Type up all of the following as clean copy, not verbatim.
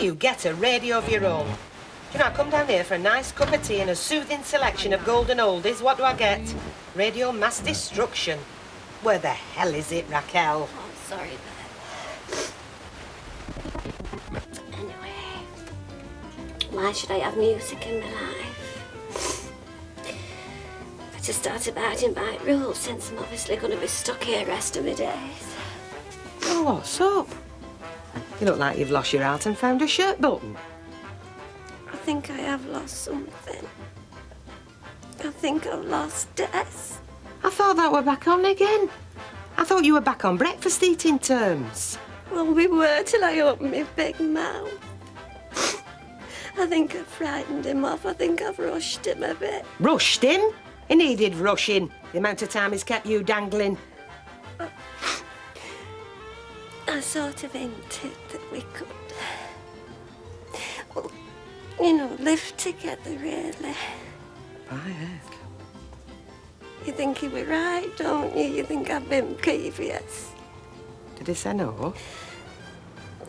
you get a radio of your own. Do you know, I come down here for a nice cup of tea and a soothing selection of golden oldies. What do I get? Radio Mass Destruction. Where the hell is it, Raquel? Oh, I'm sorry, Bert. Anyway, why should I have music in my life? Better start abiding by rules, since I'm obviously going to be stuck here the rest of my days. Oh, what's up? You look like you've lost your heart and found a shirt button. I think I have lost something. I think I've lost Des. I thought that were back on again. I thought you were back on breakfast eating terms. Well, we were till I opened my big mouth. I think I've frightened him off. I think I've rushed him a bit. Rushed him? He needed rushing. The amount of time he's kept you dangling. I sort of hinted that we could, well, you know, live together, really. By heck. You think he were right, don't you? You think I've been previous. Did he say no?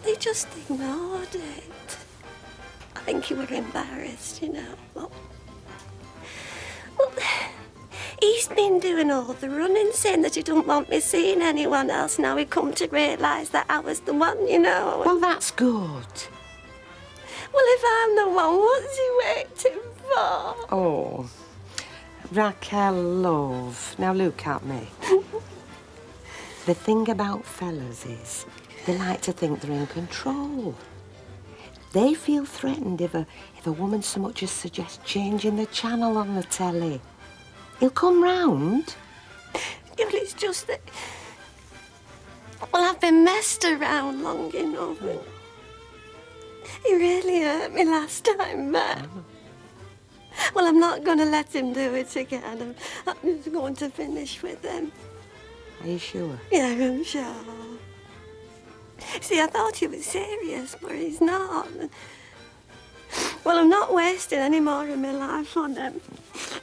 They just ignored it. I think he were embarrassed, you know. Well, he's been doing all the running, saying that he don't want me seeing anyone else. Now he come to realise that I was the one, you know. Well, that's good. Well, if I'm the one, what's he waiting for? Oh, Raquel, love. Now look at me. The thing about fellas is they like to think they're in control. They feel threatened if a woman so much as suggests changing the channel on the telly. He'll come round. Yeah, but it's just that... Well, I've been messed around long enough. And he really hurt me last time, but... Well, I'm not going to let him do it again. I'm just going to finish with him. Are you sure? Yeah, I'm sure. See, I thought he was serious, but he's not. Well, I'm not wasting any more of my life on him.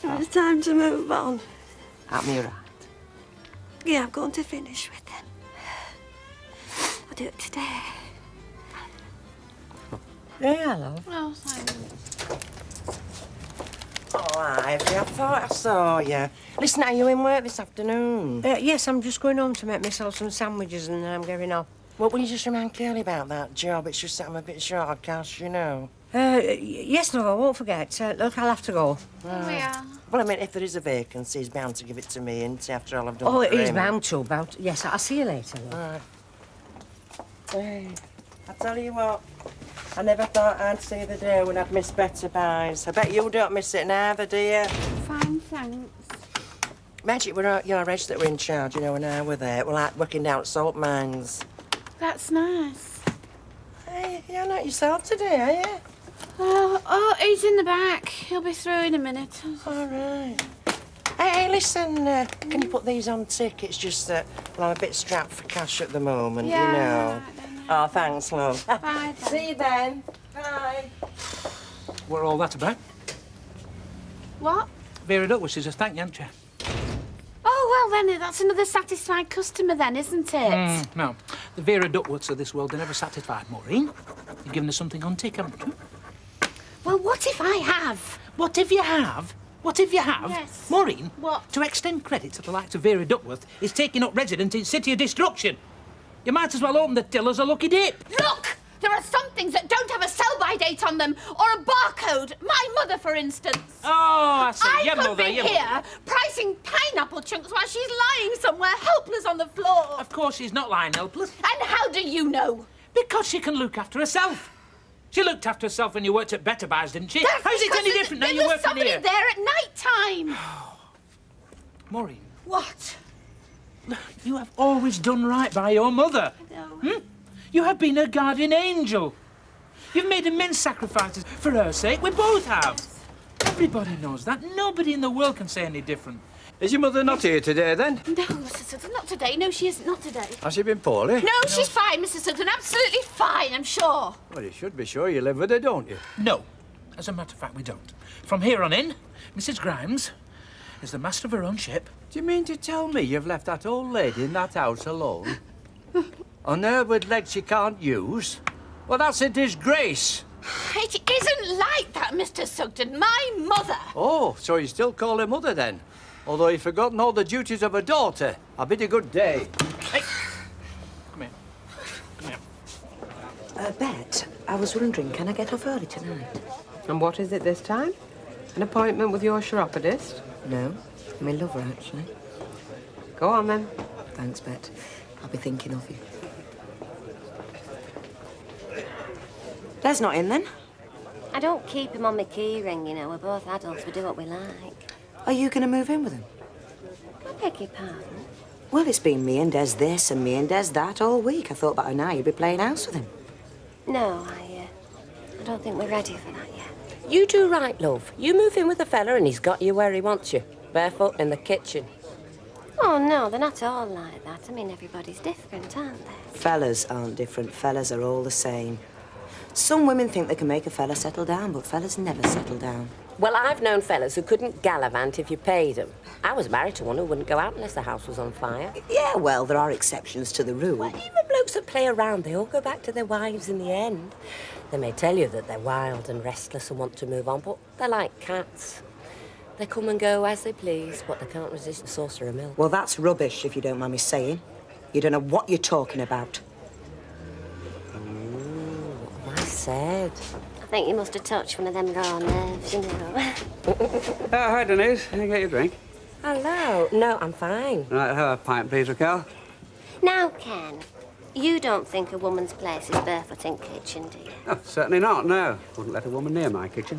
It's time to move on. At me right. Yeah, I'm going to finish with him. I'll do it today. Yeah, love. Oh, thanks. Oh, Ivy, I thought I saw you. Listen, are you in work this afternoon? Yes, I'm just going home to make myself some sandwiches and then I'm going off. Well, will you just remind Curly about that job? It's just that I'm a bit short of cash, you know. Yes, love, I won't forget. Look, I'll have to go. Oh, yeah. Well, I mean, if there is a vacancy, he's bound to give it to me, and after all I've done Oh, for he's him. bound to. Yes, I'll see you later, love. All right. Hey, I tell you what, I never thought I'd see the day when I'd miss better buys. I bet you don't miss it neither, do you? Fine, thanks. Magic were at your edge that were in charge, you know, when I were there. We're like working down at salt mines. That's nice. Hey, you're not yourself today, are you? Oh, he's in the back. He'll be through in a minute. All right. Hey, listen, can you put these on tick? It's just that, well, I'm a bit strapped for cash at the moment, Yeah, you know. right then. Oh, thanks, love. Bye, then. See you then. Bye. What all that about? What? Vera Duck wishes us thank you, haven't you? Oh, well, then, that's another satisfied customer, then, isn't it? No. The Vera Duckwoods of this world are never satisfied, Maureen. You've given us something on tick, haven't you? Well, what if I have? What if you have? What if you have? Yes. Maureen, What? to extend credit to the likes of Vera Duckworth is taking up residence in City of Destruction. You might as well open the till as a lucky dip. Look! There are some things that don't have a sell-by date on them, or a barcode. My mother, for instance. Oh, I see. Your could mother, be your here mother. pricing pineapple chunks while she's lying somewhere helpless on the floor. Of course she's not lying helpless. And how do you know? Because she can look after herself. She looked after herself when you worked at Better Buys, didn't she? That's How's it because any different now there you're was working somebody here? there at night time. Maureen, What? you have always done right by your mother. No. You have been her guardian angel. You've made immense sacrifices for her sake. We both have. Everybody knows that. Nobody in the world can say any different. Is your mother not here today, then? No, Mrs. Sutton, not today. No, she isn't. Not today. Has she been poorly? No, she's fine, Mrs. Sutton. Absolutely fine, I'm sure. Well, you should be sure you live with her, don't you? No. As a matter of fact, we don't. From here on in, Mrs. Grimes is the master of her own ship. Do you mean to tell me you've left that old lady in that house alone? On her with legs she can't use? Well, that's a disgrace. It isn't like that, Mr. Sugden. My mother. Oh, so you still call her mother then? Although you've forgotten all the duties of a daughter. I bid you good day. Hey! Come here. Come here. Bet, I was wondering, can I get off early tonight? And what is it this time? An appointment with your chiropodist? No, my lover, actually. Go on, then. Thanks, Bet. I'll be thinking of you. Des not in, then? I don't keep him on my key ring, you know. We're both adults. We do what we like. Are you going to move in with him? I beg your pardon. Well, it's been me and Des this and me and Des that all week. I thought by now you'd be playing house with him. No, I don't think we're ready for that yet. You do right, love. You move in with the fella and he's got you where he wants you. Barefoot in the kitchen. Oh, no, they're not all like that. I mean, everybody's different, aren't they? Fellas aren't different. Fellas are all the same. Some women think they can make a fella settle down, but fellas never settle down. Well, I've known fellas who couldn't gallivant if you paid them. I was married to one who wouldn't go out unless the house was on fire. Yeah, well, there are exceptions to the rule. Well, even blokes that play around, they all go back to their wives in the end. They may tell you that they're wild and restless and want to move on, but they're like cats. They come and go as they please, but they can't resist a saucer of milk. Well, that's rubbish, if you don't mind me saying. You don't know what you're talking about. What have I said? I think you must have touched one of them raw nerves, you know. Oh, hi, Denise. Can I get you a drink? Hello. No, I'm fine. Right, have a pint, please, Raquel. Now, Ken, you don't think a woman's place is barefoot in kitchen, do you? Oh, certainly not, no. Wouldn't let a woman near my kitchen.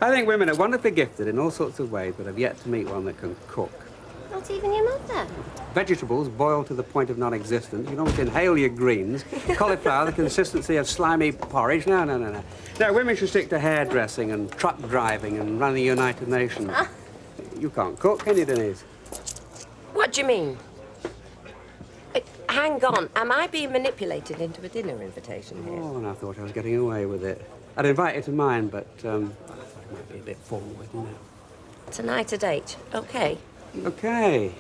I think women are wonderfully gifted in all sorts of ways, but have yet to meet one that can cook. Not even your mother. Vegetables boiled to the point of non-existence. You can almost inhale your greens. Cauliflower, the consistency of slimy porridge. No. No, women should stick to hairdressing and truck driving and running the United Nations. You can't cook, can you, Denise? What do you mean? Hang on. Am I being manipulated into a dinner invitation here? Oh, and I thought I was getting away with it. I'd invite you to mine, but I thought it might be a bit forward, you know. Tonight a date. Okay. Okay.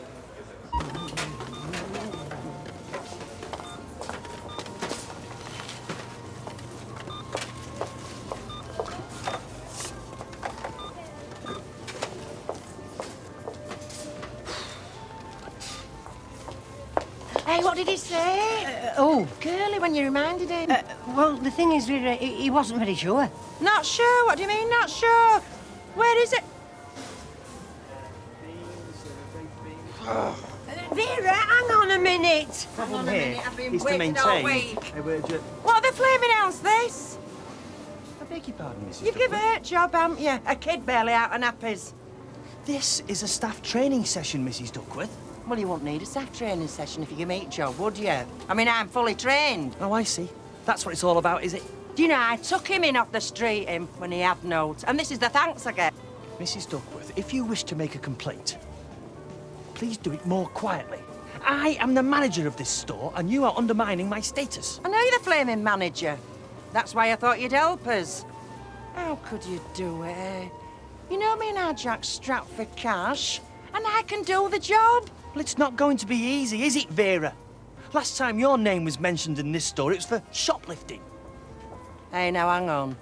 Hey, what did he say? Curly, when you reminded him. Well, the thing is, Vera, he wasn't very sure. Not sure? What do you mean, not sure? Where is it? Vera, hang on a minute. Hang on a minute, I've been waiting all week. What the flaming hell's this? I beg your pardon, Mrs. You've given her a job, haven't you? A kid barely out of nappies. This is a staff training session, Mrs. Duckworth. Well, you wouldn't need a staff training session if you give me a job, would you? I mean, I'm fully trained. Oh, I see. That's what it's all about, is it? Do you know, I took him in off the street when he had notes, and this is the thanks I get. Mrs. Duckworth, if you wish to make a complaint, please do it more quietly. I am the manager of this store, and you are undermining my status. I know you're the flaming manager. That's why I thought you'd help us. How could you do it? You know me and our Jack's strapped for cash, and I can do the job. Well, it's not going to be easy, is it, Vera? Last time your name was mentioned in this store, it was for shoplifting. Hey, now, hang on.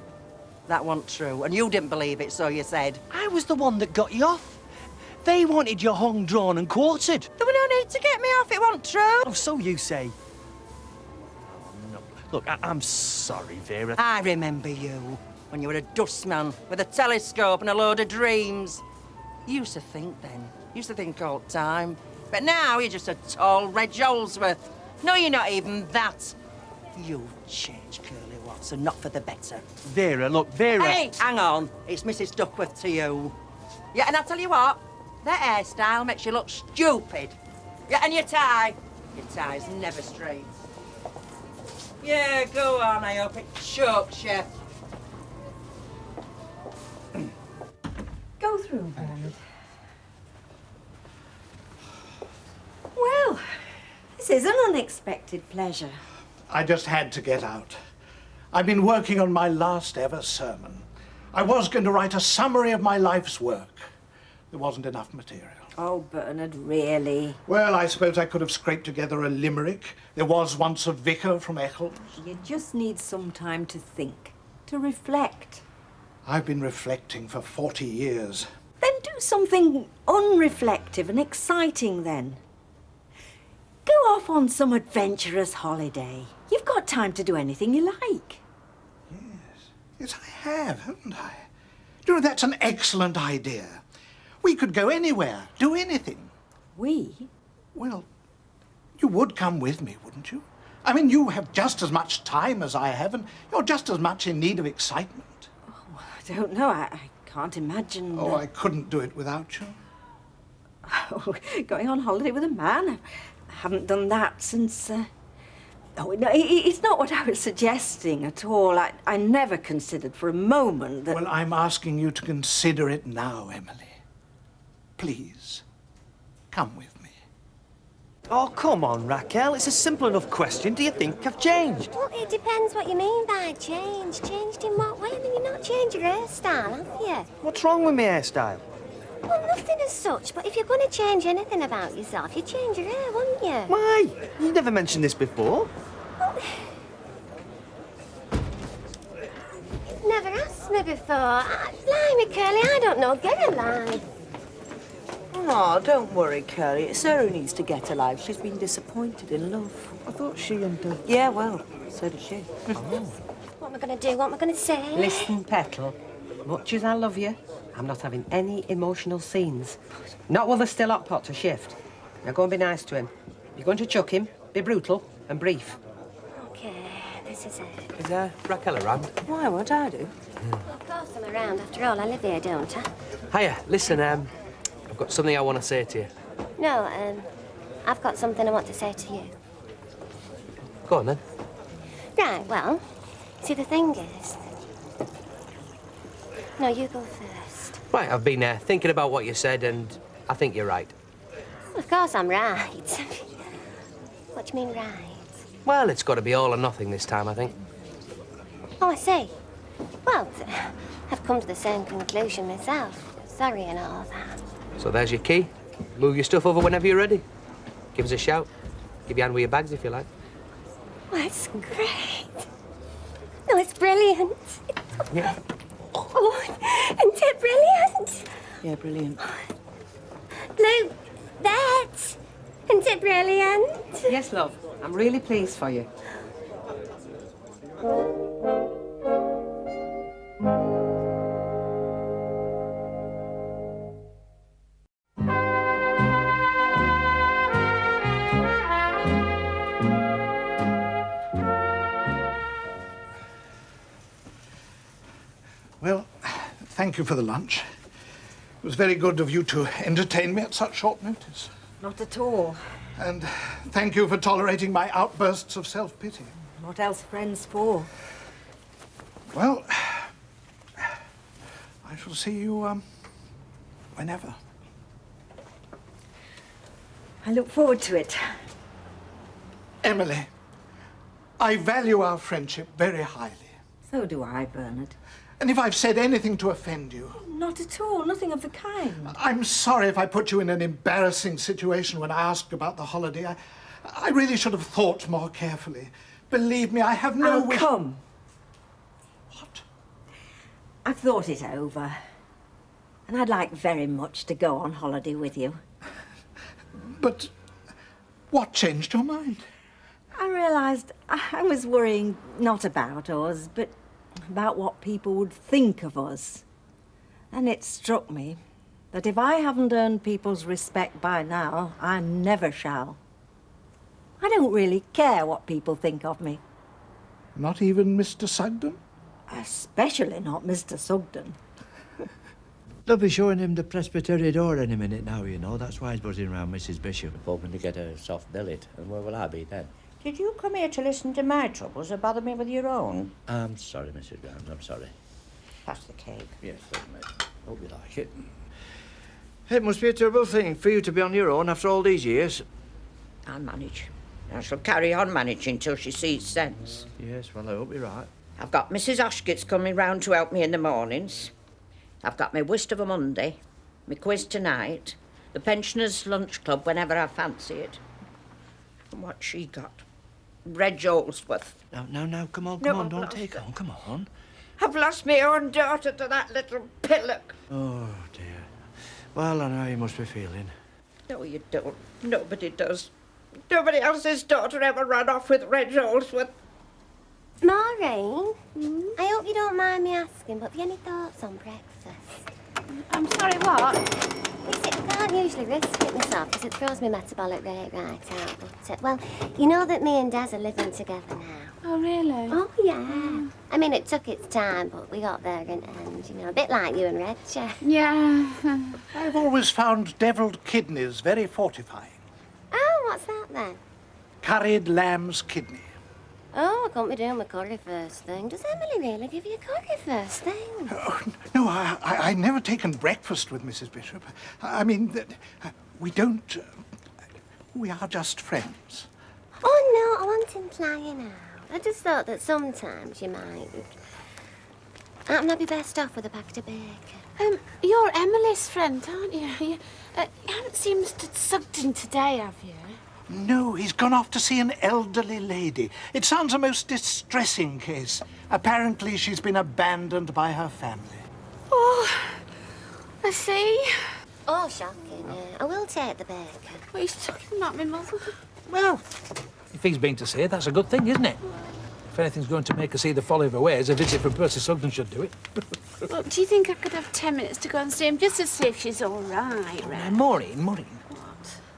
That wasn't true, and you didn't believe it, so you said. I was the one that got you off. They wanted you hung, drawn and quartered. There were no need to get me off, it wasn't true. Oh, so you say. Oh, no. Look, I'm sorry, Vera. I remember you, when you were a dustman with a telescope and a load of dreams. You used to think then. You used to think all the time. But now you're just a tall Reg Holsworth. No, you're not even that. You've changed, Curly Watson, not for the better. Vera, look, Vera. Hey, hang on. It's Mrs. Duckworth to you. Yeah, and I'll tell you what. That hairstyle makes you look stupid. Yeah, and your tie. Your tie's never straight. Yeah, go on, I hope it chokes you. Go through, Bernard. Well, this is an unexpected pleasure. I just had to get out. I've been working on my last ever sermon. I was going to write a summary of my life's work. There wasn't enough material. Oh, Bernard, really? Well, I suppose I could have scraped together a limerick. There was once a vicar from Eccles. You just need some time to think, to reflect. I've been reflecting for 40 years. Then do something unreflective and exciting then. Go off on some adventurous holiday. You've got time to do anything you like. Yes, I have, haven't I? Do you know, that's an excellent idea. We could go anywhere, do anything. We? Well, you would come with me, wouldn't you? I mean, you have just as much time as I have, and you're just as much in need of excitement. Oh, well, I don't know. I can't imagine... Oh, I couldn't do it without you. Oh, going on holiday with a man? I haven't done that since... Oh, no, it's not what I was suggesting at all. I never considered for a moment that... Well, I'm asking you to consider it now, Emily. Please, come with me. Oh, come on, Raquel. It's a simple enough question. Do you think I've changed? Well, it depends what you mean by change. Changed in what way? I mean, you've not changed your hairstyle, have you? What's wrong with my hairstyle? Well, nothing as such, but if you're going to change anything about yourself, you'd change your hair, wouldn't you? Why? You never mentioned this before. You've never asked me before. Blimey, Curly, I don't know. Get a life. Oh, don't worry, Curly. It's her who needs to get a life. She's been disappointed in love. I thought she and... Yeah, well, so did she. What am I going to do? What am I going to say? Listen, Petal, much as I love you, I'm not having any emotional scenes. Not while there's still hot pot to shift. Now go and be nice to him. You're going to chuck him, be brutal and brief. OK, this is it. Is Raquel around? Why, what I do? Well, of course I'm around. After all, I live here, don't I? Hiya, listen, I've got something I want to say to you. No, I've got something I want to say to you. Go on, then. Right, well, see, the thing is... No, you go first. Right, I've been thinking about what you said, and I think you're right. Of course I'm right. What do you mean, right? Well, it's got to be all or nothing this time, I think. Oh, I see. Well, I've come to the same conclusion myself. Sorry and all that. So there's your key. Move your stuff over whenever you're ready. Give us a shout. Give you a hand with your bags if you like. Well, it's great. No, it's brilliant. Yeah. Oh, isn't it brilliant? Yeah, brilliant. Luke, that. Isn't it brilliant? Yes, love. I'm really pleased for you. Well, thank you for the lunch. It was very good of you to entertain me at such short notice. Not at all. And thank you for tolerating my outbursts of self-pity. What else friends for? Well, I shall see you, whenever. I look forward to it. Emily, I value our friendship very highly. So do I, Bernard. And if I've said anything to offend you... Not at all. Nothing of the kind. I'm sorry if I put you in an embarrassing situation when I asked about the holiday. I really should have thought more carefully. Believe me, I have no wish... come. What? I've thought it over. And I'd like very much to go on holiday with you. But what changed your mind? I realised I was worrying not about us, but about what people would think of us. And it struck me that if I haven't earned people's respect by now, I never shall. I don't really care what people think of me. Not even Mr. Sugden? Especially not Mr. Sugden. They'll be showing him the presbytery door any minute now, you know. That's why he's buzzing round Mrs. Bishop. Hoping to get a soft billet. And where will I be then? Did you come here to listen to my troubles or bother me with your own? I'm sorry, Mrs. Grimes, I'm sorry. Pass the cake. Yes, certainly. Hope you like it. It must be a terrible thing for you to be on your own after all these years. I'll manage. I shall carry on managing till she sees sense. Yes, well, I hope you're right. I've got Mrs. Ashkit's coming round to help me in the mornings. I've got my whist of a Monday. my quiz tonight, the pensioners' lunch club whenever I fancy it. And what she got? Reg Holsworth. No, come on, No, I've don't lost take her. on, come on. I've lost my own daughter to that little pillock. Oh, dear. Well, I know how you must be feeling. No, you don't. Nobody does. Nobody else's daughter ever ran off with Reg Holsworth. Maureen, I hope you don't mind me asking, but have you any thoughts on breakfast? I'm sorry, what? You see, I can't usually risk it myself because it throws my metabolic rate right out. But, well, you know that me and Des are living together now. Oh, really? Oh, yeah. I mean, it took its time, but we got there in the end, you know, a bit like you and Reg. Yeah. I've always found devilled kidneys very fortifying. Oh, what's that then? Curried lamb's kidney. Oh, I can't be doing my curry first thing. Does Emily really give you a curry first thing? No, I never taken breakfast with Mrs. Bishop. I mean, we don't... we are just friends. Oh, no, I wasn't implying out. I just thought that sometimes you might... I'd be best off with a packet of bacon. You're Emily's friend, aren't you? You haven't seemed to sucked in today, have you? No, he's gone off to see an elderly lady. It sounds a most distressing case. Apparently, she's been abandoned by her family. Oh, I see. Oh, shocking, yeah. I will take the bacon. What are you talking about, my mother? Well, if he's been to see it, that's a good thing, isn't it? If anything's going to make her see the folly of her ways, a visit from Percy Sugden should do it. Well, do you think I could have 10 minutes to go and see him just to see if she's all right, Red? Maureen. What?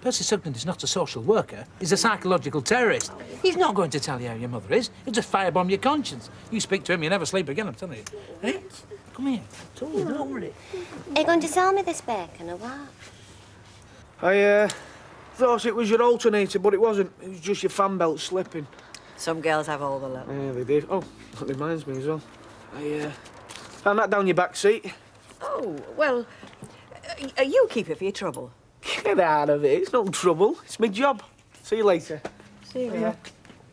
Percy Sugden is not a social worker. He's a psychological terrorist. He's not going to tell you how your mother is. He'll just firebomb your conscience. You speak to him, you never sleep again, I'm telling you. Hey, come here. I told you, don't worry. Are you going to sell me this bacon or what? I thought it was your alternator, but it wasn't. It was just your fan belt slipping. Some girls have all the luck. Yeah, they did. Oh, that reminds me as well. I found that down your back seat. Oh, well, you keep it for your trouble. Get out of it. It's no trouble. It's my job. See you later. See you later.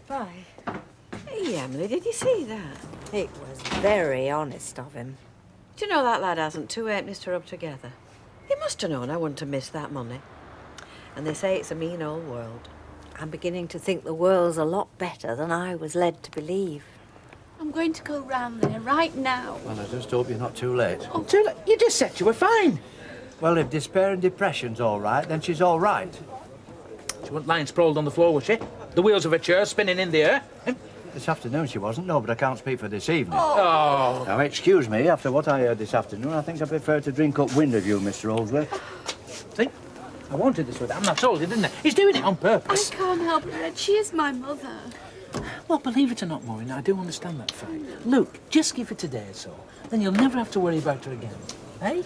Bye. Hey, Emily, did you see that? It was very honest of him. Do you know that lad hasn't two halfpennies to rub together? He must have known I wouldn't have missed that money. And they say it's a mean old world. I'm beginning to think the world's a lot better than I was led to believe. I'm going to go round there right now. Well, I just hope you're not too late. Oh, too late? You just said you were fine. Well, if despair and depression's all right, then she's all right. She wasn't lying sprawled on the floor, was she? The wheels of her chair spinning in the air. This afternoon she wasn't, no, but I can't speak for this evening. Oh. Now, excuse me, after what I heard this afternoon, I think I prefer to drink upwind of you, Mr. Holsworth. See? I wanted this with him. I told you, didn't I? He's doing it on purpose. I can't help it, Red. She is my mother. Well, believe it or not, Maureen, I do understand that fact. Look, just give it a day or so. Then you'll never have to worry about her again. Eh?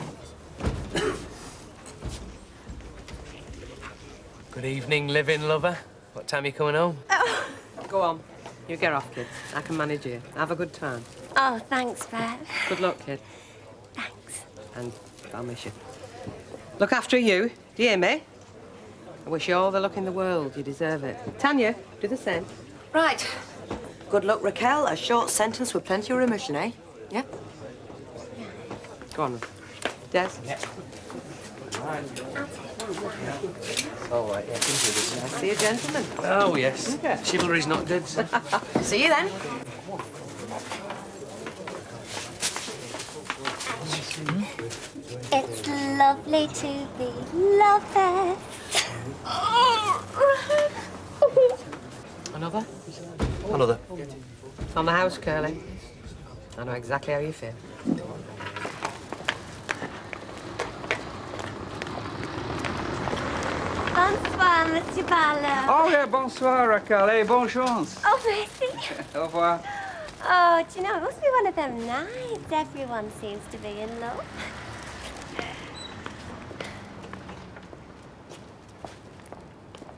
Good evening, living lover. What time are you coming home? Go on. You get off, kid. I can manage you. Have a good time. Oh, thanks, Bev. Good luck, kid. Thanks. And I'll miss you. Look after you. Do you hear me? I wish you all the luck in the world. You deserve it. Tanya, do the same. Right. Good luck, Raquel. A short sentence with plenty of remission, eh? Yeah? Go on. Des? Yeah. All right, yeah, I see you, gentlemen. Oh, yes. Okay. Chivalry's not dead, sir. See you then. It's lovely to be lovers. Another? Another. On the house, Curly. I know exactly how you feel. Bonsoir, Monsieur Barlow. Oh, yeah, bonsoir, Raquel. Hey, bonne chance. Oh, merci. Au revoir. Oh, do you know, it must be one of them nights. Everyone seems to be in love.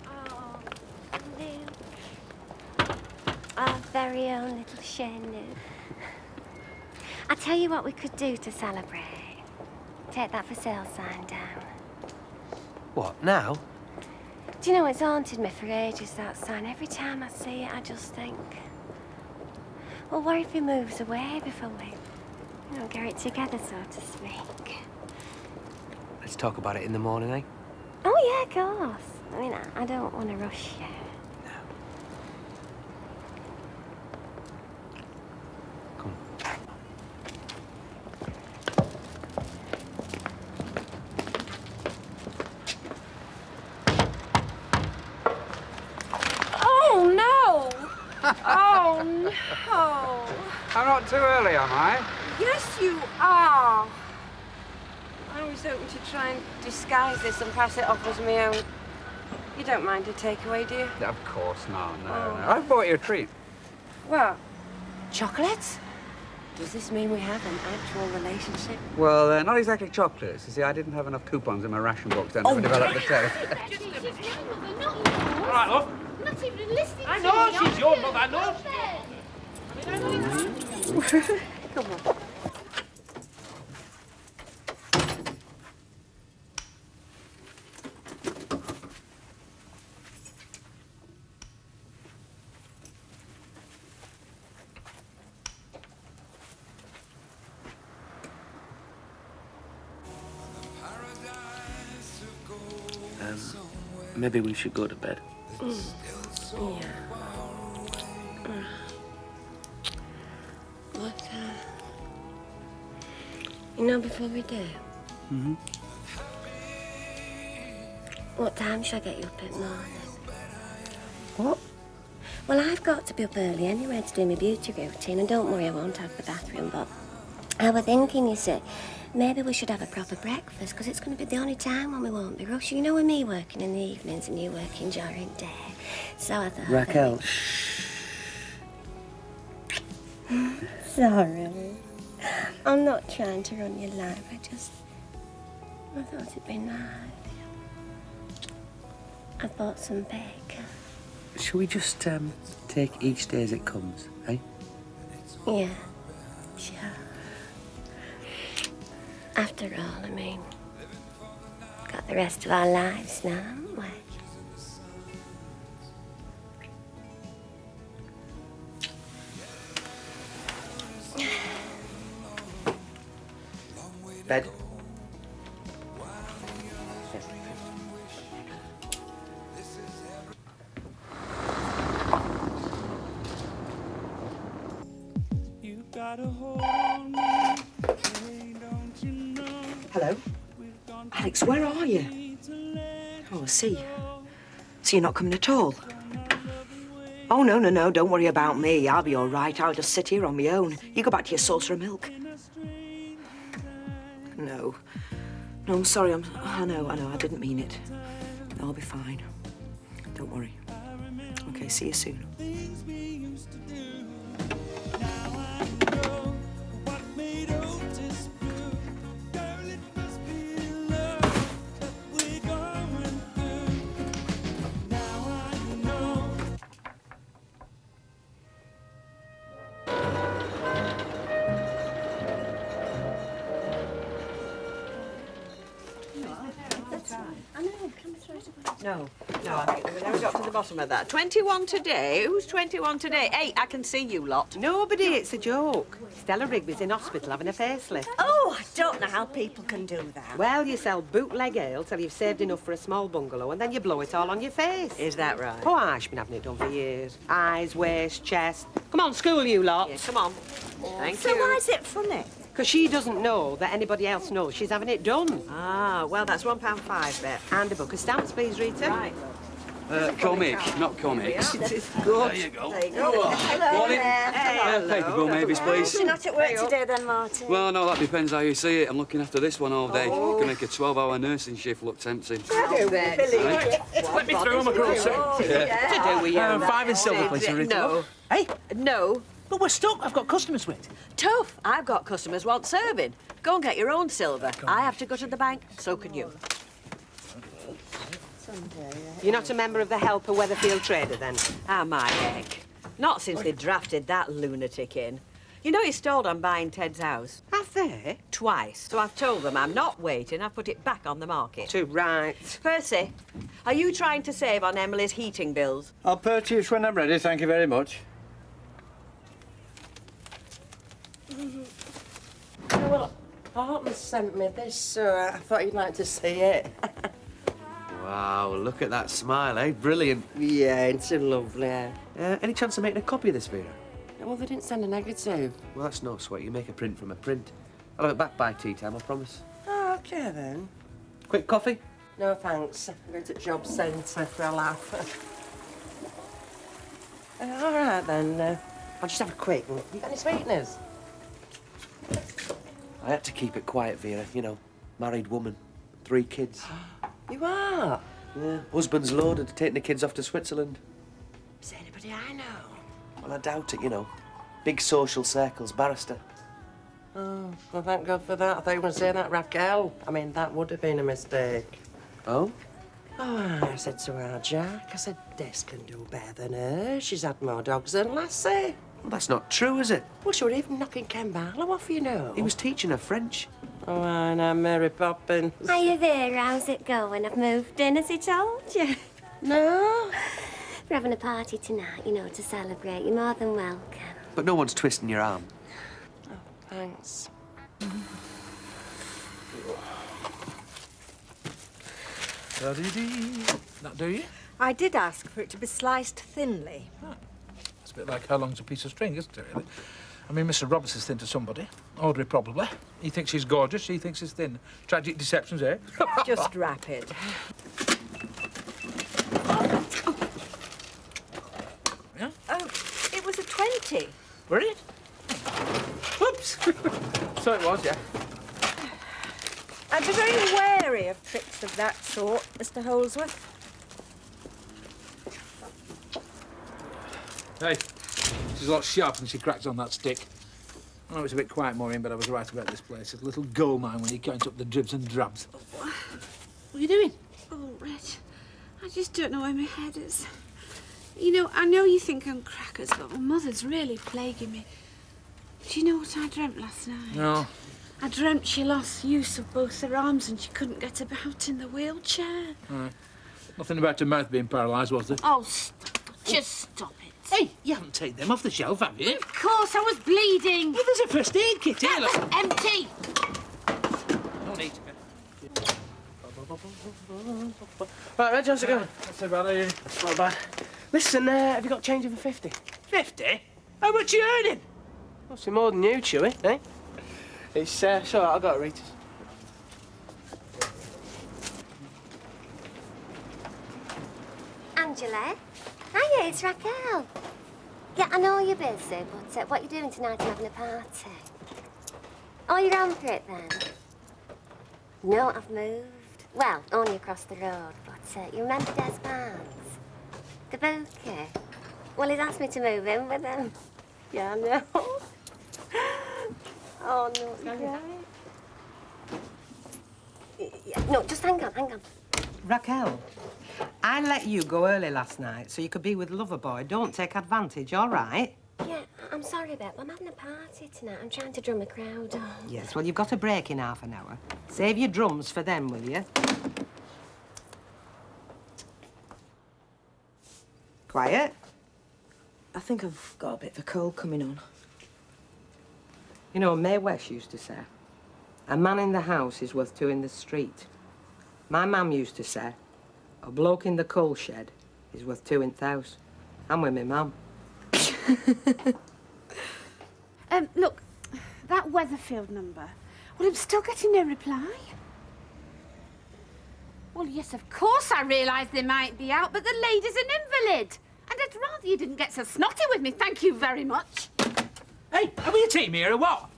Oh, Luke. Our very own little Shenu. I'll tell you what we could do to celebrate. Take that for sale sign down. What, now? Do you know, it's haunted me for ages, that sign. Every time I see it, I just think, well, what if he moves away before we, get it together, so to speak? Let's talk about it in the morning, eh? Oh, yeah, of course. I mean, I don't want to rush you. Oh, no! Oh, no! I'm not too early, am I? Yes, you are. I was hoping to try and disguise this and pass it off as my own. You don't mind a takeaway, do you? Of course not, no. I've bought you a treat. What? Chocolates? Does this mean we have an actual relationship? Well, not exactly chocolates. You see, I didn't have enough coupons in my ration box then to develop the taste. All right, love. Not even listening I to know me, she's are your you? mother, I know she is. Come on. Maybe we should go to bed. Yeah. But, you know, before we do, Mm-hmm. what time should I get you up in the morning? What? Well, I've got to be up early anyway to do my beauty routine, and don't worry, I won't have the bathroom, but I was thinking, you see, maybe we should have a proper breakfast, because it's going to be the only time when we won't be rushing. You know, with me working in the evenings and you working during the day. So I thought... Raquel, Sorry. I'm not trying to run your life. I thought it'd be nice. I bought some bacon. shall we just take each day as it comes, eh? Yeah, sure. After all, I mean, got the rest of our lives now, haven't we? Bed. Hello? Alex, where are you? Oh, I see. So you're not coming at all? Oh, no, don't worry about me. I'll be all right. I'll just sit here on my own. You go back to your saucer of milk. No. No, I'm sorry. I know, I didn't mean it. I'll be fine. Don't worry. Okay, see you soon. No, I've never got to the bottom of that. 21 today? Who's 21 today? Hey, I can see you lot. Nobody, it's a joke. Stella Rigby's in hospital having a facelift. Oh, I don't know how people can do that. Well, you sell bootleg ale till you've saved enough for a small bungalow and then you blow it all on your face. Is that right? Oh, I've been having it done for years. Eyes, waist, chest. Come on, school you lot. Yeah, come on. Thank you. So why is it funny? Because she doesn't know that anybody else knows she's having it done. Ah, well, that's £1.5 bet. And a book of stamps, please, Rita. Right. Comic, not comics. It is good. There you go. There you go. Hello Morning. there. Paper bill, maybe, please. You're not at work today then, Martin? Well, no, that depends how you see it. I'm looking after this one all day. Can make a 12-hour nursing shift look tempting. Let me through, I'm a grocer. Yeah. To do with you. 5 in silver, please, Rita. No. Hey, No. but we're stuck. I've got customers waiting. Tough. I've got customers want serving. Go and get your own silver. I have to go to the bank, so can you. You're not a member of the Helper Weatherfield Trader, then? Ah, my heck. Not since they drafted that lunatic in. You know he stalled on buying Ted's house? Have they? Twice. So I've told them I'm not waiting. I've put it back on the market. Too right. Percy, are you trying to save on Emily's heating bills? I'll purchase when I'm ready, thank you very much. Well, Horton sent me this, so I thought you'd like to see it. Wow, look at that smile, eh? Brilliant. Yeah, it's lovely. Any chance of making a copy of this, Vera? Well, they didn't send a negative. Well, that's no sweat. You make a print from a print. I'll have it back by tea time, I promise. Oh, OK, then. Quick coffee? No, thanks. I'm going to job centre for a laugh. All right, then. I'll just have a quick one. You got any sweeteners? I had to keep it quiet, Vera. You know, married woman, 3 kids. You are? Yeah. Husband's loaded, taking the kids off to Switzerland. Is there anybody I know? Well, I doubt it, you know. Big social circles, barrister. Oh, well, thank God for that. I thought you were going to say that, Raquel. I mean, that would have been a mistake. Oh? Oh, I said to her, Jack, I said, Des can do better than her. She's had more dogs than Lassie. Well, that's not true, is it? Well, she were even knocking Ken Barlow off, you know. He was teaching her French. Oh, I know, Mary Poppins. Hiya there, how's it going? I've moved in, has he told you? No. We're having a party tonight, you know, to celebrate. You're more than welcome. But no one's twisting your arm. Oh, thanks. That do you? I did ask for it to be sliced thinly. It's a bit like how long's a piece of string, isn't it, really? I mean, Mr. Robertson's thin to somebody. Audrey, probably. He thinks she's gorgeous, she thinks she's thin. Tragic deceptions, eh? Just wrap it. Yeah? Oh, it was a 20. Were it? Whoops! So it was, yeah. I'd be very wary of tricks of that sort, Mr. Holsworth. Hey, she's a lot sharper than she cracks on that stick. I know it's a bit quiet, Maureen, but I was right about this place. It's a little gold mine when you count up the dribs and drabs. What are you doing? Oh, Reg, I just don't know where my head is. You know, I know you think I'm crackers, but my mother's really plaguing me. Do you know what I dreamt last night? No. I dreamt she lost use of both her arms and she couldn't get about in the wheelchair. Nothing about her mouth being paralysed, was there? Oh, stop. Just stop it. Hey, you haven't taken them off the shelf, have you? Of course, I was bleeding. Well, there's a first aid kit here. That was empty. No need. Right, Reg, how's it going? Not so bad, are you? Not bad. Listen, have you got change of a 50? 50? How much are you earning? What's more than you, Chewy, eh? It's all right, I've got it, Rita. Angela? Hiya, it's Raquel. Yeah, I know you're busy, but what are you doing tonight? I'm having a party. Oh, you're on for it, then? No, I've moved. Well, only across the road, but you remember Des Barnes? The bookie? Well, he's asked me to move in with him. Yeah, I know. Oh, no, yeah. Yeah, no, just hang on. Raquel, I let you go early last night so you could be with Loverboy. Don't take advantage, all right? Yeah, I'm sorry, Beth. I'm having a party tonight. I'm trying to drum a crowd on. Yes, well, you've got a break in half an hour. Save your drums for them, will you? Quiet. I think I've got a bit of a cold coming on. You know, Mae West used to say, a man in the house is worth two in the street. My mum used to say, a bloke in the coal shed is worth two in the house. I'm with my mum. Look, that Weatherfield number. Well, I'm still getting no reply. Well, yes, of course I realise they might be out, but the lady's an invalid. And I'd rather you didn't get so snotty with me, thank you very much. Hey, are we a team here or what?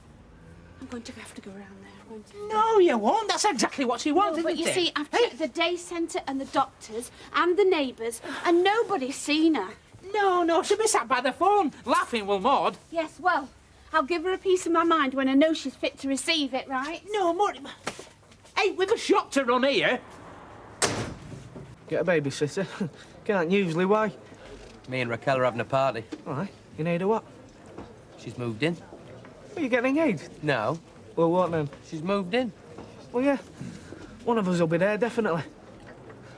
I'm going to have to go around there, won't I? No, you won't. That's exactly what she wants, But you see, I've checked the day centre and the doctors and the neighbours, and nobody's seen her. No, she'll be sat by the phone, laughing, will Maud. Yes, well, I'll give her a piece of my mind when I know she's fit to receive it, right? No, Maud. Hey, we've a shop to run here. Get a babysitter. Can't usually, why? Me and Raquel are having a party. Why? You need a what? She's moved in. Are you getting engaged? No. Well, what then? She's moved in. Well, yeah. One of us will be there, definitely.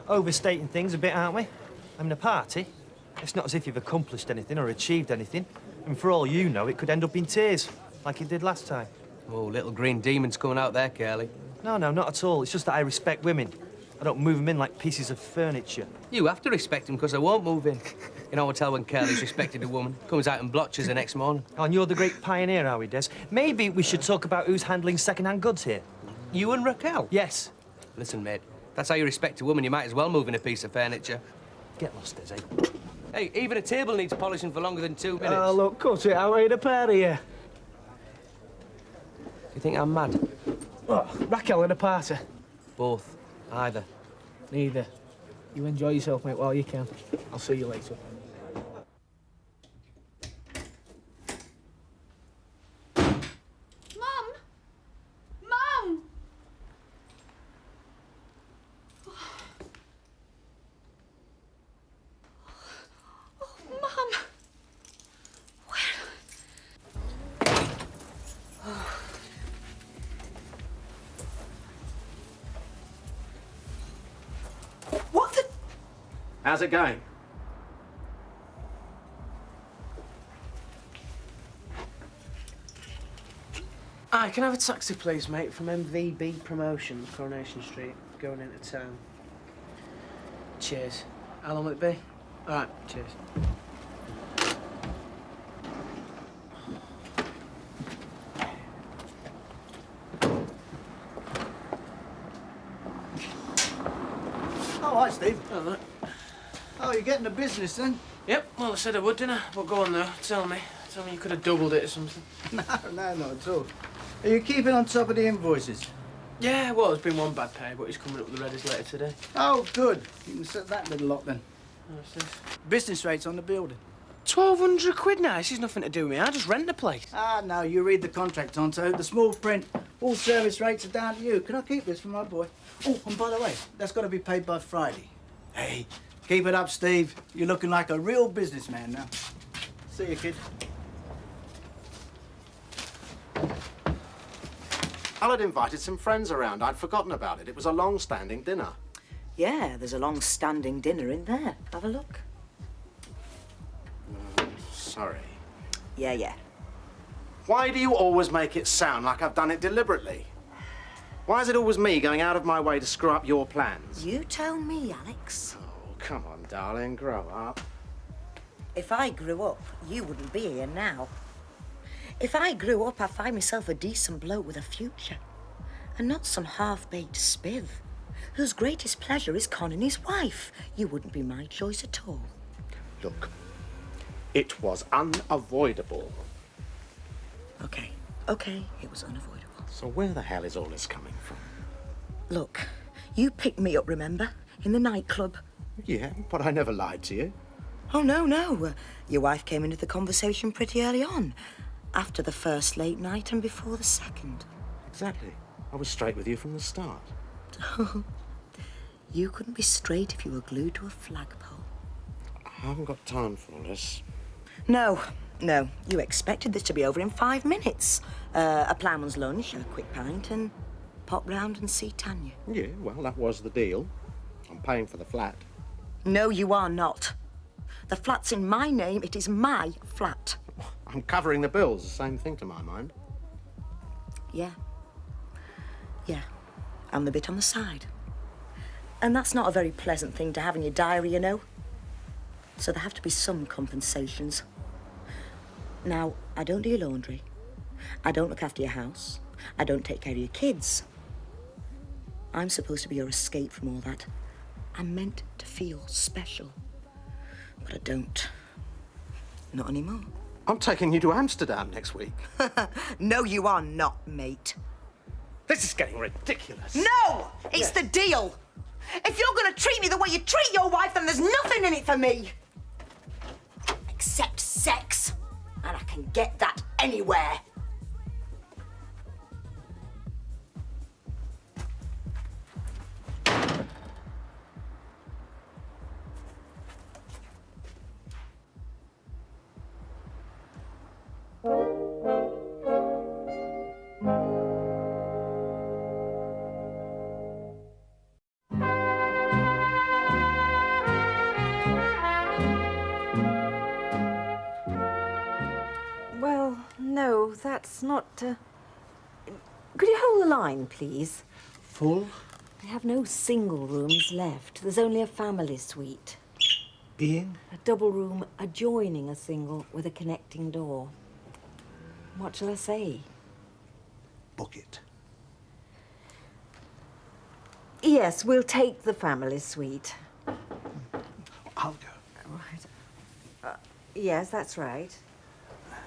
Overstating things a bit, aren't we? Having a party? It's not as if you've accomplished anything or achieved anything. And for all you know, it could end up in tears, like it did last time. Oh, little green demon's coming out there, Curly. No, not at all. It's just that I respect women. I don't move them in like pieces of furniture. You have to respect them because I won't move in. You know, I tell when Curly's respected a woman. Comes out and blotches the next morning. Oh, and you're the great pioneer, are we, Des? Maybe we should talk about who's handling second-hand goods here. You and Raquel? Yes. Listen, mate, that's how you respect a woman. You might as well move in a piece of furniture. Get lost, Des, eh? Hey, even a table needs polishing for longer than 2 minutes. Oh, look, cut it out. Ain't a pair of you. You think I'm mad? Oh, Raquel and a party. Both. Either. Neither. You enjoy yourself, mate, while you can. I'll see you later. Mum! Mum! Oh, Mum! What the... How's it going? Hi, can I have a taxi, please, mate, from MVB Promotion, Coronation Street, going into town. Cheers. How long will it be? All right, cheers. Oh, hi, Steve. Hello. Oh, you're getting the business then? Yep, well, I said I would, didn't I? Well, go on, though. Tell me. Tell me you could have doubled it or something. No, not at all. Are you keeping on top of the invoices? Yeah, well, there's been one bad pay, but he's coming up with the reddest later today. Oh, good. You can set that little lot then. What's this? Business rates on the building. 1,200 quid now. This is nothing to do with me. I just rent the place. Ah, no, you read the contract, Tonto. The small print. All service rates are down to you. Can I keep this for my boy? Oh, and by the way, that's got to be paid by Friday. Hey, keep it up, Steve. You're looking like a real businessman now. See you, kid. Al had invited some friends around. I'd forgotten about it. It was a long-standing dinner. Yeah, there's a long-standing dinner in there. Have a look. Sorry. Yeah. Why do you always make it sound like I've done it deliberately? Why is it always me going out of my way to screw up your plans? You tell me, Alex. Oh, come on, darling, grow up. If I grew up, you wouldn't be here now. If I grew up, I'd find myself a decent bloke with a future. And not some half-baked spiv, whose greatest pleasure is conning his wife. You wouldn't be my choice at all. Look, it was unavoidable. Okay, it was unavoidable. So where the hell is all this coming from? Look, you picked me up, remember? In the nightclub. Yeah, but I never lied to you. Oh, no. Your wife came into the conversation pretty early on. After the first late night and before the second. Exactly. I was straight with you from the start. You couldn't be straight if you were glued to a flagpole. I haven't got time for all this. No. You expected this to be over in 5 minutes. A ploughman's lunch, a quick pint, and pop round and see Tanya. Yeah, well, that was the deal. I'm paying for the flat. No, you are not. The flat's in my name. It is my flat. I'm covering the bills. The same thing to my mind. Yeah. And the bit on the side. And that's not a very pleasant thing to have in your diary, you know. So there have to be some compensations. Now, I don't do your laundry. I don't look after your house. I don't take care of your kids. I'm supposed to be your escape from all that. I'm meant to feel special. But I don't. Not anymore. I'm taking you to Amsterdam next week. No, you are not, mate. This is getting ridiculous. No! It's the deal! If you're going to treat me the way you treat your wife, then there's nothing in it for me. Except sex. And I can get that anywhere. Well, no, that's not... Could you hold the line, please? Full? We have no single rooms left. There's only a family suite. Being? A double room adjoining a single with a connecting door. What shall I say? Book it. Yes, we'll take the family suite. I'll go. Right. Yes, that's right.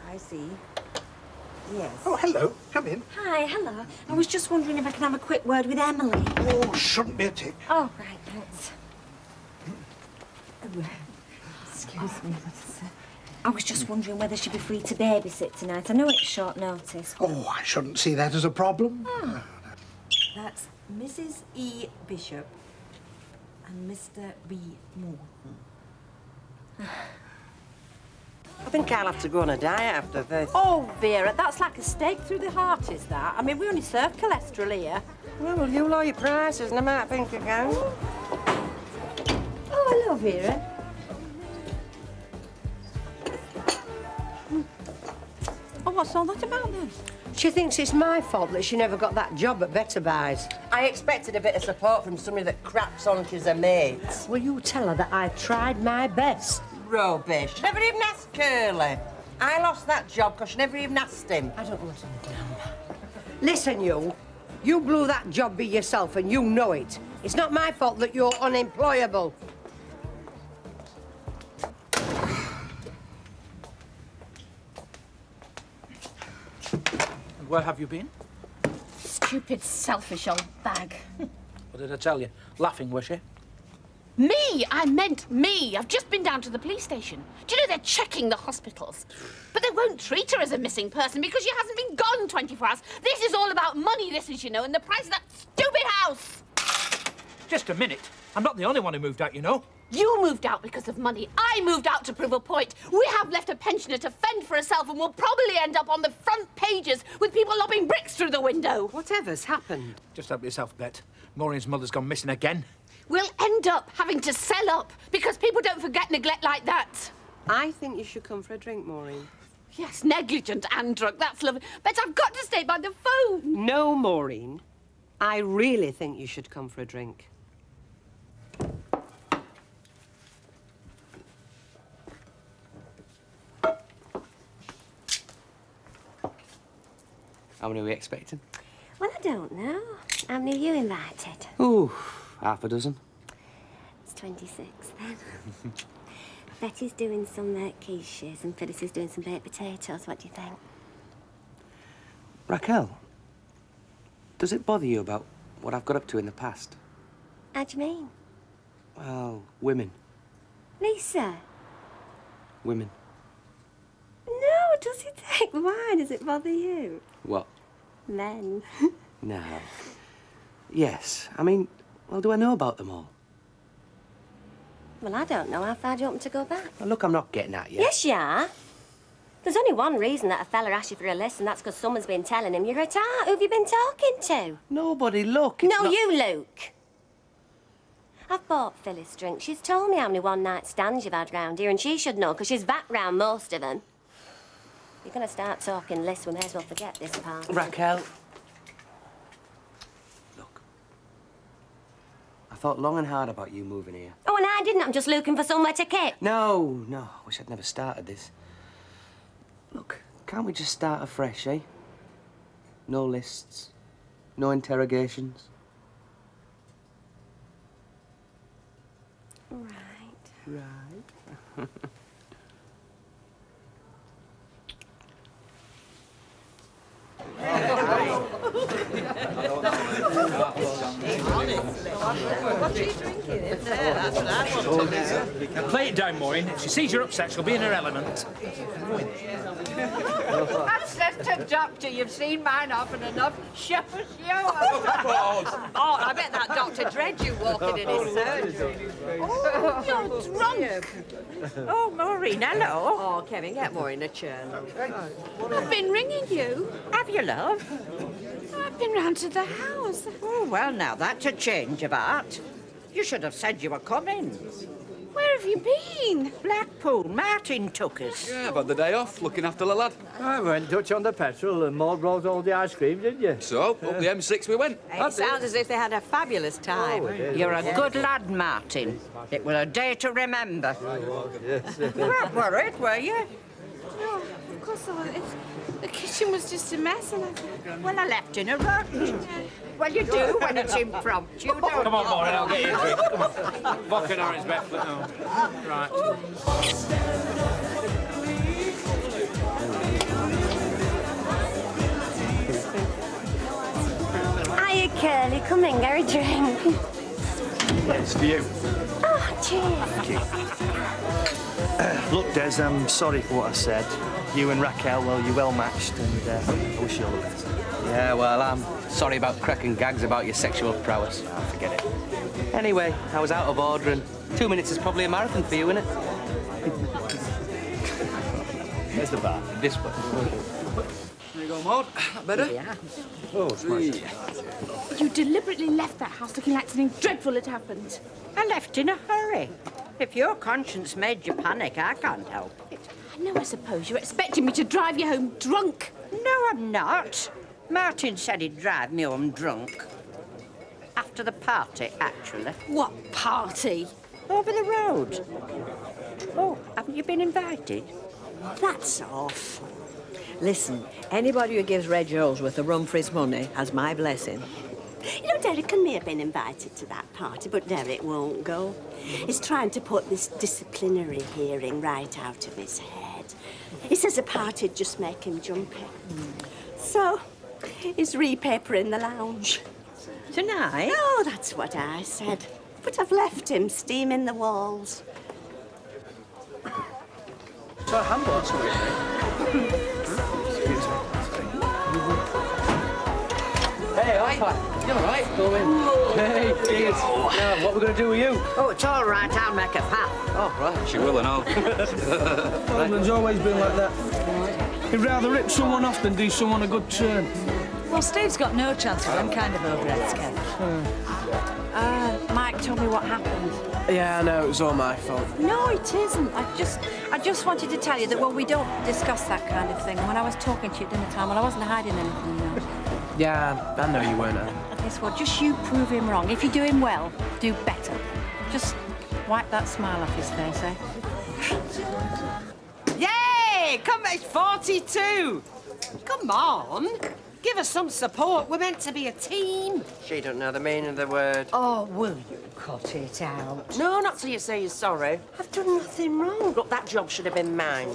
I see. Yes. Oh, hello. Come in. Hi, hello. I was just wondering if I can have a quick word with Emily. Oh, shouldn't be a tick. Oh, right, thanks. Excuse me. I was just wondering whether she'd be free to babysit tonight. I know it's short notice. Oh, I shouldn't see that as a problem. Oh. That's Mrs. E. Bishop and Mr. B. Morton. I think I'll have to go on a diet after this. Oh, Vera, that's like a stake through the heart, is that? I mean, we only serve cholesterol here. Well, you lower your prices and I might think again. Oh, hello, Vera. Oh, what's all that about then? She thinks it's my fault that she never got that job at Better Buys. I expected a bit of support from somebody that craps on she's a mate. Will you tell her that I tried my best? Rubbish. Never even asked Curly. I lost that job because she never even asked him. I don't want anything. Listen, you. You blew that job by yourself and you know it. It's not my fault that you're unemployable. And where have you been? Stupid, selfish old bag. What did I tell you? Laughing, was she? Me? I meant me. I've just been down to the police station. Do you know they're checking the hospitals? But they won't treat her as a missing person because she hasn't been gone 24 hours. This is all about money, this is, you know, and the price of that stupid house. Just a minute. I'm not the only one who moved out, you know. You moved out because of money. I moved out to prove a point. We have left a pensioner to fend for herself and we'll probably end up on the front pages with people lobbing bricks through the window. Whatever's happened? Just help yourself, Bet. Maureen's mother's gone missing again. We'll end up having to sell up because people don't forget neglect like that. I think you should come for a drink, Maureen. Yes, negligent and drunk. That's lovely. But I've got to stay by the phone. No, Maureen. I really think you should come for a drink. How many are we expecting? Well, I don't know. How many have you invited? Ooh, half a dozen. It's 26 then. Betty's doing some quiches and Phyllis is doing some baked potatoes. What do you think? Raquel, does it bother you about what I've got up to in the past? How do you mean? Well, women. Lisa? Women. No, does it take? Why does it bother you? What? Men. No. Yes. I mean, well, do I know about them all? Well, I don't know. How far do you want me to go back? Well, look, I'm not getting at you. Yes, you are. There's only one reason that a fella asked you for a list, and that's because someone's been telling him you're a tart. Who have you been talking to? Nobody, look. No, you, Luke. I've bought Phyllis drinks. She's told me how many one-night stands you've had round here, and she should know, because she's back round most of them. You're going to start talking lists, we may as well forget this part. Raquel. Look. I thought long and hard about you moving here. Oh, and I didn't. I'm just looking for somewhere to kick. No. I wish I'd never started this. Look, can't we just start afresh, eh? No lists. No interrogations. Right. What are you drinking in there? That's what I want to know. Play it down, Maureen. If she sees you're upset, she'll be in her element. I said to doctor, you've seen mine often enough. Show. Oh, I bet that doctor dreads you walking in his surgery. Oh, you're drunk. Oh, Maureen, hello. Oh, Kevin, get Maureen a chair. I've been ringing you. Have you, love? I've been round to the house. Oh, well, now, that's a change of heart. You should have said you were coming. Where have you been? Blackpool. Martin took us. Yeah, I've had the day off, looking after the lad. I went Dutch on the petrol and Maud brought all the ice cream, didn't you? So, up the M6 we went. It sounds as if they had a fabulous time. You're a good lad, Martin. It was a day to remember. You weren't worried, were you? No, of course I wasn't. The kitchen was just a mess and Well, I left in a rush. Well, you do when it's impromptu, don't you? Come on, Maureen, I'll get you a drink. Come on. Vodka and orange backflip now. Right. Hiya, Curly. Come in, get a drink. It's for you. Oh, cheers. Look, Des, I'm sorry for what I said. You and Raquel, well, you're well matched, and I wish you all the best. Yeah, well, I'm sorry about cracking gags about your sexual prowess. Oh, forget it. Anyway, I was out of order, and 2 minutes is probably a marathon for you, innit? Where's the bar? This one. There you go, Maud. Better? Yeah. Oh, smash. you deliberately left that house looking like something dreadful had happened. I left in a hurry. If your conscience made you panic, I can't help it. No, I suppose you're expecting me to drive you home drunk. No, I'm not. Martin said he'd drive me home drunk. After the party, actually. What party? Over the road. Oh, haven't you been invited? That's awful. Listen, anybody who gives Reg Holsworth a run for his money has my blessing. You know, Derek may have been invited to that party, but Derek won't go. He's trying to put this disciplinary hearing right out of his head. He says a party'd just make him jumpy. So, he's repapering the lounge. Tonight? Oh, that's what I said. But I've left him steaming the walls. So a handball, that's what you Hey, Alpine. You all right? Go in. Hey, cheers. Now, what are we going to do with you? Oh, it's all right. I'll make a path. Oh, right. She will and all. Alden's always been like that. He'd rather rip someone off than do someone a good turn. Well, Steve's got no chance with them kind of overheads, Kev. Mike told me what happened. Yeah, I know, it was all my fault. No, it isn't. I just wanted to tell you that, well, we don't discuss that kind of thing. When I was talking to you at dinner time, well, I wasn't hiding anything, you know. Yeah, I know you weren't. Yes, well, just you prove him wrong. If you do him well, do better. Just wipe that smile off his face, eh? Yay! Come, it's 42. Come on. Give us some support. We're meant to be a team. She don't know the meaning of the word. Oh, will you cut it out? No, not till you say you're sorry. I've done nothing wrong. Look, that job should have been mine.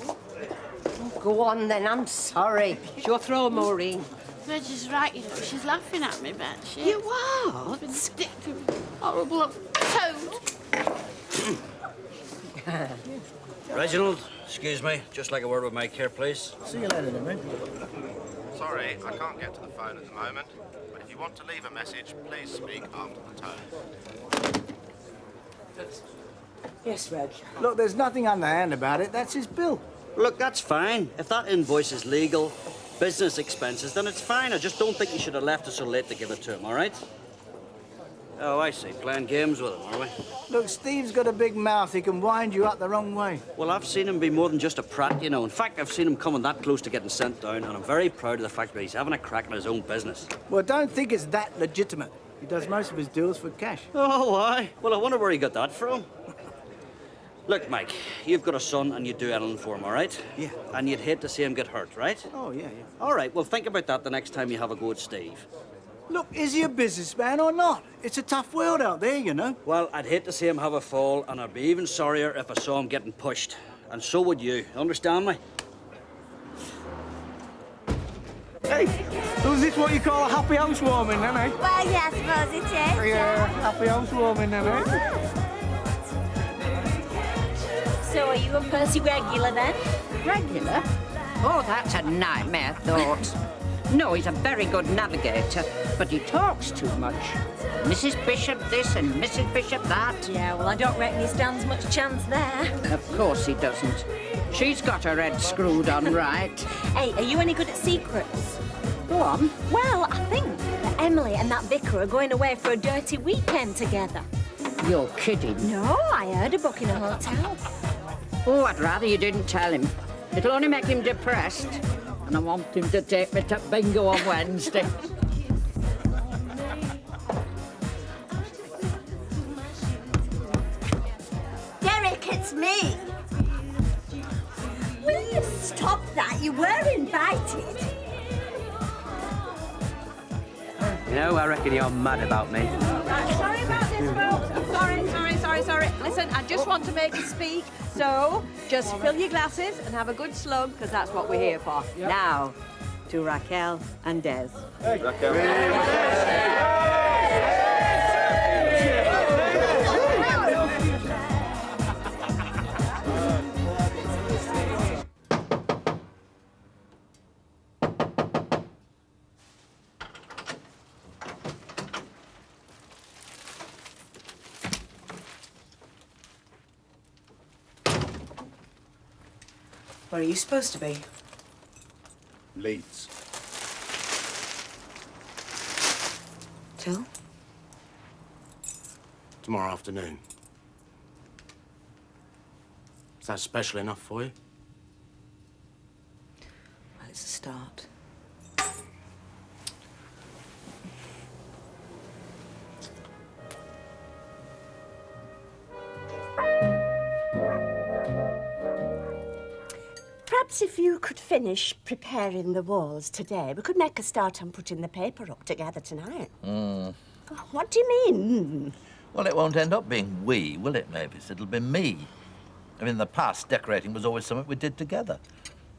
Go on, then. I'm sorry. It's your throw, Maureen. Reg is right, you know. She's laughing at me, but she... You what? Vindictive, horrible toad. Reginald, excuse me. Just like a word with Mike here, please. See you later, then, mate. Sorry, I can't get to the phone at the moment, but if you want to leave a message, please speak after the tone. Yes, Reg. Look, there's nothing underhand about it. That's his bill. Look, that's fine. If that invoice is legal, business expenses, then it's fine. I just don't think you should have left it so late to give it to him, all right? Oh, I see. Playing games with him, are we? Look, Steve's got a big mouth. He can wind you up the wrong way. Well, I've seen him be more than just a prat, you know. In fact, I've seen him coming that close to getting sent down, and I'm very proud of the fact that he's having a crack at his own business. Well, don't think it's that legitimate. He does most of his deals for cash. Oh, why? Well, I wonder where he got that from. Look, Mike, you've got a son and you'd do anything for him, all right? Yeah. And you'd hate to see him get hurt, right? Oh, yeah. All right, well, think about that the next time you have a go at Steve. Look, is he a businessman or not? It's a tough world out there, you know. Well, I'd hate to see him have a fall, and I'd be even sorrier if I saw him getting pushed. And so would you. Understand me? Hey, is this what you call a happy housewarming, then, eh? Well, yeah, I suppose it is. Yeah, happy housewarming, then, eh? So are you a Percy regular, then? Regular? Oh, that's a nightmare thought. No, he's a very good navigator, but he talks too much. Mrs. Bishop this and Mrs. Bishop that. Yeah, well, I don't reckon he stands much chance there. Of course he doesn't. She's got her head screwed on right. Hey, are you any good at secrets? Go on. Well, I think that Emily and that vicar are going away for a dirty weekend together. You're kidding. No, I heard a book in a hotel. Oh, I'd rather you didn't tell him. It'll only make him depressed. And I want him to take me to bingo on Wednesday. Derek, it's me. Will you stop that? You were invited. You know, I reckon you're mad about me. Sorry about this, folks. Sorry. Listen, I just want to make you speak, so just fill your glasses and have a good slug, because that's what we're here for. Now, to Raquel and Des. Hey. Raquel. Where are you supposed to be? Leeds. Till? Tomorrow afternoon. Is that special enough for you? Well, it's a start. Perhaps if you could finish preparing the walls today, we could make a start on putting the paper up together tonight. What do you mean? Well, it won't end up being we, will it, Mavis? It'll be me. I mean, in the past, decorating was always something we did together.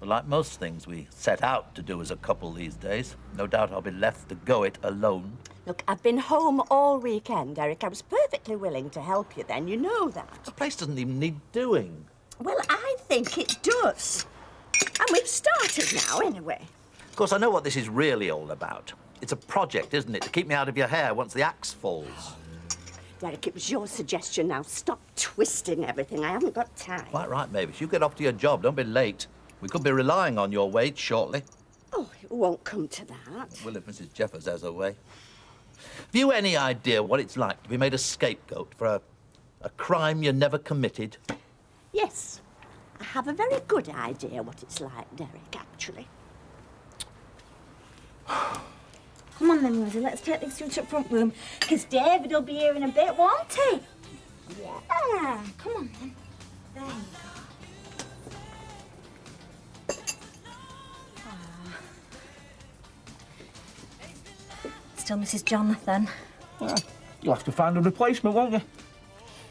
But like most things we set out to do as a couple these days, no doubt I'll be left to go it alone. Look, I've been home all weekend, Eric. I was perfectly willing to help you then, you know that. The place doesn't even need doing. Well, I think it does. And we've started now, anyway. Of course, I know what this is really all about. It's a project, isn't it, to keep me out of your hair once the axe falls. Derek, it was your suggestion now. Stop twisting everything. I haven't got time. Quite right, Mavis. You get off to your job. Don't be late. We could be relying on your wage shortly. Oh, it won't come to that. Well, if Mrs. Jeffers has her way. Have you any idea what it's like to be made a scapegoat for a crime you never committed? Yes. I have a very good idea what it's like, Derek, actually. Come on then, Rosie, let's take this to the front room, because David will be here in a bit, won't he? Yeah, come on then. There you go. Still Mrs. Jonathan. Well, you'll have to find a replacement, won't you?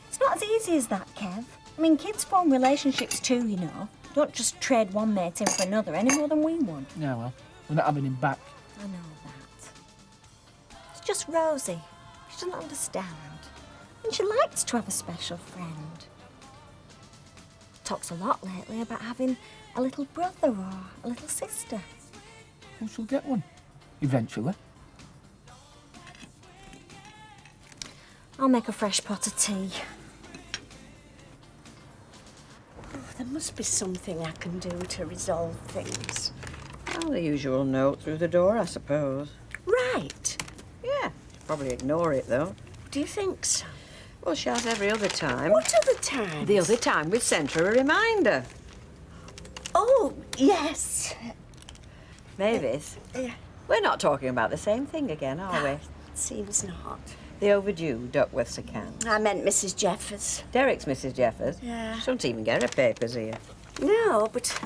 It's not as easy as that, Kev. I mean, kids form relationships too, you know. Don't just trade one mate in for another any more than we would. Yeah, well, we're not having him back. I know that. It's just Rosie. She doesn't understand. And she likes to have a special friend. Talks a lot lately about having a little brother or a little sister. Well, she'll get one. Eventually. I'll make a fresh pot of tea. Oh, there must be something I can do to resolve things. Well, the usual note through the door, I suppose. Right. Yeah, she'll probably ignore it, though. Do you think so? Well, she has every other time. What other time? The other time we sent her a reminder. Oh, yes. Mavis, Yeah. we're not talking about the same thing again, are we? Seems not. The overdue Duckworth's account. I meant Mrs. Jeffers. Derek's Mrs. Jeffers. Yeah. She don't even get her papers here. No, but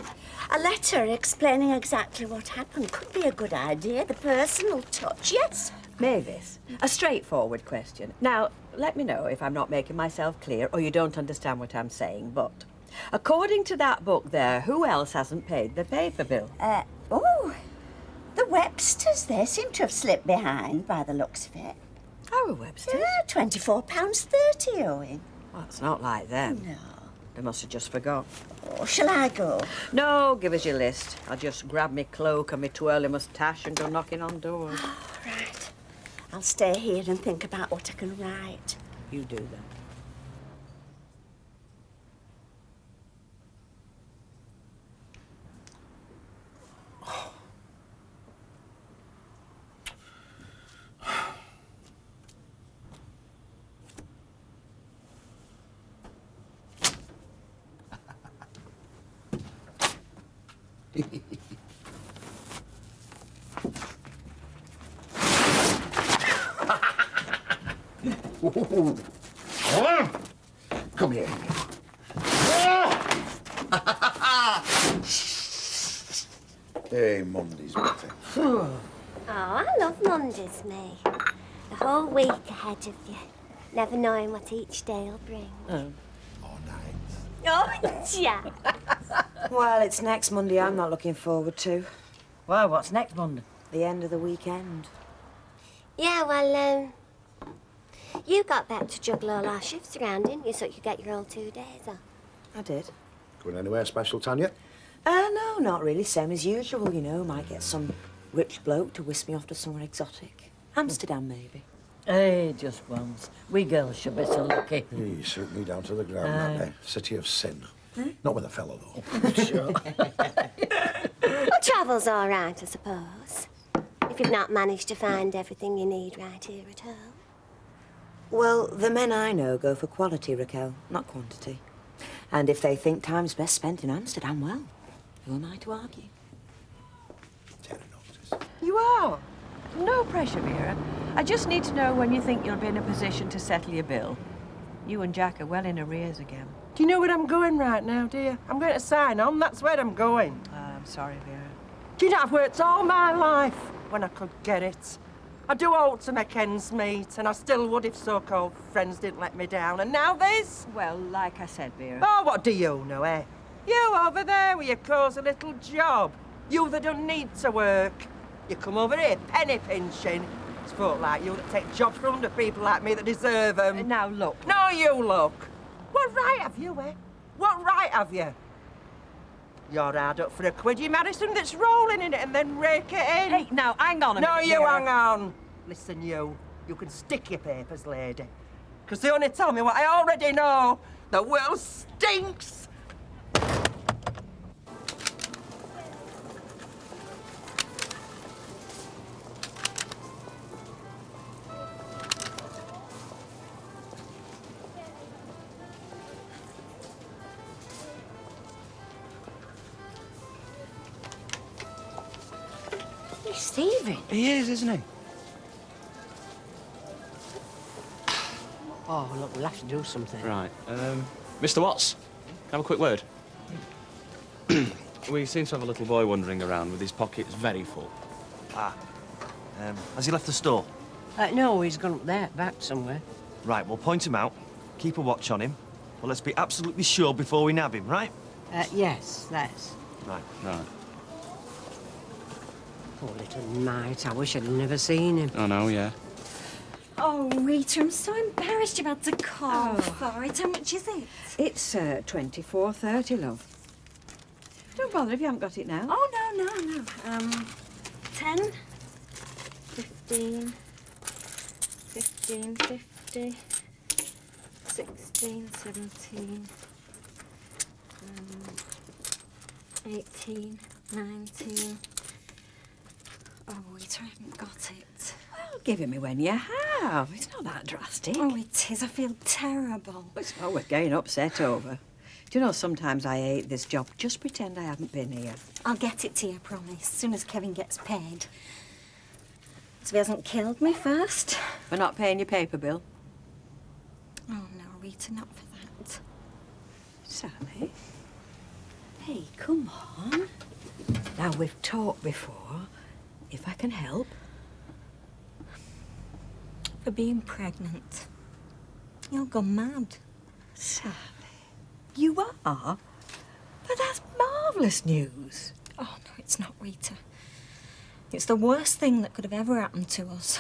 a letter explaining exactly what happened could be a good idea. The personal touch, yes. Mavis, a straightforward question. Now, let me know if I'm not making myself clear or you don't understand what I'm saying, but according to that book there, who else hasn't paid the paper bill? The Websters, they seem to have slipped behind by the looks of it. Our Websters? Yeah, £24.30 owing. Well, it's not like them. No. They must have just forgot. Oh, shall I go? No, give us your list. I'll just grab me cloak and me twirly moustache and go knocking on doors. Right. I'll stay here and think about what I can write. You do that. Come here. Hey, Monday's better. Oh, I love Mondays, me. The whole week ahead of you, never knowing what each day will bring. Oh. Oh, yeah. Well, it's next Monday I'm not looking forward to. Well, what's next Monday? The end of the weekend. Yeah, well, you got back to juggle all our shifts around, didn't you, so you could get your whole 2 days off? I did. Going anywhere special, Tanya? No, not really. Same as usual, you know. Might get some rich bloke to whisk me off to somewhere exotic. Amsterdam, maybe. Hey, just once. We girls should be so lucky. You suit me down to the ground, that day. City of sin. Not with a fellow, though. Sure. Well, travel's all right, I suppose. If you've not managed to find everything you need right here at home. Well, the men I know go for quality, Raquel, not quantity. And if they think time's best spent in Amsterdam, well, who am I to argue? You are. No pressure, Vera. I just need to know when you think you'll be in a position to settle your bill. You and Jack are well in arrears again. Do you know where I'm going right now, dear? I'm going to sign on. That's where I'm going. I'm sorry, Vera. Do you know, I've worked all my life when I could get it. I do hope to make ends meet, and I still would if so-called friends didn't let me down. And now this? Well, like I said, Vera. Oh, what do you know, eh? You over there with your cosy little job. You that don't need to work. You come over here penny pinching. It's folk like you that take jobs from under people like me that deserve them. Now, look. No, you look. What right have you, eh? What right have you? You're hard up for a quid. You marry something that's rolling in it and then rake it in. Hey, now, hang on a minute, No, you Vera. hang on. Listen, you can stick your papers, lady. Because they only tell me what I already know. The world stinks. Stephen. He is, isn't he? Oh, look, we'll have to do something. Right. Mr. Watts, can I have a quick word? We seem to have a little boy wandering around with his pockets very full. Ah. Has he left the store? No, he's gone up there, back somewhere. Right, we'll point him out, keep a watch on him. But let's be absolutely sure before we nab him, right? Yes, that's... Right. Right. Poor little mite. I wish I'd never seen him. I know, yeah. Oh, Rita, I'm so embarrassed you had to call for it. How much is it? It's $24.30, love. Don't bother if you haven't got it now. Oh, no. 10, 15, 50, 16, 17, 18, 19... Oh, Rita, I haven't got it. Well, give it me when you have. It's not that drastic. Oh, it is. I feel terrible. It's not worth getting upset over. Do you know, sometimes I hate this job. Just pretend I haven't been here. I'll get it to you, I promise, as soon as Kevin gets paid. So he hasn't killed me first. We're not paying your paper bill. Oh, no, Rita, not for that. Sally? Hey, come on. Now, we've talked before. If I can help. For being pregnant. You'll go mad. Sally, you are? But that's marvellous news. Oh, no, it's not, Rita. It's the worst thing that could have ever happened to us.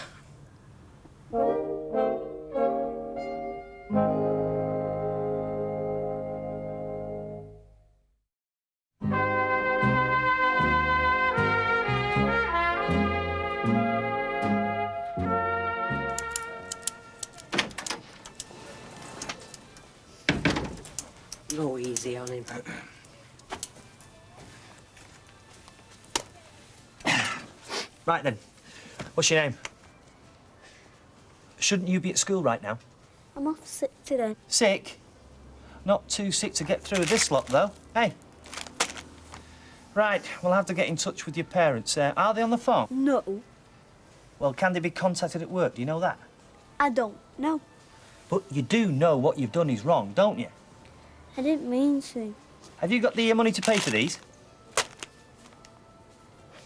Go easy on him. Right then. What's your name? Shouldn't you be at school right now? I'm off sick today. Sick? Not too sick to get through this lot, though. Hey. Right, we'll have to get in touch with your parents. Are they on the phone? No, Well, can they be contacted at work? Do you know that? I don't know. But you do know what you've done is wrong, don't you? I didn't mean to. Have you got the money to pay for these?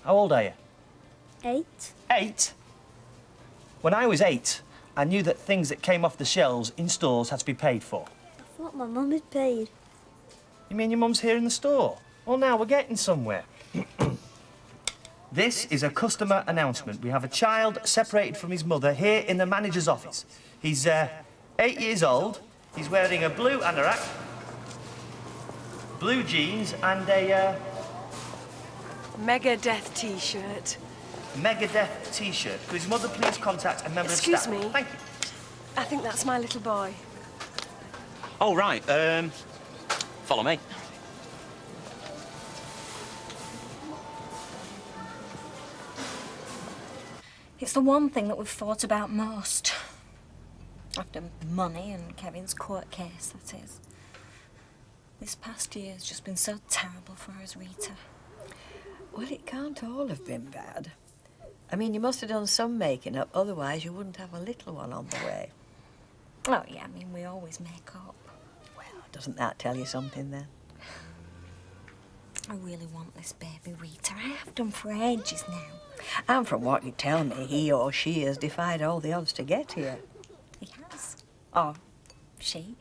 How old are you? 8. 8? When I was 8, I knew that things that came off the shelves in stores had to be paid for. I thought my mum had paid. You mean your mum's here in the store? Well, now we're getting somewhere. This is a customer announcement. We have a child separated from his mother here in the manager's office. He's 8 years old. He's wearing a blue anorak, blue jeans and a Megadeth T-shirt. Megadeth T-shirt. Could his mother please contact a member Excuse of staff? me. Thank you. I think that's my little boy. Oh, right. Follow me. It's the one thing that we've thought about most. After money and Kevin's court case, that is. This past year has just been so terrible for us, Rita. Well, it can't all have been bad. I mean, you must have done some making up, otherwise you wouldn't have a little one on the way. Oh, yeah, I mean, we always make up. Well, doesn't that tell you something, then? I really want this baby, Rita. I have done for ages now. And from what you tell me, he or she has defied all the odds to get here. He has. Or she.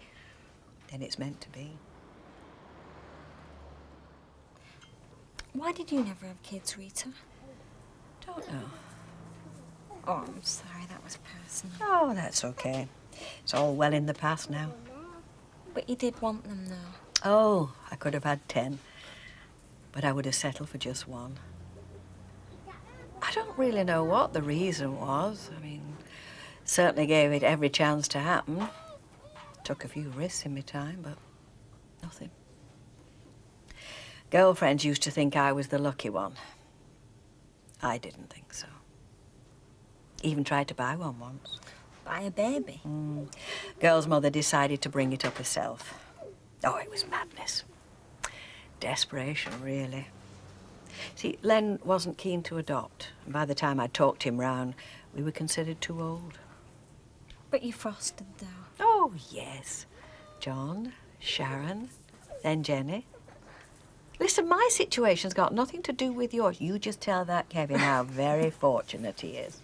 Then it's meant to be. Why did you never have kids, Rita? Don't know. Oh, I'm sorry, that was personal. Oh, that's okay. It's all well in the past now. But you did want them, though. Oh, I could have had 10. But I would have settled for just 1. I don't really know what the reason was. I mean, certainly gave it every chance to happen. Took a few risks in my time, but nothing. Girlfriends used to think I was the lucky one. I didn't think so. Even tried to buy one once. Buy a baby? Girl's mother decided to bring it up herself. Oh, it was madness. Desperation, really. See, Len wasn't keen to adopt. And by the time I talked him round, we were considered too old. But you fostered, though. Oh, yes. John, Sharon, then Jenny. Listen, my situation's got nothing to do with yours. You just tell that Kevin how very fortunate he is.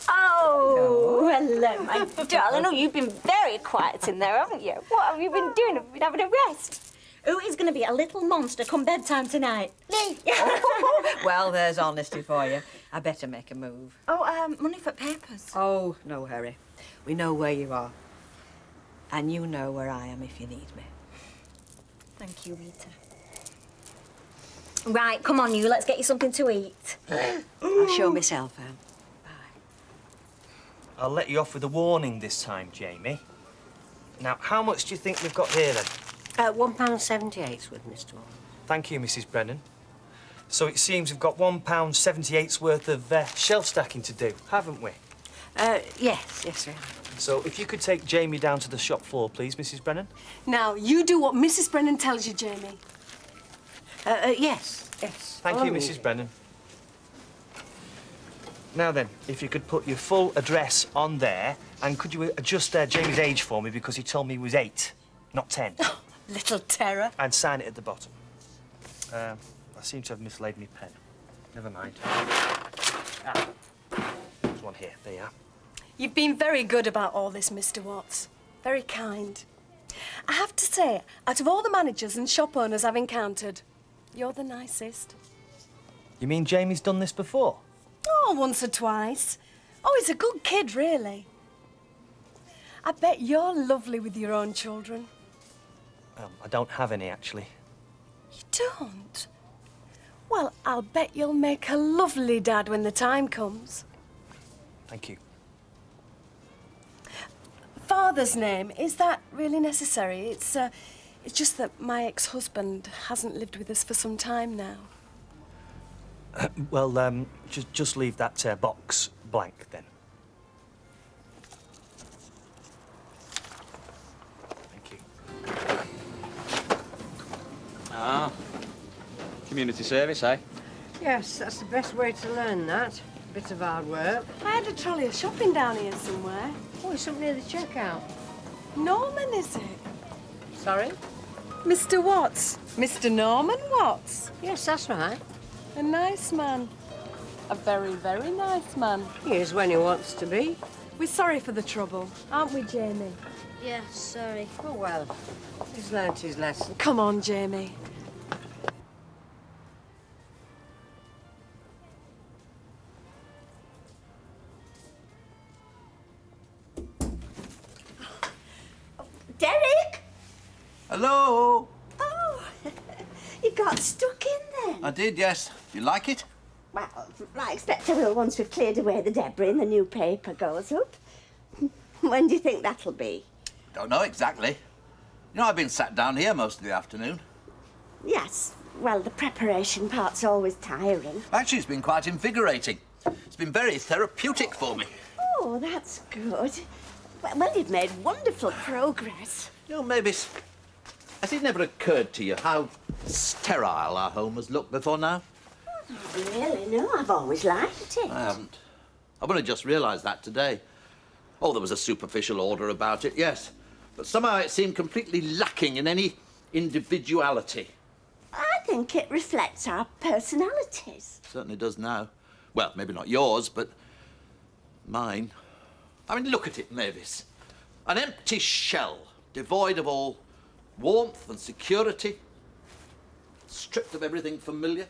Oh, hello, my darling. Oh, you've been very quiet in there, haven't you? What have you been doing? Have you been having a rest? Who is going to be a little monster come bedtime tonight? Me. Well, there's honesty for you. I better make a move. Oh, money for papers. Oh, no hurry. We know where you are. And you know where I am if you need me. Thank you, Rita. Right, come on, you. Let's get you something to eat. I'll show myself out. I'll let you off with a warning this time, Jamie. Now, how much do you think we've got here, then? £1.78 with Mr. Warren. Thank you, Mrs. Brennan. So it seems we've got £1.78's worth of shelf stacking to do, haven't we? Yes, we have. So if you could take Jamie down to the shop floor, please, Mrs. Brennan. Now, you do what Mrs. Brennan tells you, Jamie. Yes. Thank you, Mrs. Brennan. Now then, if you could put your full address on there, and could you adjust Jamie's age for me, because he told me he was 8, not 10. Little terror. And sign it at the bottom. I seem to have mislaid my pen. Never mind. Ah, there's one here. There you are. You've been very good about all this, Mr. Watts. Very kind. I have to say, out of all the managers and shop owners I've encountered, you're the nicest. You mean Jamie's done this before? Oh, once or twice. Oh, he's a good kid, really. I bet you're lovely with your own children. I don't have any, actually. You don't? Well, I'll bet you'll make a lovely dad when the time comes. Thank you. Father's name, is that really necessary? It's just that my ex-husband hasn't lived with us for some time now. Well, just leave that box blank, then. Thank you. Ah. Community service, eh? Yes, that's the best way to learn that. Bit of hard work. I had a trolley of shopping down here somewhere. Oh, it's up near the checkout. Norman, is it? Sorry? Mr. Watts. Mr. Norman Watts. Yes, that's right. A nice man. A very, very nice man. He is when he wants to be. We're sorry for the trouble, aren't we, Jamie? Yes, sorry. Oh, well, he's learnt his lesson. Come on, Jamie. Derek! Hello? Oh, you got stuck in then? I did, yes. You like it? Well, I expect I will once we've cleared away the debris and the new paper goes up. When do you think that'll be? Don't know exactly. You know, I've been sat down here most of the afternoon. Yes, well, the preparation part's always tiring. Actually, it's been quite invigorating. It's been very therapeutic for me. Oh, that's good. Well, you've made wonderful progress. You know, Mavis, has it never occurred to you how sterile our home has looked before now? Not really, no. I've always liked it. I haven't. I've only just realised that today. Oh, there was a superficial order about it, yes. But somehow it seemed completely lacking in any individuality. I think it reflects our personalities. Certainly does now. Well, maybe not yours, but mine. I mean, look at it, Mavis. An empty shell, devoid of all warmth and security, stripped of everything familiar,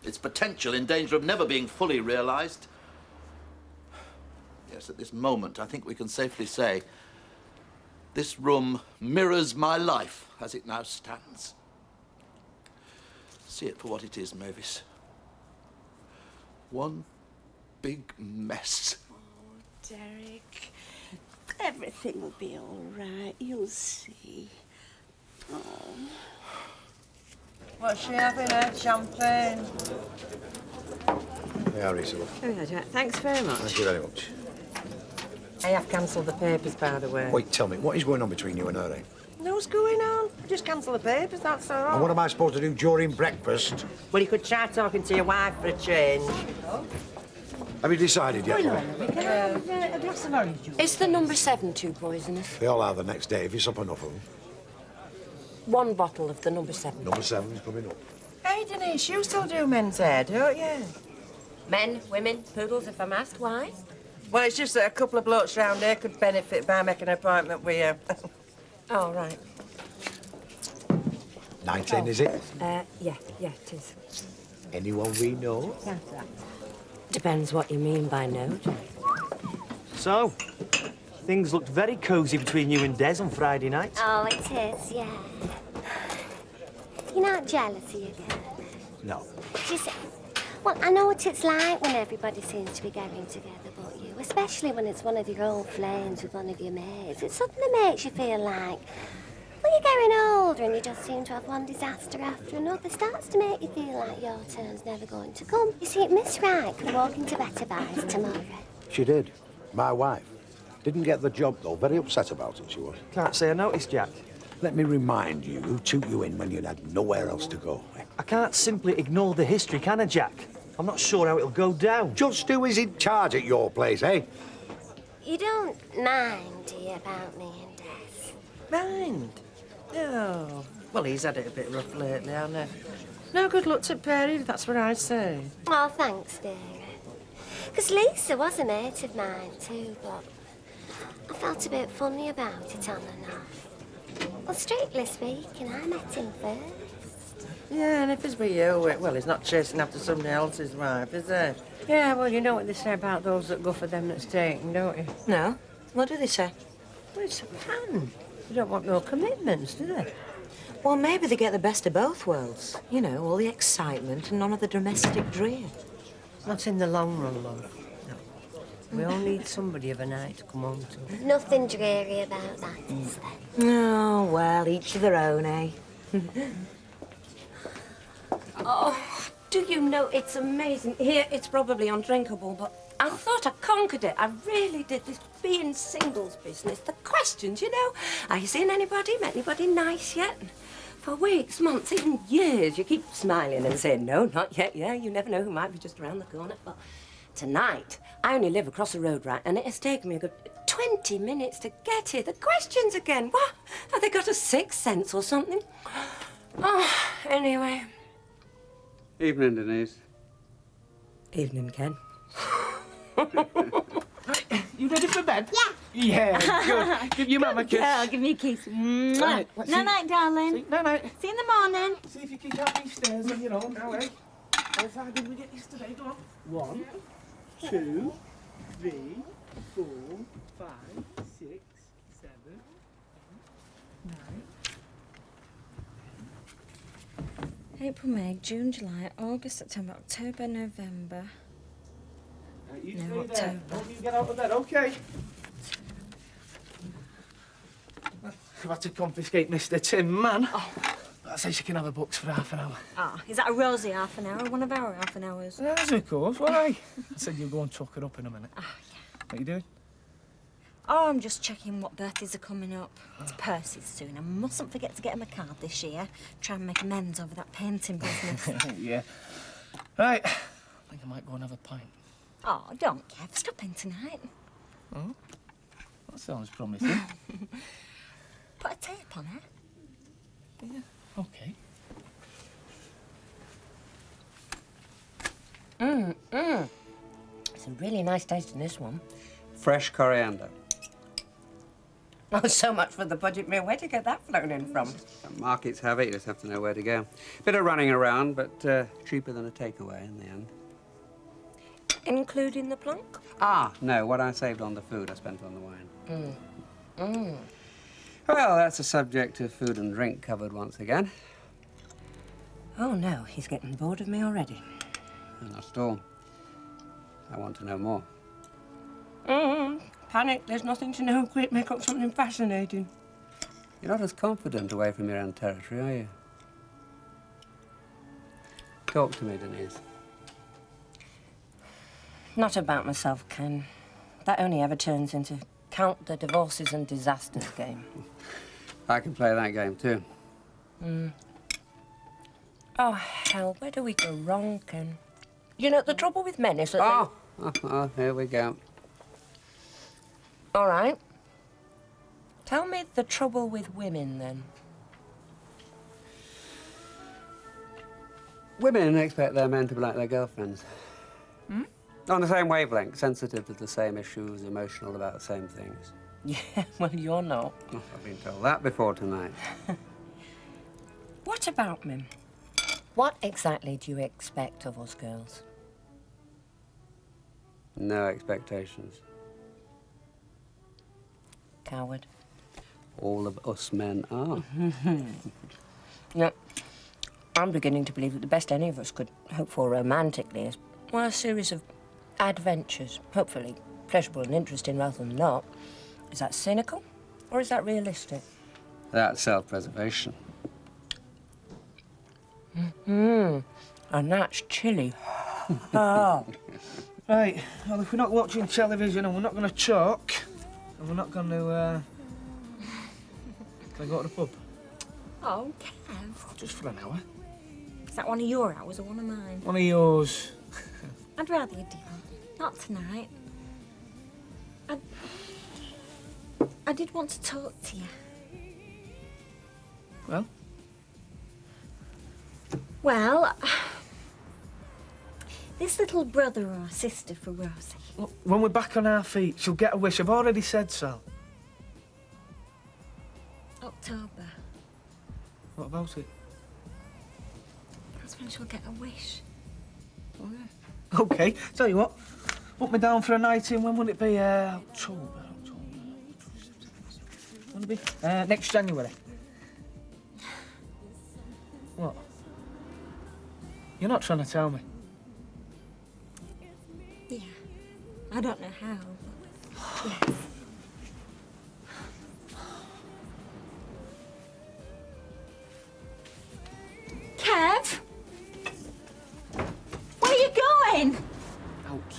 its potential in danger of never being fully realised. Yes, at this moment, I think we can safely say this room mirrors my life as it now stands. See it for what it is, Mavis. One big mess. Derek, everything will be all right. You'll see. Oh. What's she having, eh? Champagne? Yeah, Risa. Oh, yeah, Jack. Thanks very much. Thank you very much. I have cancelled the papers, by the way. Wait, tell me, what is going on between you and her, eh? What's going on? Just cancel the papers, that's all. And what am I supposed to do during breakfast? Well, you could try talking to your wife for a change. Have you decided yet? Can I have a glass of orange juice? Is the number 7 too poisonous? They all are the next day if you sup enough of them. 1 bottle of the number 7. Number 7's coming up. Hey, Denise, you still do men's hair, don't you? Men, women, poodles, if I'm asked. Why? Well, it's just that a couple of blokes round here could benefit by making an appointment with you. Oh, right. 19, is it? Yeah, it is. Anyone we know? Depends what you mean by no. So, things looked very cosy between you and Des on Friday night. Oh, it is, yeah. You're not jealous, are you, Kurt? No. Just, well, I know what it's like when everybody seems to be getting together but you, especially when it's one of your old flames with one of your mates. It suddenly makes you feel like, well, you're getting older and you just seem to have one disaster after another. Starts to make you feel like your turn's never going to come. You see, Miss Wright could walk into better buys tomorrow. She did. My wife. Didn't get the job, though. Very upset about it, she was. Can't say I noticed, Jack. Let me remind you who took you in when you had nowhere else to go. I can't simply ignore the history, can I, Jack? I'm not sure how it'll go down. Just who is in charge at your place, eh? You don't mind, do you, about me and Des? Mind? Oh. Well, he's had it a bit rough lately, hasn't he? No good luck to Perry, that's what I say. Oh, thanks, dear. Because Lisa was a mate of mine too, but I felt a bit funny about it on and off. Well, strictly speaking, I met him first. Yeah, and if it's with you, well, he's not chasing after somebody else's wife, is he? Yeah, well, you know what they say about those that go for them that's taken, don't you? No. What do they say? Well, it's a plan. They don't want no commitments, do they? Well, maybe they get the best of both worlds. You know, all the excitement and none of the domestic drear. Not in the long run, love. No. We all need somebody of a night to come home to. Nothing dreary about that, is there? Oh, well, each to their own, eh? Oh, do you know, it's amazing. Here, it's probably undrinkable, but I thought I conquered it. I really did. This being singles business, the questions, you know. Are you seeing anybody? Met anybody nice yet? For weeks, months, even years, you keep smiling and saying, no, not yet, yeah, you never know who might be just around the corner. But tonight, I only live across the road, right, and it has taken me a good 20 minutes to get here. The questions again. What? Have they got a sixth sense or something? Oh, anyway. Evening, Denise. Evening, Ken. You ready for bed? Yeah. Yeah, good. Give your mum a kiss. Girl, give me a kiss. Right, let's see. Night, darling. Night. See you in the morning. See if you can count these stairs on your own now, eh? How far did we get yesterday? Go on. 1, 2, 3, 4, 5, 6, 7, 8, 9. April, May, June, July, August, September, October, November. You No, stay there. October. Don't you get out of bed, okay? I've had to confiscate Mr. Tin Man. Oh. But I say she can have her books for half an hour. Ah, is that a rosy half an hour or one of our half an hours? Yes, of course. Why? I said you'll go and tuck her up in a minute. Oh, yeah. What are you doing? Oh, I'm just checking what birthdays are coming up. It's Percy's soon. I mustn't forget to get him a card this year. Try and make amends over that painting business. Yeah. Right. I think I might go and have a pint. Oh, don't, Kev. Stop in tonight. Oh? That sounds promising. Put a tape on it. Yeah, okay. It's a really nice taste in this one. Fresh coriander. Oh, so much for the budget meal. Where'd you get that flown in from? Markets have it, you just have to know where to go. Bit of running around, but cheaper than a takeaway in the end. Including the plunk? Ah, no, what I saved on the food I spent on the wine. Mm. Well, that's a subject of food and drink covered once again. Oh, no, he's getting bored of me already. Not at all. I want to know more. Panic, there's nothing to know. Quick, make up something fascinating. You're not as confident away from your own territory, are you? Talk to me, Denise. Not about myself, Ken. That only ever turns into count the divorces and disasters game. I can play that game, too. Oh, hell, where do we go wrong, Ken? You know, the trouble with men is that Oh, here we go. All right. Tell me the trouble with women, then. Women expect their men to be like their girlfriends. Hmm? On the same wavelength, sensitive to the same issues, emotional about the same things. Yeah, well, you're not. Oh, I've been told that before tonight. What about men? What exactly do you expect of us girls? No expectations. Coward. All of us men are. No, I'm beginning to believe that the best any of us could hope for romantically is, well, a series of adventures, hopefully pleasurable and interesting rather than not. Is that cynical, or is that realistic? That's self-preservation. And that's chilly. Oh. Right, well, if we're not watching television and we're not going to talk, and we're not going to, can I go to the pub? Oh, Kev. Just for an hour. Is that one of your hours or one of mine? One of yours. I'd rather you didn't. Not tonight. I did want to talk to you. Well? Well, this little brother or sister for Rosie. Look, when we're back on our feet, she'll get a wish. I've already said so. October. What about it? That's when she'll get a wish. Oh, yeah. OK, tell you what. Put me down for a night in. When will it be? October. When will it be? Next January. What? You're not trying to tell me? Yeah. I don't know how, but yes. Kev? Where are you going? Out.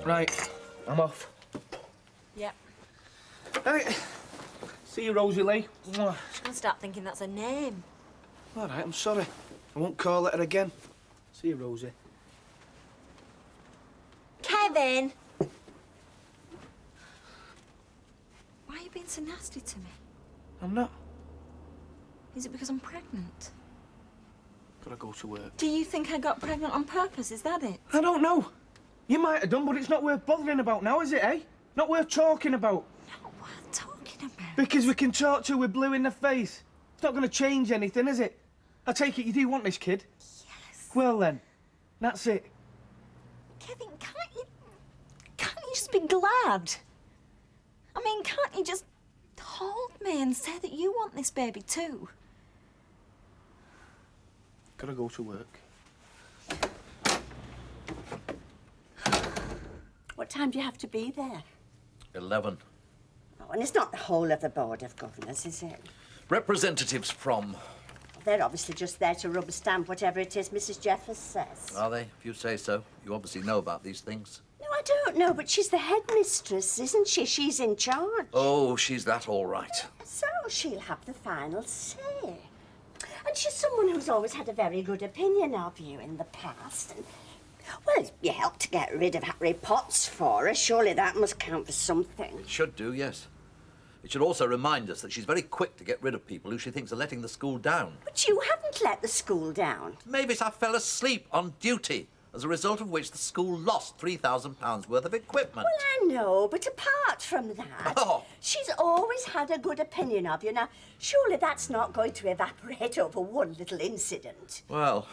Right, I'm off. Yep. Hey, see you, Rosie Lee. Mwah. I'll start thinking that's a name. All right, I'm sorry. I won't call it her again. See you, Rosie. Kevin! Why are you being so nasty to me? I'm not. Is it because I'm pregnant? Gotta go to work. Do you think I got pregnant on purpose? Is that it? I don't know. You might have done, but it's not worth bothering about now, is it, eh? Not worth talking about. Not worth talking about. Because we can talk to her with blue in the face. It's not going to change anything, is it? I take it you do want this kid? Yes. Well, then. That's it. Kevin, can't you just be glad? I mean, can't you just hold me and say that you want this baby too? Gotta go to work. What time do you have to be there? 11. Oh, and it's not the whole of the Board of Governors, is it? Representatives from... They're obviously just there to rubber stamp whatever it is Mrs. Jeffers says. Are they? If you say so. You obviously know about these things. No, I don't know, but she's the headmistress, isn't she? She's in charge. Oh, she's that all right. So she'll have the final say. And she's someone who's always had a very good opinion of you in the past. And, well, you helped to get rid of Harry Potts for her. Surely that must count for something. It should do, yes. It should also remind us that she's very quick to get rid of people who she thinks are letting the school down. But you haven't let the school down. Maybe I fell asleep on duty, as a result of which the school lost £3,000 worth of equipment. Well, I know, but apart from that, she's always had a good opinion of you. Now, surely that's not going to evaporate over one little incident. Well,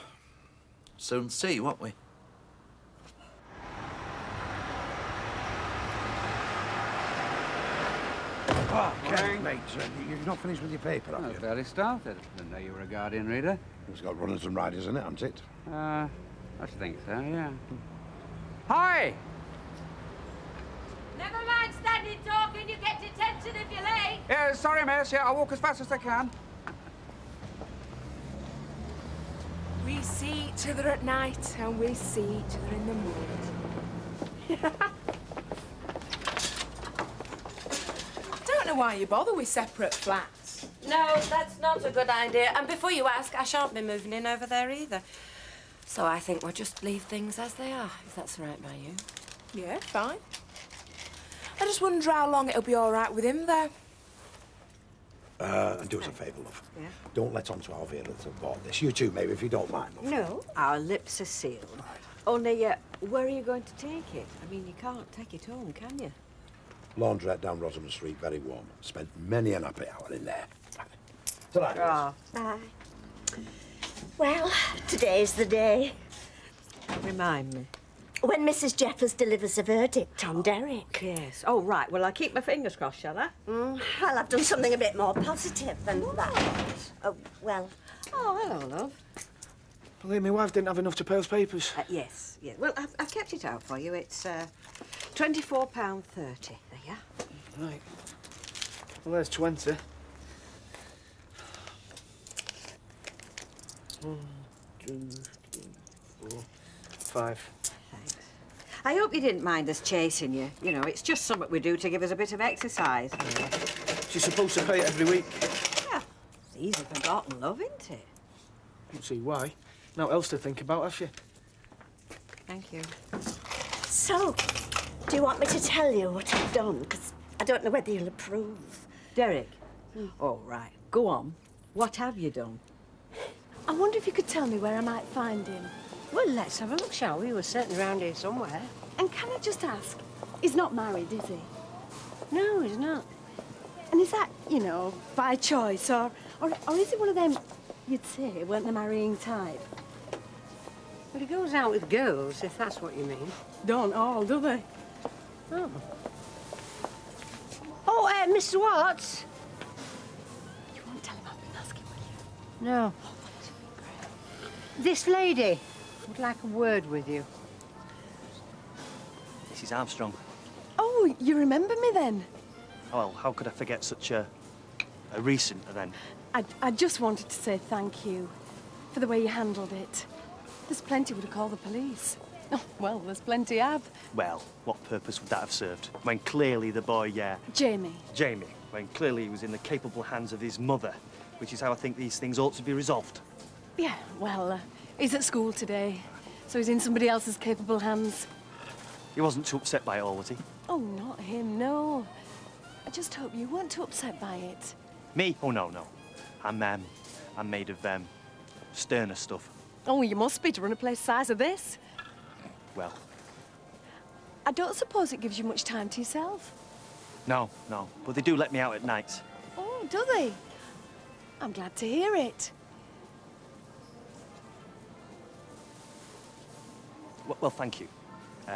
soon see, won't we? Oh, Ken, mate, you've not finished with your paper, have you? Barely started. Didn't know you were a Guardian reader. It's got runners and riders in it, hasn't it? I think so, yeah. Hi! Never mind standing talking, you get detention if you're late. Yeah, sorry, miss. Yeah, I'll walk as fast as I can. We see each other at night and we see each other in the morning. Don't know why you bother with separate flats. No, that's not a good idea. And before you ask, I shan't be moving in over there either. So I think we'll just leave things as they are, if that's all right by you. Yeah, fine. I just wonder how long it'll be all right with him, though. And do us a favour, love. Yeah? Don't let on to Alvia that I've bought this. You too, maybe, if you don't mind, love. No, our lips are sealed. Only, where are you going to take it? I mean, you can't take it home, can you? Laundrette down Rosamond Street, very warm. Spent many an happy hour in there. Ta-ra, girls. Bye. Well, today's the day. Remind me. When Mrs. Jeffers delivers a verdict on Derek. Yes. Oh, right. Well, I'll keep my fingers crossed, shall I? Well, I've done something a bit more positive than that. Oh, well... Oh, hello, love. Believe me, wife didn't have enough to pay us papers. Yes, yeah. Well, I've kept it out for you. It's £24.30. There you are. Right. Well, there's 20. 1, 2, 3, 4, 5. Thanks. I hope you didn't mind us chasing you. You know, it's just something we do to give us a bit of exercise. Yeah. She's supposed to pay it every week. Yeah. It's easy forgotten, love, isn't it? I don't see why. Now else to think about, has she? Thank you. So, do you want me to tell you what I've done? Because I don't know whether you'll approve. Derek? Oh, right. Go on. What have you done? I wonder if you could tell me where I might find him. Well, let's have a look, shall we? We're certainly around here somewhere. And can I just ask, he's not married, is he? No, he's not. And is that, you know, by choice, or is it one of them you'd say weren't the marrying type? Well, he goes out with girls, if that's what you mean. Don't all, do they? Oh. Oh, Mr. Watts. You won't tell him I've been asking, will you? No. Oh, that'd be great. This lady would like a word with you. Mrs. Armstrong. Oh, you remember me then? Well, how could I forget such a recent event? I just wanted to say thank you for the way you handled it. There's plenty would have called the police. Oh, well, there's plenty have. Well, what purpose would that have served? When clearly the boy, Jamie. Jamie, when clearly he was in the capable hands of his mother, which is how I think these things ought to be resolved. Yeah, well, he's at school today, so he's in somebody else's capable hands. He wasn't too upset by it all, was he? Oh, not him, no. I just hope you weren't too upset by it. Me? Oh, no, no. I'm made of, sterner stuff. Oh, you must be to run a place the size of this. Well, I don't suppose it gives you much time to yourself. no, but they do let me out at nights. Oh, do they? I'm glad to hear it. Well, thank you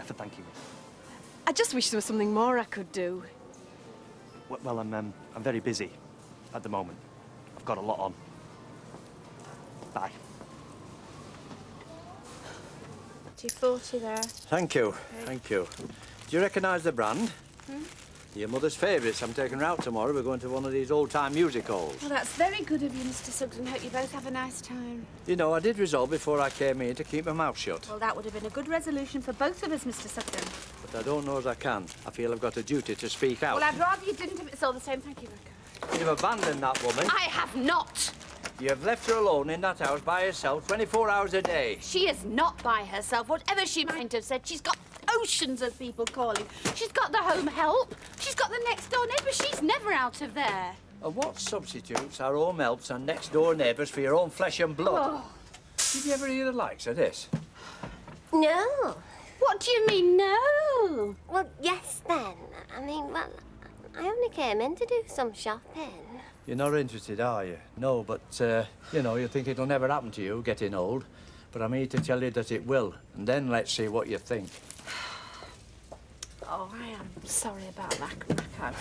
for thanking me. I just wish there was something more I could do. Well, I'm very busy at the moment. I've got a lot on. Bye. $2.40 there. Thank you, thank you. Do you recognise the brand? Your mother's favourites. I'm taking her out tomorrow. We're going to one of these old-time music halls. Well, that's very good of you, Mr. Sugden. Hope you both have a nice time. You know, I did resolve before I came here to keep my mouth shut. Well, that would have been a good resolution for both of us, Mr. Sugden. But I don't know as I can. I feel I've got a duty to speak out. Well, I'd rather you didn't if it's all the same. Thank you, Rebecca. You've abandoned that woman. I have not. You've left her alone in that house by herself 24 hours a day. She is not by herself. Whatever she might have said, she's got oceans of people calling. She's got the home help. She's got the next door neighbour. She's never out of there. And what substitutes our home helps and next-door neighbours for your own flesh and blood? Oh. Did you ever hear the likes of this? No. What do you mean, no? Well, yes, then. I mean, well, I only came in to do some shopping. You're not interested, are you? No, but, you know, you think it'll never happen to you, getting old. But I'm here to tell you that it will. And then let's see what you think. Oh, I am sorry about that, Rebecca.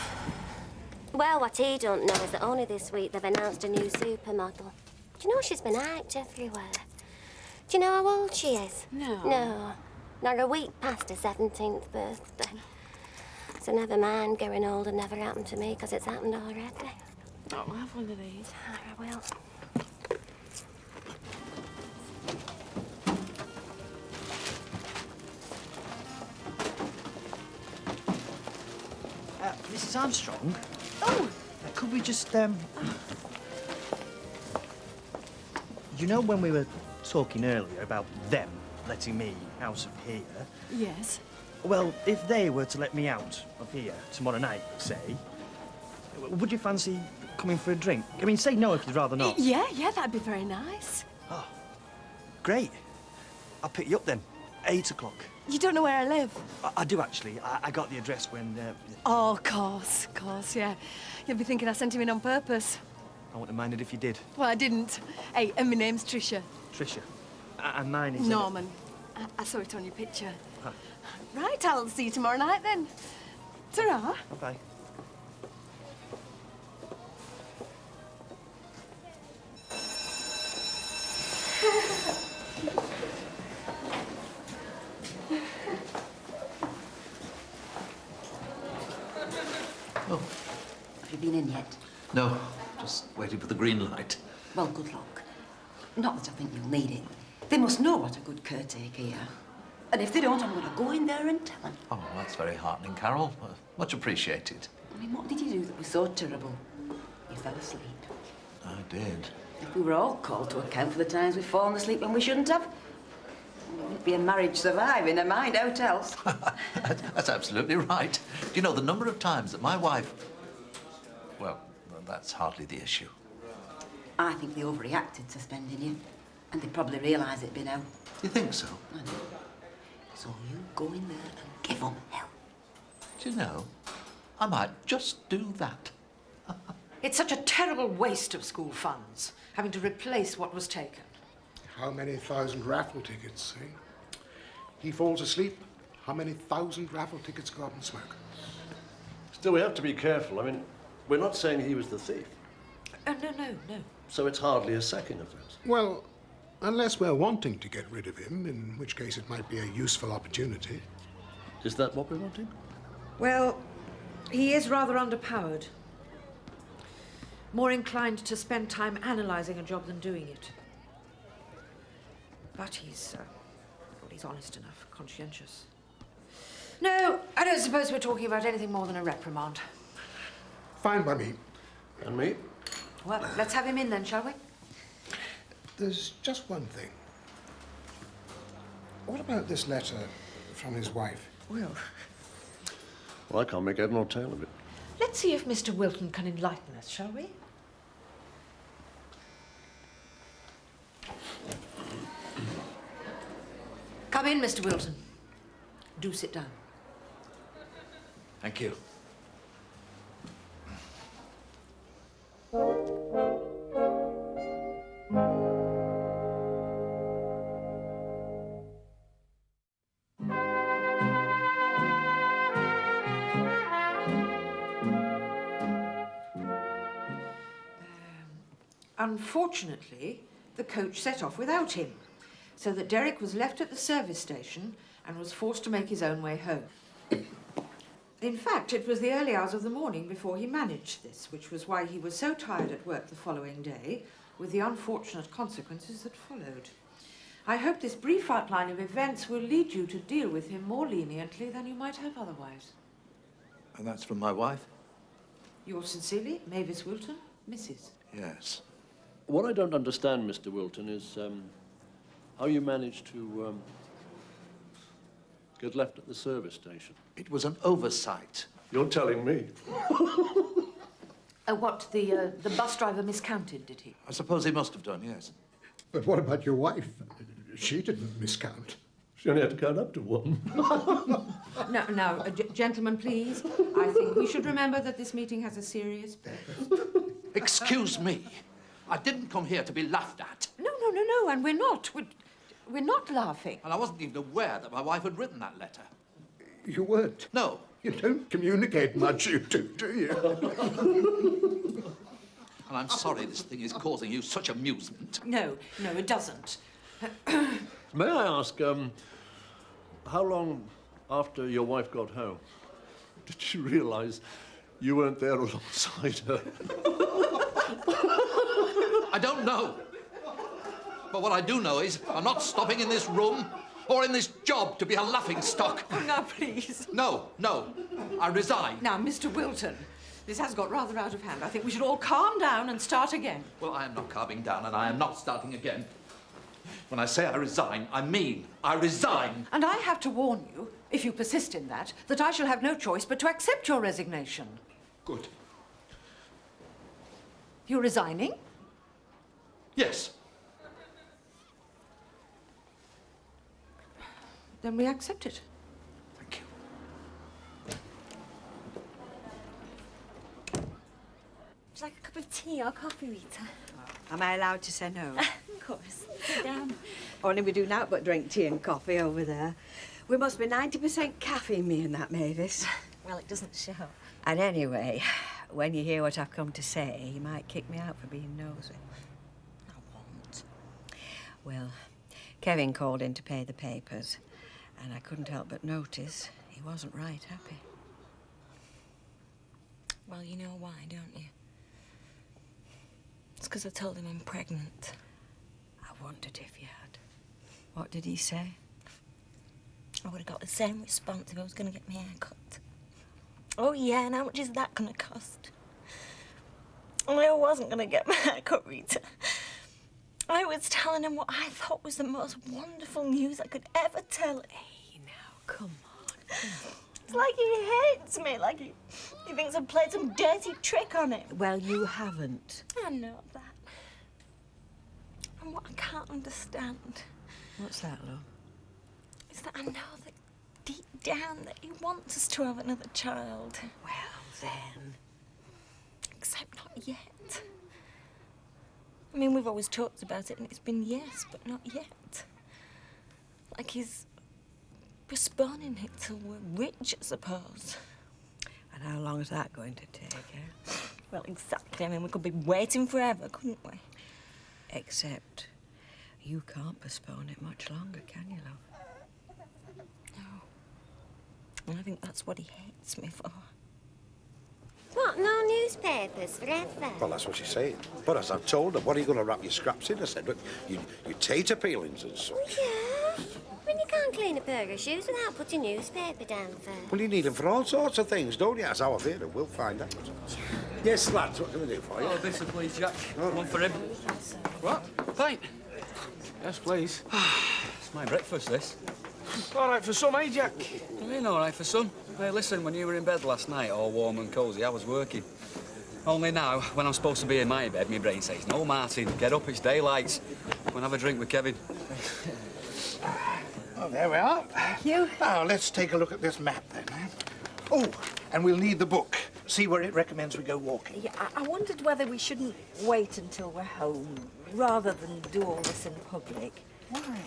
Well, what he don't know is that only this week they've announced a new supermodel. Do you know she's been hyped everywhere? Do you know how old she is? No. No. Not a week past her 17th birthday. So never mind, getting older never happened to me, because it's happened already. Oh, I'll have one of these. I will. Mrs. Armstrong? Oh! Could we just, You know when we were talking earlier about them letting me out of here? Yes. Well, if they were to let me out of here tomorrow night, say, would you fancy coming for a drink? I mean, say no if you'd rather not. Yeah, that'd be very nice. Oh, great. I'll pick you up then. 8 o'clock. You don't know where I live? I do, actually. I got the address when... Oh, of course, yeah. You'll be thinking I sent him in on purpose. I wouldn't have minded if you did. Well, I didn't. Hey, and my name's Tricia. Tricia. And mine is... Norman. I saw it on your picture. Huh. Right, I'll see you tomorrow night then. Ta-ra. Bye. Oh. Have you been in yet? No, just waiting for the green light. Well, good luck. Not that I think you'll need it. They must know what a good caretaker you are. And if they don't, I'm going to go in there and tell them. Oh, that's very heartening, Carol. Much appreciated. I mean, what did you do that was so terrible? You fell asleep. I did. If we were all called to account for the times we've fallen asleep when we shouldn't have, it wouldn't be a marriage surviving, am I? Doubt else. That's absolutely right. Do you know the number of times that my wife... Well, that's hardly the issue. I think they overreacted suspending you. And they probably realise it'd be now. You think so? I know. So you go in there and give them hell. Do you know, I might just do that. It's such a terrible waste of school funds, having to replace what was taken. How many thousand raffle tickets, eh? He falls asleep, how many thousand raffle tickets go up in smoke? Still, we have to be careful. I mean, we're not saying he was the thief. No. So it's hardly a second offence. Well, unless we're wanting to get rid of him, in which case it might be a useful opportunity. Is that what we're wanting? Well, he is rather underpowered. More inclined to spend time analysing a job than doing it. But he's he's honest enough, conscientious. No, I don't suppose we're talking about anything more than a reprimand. Fine by me. And me? Well, let's have him in then, shall we? There's just one thing. What about this letter from his wife? Well, Well, I can't make head nor tail of it. let's see if Mr. Wilton can enlighten us, shall we? Come in, Mr. Wilton. Do sit down. Thank you. Unfortunately, the coach set off without him, so that Derek was left at the service station and was forced to make his own way home. In fact, it was the early hours of the morning before he managed this, which was why he was so tired at work the following day, with the unfortunate consequences that followed. I hope this brief outline of events will lead you to deal with him more leniently than you might have otherwise. And that's from my wife? Yours sincerely, Mavis Wilton, Mrs. Yes. What I don't understand, Mr. Wilton, is how you managed to get left at the service station. It was an oversight. You're telling me. What, the bus driver miscounted, did he? I suppose he must have done, yes. But what about your wife? She didn't miscount. She only had to count up to one. No, gentlemen, please. I think we should remember that this meeting has a serious purpose. Excuse me. I didn't come here to be laughed at. No, and we're not. We're not laughing. And I wasn't even aware that my wife had written that letter. You weren't? No. You don't communicate much, you two, do you? And I'm sorry this thing is causing you such amusement. No, it doesn't. May I ask, how long after your wife got home did she realise you weren't there alongside her? I don't know. But what I do know is I'm not stopping in this room or in this job to be a laughingstock. Oh, now, please. No. I resign. Now, Mr. Wilton, this has got rather out of hand. I think we should all calm down and start again. Well, I am not calming down and I am not starting again. When I say I resign, I mean I resign. And I have to warn you, if you persist in that I shall have no choice but to accept your resignation. Good. You're resigning? Yes. Then we accept it. Thank you. Would you like a cup of tea or coffee, Rita? Am I allowed to say no? Of course. Sit down. Only we do now but drink tea and coffee over there. We must be 90% caffeine, me and that, Mavis. Well, it doesn't show. And anyway, when you hear what I've come to say, you might kick me out for being nosy. I won't. Well, Kevin called in to pay the papers, and I couldn't help but notice he wasn't right happy. Well, you know why, don't you? It's because I told him I'm pregnant. I wondered if you had. What did he say? I would have got the same response if I was going to get my hair cut. Oh, yeah, and how much is that going to cost? And I wasn't going to get my hair cut, Rita. I was telling him what I thought was the most wonderful news I could ever tell. Hey, now, come on. It's like he hates me, like he thinks I've played some dirty trick on him. Well, you haven't. I know that. And what I can't understand What's that, love? is that I know that deep down that he wants us to have another child. Well, then. Except not yet. I mean, we've always talked about it and it's been yes, but not yet. Like he's postponing it till we're rich, I suppose. And how long is that going to take, eh? Well, exactly. I mean, we could be waiting forever, couldn't we? Except you can't postpone it much longer, can you, love? No. And I think that's what he hates me for. What, no newspapers forever? Well, that's what she's saying. But as I've told her, what are you going to wrap your scraps in? I said, look, you tater peelings and such. Yeah. We mean you can't clean a pair of shoes without putting newspaper down first? Well, you need them for all sorts of things, don't you? That's how I feel it. We'll find out. Yes, lads, what can I do for you? Oh, this please, Jack. One for him. What? Pint? Yes, please. It's my breakfast, this. All right for some, eh, Jack? I mean, all right for some. Hey, listen, when you were in bed last night, all warm and cosy, I was working. Only now, when I'm supposed to be in my bed, my brain says, no, Martin, get up, it's daylight. Go and have a drink with Kevin. Oh, there we are. Thank you. Now, let's take a look at this map, then. Oh, and we'll need the book. See where it recommends we go walking. Yeah, I wondered whether we shouldn't wait until we're home, rather than do all this in public. Why?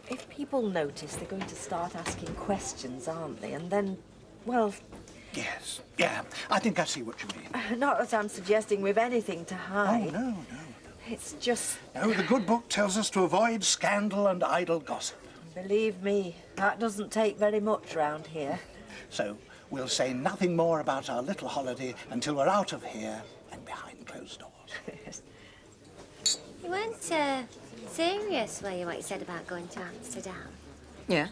If people notice, they're going to start asking questions, aren't they? And then, well... Yes, yeah, I think I see what you mean. Not that I'm suggesting we've anything to hide. Oh, no. It's just... No, the good book tells us to avoid scandal and idle gossip. Believe me, that doesn't take very much round here. So, we'll say nothing more about our little holiday until we're out of here and behind closed doors. You weren't, serious, were you, what you said about going to Amsterdam? Yeah?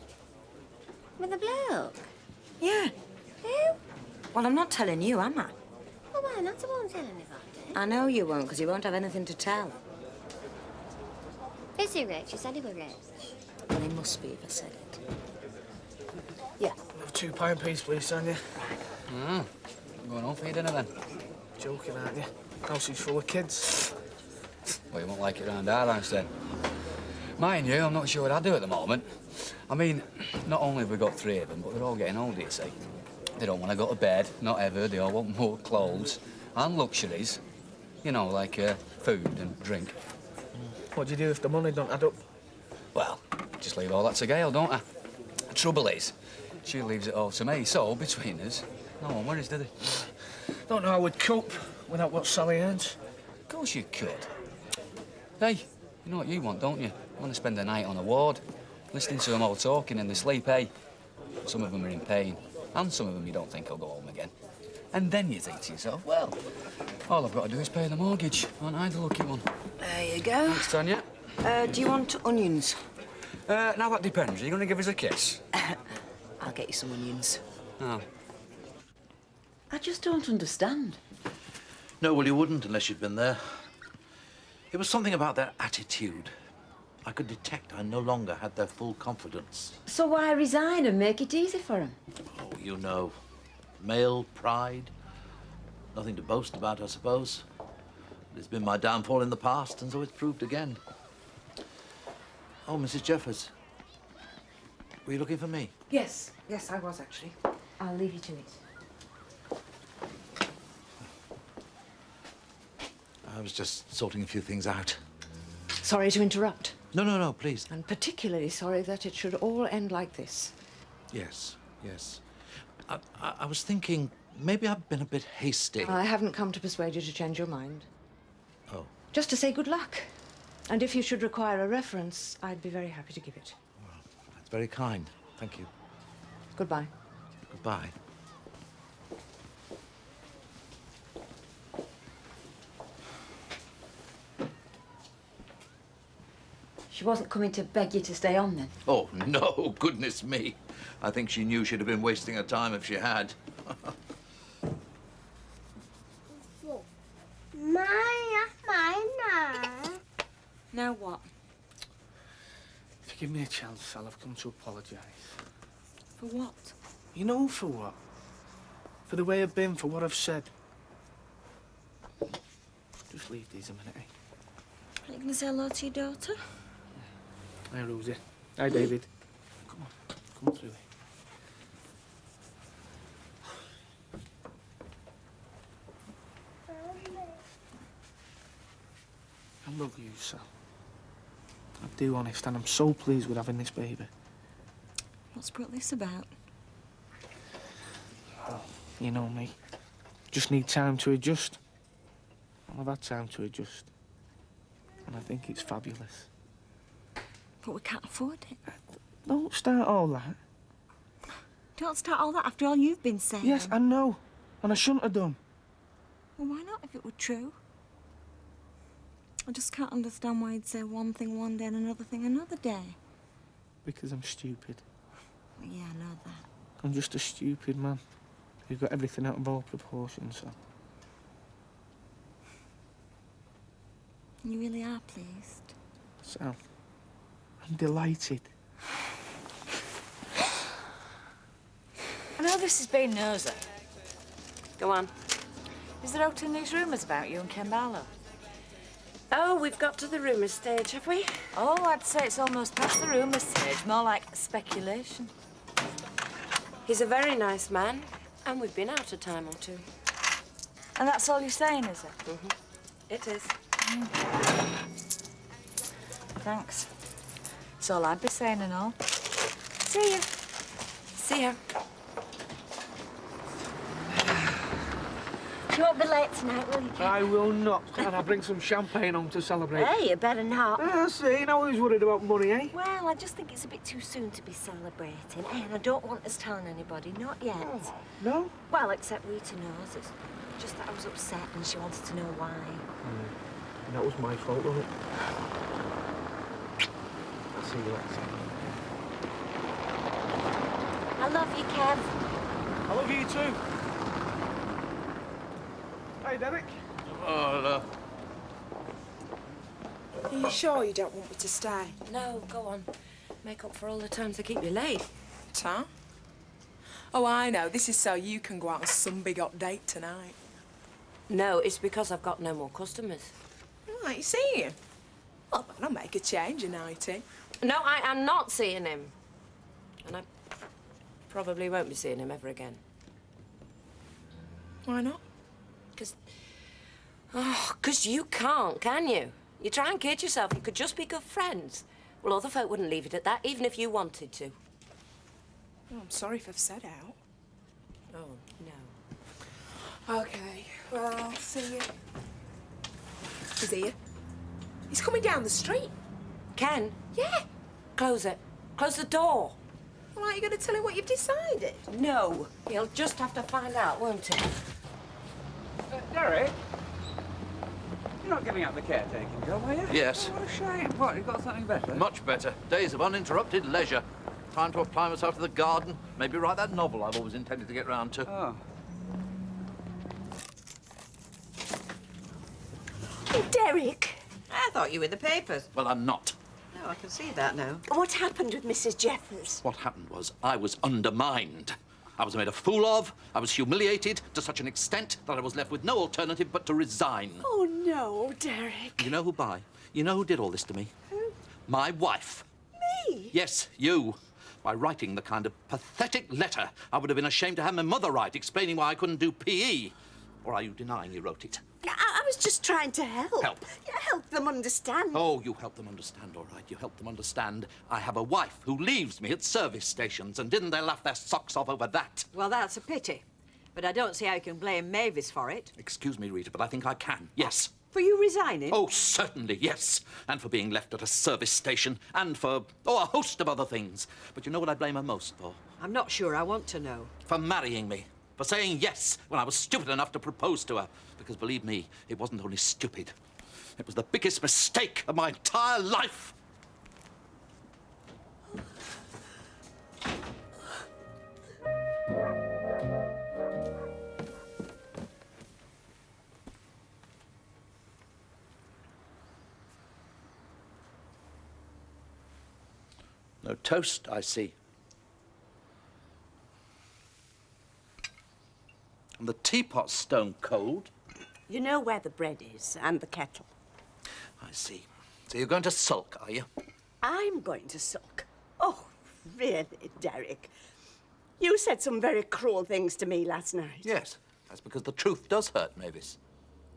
With the bloke? Yeah. Who? Well, I'm not telling you, am I? Well, why not? I won't tell anybody. I know you won't, because you won't have anything to tell. Is he rich? You said he were rich. Well, he must be if I said it. Yeah. Have £2 piece, please, Sonia. Going home for your dinner, then? Joking, aren't you? House is full of kids. Well, you won't like it round our house, then. Mind you, I'm not sure what I do at the moment. I mean, not only have we got 3 of them, but they're all getting older, you see. They don't want to go to bed, not ever. They all want more clothes and luxuries. You know, like food and drink. What do you do if the money don't add up? Well, just leave all that to Gail, don't I? The trouble is, she leaves it all to me, so between us, no one worries, do they? Don't know how we'd cope without what Sally earns. Of course you could. Hey, you know what you want, don't you? You want to spend the night on a ward, listening to them all talking in their sleep, eh? Some of them are in pain, and some of them you don't think will go home again. And then you think to yourself, well, all I've got to do is pay the mortgage. Aren't I the lucky one? There you go. Thanks, Tanya. Do you want onions? Now that depends. Are you going to give us a kiss? I'll get you some onions. Oh. I just don't understand. No, well, you wouldn't unless you'd been there. It was something about their attitude. I could detect I no longer had their full confidence. So why resign and make it easy for him? Oh, you know. Male pride. Nothing to boast about, I suppose. It's been my downfall in the past, and so it's proved again. Oh, Mrs. Jeffers. Were you looking for me? Yes, I was actually. I'll leave you to it. I was just sorting a few things out. Sorry to interrupt. No, please. And particularly sorry that it should all end like this. Yes. I was thinking maybe I've been a bit hasty. I haven't come to persuade you to change your mind. Oh. Just to say good luck. And if you should require a reference, I'd be very happy to give it. That's very kind. Thank you. Goodbye. Goodbye. She wasn't coming to beg you to stay on, then? Oh, no, goodness me. I think she knew she'd have been wasting her time if she had. Mine now. Now what? If you give me a chance, I'll have come to apologise. For what? You know for what? For the way I've been, for what I've said. Just leave these a minute, eh? Are you going to say hello to your daughter? Hi, Rosie. Hi, David. Come on through here. I love you, Sal. I do, honest, and I'm so pleased with having this baby. What's brought this about? Oh, you know me. Just need time to adjust. Well, I've had time to adjust. And I think it's fabulous. But we can't afford it. Don't start all that. Don't start all that after all you've been saying. Yes, I know. And I shouldn't have done. Well, why not, if it were true? I just can't understand why you'd say one thing one day and another thing another day. Because I'm stupid. Yeah, I know that. I'm just a stupid man who got everything out of all proportion, so... You really are pleased? So, I'm delighted. I know this has been nosy. Go on. Is there out in these rumours about you and Ken Barlow? Oh, we've got to the rumour stage, have we? Oh, I'd say it's almost past the rumour stage, more like speculation. He's a very nice man, and we've been out a time or two. And that's all you're saying, is it? Mm-hmm. It is. Thanks. That's all I'd be saying and all. See ya. See ya. You won't be late tonight, will you, Ken? I will not. And I'll bring some champagne home to celebrate. Hey, you better not. I see. You know who's worried about money, eh? Well, I just think it's a bit too soon to be celebrating. And I don't want us telling anybody, not yet. Oh, no? Well, except Rita knows. It's just that I was upset and she wanted to know why. And that was my fault, wasn't it? I'll see you later. I love you, Kev. I love you too. Hey, Derek. Oh, Are you sure you don't want me to stay? No, go on. Make up for all the times I keep you late. Huh? Oh, I know. This is so you can go out on some big hot date tonight. No, it's because I've got no more customers. Right, you see him? Well, but I'll make a change, a nightie. No, I am not seeing him. And I probably won't be seeing him ever again. Why not? Because you can't, can you? You try and kid yourself. You could just be good friends. Well, other folk wouldn't leave it at that, even if you wanted to. Oh, I'm sorry if I've said out. Oh, no. OK, well, I'll see you. He's here. He's coming down the street. Ken? Yeah. Close it. Close the door. Well, aren't you going to tell him what you've decided? No. He'll just have to find out, won't he? Derek? You're not giving up the caretaking job, are you? Yes. Oh, what a shame. What, you got something better? Much better. Days of uninterrupted leisure. Time to apply myself to the garden. Maybe write that novel I've always intended to get round to. Oh. Oh, Derek. I thought you were in the papers. Well, I'm not. No, I can see that now. What happened with Mrs. Jeffers? What happened was I was undermined. I was made a fool of. I was humiliated to such an extent that I was left with no alternative but to resign. Oh, no, Derek. You know who by? You know who did all this to me? Who? My wife. Me? Yes, you. By writing the kind of pathetic letter I would have been ashamed to have my mother write, explaining why I couldn't do PE. Or are you denying you wrote it? I was just trying to help. Help? Yeah, help them understand. Oh, you help them understand, all right. You help them understand. I have a wife who leaves me at service stations, and didn't they laugh their socks off over that? Well, that's a pity. But I don't see how you can blame Mavis for it. Excuse me, Rita, but I think I can, yes. For you resigning? Oh, certainly, yes. And for being left at a service station, and for, a host of other things. But you know what I blame her most for? I'm not sure I want to know. For marrying me. For saying yes when I was stupid enough to propose to her. Because, believe me, it wasn't only stupid. It was the biggest mistake of my entire life. No toast, I see. And the teapot's stone cold. You know where the bread is and the kettle. I see. So you're going to sulk, are you? I'm going to sulk. Oh, really, Derek? You said some very cruel things to me last night. Yes, that's because the truth does hurt, Mavis.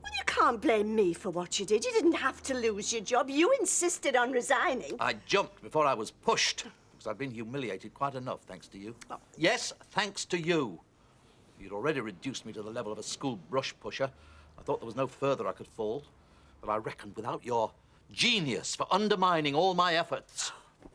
Well, you can't blame me for what you did. You didn't have to lose your job. You insisted on resigning. I jumped before I was pushed, because I'd been humiliated quite enough, thanks to you. Oh. Yes, thanks to you. You'd already reduced me to the level of a school brush pusher. I thought there was no further I could fall. But I reckoned without your genius for undermining all my efforts.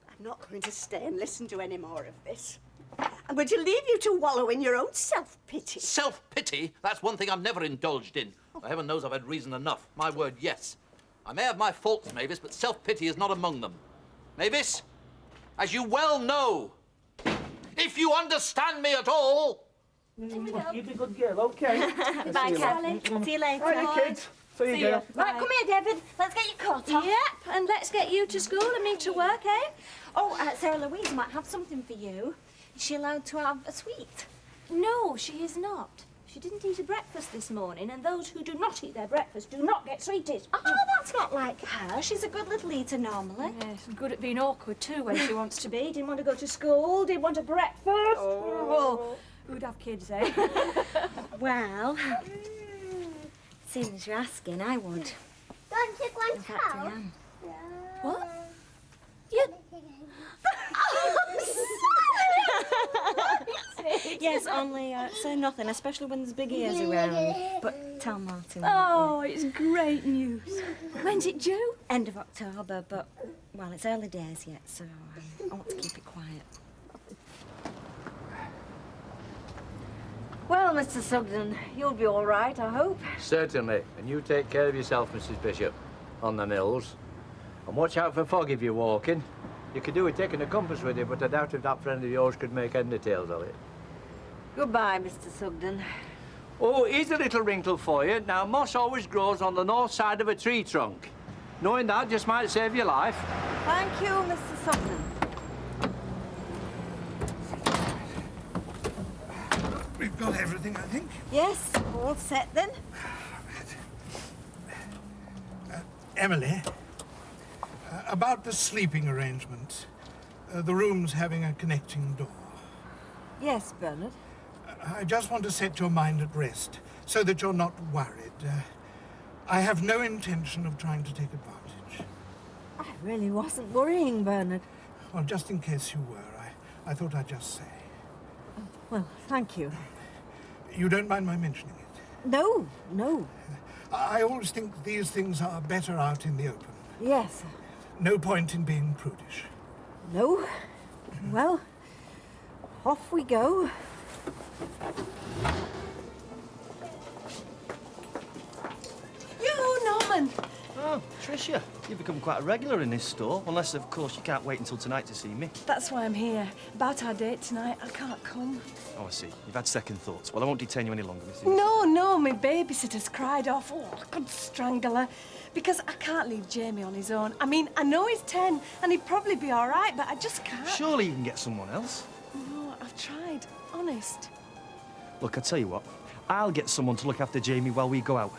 I'm not going to stay and listen to any more of this. I'm going to leave you to wallow in your own self-pity. Self-pity? That's one thing I've never indulged in. Heaven knows I've had reason enough. My word, yes. I may have my faults, Mavis, but self-pity is not among them. Mavis? as you well know. If you understand me at all. You be a good girl, OK? Bye, Charlie. See you later. Hiya, kids. See you, girl. Right, come here, David. Let's get your coat off. Yep, and let's get you to school and me to work, eh? Oh, Sarah Louise might have something for you. Is she allowed to have a sweet? No, she is not. She didn't eat a breakfast this morning, and those who do not eat their breakfast do not get sweeties. Oh, that's not like her. She's a good little eater normally. Yes, and good at being awkward too when she wants to be. Didn't want to go to school, didn't want a breakfast. Oh. Who'd have kids, eh? Well, seeing as you're asking, I would. Don't you want In fact, I am. What? You... Yes, only say nothing, especially when there's big ears around. But tell Martin. Oh, it's great news. When's it due? End of October, but, well, it's early days yet, so I want to keep it quiet. Well, Mr. Sugden, you'll be all right, I hope. Certainly. And you take care of yourself, Mrs. Bishop, on the mills. And watch out for fog if you're walking. You could do with taking a compass with you, but I doubt if that friend of yours could make head and tails of it. Goodbye, Mr. Sugden. Oh, here's a little wrinkle for you. Now, moss always grows on the north side of a tree trunk. Knowing that just might save your life. Thank you, Mr. Sugden. We've got everything, I think. Yes, all set then. Emily, about the sleeping arrangements. The rooms having a connecting door. Yes, Bernard. I just want to set your mind at rest, so that you're not worried. I have no intention of trying to take advantage. I really wasn't worrying, Bernard. Well, just in case you were, I thought I'd just say. Well, thank you. You don't mind my mentioning it? No, no. I always think these things are better out in the open. Yes. No point in being prudish. No. Well, off we go. You, Norman! Oh, Tricia, you've become quite a regular in this store. Unless, of course, you can't wait until tonight to see me. That's why I'm here. About our date tonight, I can't come. Oh, I see. You've had second thoughts. Well, I won't detain you any longer, Mrs. No, my babysitter's cried off. Oh, I could strangle her. Because I can't leave Jamie on his own. I mean, I know he's 10, and he'd probably be all right, but I just can't. Surely you can get someone else. No, I've tried. Honest. Look, I tell you what. I'll get someone to look after Jamie while we go out.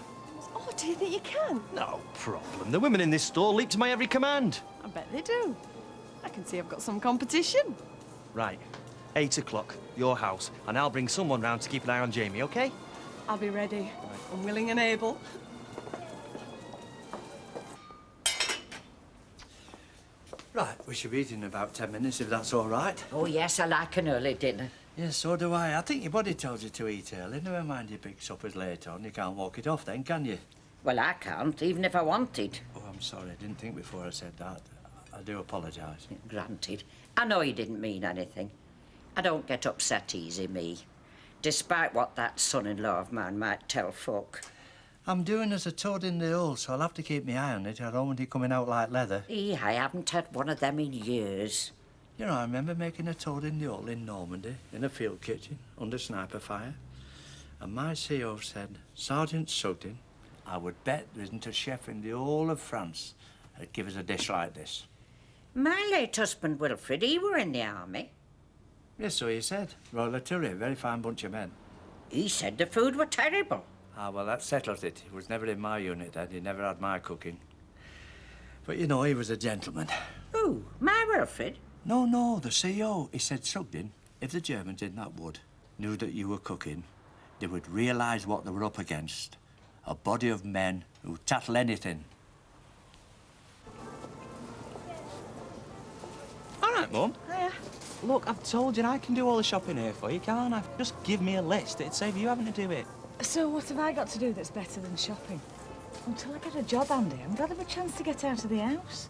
Oh, do you think you can? No problem. The women in this store leap to my every command. I bet they do. I can see I've got some competition. Right. 8 o'clock, your house, and I'll bring someone round to keep an eye on Jamie, OK? I'll be ready. I'm willing and able. Right, we should be eating in about 10 minutes, if that's all right. Oh, yes, I like an early dinner. Yes, so do I. I think your body told you to eat early. Never mind your big suppers later on. You can't walk it off then, can you? Well, I can't, even if I wanted. Oh, I'm sorry. I didn't think before I said that. I do apologise. Granted. I know you didn't mean anything. I don't get upset easy, me. Despite what that son-in-law of mine might tell folk. I'm doing as a toad in the hole, so I'll have to keep my eye on it. I don't want it coming out like leather. I haven't had one of them in years. You know, I remember making a toad in the hole in Normandy, in a field kitchen, under sniper fire. And my CO said, Sergeant Sugden, I would bet there isn't a chef in the whole of France that'd give us a dish like this. My late husband, Wilfred, he were in the army. Yes, so he said. Royal Artillery, very fine bunch of men. He said the food were terrible. Ah, well, that settles it. He was never in my unit then. He never had my cooking. But, you know, he was a gentleman. Who? My Wilfred? No, the CEO. He said, Sugden, if the Germans in that wood knew that you were cooking, they would realise what they were up against. A body of men who tattle anything. All right, Mum. Hiya. Look, I've told you I can do all the shopping here for you, can't I? Just give me a list. It'd save you having to do it. So what have I got to do that's better than shopping? Until I get a job, Andy, I'm glad I have a chance to get out of the house.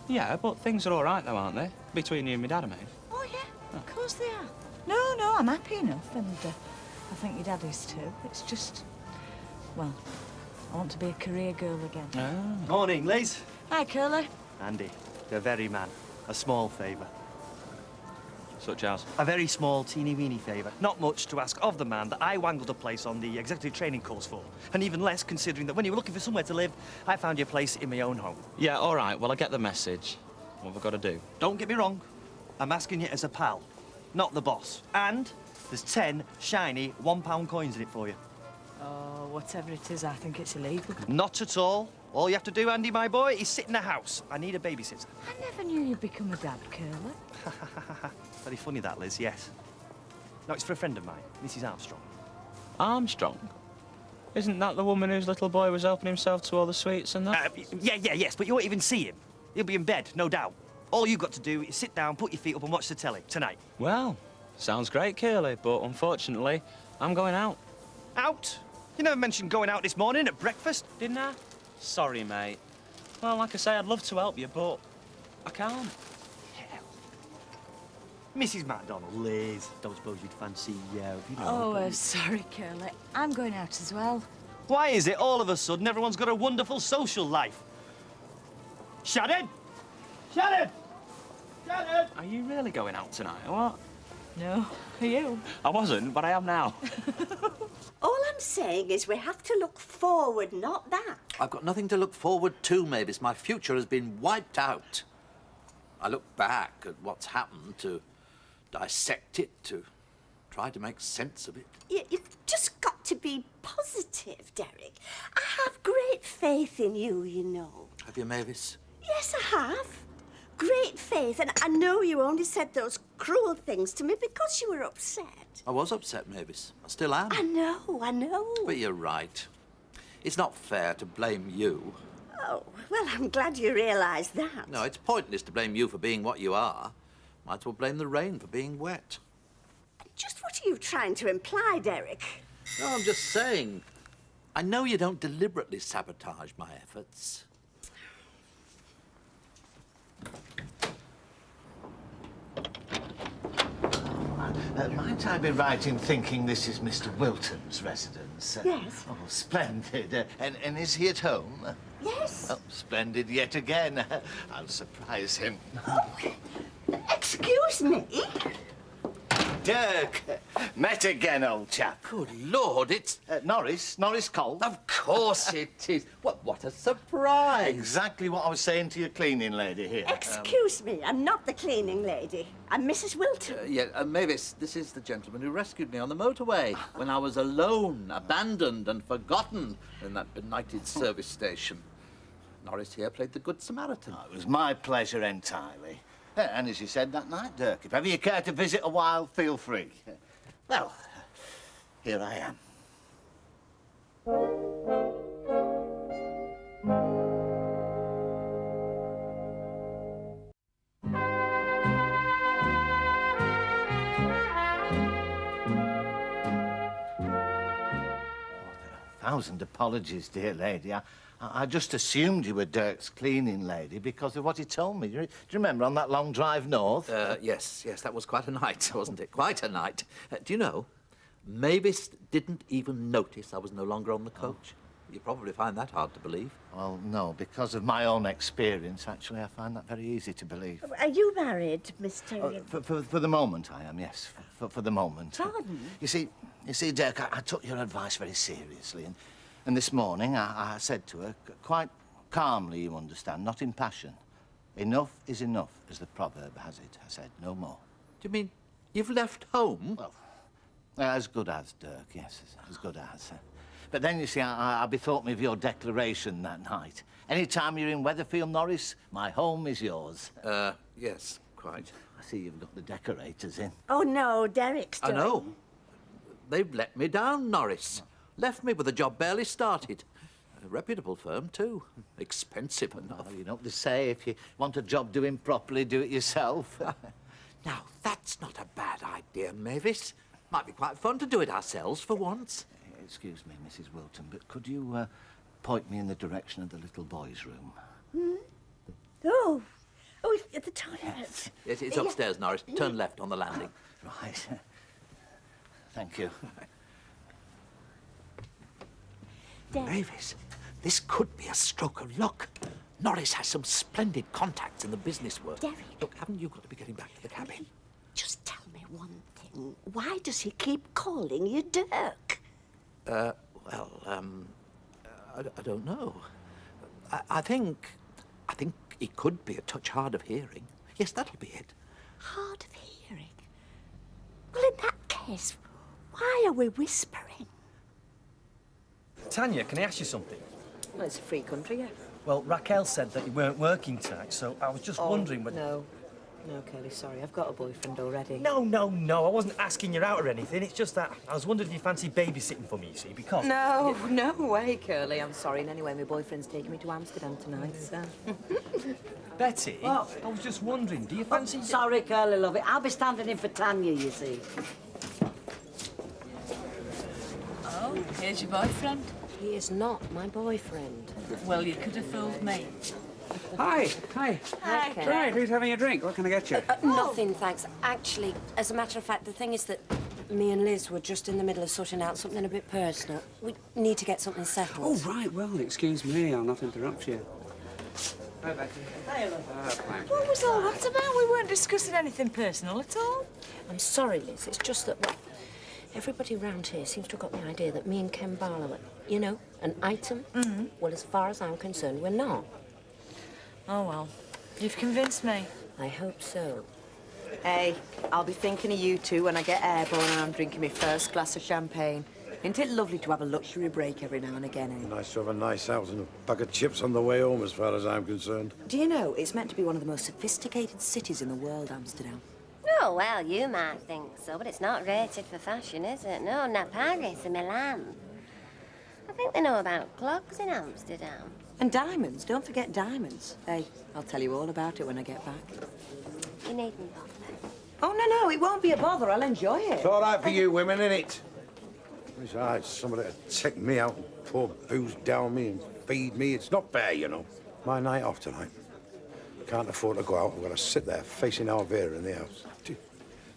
Yeah, but things are all right, though, aren't they? Between you and my dad, I mean. Oh, yeah, of course they are. No, I'm happy enough, and I think your dad is too. It's just, well, I want to be a career girl again. Ah. Morning, Liz. Hi, Curly. Andy, the very man. A small favour. Such as? A very small, teeny-weeny favour. Not much to ask of the man that I wangled a place on the executive training course for. And even less, considering that when you were looking for somewhere to live, I found you a place in my own home. Yeah, all right. Well, I get the message. What have I got to do? Don't get me wrong. I'm asking you as a pal, not the boss. And there's 10 shiny £1 coins in it for you. Oh, whatever it is, I think it's illegal. Not at all. All you have to do, Andy, my boy, is sit in the house. I need a babysitter. I never knew you'd become a dad, Curly. Very funny, that, Liz, yes. No, it's for a friend of mine, Mrs. Armstrong. Armstrong? Isn't that the woman whose little boy was helping himself to all the sweets and that? Yes, but you won't even see him. He'll be in bed, no doubt. All you've got to do is sit down, put your feet up and watch the telly tonight. Well, sounds great, Curly, but unfortunately, I'm going out. Out? You never mentioned going out this morning at breakfast. Didn't I? Sorry, mate. Well, like I say, I'd love to help you, but I can't. Mrs. MacDonald, Liz, don't suppose you'd fancy, you know... Oh, sorry, Curly. I'm going out as well. Why is it all of a sudden everyone's got a wonderful social life? Shannon! Shannon! Shannon! Are you really going out tonight, or what? No. Are you? I wasn't, but I am now. All I'm saying is we have to look forward, not back. I've got nothing to look forward to, Mavis. My future has been wiped out. I look back at what's happened, to dissect it, to try to make sense of it. You've just got to be positive, Derek. I have great faith in you, you know. Have you, Mavis? Yes, I have. Great faith, and I know you only said those cruel things to me because you were upset. I was upset, Mavis. I still am. I know. But you're right. It's not fair to blame you. Oh, well, I'm glad you realise that. No, it's pointless to blame you for being what you are. Might as well blame the rain for being wet. Just what are you trying to imply, Derek? No, I'm just saying. I know you don't deliberately sabotage my efforts. Might I be right in thinking this is Mr. Wilton's residence? Yes. Oh, splendid. And is he at home? Yes. Oh, splendid yet again. I'll surprise him. Excuse me? Dirk, met again, old chap. Good Lord, it's... Norris Cole. Of course it is. What a surprise. Exactly what I was saying to your cleaning lady here. Excuse me, I'm not the cleaning lady. I'm Mrs. Wilton. Mavis, this is the gentleman who rescued me on the motorway when I was alone, abandoned and forgotten in that benighted service station. Norris here played the Good Samaritan. Oh, it was my pleasure entirely. And as you said that night, Dirk, if ever you care to visit a while, feel free. Well, here I am. Thousand apologies, dear lady. I just assumed you were Dirk's cleaning lady because of what he told me. Do you remember on that long drive north? Yes, that was quite a night, wasn't it? Quite a night. Do you know, Mavis didn't even notice I was no longer on the coach. You probably find that hard to believe. Well, no, because of my own experience, actually, I find that very easy to believe. Are you married, Mr... For the moment, I am, yes. For the moment. Pardon? You see, Dirk, I took your advice very seriously, and this morning I said to her, quite calmly, you understand, not in passion, enough is enough, as the proverb has it. I said, no more. Do you mean you've left home? Well, as good as, Dirk, yes, as good as. But then, you see, I bethought me of your declaration that night. Any time you're in Weatherfield, Norris, my home is yours. Yes, quite. I see you've got the decorators in. Oh, no, Derek's doing... I know. They've let me down, Norris. Left me with a job barely started. A reputable firm, too. Expensive enough. Well, you know what they say, if you want a job doing properly, do it yourself. Now, that's not a bad idea, Mavis. Might be quite fun to do it ourselves for once. Excuse me, Mrs. Wilton, but could you point me in the direction of the little boy's room? Hmm? Oh, at the toilet. Yes, it's upstairs, Norris. Turn left on the landing. Right. Thank you. Mavis, this could be a stroke of luck. Norris has some splendid contacts in the business world. Derek. Look, haven't you got to be getting back to the cabin? Just tell one thing. Why does he keep calling you Dirk? I don't know. I think he could be a touch hard of hearing. Yes, that'll be it. Hard of hearing? Well, in that case, why are we whispering? Tanya, can I ask you something? Well, it's a free country, yeah. Well, Raquel said that you weren't working tonight, so I was just wondering whether... No. No, Curly, sorry. I've got a boyfriend already. No. I wasn't asking you out or anything. It's just that I was wondering if you fancy babysitting for me, you see, because... No way, Curly. I'm sorry. And anyway, my boyfriend's taking me to Amsterdam tonight, so... Betty, I was just wondering, do you fancy... Sorry, Curly, love it. I'll be standing in for Tanya, you see. Oh, here's your boyfriend. He is not my boyfriend. Well, you could have fooled me. Hi. Hi, Right, who's having a drink? What can I get you? Nothing, thanks. Actually, as a matter of fact, the thing is that me and Liz were just in the middle of sorting out something a bit personal. We need to get something settled. Oh, right. Well, excuse me. I'll not interrupt you. Hi, Betty. Hi, love. Fine. What was all that about? We weren't discussing anything personal at all. I'm sorry, Liz. It's just that, well, everybody round here seems to have got the idea that me and Ken Barlow are, you know, an item. Mm-hmm. Well, as far as I'm concerned, we're not. Oh, well. You've convinced me. I hope so. Hey, I'll be thinking of you two when I get airborne and I'm drinking my first glass of champagne. Isn't it lovely to have a luxury break every now and again, eh? Nice to have a nice house and a bag of chips on the way home, as far as I'm concerned. Do you know, it's meant to be one of the most sophisticated cities in the world, Amsterdam. Oh, well, you might think so, but it's not rated for fashion, is it? No, not Paris or Milan. I think they know about clogs in Amsterdam. And diamonds, don't forget diamonds. Hey, I'll tell you all about it when I get back. You needn't bother. Oh, no, it won't be a bother. I'll enjoy it. It's all right for you women, innit? Besides, somebody to take me out and pour booze down me and feed me. It's not fair, you know. My night off tonight. Can't afford to go out. I've got to sit there facing Alvera in the house.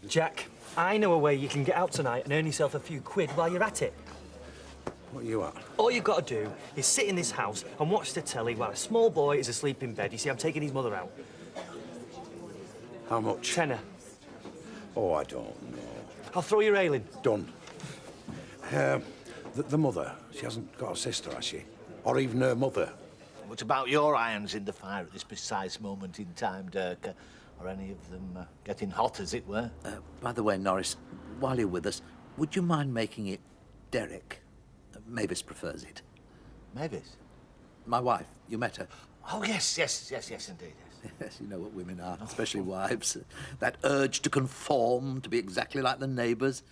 Jack, I know a way you can get out tonight and earn yourself a few quid while you're at it. What are you at? All you've got to do is sit in this house and watch the telly while a small boy is asleep in bed. You see, I'm taking his mother out. How much? Tenner. Oh, I don't know. I'll throw your railing. Done. The mother, she hasn't got a sister, has she? Or even her mother? What about your irons in the fire at this precise moment in time, Dirk? Are any of them getting hot, as it were? By the way, Norris, while you're with us, would you mind making it Derek? Mavis prefers it. Mavis? My wife. You met her. Oh, yes, indeed, yes. Yes, you know what women are, especially wives. That urge to conform, to be exactly like the neighbours.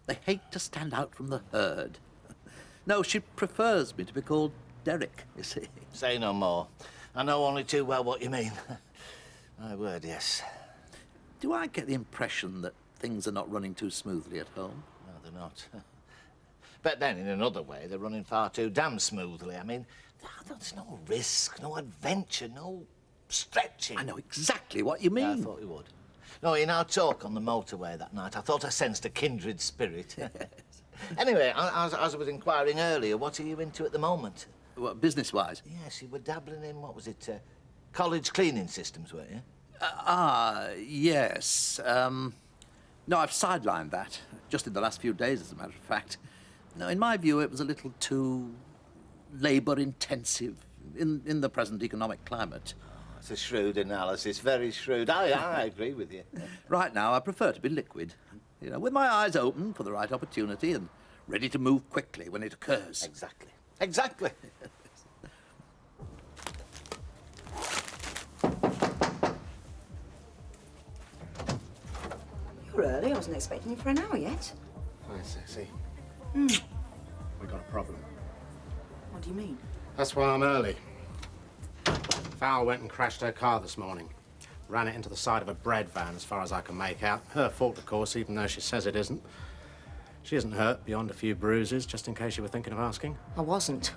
They hate to stand out from the herd. No, she prefers me to be called Derek, you see. Say no more. I know only too well what you mean. My word, yes. Do I get the impression that things are not running too smoothly at home? No, they're not. But then, in another way, they're running far too damn smoothly. I mean, there's no risk, no adventure, no stretching. I know exactly what you mean. Yeah, I thought you would. No, in our talk on the motorway that night, I thought I sensed a kindred spirit. Anyway, as I was inquiring earlier, what are you into at the moment? What, business-wise? Yes, you were dabbling in, what was it, college cleaning systems, weren't you? Yes. No, I've sidelined that, just in the last few days, as a matter of fact. No, in my view, it was a little too labour-intensive in the present economic climate. That's a shrewd analysis, very shrewd. I agree with you. Right now, I prefer to be liquid. You know, with my eyes open for the right opportunity and ready to move quickly when it occurs. Exactly. Exactly. You're early. I wasn't expecting you for an hour yet. Hi, Sexy. Hmm. We got a problem. What do you mean? That's why I'm early. Val went and crashed her car this morning. Ran it into the side of a bread van, as far as I can make out. Her fault, of course, even though she says it isn't. She isn't hurt beyond a few bruises, just in case you were thinking of asking. I wasn't.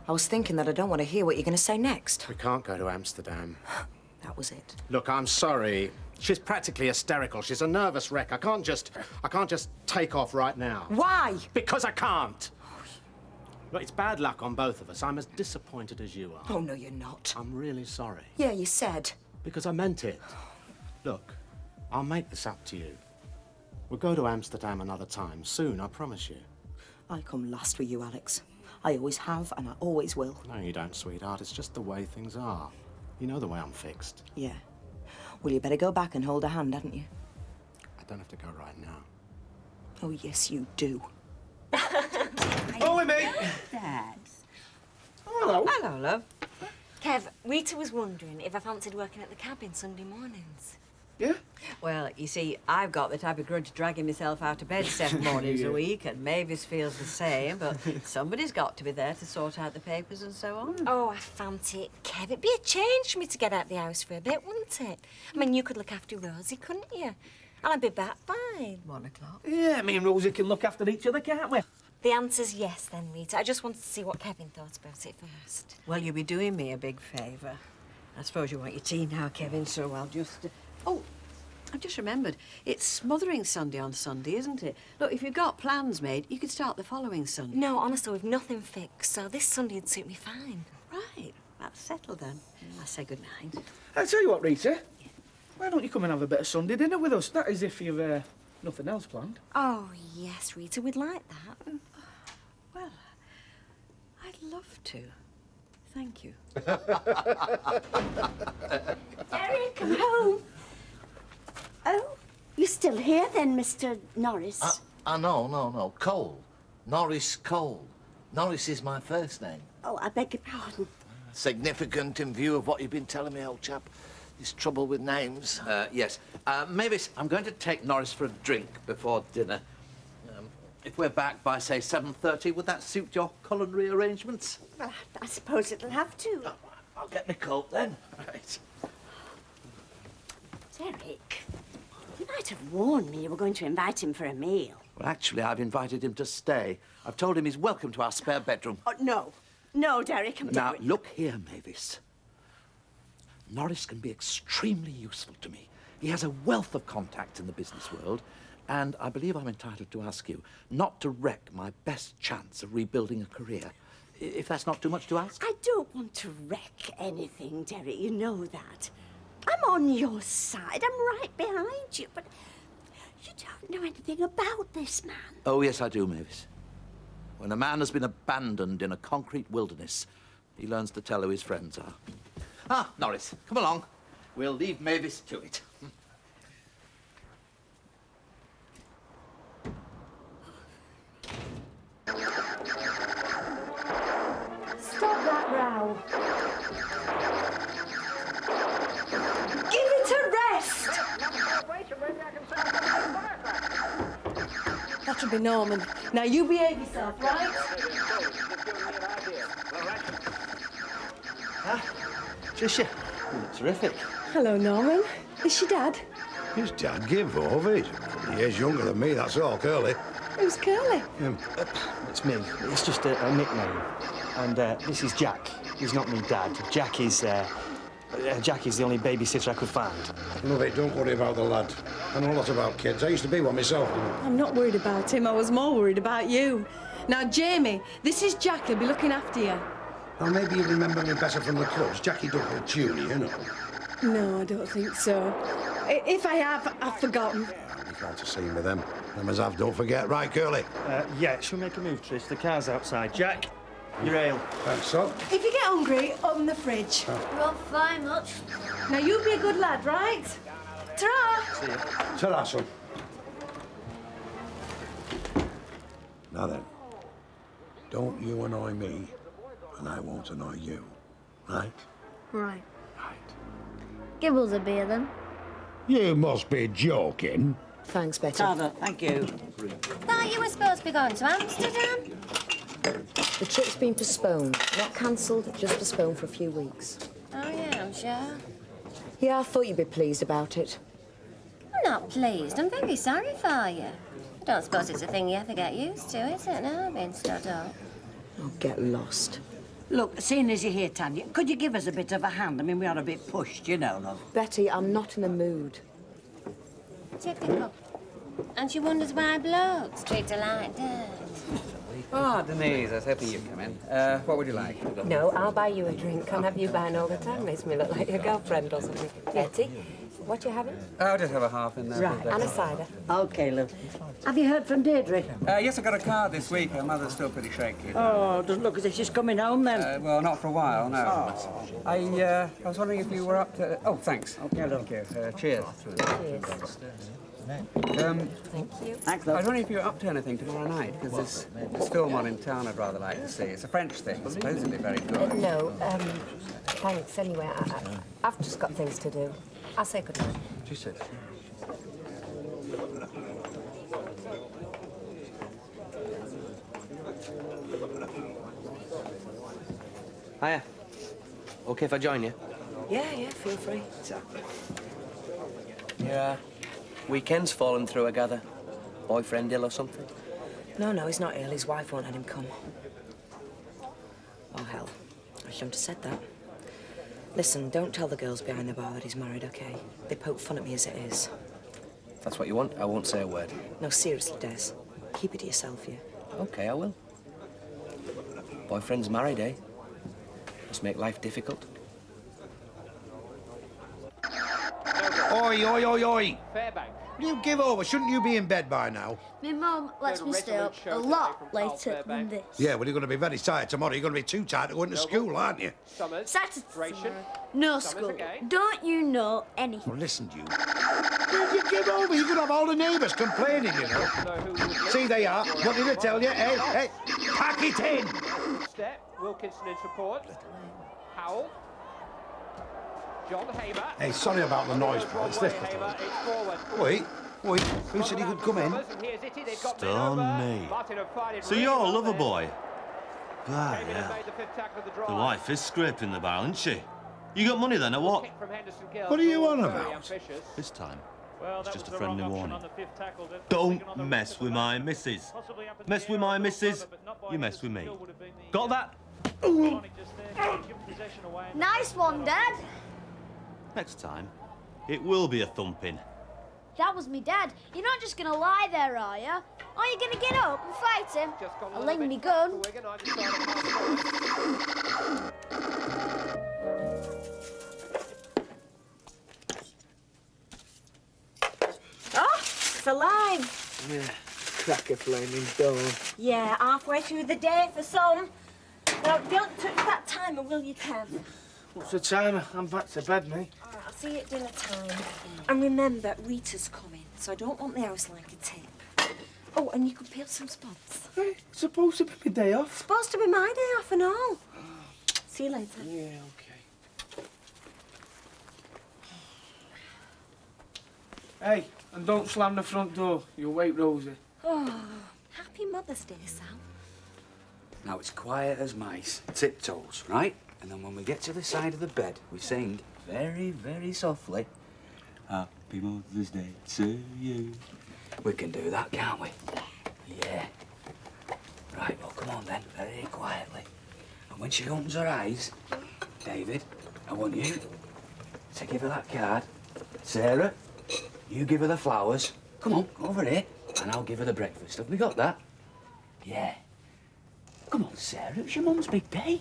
I was thinking that I don't want to hear what you're going to say next. We can't go to Amsterdam. That was it. Look, I'm sorry. She's practically hysterical. She's a nervous wreck. I can't just take off right now. Why? Because I can't. Look, it's bad luck on both of us. I'm as disappointed as you are. Oh, no, you're not. I'm really sorry. Yeah, you said. Because I meant it. Look, I'll make this up to you. We'll go to Amsterdam another time, soon, I promise you. I come last with you, Alex. I always have, and I always will. No, you don't, sweetheart. It's just the way things are. You know the way I'm fixed. Yeah. Well, you better go back and hold a hand, hadn't you? I don't have to go right now. Oh, yes, you do. Only me. Dad. Hello. Hello, love. Kev, Rita was wondering if I fancied working at the cabin Sunday mornings. Yeah? Well, you see, I've got the type of grudge dragging myself out of bed 7 mornings Yeah. a week, and Mavis feels the same, but somebody's got to be there to sort out the papers and so on. Oh, I fancy it, Kev. It'd be a change for me to get out the house for a bit, wouldn't it? I mean, you could look after Rosie, couldn't you? And I'd be back by 1 o'clock. Yeah, me and Rosie can look after each other, can't we? The answer's yes, then, Rita. I just wanted to see what Kevin thought about it first. Well, you'll be doing me a big favour. I suppose you want your tea now, Kevin, so I'll just... Oh, I've just remembered. It's Smothering Sunday on Sunday, isn't it? Look, if you've got plans made, you could start the following Sunday. No, honestly, we've nothing fixed, so this Sunday'd suit me fine. Right, that's settled then. I'll say good night. I'll tell you what, Rita. Why don't you come and have a bit of Sunday dinner with us? That is if you've nothing else planned. Oh, yes, Rita, we'd like that. Well, I'd love to. Thank you. Derek, come home. Oh, you're still here then, Mr. Norris? No. Cole. Norris Cole. Norris is my first name. Oh, I beg your pardon. Significant in view of what you've been telling me, old chap. This trouble with names. Yes. Mavis, I'm going to take Norris for a drink before dinner. If we're back by, say, 7:30, would that suit your culinary arrangements? Well, I suppose it'll have to. I'll get my coat then. Right. Derek, you might have warned me you were going to invite him for a meal. Well, actually, I've invited him to stay. I've told him he's welcome to our spare bedroom. Oh, no. No, Derek, I'm Now, Derek. look here, Mavis. Norris can be extremely useful to me. He has a wealth of contacts in the business world, and I believe I'm entitled to ask you not to wreck my best chance of rebuilding a career, if that's not too much to ask. I don't want to wreck anything, Derek. You know that. I'm on your side. I'm right behind you, but you don't know anything about this man. Oh, yes, I do, Mavis. When a man has been abandoned in a concrete wilderness, he learns to tell who his friends are. Ah, Norris, come along. We'll leave Mavis to it. Stop that row. Give it a rest! That'll be Norman. Now you behave yourself, right? Tricia, you look terrific. Hello, Norman. Is your dad? His dad give over. He's a couple of years younger than me, that's all, Curly. Who's Curly? It's me. It's just a nickname. And this is Jack. He's not me dad. Jack is the only babysitter I could find. Love it, don't worry about the lad. I know a lot about kids. I used to be one myself. I'm not worried about him. I was more worried about you. Now, Jamie, this is Jack. He'll be looking after you. Well, maybe you remember me better from the clubs. Jackie Duckle Tuny, you know. No, I don't think so. If I have, I've forgotten. I'd be glad to see him with them. Them as have, don't forget. Right, Curly? Yeah, she'll make a move, Trish. The car's outside. Jack, your ale. Thanks, son. If you get hungry, open the fridge. Not very much. Now, you be a good lad, right? Ta-ra! See ya. Ta-ra, son. Now then, don't you annoy me, and I won't annoy you. Right? Right. Give us a beer, then. You must be joking. Thanks, Betty. Father, thank you. Thought you were supposed to be going to Amsterdam. The trip's been postponed. Not cancelled, just postponed for a few weeks. Oh, yeah, I'm sure. Yeah, I thought you'd be pleased about it. I'm not pleased. I'm very sorry for you. I don't suppose it's a thing you ever get used to, is it, now, being stood up? I'll get lost. Look, seeing as you're here, Tanya, could you give us a bit of a hand? I mean, we are a bit pushed, you know, love. Betty, I'm not in the mood. Typical. And she wonders why blokes treat her like that. Ah, Denise, I was hoping you'd come in. What would you like? No, I'll buy you a drink. Can't have you buying all the time. Makes me look like your girlfriend or something. Betty, What you having? I'll just have a half in there. Right, and a cider. OK, love. Have you heard from Deirdre? Yes, I got a card this week. Her mother's still pretty shaky. Oh, doesn't look as if she's coming home then. Well, not for a while, no. Oh. I was wondering if you were up to... Oh, thanks. OK, love. Thank you. Cheers. Cheers. Thank you. Thanks, I was wondering if you were up to anything tomorrow night, because there's this film on in town I'd rather like to see. It's a French thing, supposedly very good. No, thanks anyway. I've just got things to do. I'll say good night. She said. Hiya. OK if I join you? Yeah, feel free. Yeah. Weekend's fallen through, I gather. Boyfriend ill or something? No, he's not ill. His wife won't let him come. Oh, hell. I shouldn't have said that. Listen, don't tell the girls behind the bar that he's married, OK? They poke fun at me as it is. If that's what you want, I won't say a word. No, seriously, Des. Keep it to yourself, yeah? OK, I will. Boyfriend's married, eh? Must make life difficult. Oi, oi, oi, oi! Fairbank. Will you give over? Shouldn't you be in bed by now? My mum lets me stay up a lot later than this. Yeah, well, you're going to be very tired tomorrow. You're going to be too tired to go into school, aren't you? Saturday. No school. Don't you know anything? Well, listen, you. Will you give over? You're going to have all the neighbours complaining, you know. See, they are. What did I tell you? Hey, pack it in! Step. Wilkinson in support. Howell. John Hamer. Hey, sorry about the noise, but it's this. Wait, who said he could come in? Stone me. So you're a lover boy? Ah, yeah. The wife is scraping the barrel, isn't she? You got money then, or what? What are you on about? This time, it's just a friendly warning. Don't mess with my missus. Mess with my missus, you mess with me. Got that? Nice one, Dad. Next time, it will be a thumping. That was me dad. You're not just going to lie there, are you? Are you going to get up and fight him? I'll lend me gun. Oh, it's alive. Yeah, crack a flaming dawn. Yeah, halfway through the day for some. Now, don't touch that timer, will you, Kev? What's the time? I'm back to bed, mate. All right, I'll see you at dinner time. And remember, Rita's coming, so I don't want the house like a tip. Oh, and you could peel some spuds. Hey, it's supposed to be my day off. Supposed to be my day off and all. See you later. Yeah, OK. Hey, and don't slam the front door. You'll wake Rosie. Oh, happy Mother's Day, Sal. Now it's quiet as mice, tiptoes, right? And then when we get to the side of the bed, we sing very, very softly, Happy Mother's Day to you. We can do that, can't we? Yeah. Right, well, come on then, very quietly. And when she opens her eyes, David, I want you to give her that card. Sarah, you give her the flowers. Come on, over here, and I'll give her the breakfast. Have we got that? Yeah. Come on, Sarah, it's your mum's big day.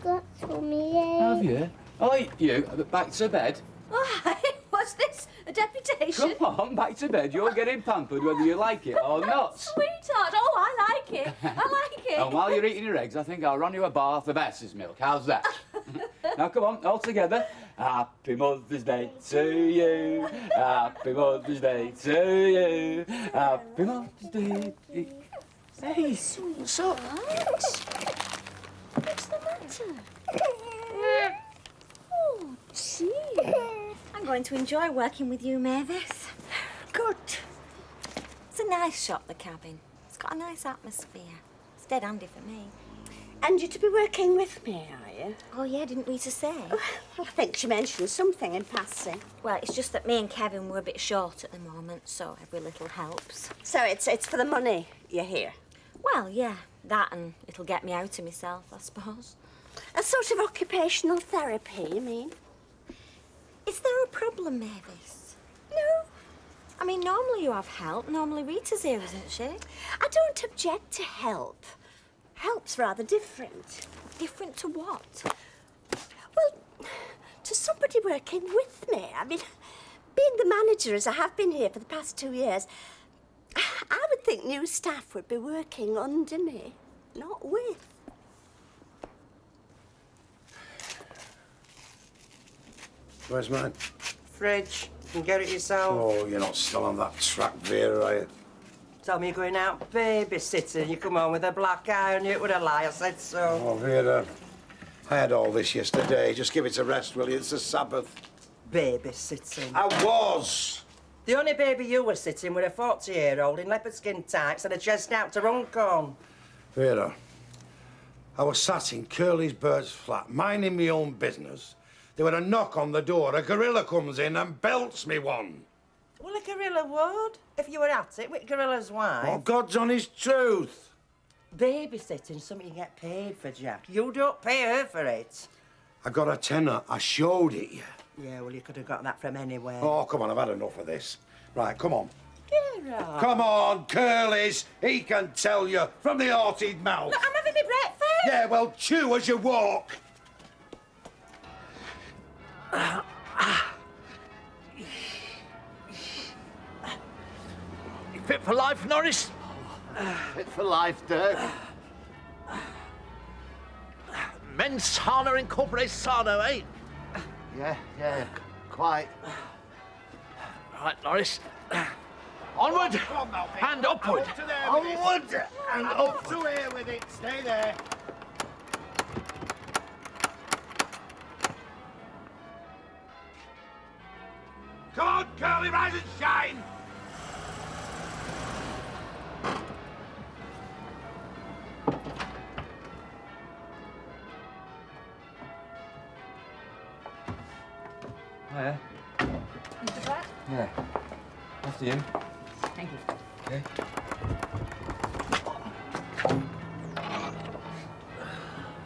Got for me, yeah. Have you? Oh, you, back to bed. Why? What's this? A deputation? Come on, back to bed. You're getting pampered whether you like it or not. Sweetheart, oh, I like it. I like it. And while you're eating your eggs, I think I'll run you a bath of S's milk. How's that? Now, come on, all together. Happy Mother's Day to you. Happy Mother's Day to you. Happy Mother's Day. Hey, what's up? What's the matter? Oh, gee. I'm going to enjoy working with you, Mavis. Good. It's a nice shop, the cabin. It's got a nice atmosphere. It's dead handy for me. And you're to be working with me, are you? Oh, yeah, didn't Rita say? Well, I think she mentioned something in passing. Well, it's just that me and Kevin were a bit short at the moment, so every little helps. So it's for the money you're here? Well, yeah, that and it'll get me out of myself, I suppose. A sort of occupational therapy, you mean? Is there a problem, Mavis? No. I mean, normally you have help. Normally Rita's here, isn't she? I don't object to help. Help's rather different. Different to what? Well, to somebody working with me. I mean, being being the manager as I have been here for the past 2 years, I would think new staff would be working under me, not with. Where's mine? Fridge. You can get it yourself. Oh, you're not still on that track, Vera, are you? Tell me you're going out babysitting. You come home with a black eye. I knew it would have lied. I said so. Oh, Vera, I had all this yesterday. Just give it a rest, will you? It's a Sabbath. Babysitting? I was. The only baby you were sitting with a 40-year-old in leopard skin tights and a chest out to runk on. Vera, I was sat in Curly's bird's flat, minding my own business. There were a knock on the door. A gorilla comes in and belts me one. Well, a gorilla would, if you were at it with gorilla's wife. Oh, God's honest truth. Babysitting's something you get paid for, Jack. You don't pay her for it. I got a tenner. I showed it you. Yeah, well, you could have got that from anywhere. Oh, come on, I've had enough of this. Right, come on. Get up. Come on, Curly's. He can tell you from the horse's mouth. Look, I'm having my breakfast. Yeah, well, chew as you walk. You fit for life, Norris? Fit for life, Dirk. Men's sauna incorporates sauna, eh? Yeah, quite. Right, Norris. Onward and upward. Onward and Up upward. to here with it. Stay there. Come on, Curly, rise and shine. Hiya. Mr. Pratt? Yeah. After you. Thank you. Okay.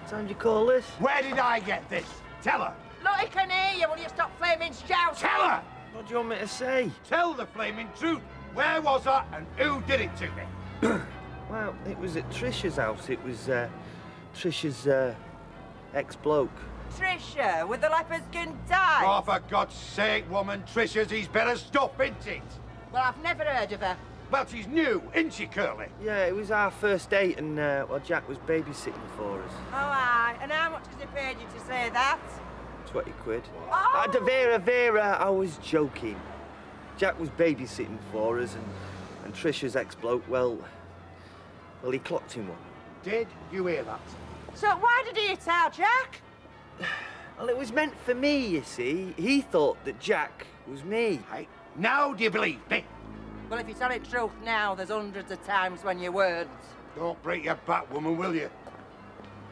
What time do you call this? Where did I get this? Tell her. Look, he can hear you. Will you stop flaming shouting? Tell her. What do you want me to say? Tell the flaming truth. Where was I and who did it to me? Well, it was at Trisha's house. It was Trisha's ex-bloke. Trisha, with the leopard skin tie. Oh, for God's sake, woman, Trisha's his better stuff, isn't it? Well, I've never heard of her. Well, she's new, isn't she, Curly? Yeah, it was our first date, and well, Jack was babysitting for us. Oh, aye. And how much has he paid you to say that? 20 quid. Oh! Vera, I was joking. Jack was babysitting for us, and Trisha's ex-bloke, well, he clocked him one. Did you hear that? So why did he hit our Jack? Well, it was meant for me, you see. He thought that Jack was me. Hey, now do you believe me? Well, if you tell it truth now, there's hundreds of times when you weren't. Don't break your back, woman, will you?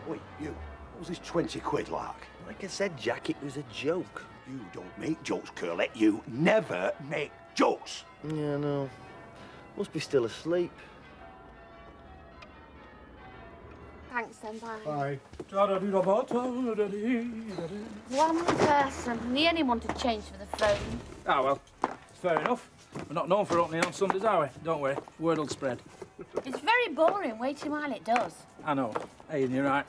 Wait, you. What was this 20 quid like? Like I said, Jack, it was a joke. You don't make jokes, Curly. You never make jokes. Yeah, no. Must be still asleep. Thanks then, bye. Bye. One person, the only one to change for the phone. Ah, well, fair enough. We're not known for opening on Sundays, are we? Don't worry, word will spread. It's very boring waiting while it does. I know. Hey, and you're right.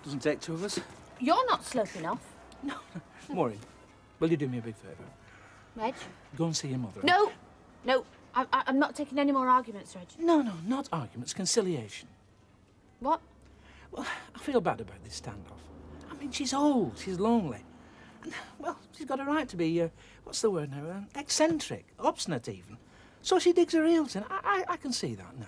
Doesn't take two of us. You're not sloping off. Maureen, will you do me a big favour? Reg? Go and see your mother. No, no, I'm not taking any more arguments, Reg. No, not arguments, conciliation. What? Well, I feel bad about this standoff. I mean, she's old, she's lonely. And, well, she's got a right to be, what's the word now, eccentric, obstinate even. So she digs her heels in. I can see that now.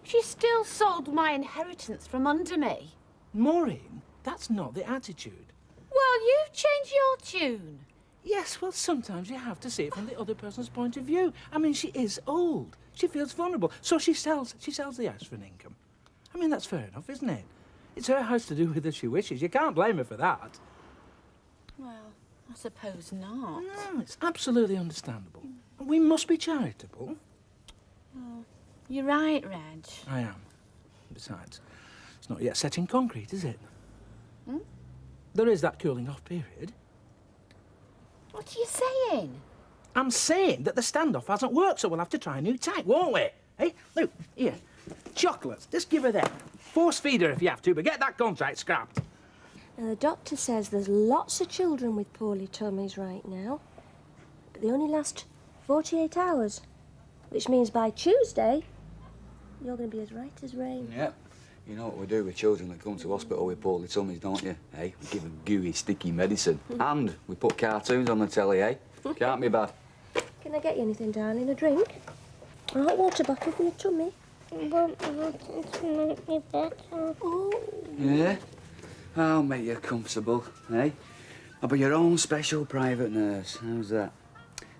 She still sold my inheritance from under me. Maureen, that's not the attitude. Well, you've changed your tune. Yes, well, sometimes you have to see it from the other person's point of view. I mean, she is old. She feels vulnerable. So she sells the house for an income. I mean, that's fair enough, isn't it? It's her house to do with as she wishes. You can't blame her for that. Well, I suppose not. No, it's absolutely understandable. We must be charitable. Oh, you're right, Reg. I am. Besides, it's not yet set in concrete, is it? Hmm? There is that cooling off period. What are you saying? I'm saying that the standoff hasn't worked, so we'll have to try a new type, won't we? Hey, Luke, here. Chocolates, just give her them. Force feed her if you have to, but get that contract scrapped. Now, the doctor says there's lots of children with poorly tummies right now. but they only last 48 hours, which means by Tuesday, you're going to be as right as rain. Yep. You know what we do with children that come to hospital with poorly tummies, don't you? Hey, we give them gooey, sticky medicine. And we put cartoons on the telly, eh? Can't be bad. Can I get you anything, darling? A drink? A hot water bottle for your tummy? But to make me better. Oh. Yeah? I'll make you comfortable, eh? I'll be your own special private nurse. How's that?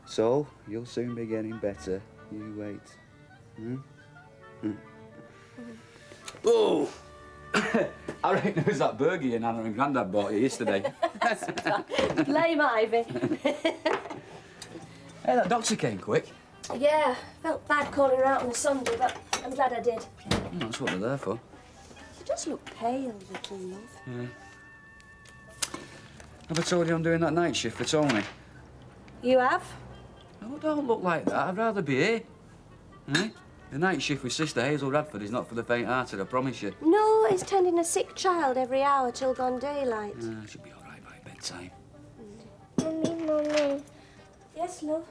So, you'll soon be getting better. You wait. Hmm? Hmm. Oh! I reckon it was that burger your Nana and Grandad bought you yesterday. Blame Ivy. Hey, that doctor came quick. Yeah, felt bad calling her out on a Sunday, but I'm glad I did. That's what they're there for. She does look pale, little love. Yeah. Have I told you I'm doing that night shift for Tony? You have? Oh, don't look like that. I'd rather be here. Eh? The night shift with Sister Hazel Radford is not for the faint-hearted, I promise you. No, it's tending a sick child every hour till gone daylight. She'll be all right by bedtime. Mummy. Yes, love?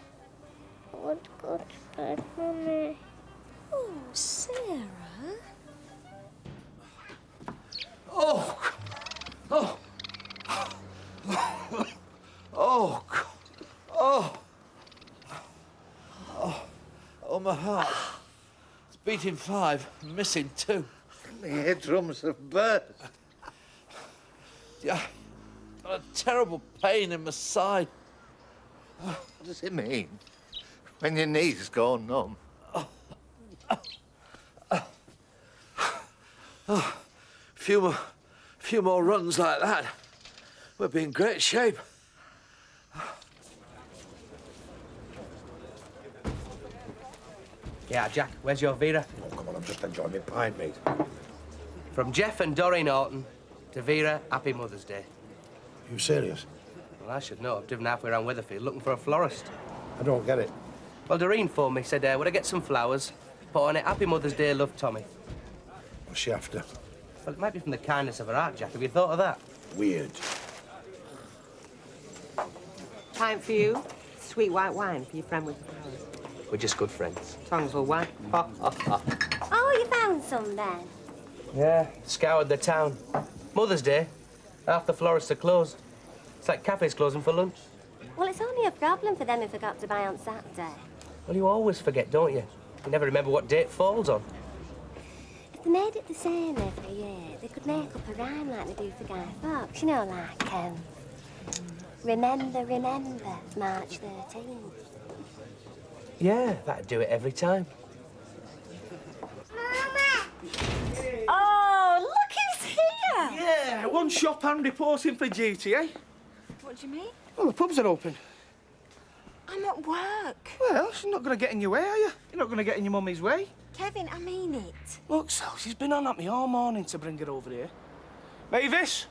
I want to go to bed, Mummy. Oh, Sarah. Oh! Oh! Oh! Oh! Oh! Oh, my heart. It's beating 5, missing 2. The eardrums have burst. Yeah. A terrible pain in my side. What does it mean? When your knees go numb? Few more runs like that. We'll be in great shape. Yeah, Jack, where's your Vera? Oh, come on, I'm just enjoying my pint, mate. From Jeff and Doreen Norton to Vera, happy Mother's Day. You serious? Well, I should know. I've driven halfway around Weatherfield looking for a florist. I don't get it. Well, Doreen phoned me, said, would I get some flowers? Put on it, Happy Mother's Day, love, Tommy. What's she after? Well, it might be from the kindness of her heart, Jack. Have you thought of that? Weird. Time for you. Sweet white wine for your friend with the flowers. We're just good friends. Tongues will wag. Ha, ha, ha. Oh, you found some then? Yeah, scoured the town. Mother's Day, half the florists are closed. It's like cafes closing for lunch. Well, it's only a problem for them if they got to buy on Saturday. Well, you always forget, don't you? You never remember what date falls on. If they made it the same every year, they could make up a rhyme like they do for Guy Fawkes. You know, like, remember, March 13th. Yeah, that'd do it every time. Oh, look who's here! Yeah, one shop hand reporting for duty, eh? What do you mean? Well, the pubs are open. I'm at work. Well, she's not going to get in your way, are you? You're not going to get in your mummy's way. Kevin, I mean it. Look, Sal, she's been on at me all morning to bring her over here. Mavis,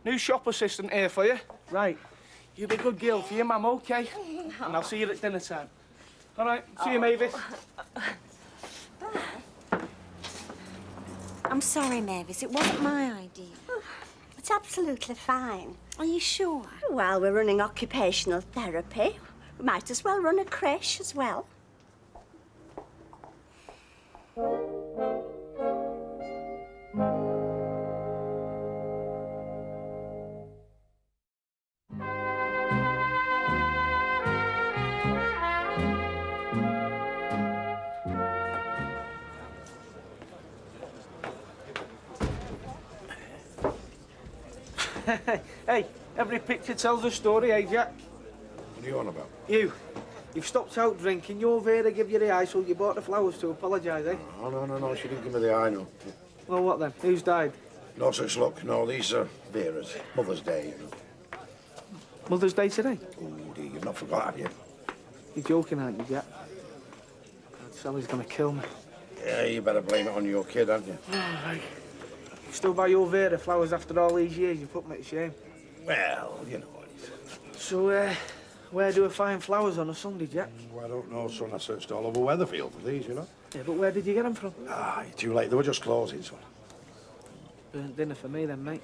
new shop assistant here for you. Right, you be a good girl for your mum, OK? And I'll see you at dinner time. All right, see you, Mavis. I'm sorry, Mavis. It wasn't my idea. It's absolutely fine. Are you sure? Well, we're running occupational therapy. We might as well run a creche as well. Hey, every picture tells a story, eh, Jack? What are you on about? You. You've stopped out drinking. Your Vera give you the eye, so you bought the flowers to apologise, eh? Oh, no, she didn't give me the eye, no. Well, what then? Who's died? No such luck. No, these are Vera's. Mother's Day, you know. Mother's Day today? Oh, dear, you've not forgot, have you? You're joking, aren't you, Jack? God, Sally's gonna kill me. Yeah, you better blame it on your kid, aren't you? Oh, right. You still buy your Vera flowers after all these years? You put me to shame. Well, you know what it is. So, where do I find flowers on a Sunday, Jack? Well, I don't know, son. I searched all over Weatherfield for these, you know. Yeah, but where did you get them from? Ah, you're too late. They were just closing, son. Burnt dinner for me then, mate.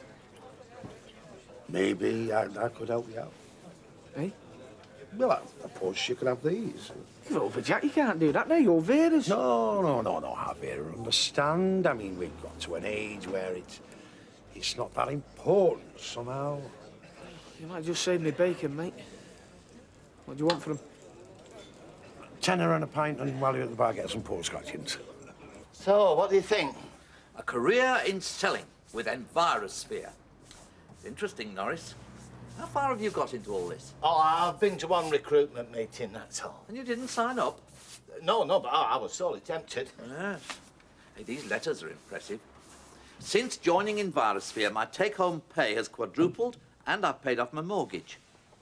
Maybe I could help you out. Eh? Well, I suppose she could have these. No, but Jack, you can't do that. They're your Vera's. No, have Vera understand. I mean, we've got to an age where it's not that important somehow. You might just save me bacon, mate. What do you want for them? £10 and a pint, and while you're at the bar, get some pork scratchings. So, what do you think? A career in selling with Envirosphere. Interesting, Norris. How far have you got into all this? Oh, I've been to one recruitment meeting, that's all. And you didn't sign up? No, but I was sorely tempted. Yes. Hey, these letters are impressive. Since joining Envirosphere, my take-home pay has quadrupled and I've paid off my mortgage.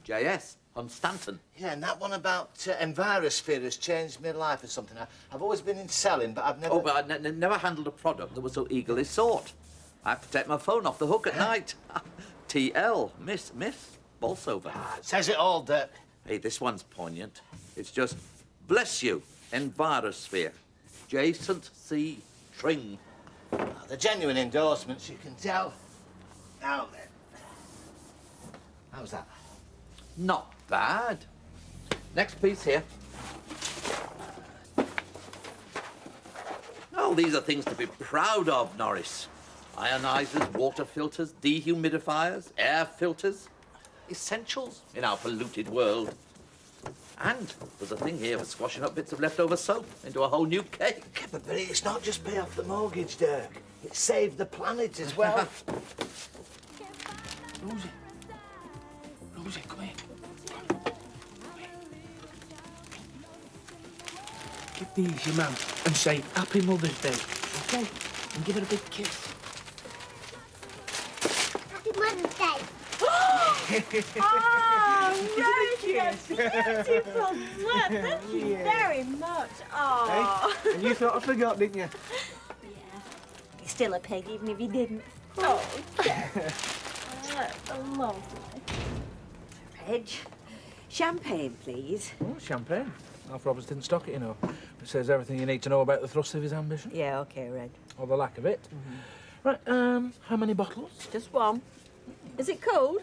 JS, on Stanton. Yeah, and that one about Envirosphere has changed my life or something. I've always been in selling, but I've never... Oh, but I never handled a product that was so eagerly sought. I have to take my phone off the hook at night. TL, Miss Bolsover. It says it all, Dirk. Hey, this one's poignant. It's just, bless you, Envirosphere. Jason C. Tring. Oh, the genuine endorsements, you can tell. Now then. How's that? Not bad. Next piece here. Oh, these are things to be proud of, Norris. Ionizers, water filters, dehumidifiers, air filters. Essentials in our polluted world. And there's a thing here for squashing up bits of leftover soap into a whole new cake. Yeah, but it's not just pay off the mortgage, Dirk. It saved the planet as well. Rosie, come here. Give these your mum and say Happy Mother's Day, okay? And give her a big kiss. Happy Mother's Day. Oh, Rosie, that's beautiful. Thank you very much. Oh. Hey, and you thought I forgot, didn't you? You're still a pig, even if you didn't. Oh, that's lovely. Reg, champagne, please. Oh, champagne. Alf Roberts didn't stock it, you know. It says everything you need to know about the thrust of his ambition. Yeah, OK, Reg. Or the lack of it. Right, how many bottles? Just one. Is it cold?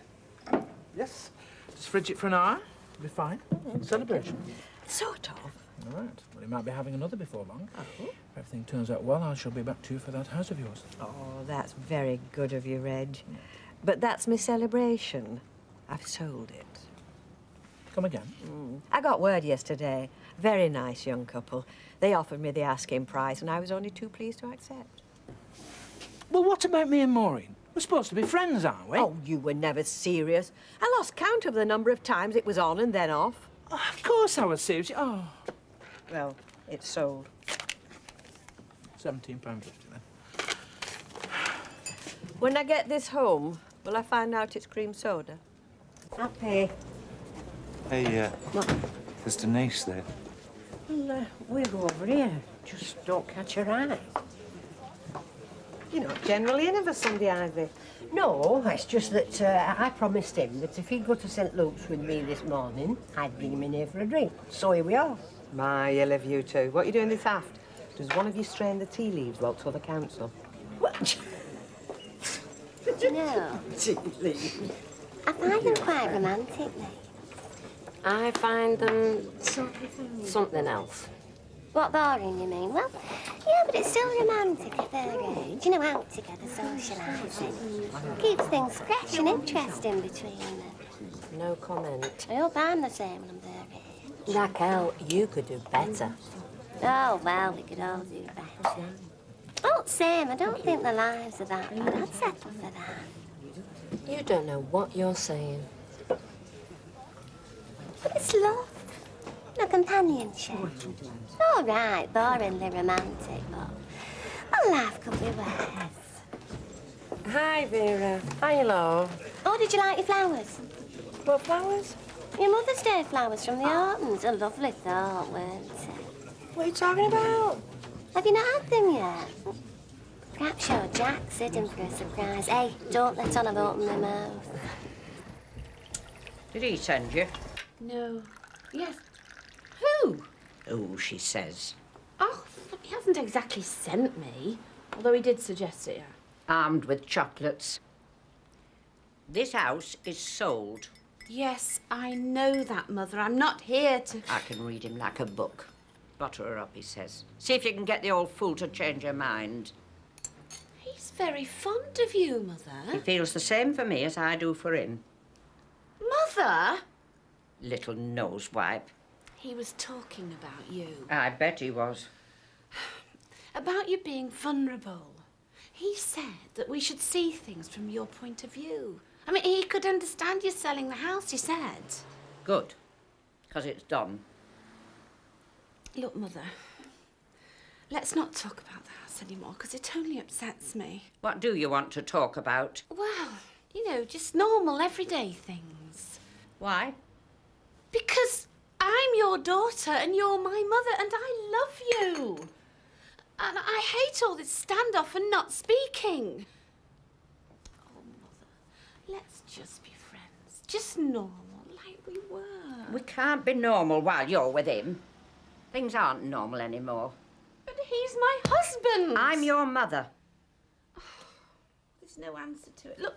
Yes. Just fridge it for an hour. It'll be fine. Celebration. Sort of. All right. Well, he might be having another before long. If everything turns out well, I shall be back to you for that house of yours. Oh, that's very good of you, Reg. But that's my celebration. I've sold it. Come again? I got word yesterday. Very nice young couple. They offered me the asking price, and I was only too pleased to accept. Well, what about me and Maureen? We're supposed to be friends, aren't we? Oh, you were never serious. I lost count of the number of times it was on and then off. Oh, of course I was serious. Oh. Well, it's sold. £17.50 then. When I get this home, will I find out it's cream soda? I'll pay. Hey, there's Denise there. Well, we'll go over here. Just don't catch her eye. You're not generally in of a Sunday, Ivy. No, it's just that I promised him that if he'd go to St. Luke's with me this morning, I'd bring him in here for a drink. So here we are. My, you love you too. What are you doing this aft? Does one of you strain the tea leaves while to the council? What? No. Tea leaves? I find them quite romantic, mate. I find them something else. What, boring, you mean? Well, yeah, but it's still romantic at their age. You know, out together, socialising. Keeps things fresh and interesting between them. No comment. I hope I'm the same when I'm their age. Raquel, you could do better. Oh, well, we could all do better. Well, Sam, I don't think the lives are that bad. I'd settle for that. You don't know what you're saying. But it's love. No companionship. All right, boringly romantic, but a life could be worse. Hi, Vera. Hi, love. Oh, did you like your flowers? What flowers? Your Mother's Day flowers from the Ortons. A lovely thought, weren't it? What are you talking about? Have you not had them yet? Perhaps your Jack's hidden for a surprise. Hey, don't let on I've opened my mouth. Did he send you? No. Yes. Who? Oh, she says. Oh, he hasn't exactly sent me. Although he did suggest it, yeah. Armed with chocolates. This house is sold. Yes, I know that, Mother. I'm not here to... I can read him like a book. Butter her up, he says. See if you can get the old fool to change her mind. He's very fond of you, Mother. He feels the same for me as I do for him. Mother? Little nosewipe. He was talking about you. I bet he was. About you being vulnerable. He said that we should see things from your point of view. I mean, he could understand you selling the house, he said. Good, because it's done. Look, Mother, let's not talk about the house anymore, because it only upsets me. What do you want to talk about? Well, you know, just normal, everyday things. Why? Because I'm your daughter and you're my mother and I love you. And I hate all this standoff and not speaking. Oh, Mother, let's just be friends. Just normal, like we were. We can't be normal while you're with him. Things aren't normal anymore. But he's my husband. I'm your mother. Oh, there's no answer to it. Look,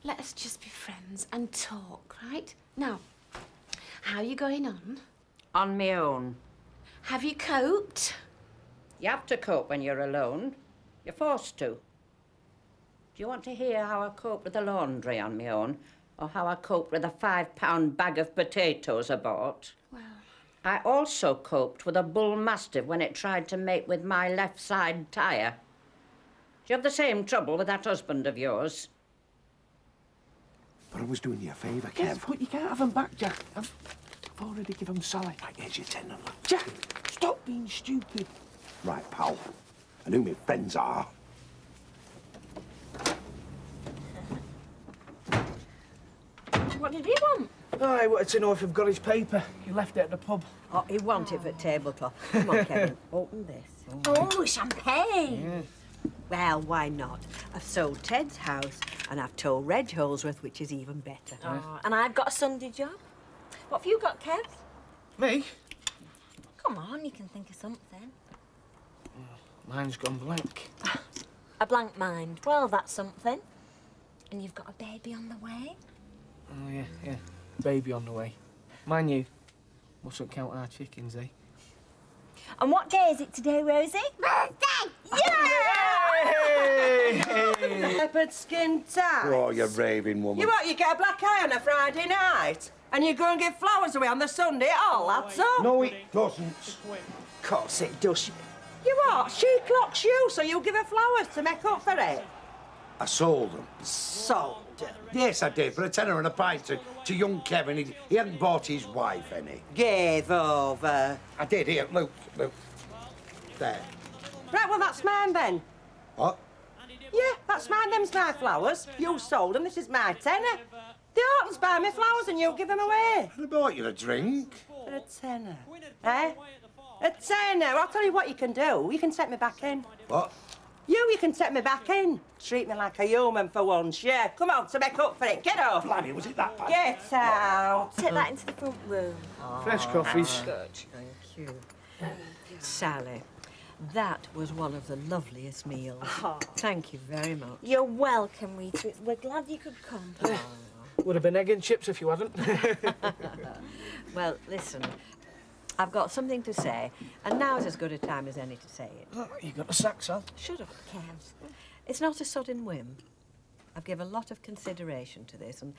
let us just be friends and talk, right? Now, how are you going on? On my own. Have you coped? You have to cope when you're alone. You're forced to. Do you want to hear how I cope with the laundry on my own? Or how I cope with a £5 bag of potatoes I bought? Well... I also coped with a bull mastiff when it tried to mate with my left side tyre. Do you have the same trouble with that husband of yours? But I was doing you a favour, Kev. Yes, but you can't have them back, Jack. I've already given them Sally. Right, here's your £10. Jack, stop being stupid. Right, pal. I know who my friends are. What did he want? Oh, I wanted to know if you've got his paper. He left it at the pub. Oh, he want it for tablecloth. Come on, Kevin, open this. Oh, champagne. Yeah. Well, why not? I've sold Ted's house and I've told Reg Holsworth, which is even better. Oh, and I've got a Sunday job. What have you got, Kev? Me? Come on, you can think of something. Mine's gone blank. A blank mind. Well, that's something. And you've got a baby on the way. Oh, yeah. Baby on the way. Mind you, mustn't count our chickens, eh? And what day is it today, Rosie? Birthday! Yay! Leopard skin tie. Oh, you raving woman. You what, you get a black eye on a Friday night? And you go and give flowers away on the Sunday? It all adds up. No, it doesn't. Of course it does. You what? She clocks you, so you give her flowers to make up for it. I sold them. Sold them? Yes, I did, for a tenner and a pint to young Kevin. He hadn't bought his wife any. Gave over. I did, here, look. There. Right, well, that's mine then. What? Yeah, that's mine. Them's my flowers. You sold them. This is my tenner. The Ortons buy me flowers and you give them away. I bought you a drink. For a tenner. Eh? A tenner. I'll tell you what you can do. You can set me back in. What? You can set me back in. Treat me like a human for once, yeah. Come on, to make up for it. Get off. Blimey, was it that bad? Get out. Take that into the front room. Fresh coffees. Good. Thank you. Sally, that was one of the loveliest meals. Oh. Thank you very much. You're welcome, Rita. We're glad you could come. Would have been egg and chips if you hadn't. Well, listen, I've got something to say, and now's as good a time as any to say it. Oh, you got the sack, Sal? Shut up, Kev. It's not a sudden whim. I've given a lot of consideration to this, and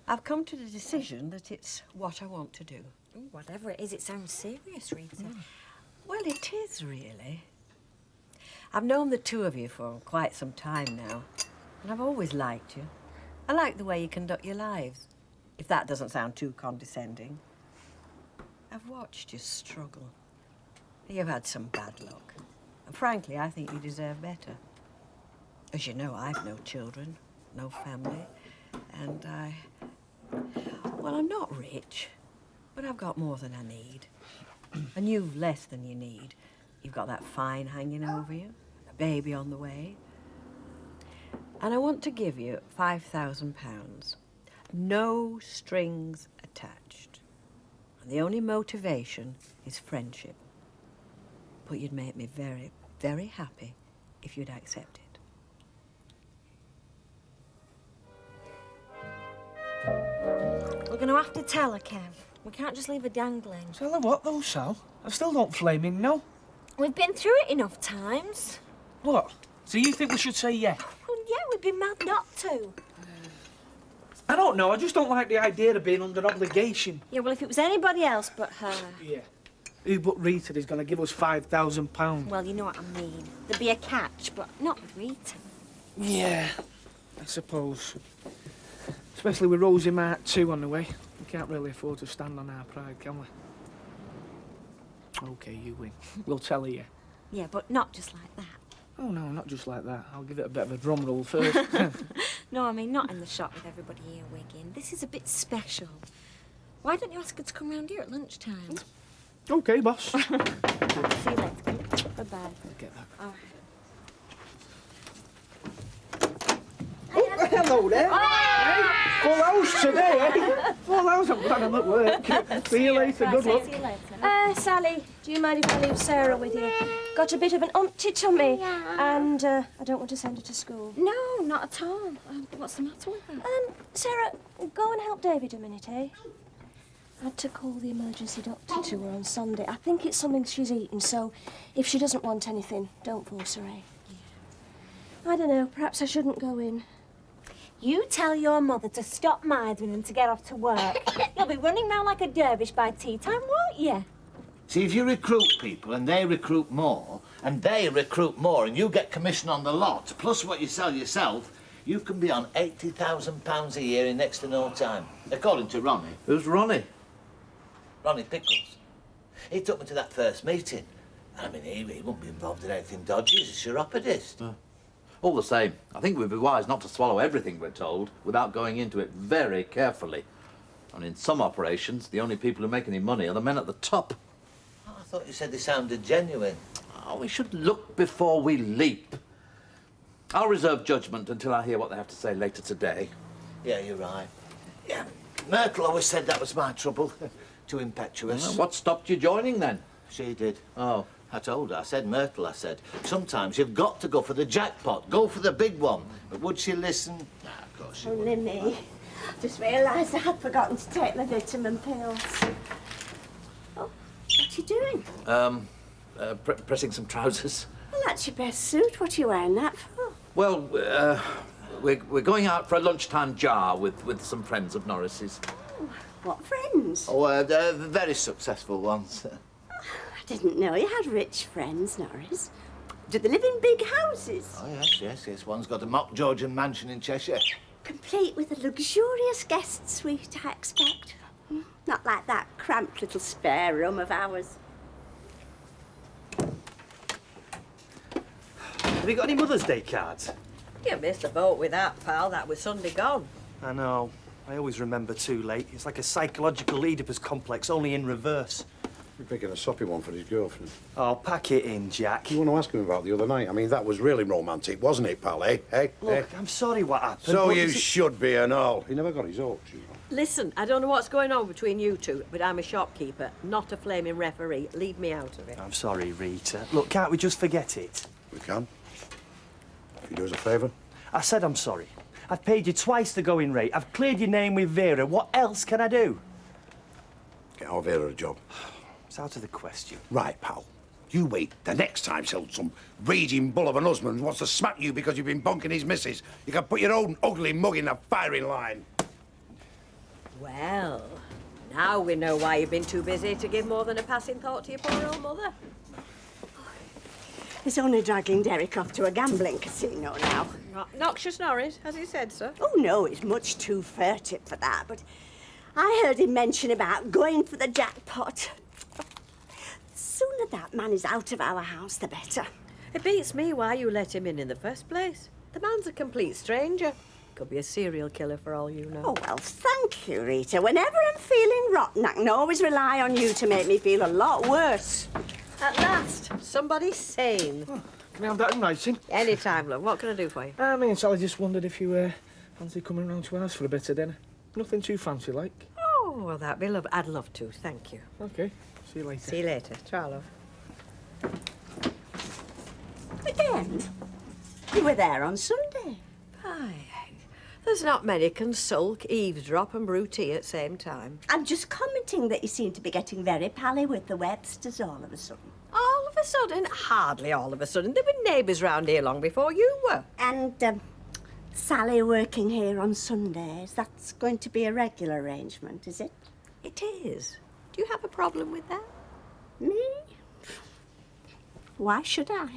I've come to the decision that it's what I want to do. Ooh, whatever it is, it sounds serious, Rita. Well, it is, really. I've known the two of you for quite some time now, and I've always liked you. I like the way you conduct your lives, if that doesn't sound too condescending. I've watched you struggle. You've had some bad luck, and frankly, I think you deserve better. As you know, I've no children, no family, and well, I'm not rich, but I've got more than I need. And you've less than you need. You've got that fine hanging over you, a baby on the way. And I want to give you £5,000. No strings attached. And the only motivation is friendship. But you'd make me very, very happy if you'd accept it. We're going to have to tell her, Kev. We can't just leave her dangling. Tell her what, though, Sal? I still don't flaming know. We've been through it enough times. What? So you think we should say yeah? Well, yeah, we'd be mad not to. I don't know. I just don't like the idea of being under obligation. Yeah, well, if it was anybody else but her... Yeah. Who but Rita is going to give us £5,000? Well, you know what I mean. There'd be a catch, but not with Rita. Yeah, I suppose. Especially with Rosie Mark 2 on the way. We can't really afford to stand on our pride, can we? OK, you win. We'll tell her you. Yeah, but not just like that. Oh, no, not just like that. I'll give it a bit of a drum roll first. No, I mean, not in the shop with everybody here wigging. This is a bit special. Why don't you ask her to come round here at lunchtime? OK, boss. See you later. Bye-bye. Get that. All right. Oh, hello there. Hey, full house today, eh? Full house. I'm glad I'm at work. See you later. Good luck. See you later. Sally, do you mind if I leave Sarah with you? Got a bit of an umpty tummy, and I don't want to send her to school. No, not at all. What's the matter with her? Sarah, go and help David a minute, eh? I had to call the emergency doctor to her on Sunday. I think it's something she's eaten, so if she doesn't want anything, don't force her, eh? Yeah. I don't know, perhaps I shouldn't go in. You tell your mother to stop mithering and to get off to work. You'll be running round like a dervish by tea time, won't you? See, if you recruit people and they recruit more, and they recruit more, and you get commission on the lot, plus what you sell yourself, you can be on £80,000 a year in next to no time. According to Ronnie. Who's Ronnie? Ronnie Pickles. He took me to that first meeting. I mean, he wouldn't be involved in anything dodgy. He's a chiropodist. All the same, I think we'd be wise not to swallow everything we're told without going into it very carefully. And in some operations, the only people who make any money are the men at the top. Oh, I thought you said they sounded genuine. Oh, we should look before we leap. I'll reserve judgment until I hear what they have to say later today. Yeah, you're right. Yeah, Myrtle always said that was my trouble. Too impetuous. Well, what stopped you joining, then? She did. Oh. I told her, I said, Myrtle, I said, sometimes you've got to go for the jackpot, go for the big one. But would she listen? Nah, of course she Only me. Just realised I had forgotten to take my vitamin pills. Oh, what are you doing? Pressing some trousers. Well, that's your best suit. What are you wearing that for? Well, we're going out for a lunchtime jar with some friends of Norris's. Oh, what friends? Oh, they're very successful ones. I didn't know you had rich friends, Norris. Do they live in big houses? Oh, yes. One's got a mock Georgian mansion in Cheshire. Complete with a luxurious guest suite, I expect. Not like that cramped little spare room of ours. Have you got any Mother's Day cards? You missed the boat with that, pal. That was Sunday gone. I know. I always remember too late. It's like a psychological Oedipus complex, only in reverse. We're picking a soppy one for his girlfriend. Oh, pack it in, Jack. You want to ask him about the other night? I mean, that was really romantic, wasn't it, pal, eh? Look, I'm sorry what happened. So but you is it- should be and all. He never got his hopes, you know. Listen, I don't know what's going on between you two, but I'm a shopkeeper, not a flaming referee. Leave me out of it. I'm sorry, Rita. Look, can't we just forget it? We can. If you do us a favour. I said I'm sorry. I've paid you twice the going rate. I've cleared your name with Vera. What else can I do? Get our Vera a job. It's out of the question. Right, pal. You wait. The next time some raging bull of an husband wants to smack you because you've been bonking his missus, you can put your own ugly mug in the firing line. Well, now we know why you've been too busy to give more than a passing thought to your poor old mother. It's only dragging Derek off to a gambling casino now. Noxious Norris, has he said so? Oh, no, he's much too furtive for that, but I heard him mention about going for the jackpot. The sooner that man is out of our house, the better. It beats me why you let him in the first place. The man's a complete stranger. Could be a serial killer for all you know. Oh, well, thank you, Rita. Whenever I'm feeling rotten, I can always rely on you to make me feel a lot worse. At last, somebody sane. Can I have that in writing? Any time, love. What can I do for you? Me and Sally just wondered if you fancy coming round to ours for a bit of dinner. Nothing too fancy like. Oh, well, that'd be lovely. I'd love to, thank you. OK. See you later. See you later. Try, love. Again? You were there on Sunday. Aye. There's not many can sulk, eavesdrop and brew tea at the same time. I'm just commenting that you seem to be getting very pally with the Websters all of a sudden. All of a sudden? Hardly all of a sudden. There were neighbours round here long before you were. And Sally working here on Sundays, that's going to be a regular arrangement, is it? It is. Do you have a problem with that? Me? Why should I?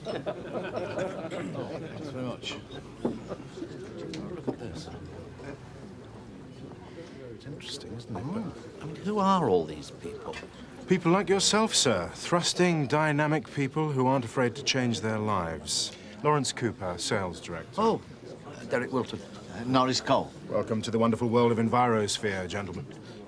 Thanks very much. Look at this. It's interesting, isn't it? I mean, who are all these people? People like yourself, sir. Thrusting, dynamic people who aren't afraid to change their lives. Lawrence Cooper, sales director. Oh, Derek Wilton. Norris Cole. Welcome to the wonderful world of Envirosphere, gentlemen.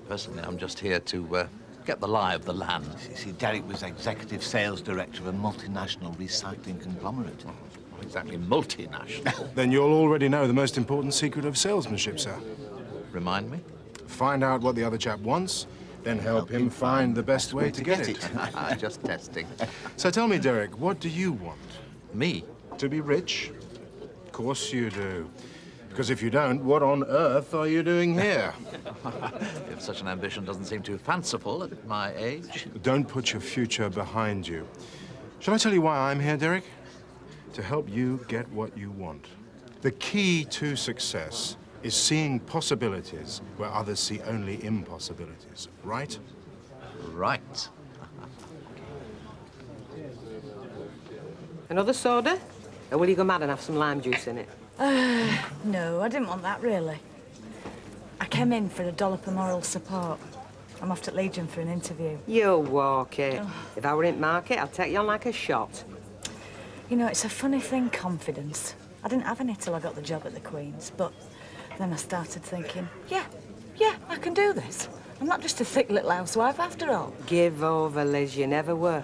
Personally, I'm just here to get the lie of the land. You see, Derek was executive sales director of a multinational recycling conglomerate. Not exactly multinational. Then you'll already know the most important secret of salesmanship, sir. Remind me? Find out what the other chap wants, then help him find the best way to get it. Just testing. So tell me, Derek, what do you want? Me? To be rich? Of course you do. Because if you don't, what on earth are you doing here? If such an ambition doesn't seem too fanciful at my age. Don't put your future behind you. Shall I tell you why I'm here, Derek? To help you get what you want. The key to success is seeing possibilities where others see only impossibilities, right? Right. Another soda? Or will you go mad and have some lime juice in it? No, I didn't want that, really. I came in for a dollop of moral support. I'm off to Legion for an interview. You'll walk it. If I were in market, I'd take you on like a shot. You know, it's a funny thing, confidence. I didn't have any till I got the job at the Queen's, but then I started thinking, yeah, I can do this. I'm not just a thick little housewife after all. Give over, Liz, you never were.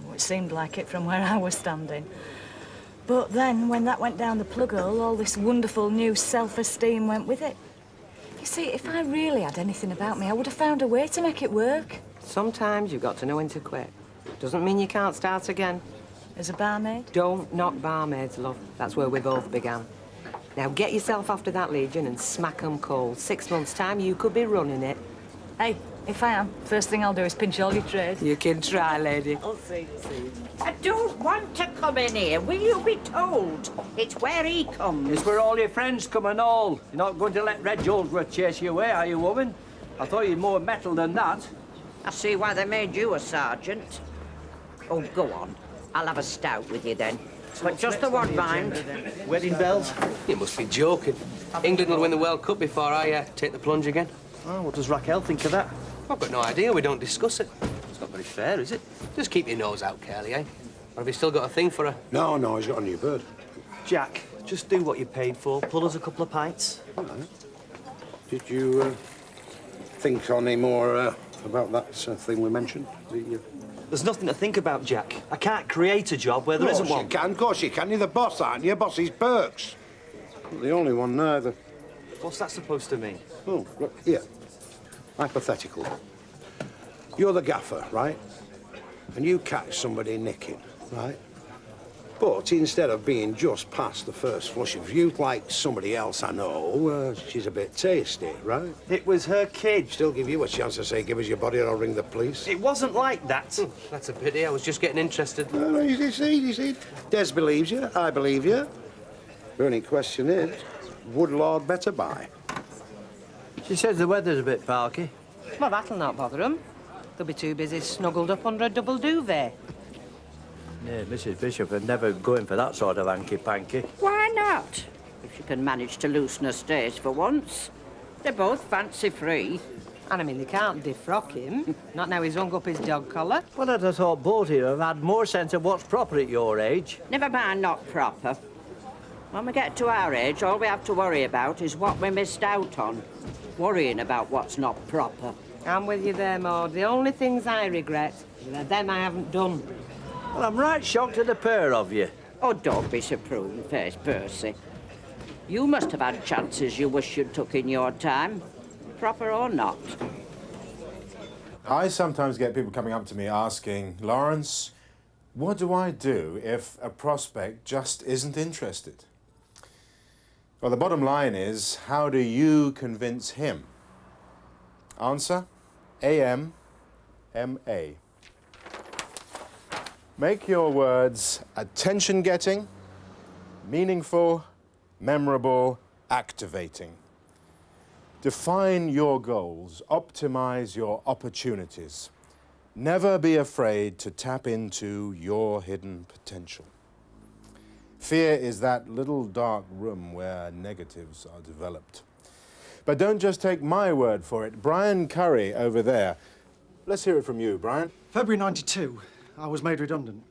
Oh, it seemed like it from where I was standing. But then, when that went down the plug hole, all this wonderful new self-esteem went with it. You see, if I really had anything about me, I would have found a way to make it work. Sometimes you've got to know when to quit. Doesn't mean you can't start again. As a barmaid? Don't knock barmaids, love. That's where we both began. Now get yourself off to that Legion and smack 'em cold. 6 months' time, you could be running it. Hey, if I am, first thing I'll do is pinch all your trays. You can try, lady. I'll see. I don't want to come in here. Will you be told? It's where he comes. It's where all your friends come and all. You're not going to let Red Jolesworth chase you away, are you, woman? I thought you'd more metal than that. I see why they made you a sergeant. Oh, go on. I'll have a stout with you then. But just the one, mind. Wedding bells? You must be joking. England will win the World Cup before I take the plunge again. Oh, what does Raquel think of that? I've got no idea. We don't discuss it. It's not very fair, is it? Just keep your nose out, Curly, eh? Or have you still got a thing for her? No, he's got a new bird. Jack, just do what you paid for. Pull us a couple of pints. All right. Did you think any more about that thing we mentioned? There's nothing to think about, Jack. I can't create a job where there isn't one. Of course you can. You're the boss, aren't you? Boss's perks. Not the only one neither. What's that supposed to mean? Oh, look, here. Hypothetical. You're the gaffer, right? And you catch somebody nicking, right? But instead of being just past the first flush of youth like somebody else I know, she's a bit tasty, right? It was her kid. Still give you a chance to say, give us your body or I'll ring the police. It wasn't like that. That's a pity. I was just getting interested. No, you see. Des believes you. I believe you. The only question is, would Lord better buy? She says the weather's a bit parky. Well, that'll not bother 'em. They'll be too busy snuggled up under a double duvet. Yeah, Mrs. Bishop would never go in for that sort of hanky-panky. Why not? If she can manage to loosen her stays for once. They're both fancy-free. And I mean, they can't defrock him. Not now he's hung up his dog collar. Well, I'd have thought both of you have had more sense of what's proper at your age. Never mind not proper. When we get to our age, all we have to worry about is what we missed out on. Worrying about what's not proper. I'm with you there, Maud. The only things I regret are them I haven't done. Well, I'm right shocked at the pair of you. Oh, don't be so prune-faced, Percy. You must have had chances you wish you'd took in your time, proper or not. I sometimes get people coming up to me asking, Lawrence, What do I do if a prospect just isn't interested? Well, the bottom line is, how do you convince him? Answer, A-M-M-A. Make your words attention-getting, meaningful, memorable, activating. Define your goals, optimize your opportunities. Never be afraid to tap into your hidden potential. Fear is that little dark room where negatives are developed. But don't just take my word for it. Brian Curry over there. Let's hear it from you, Brian. February '92, I was made redundant.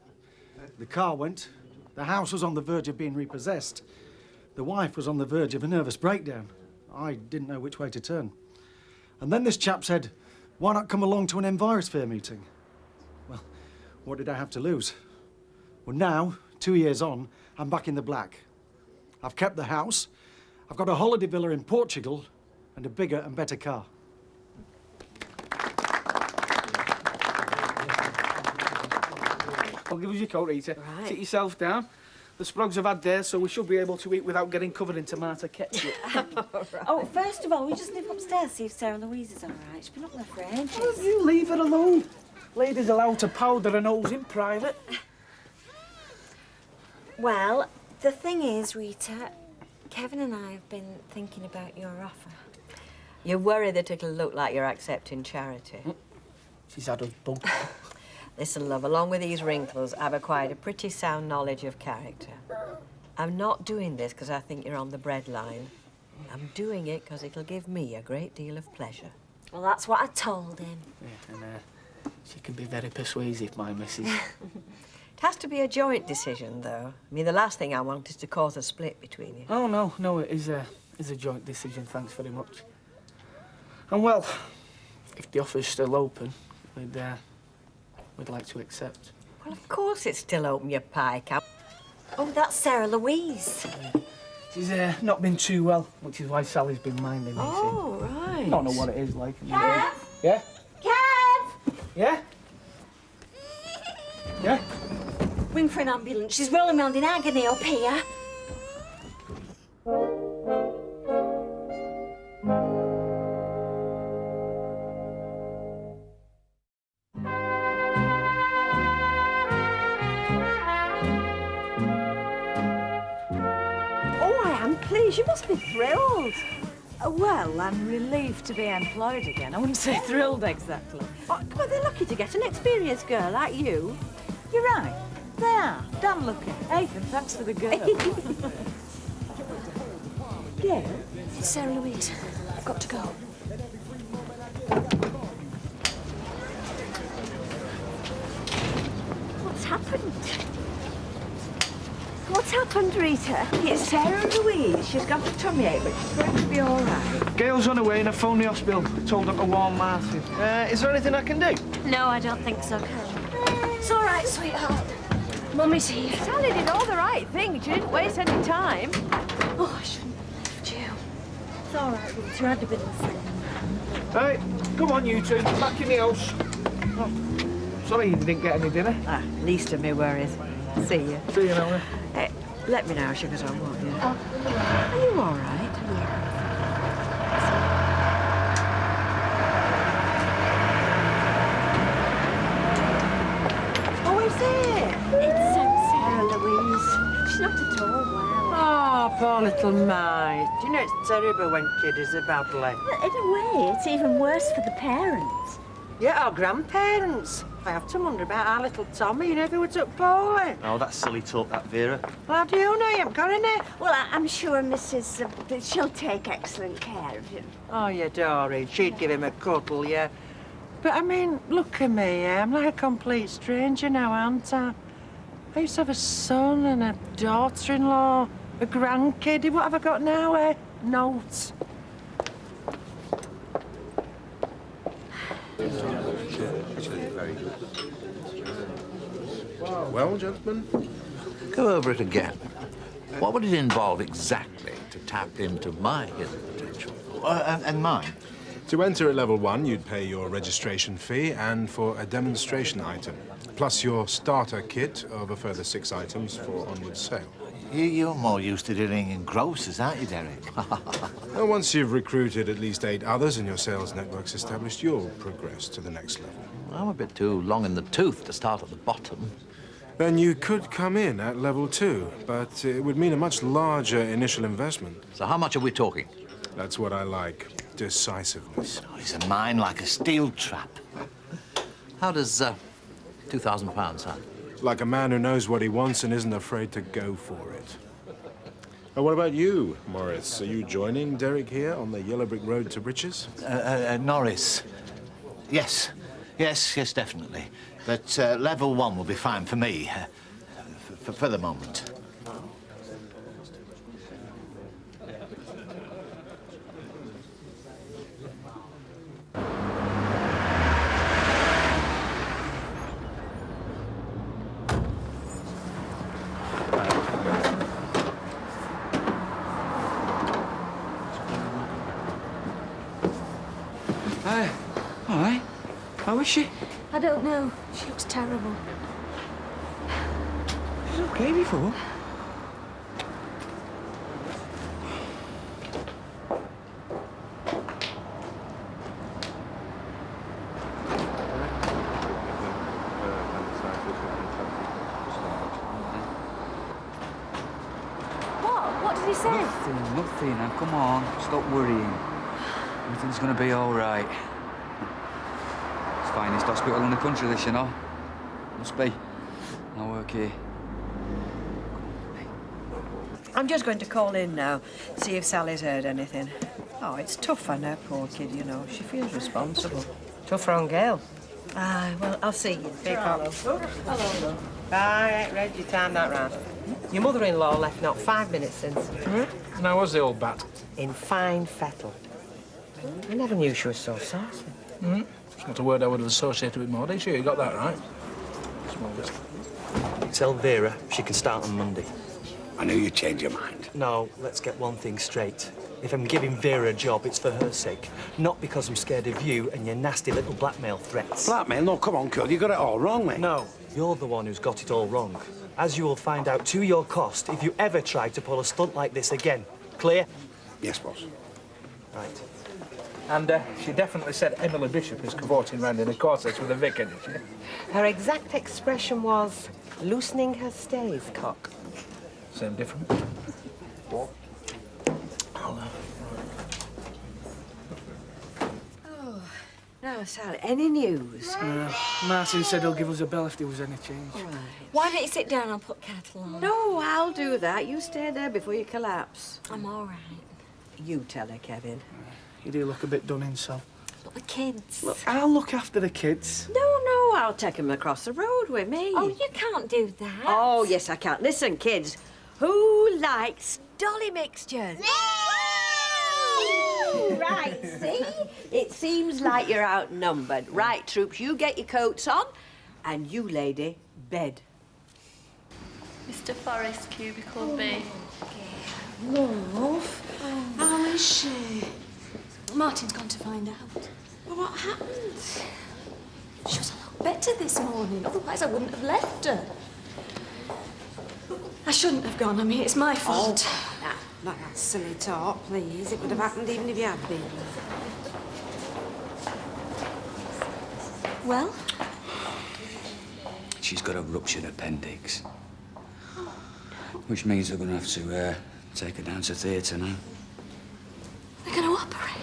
The car went. The house was on the verge of being repossessed. The wife was on the verge of a nervous breakdown. I didn't know which way to turn. And then this chap said, why not come along to an Envirosphere meeting? Well, what did I have to lose? Well, now, 2 years on, I'm back in the black. I've kept the house. I've got a holiday villa in Portugal and a bigger and better car. I'll give us your coat, Rita. Right. Sit yourself down. The Sprogs have had theirs, so we should be able to eat without getting covered in tomato ketchup. Oh, first of all, we just nip upstairs, see if Sarah Louise is all right. She's been up there for ages. Well, you leave her alone. Ladies allowed to powder her nose in private. Well, the thing is, Rita, Kevin and I have been thinking about your offer. You worry that it'll look like you're accepting charity. She's had us bug. Listen, love, along with these wrinkles, I've acquired a pretty sound knowledge of character. I'm not doing this because I think you're on the breadline. I'm doing it because it'll give me a great deal of pleasure. Well, that's what I told him. Yeah, and she can be very persuasive, my missus. It has to be a joint decision, though. I mean, the last thing I want is to cause a split between you. Oh, no, it is a joint decision, thanks very much. And, well, if the offer's still open, we'd like to accept. Well, of course it's still open, you pie cap. Oh, that's Sarah Louise. She's not been too well, which is why Sally's been minding me. Oh, right. I don't know what it is like. Kev? Yeah? Kev! Yeah? Yeah? Ring for an ambulance. She's rolling around in agony up here. Please, you must be thrilled. Well, I'm relieved to be employed again. I wouldn't say thrilled exactly. Oh, come on, they're lucky to get an experienced girl like you. You're right. They are. Damn lucky. Hey, and thanks for the girl. Yeah? Sarah Louise, I've got to go. What's happened? What's happened, Rita? It's Sarah Louise. She's got a tummy ache, but she's going to be all right. Gail's on her way and I phoned the hospital. Told her to warn Martin. Is there anything I can do? No, I don't think so, Carol. It's all right, sweetheart. Mummy's here. Sally did all the right thing. She didn't waste any time. Oh, I shouldn't have left you. It's all right, Rita. You had a bit of fun. Hey, come on, you two. Back in the house. Oh, sorry you didn't get any dinner. Ah, least of me worries. See you. See you now. Hey, let me know how she goes on, won't you? Are you all right? Oh, is it? It's Sarah Louise. She's not at all well. Oh, poor little mite. You know, it's terrible when kiddies are badly. Well, in a way, it's even worse for the parents. Yeah, our grandparents. I have to wonder about our little Tommy. You never would took poorly. Oh, that's silly talk, that, Vera. Well, how do you know? You haven't got any. Well, I'm sure Mrs. She'll take excellent care of him. Oh, yeah, Doreen. She'd give him a cuddle, yeah. But, I mean, look at me, yeah. I'm like a complete stranger now, aren't I? I used to have a son and a daughter-in-law, a grandkid. What have I got now, eh? Notes. Well, gentlemen? Go over it again. What would it involve exactly to tap into my hidden potential? And mine? To enter at level 1, you'd pay your registration fee and for a demonstration item. plus your starter kit of a further 6 items for onward sale. You're more used to dealing in grocers, aren't you, Derek? Well, once you've recruited at least 8 others and your sales network's established, you'll progress to the next level. I'm a bit too long in the tooth to start at the bottom. Then you could come in at level 2, but it would mean a much larger initial investment. So how much are we talking? That's what I like. Decisiveness. Oh, he's a mind like a steel trap. How does £2,000 sound? Like a man who knows what he wants and isn't afraid to go for it. And what about you, Morris? Are you joining Derek here on the Yellow Brick Road to riches? Norris. Yes. Yes, definitely. But level 1 will be fine for me, for the moment. All right. How is she? I don't know. She looks terrible. She's okay before. What did he say? Nothing. Now, come on. Stop worrying. Everything's gonna be all right. It's the finest hospital in the country, this, you know. Must be. I work here. I'm just going to call in now, see if Sally's heard anything. Oh, it's tough on her, poor kid, you know. She feels responsible. Tough on girl. Aye, well, I'll see you. Big hello. Hello. Bye, Reg, you timed that round. Your mother-in-law left not 5 minutes since. And how was the old bat? In fine fettle. I never knew she was so saucy. It's not a word I would have associated with Maud, is she? You got that right. Small bit. Tell Vera she can start on Monday. I knew you'd change your mind. No, let's get one thing straight. If I'm giving Vera a job, it's for her sake. Not because I'm scared of you and your nasty little blackmail threats. Blackmail? No, come on, girl. You got it all wrong, mate. No, you're the one who's got it all wrong. As you will find out to your cost if you ever try to pull a stunt like this again. Clear? Yes, boss. Right. And she definitely said Emily Bishop is cavorting round in a corset with a vicar, did she? Her exact expression was loosening her stays, cock. Same different. What? Oh, now, Sally, any news? Martin said he'll give us a bell if there was any change. All right. Why don't you sit down and put kettle on? No, I'll do that. You stay there before you collapse. I'm all right. You tell her, Kevin. You do look a bit done in, so. But the kids. Look, I'll look after the kids. No, I'll take them across the road with me. Oh, you can't do that. Oh, yes, I can. Listen, kids. Who likes dolly mixtures? Right, see? It seems like you're outnumbered. Right, troops, you get your coats on, and you, lady, bed. Mr. Forrest, cubicle B. Love, how is she? Martin's gone to find out. Well, what happened? She was a lot better this morning, otherwise I wouldn't have left her. I shouldn't have gone. I mean, it's my fault. Oh, not that silly talk, please. It would have happened even if you had been. Well? She's got a ruptured appendix. Which means they're going to have to take her down to theatre now. They're going to operate?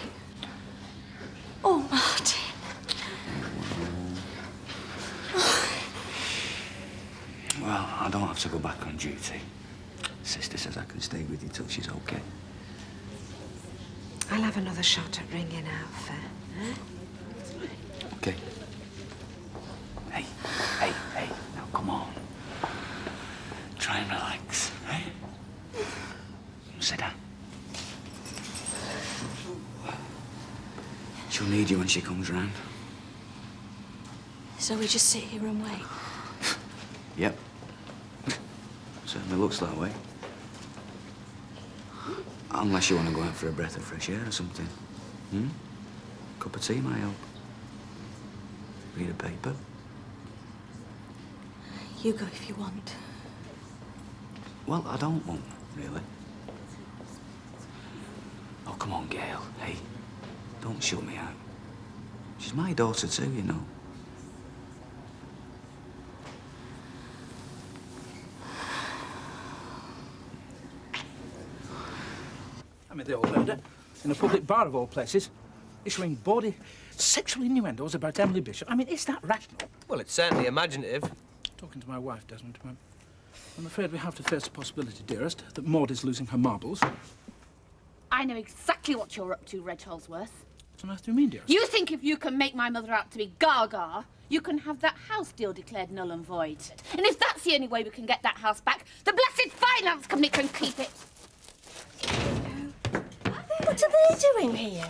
Oh, Martin. Well, I don't have to go back on duty. Sister says I can stay with you till she's okay. I'll have another shot at ringing Alpha. Huh? Okay. Hey, now come on. Try and relax, eh? Sit down. She'll need you when she comes round. So we just sit here and wait? Yep. Certainly looks that way. Unless you want to go out for a breath of fresh air or something. Cup of tea, my help. Read a paper. You go if you want. Well, I don't want, really. Oh, come on, Gail. Hey, don't shut me out. She's my daughter too, you know. I mean, the old murder in a public bar of all places, issuing bawdy sexual innuendos about Emily Bishop. I mean, is that rational? Well, it's certainly imaginative. Talking to my wife, Desmond. I'm afraid we have to face the possibility, dearest, that Maud is losing her marbles. I know exactly what you're up to, Reg Holsworth. What on earth do you mean, dearest? You think if you can make my mother out to be Gaga, you can have that house deal declared null and void. And if that's the only way we can get that house back, the blessed finance company can keep it. What are they doing here?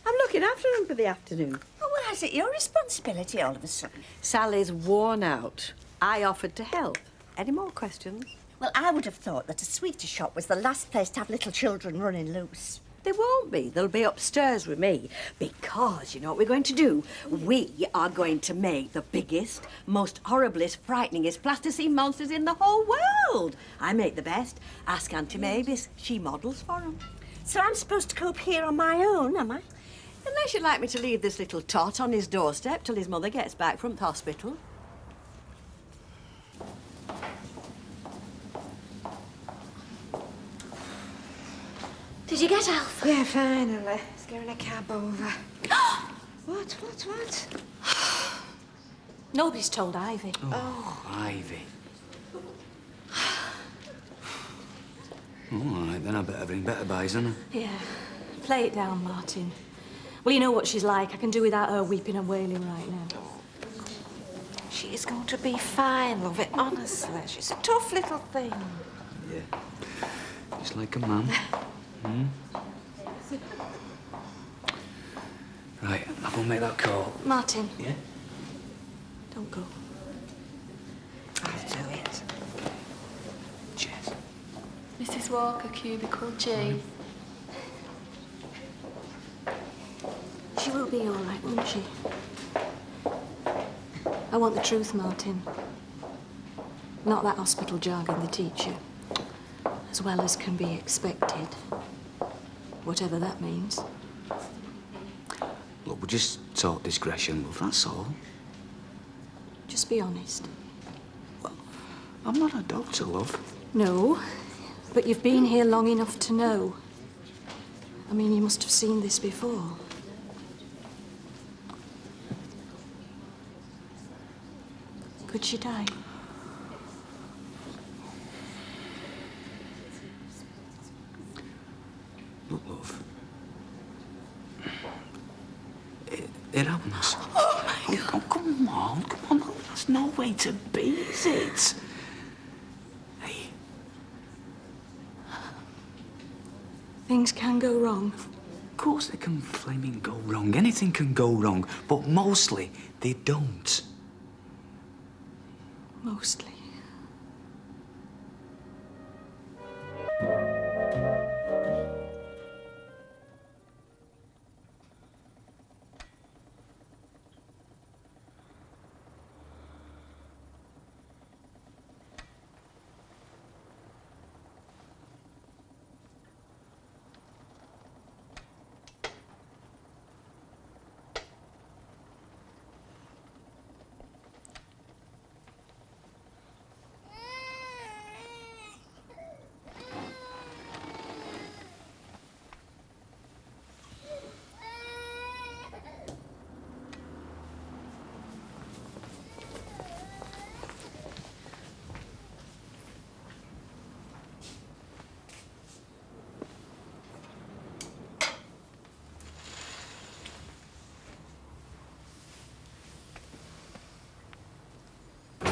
I'm looking after them for the afternoon. Oh, well, is it your responsibility all of a sudden? Sally's worn out. I offered to help. Any more questions? Well, I would have thought that a sweeter shop was the last place to have little children running loose. They won't be. They'll be upstairs with me. Because, you know what we're going to do? We are going to make the biggest, most horriblest, frighteningest plasticine monsters in the whole world. I make the best. Ask Auntie Mavis. She models for them. So I'm supposed to cope here on my own, am I? Unless you'd like me to leave this little tot on his doorstep till his mother gets back from the hospital. Did you get Alpha? Yeah, finally. He's getting a cab over. What? Nobody's told Ivy. Oh, Ivy. All right, then I better bring better buys, haven't I? Yeah. Play it down, Martin. Well, you know what she's like. I can do without her weeping and wailing right now. She's going to be fine, love it, honestly. She's a tough little thing. Yeah. Just like a man. Right, I'm gonna make that call. Martin. Yeah? Don't go. I'll do it. Cheers. Mrs. Walker, cubicle G. She will be all right, won't she? I want the truth, Martin. Not that hospital jargon they teach you. As well as can be expected. Whatever that means. Look, we'll just talk discretion, love, that's all. Just be honest. I'm not a doctor, love. No, but you've been here long enough to know. I mean, you must have seen this before. Could she die? Look, love. It happens. Oh, my God. Oh, come on, look, that's no way to be, is it? Hey. Things can go wrong. Of course they can flaming go wrong. Anything can go wrong, but mostly they don't. Mostly.